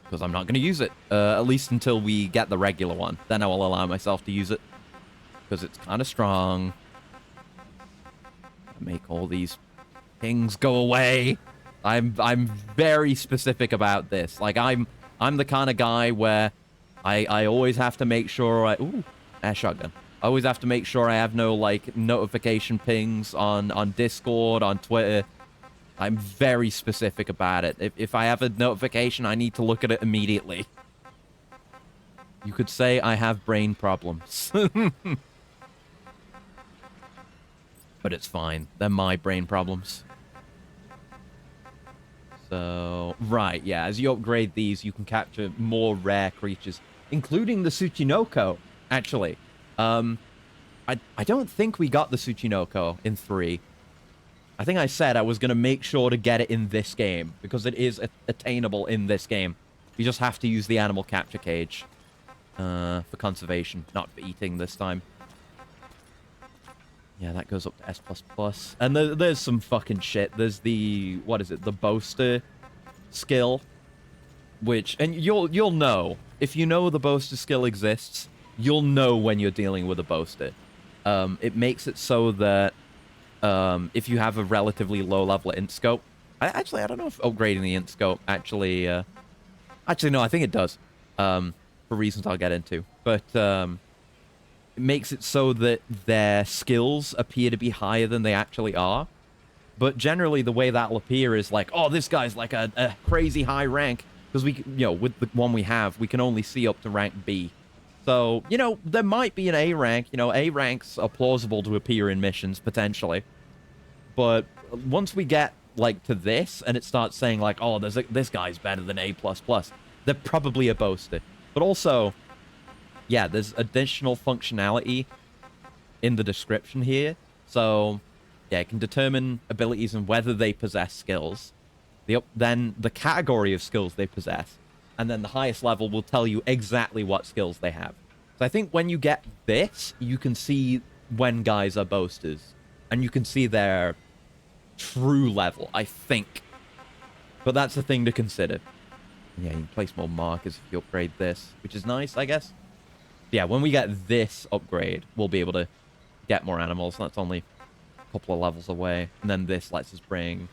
Because I'm not going to use it. At least until we get the regular one. Then I will allow myself to use it. Because it's kind of strong. Make all these things go away. I'm very specific about this. Like, I'm the kind of guy where I always have to make sure ooh, air shotgun. I always have to make sure I have no, like, notification pings on Discord, on Twitter. I'm very specific about it. If I have a notification, I need to look at it immediately. You could say I have brain problems. But it's fine. They're my brain problems. So, right, yeah. As you upgrade these, you can capture more rare creatures, including the Tsuchinoko, actually. I don't think we got the Tsuchinoko in 3. I think I said I was going to make sure to get it in this game, because it is attainable in this game. You just have to use the animal capture cage for conservation, not for eating this time. Yeah, that goes up to S++. And there's some fucking shit. There's the, what is it, the Boaster skill, which, and you'll know. If you know the Boaster skill exists, you'll know when you're dealing with a Boaster. It makes it so that if you have a relatively low level int scope, I don't know if upgrading the int scope actually, actually no, I think it does, for reasons I'll get into. But it makes it so that their skills appear to be higher than they actually are. But generally, the way that'll appear is like, oh, this guy's like a crazy high rank. Because we, you know, with the one we have, we can only see up to rank B. So, you know, there might be an A rank. You know, A ranks are plausible to appear in missions, potentially. But once we get, like, to this, and it starts saying, like, oh, this guy's better than A++, they're probably a Boaster. But also, yeah, there's additional functionality in the description here. So, yeah, it can determine abilities and whether they possess skills. Then the category of skills they possess. And then the highest level will tell you exactly what skills they have. So I think when you get this, you can see when guys are Boasters. And you can see their true level, I think. But that's the thing to consider. Yeah, you can place more markers if you upgrade this, which is nice, I guess. Yeah, when we get this upgrade, we'll be able to get more animals. That's only a couple of levels away. And then this lets us bring...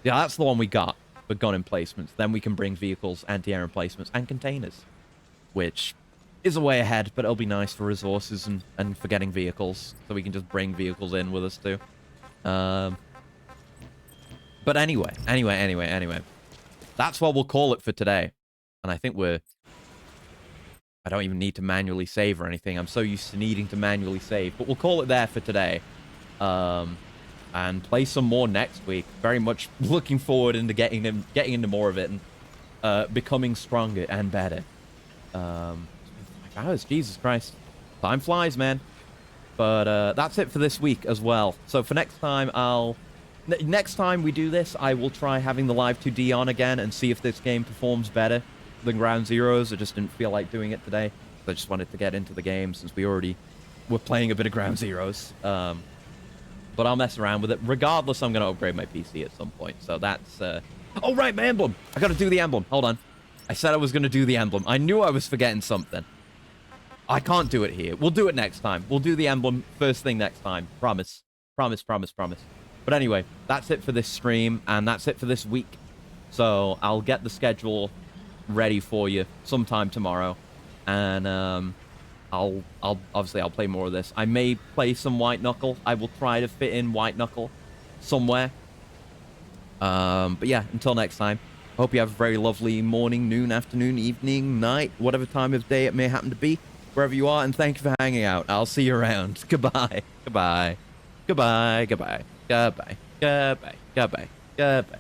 Yeah, that's the one we got for gun emplacements. Then we can bring vehicles, anti-air emplacements, and containers. Which is a way ahead, but it'll be nice for resources and for getting vehicles. So we can just bring vehicles in with us too. But anyway. That's what we'll call it for today. And I think I don't even need to manually save or anything. I'm so used to needing to manually save. But we'll call it there for today. And play some more next week. Very much looking forward into getting into more of it and becoming stronger and better. 5 hours, Jesus Christ. Time flies, man. But that's it for this week as well. So for next time, next time we do this, I will try having the Live 2D on again and see if this game performs better than Ground Zeroes. I just didn't feel like doing it today. I just wanted to get into the game since we already were playing a bit of Ground Zeroes. But I'll mess around with it. Regardless, I'm going to upgrade my PC at some point. So that's... Oh, right, my emblem. I got to do the emblem. Hold on. I said I was going to do the emblem. I knew I was forgetting something. I can't do it here. We'll do it next time. We'll do the emblem first thing next time. Promise. Promise. But anyway, that's it for this stream, and that's it for this week. So I'll get the schedule ready for you sometime tomorrow. And I'll play more of this. I may play some White Knuckle. I will try to fit in White Knuckle somewhere. But yeah, until next time, I hope you have a very lovely morning, noon, afternoon, evening, night, whatever time of day it may happen to be, wherever you are, and thank you for hanging out. I'll see you around. Goodbye. Goodbye. Goodbye. Goodbye. Goodbye. Goodbye. Goodbye. Goodbye.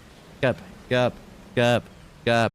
Goodbye. Goodbye. Goodbye.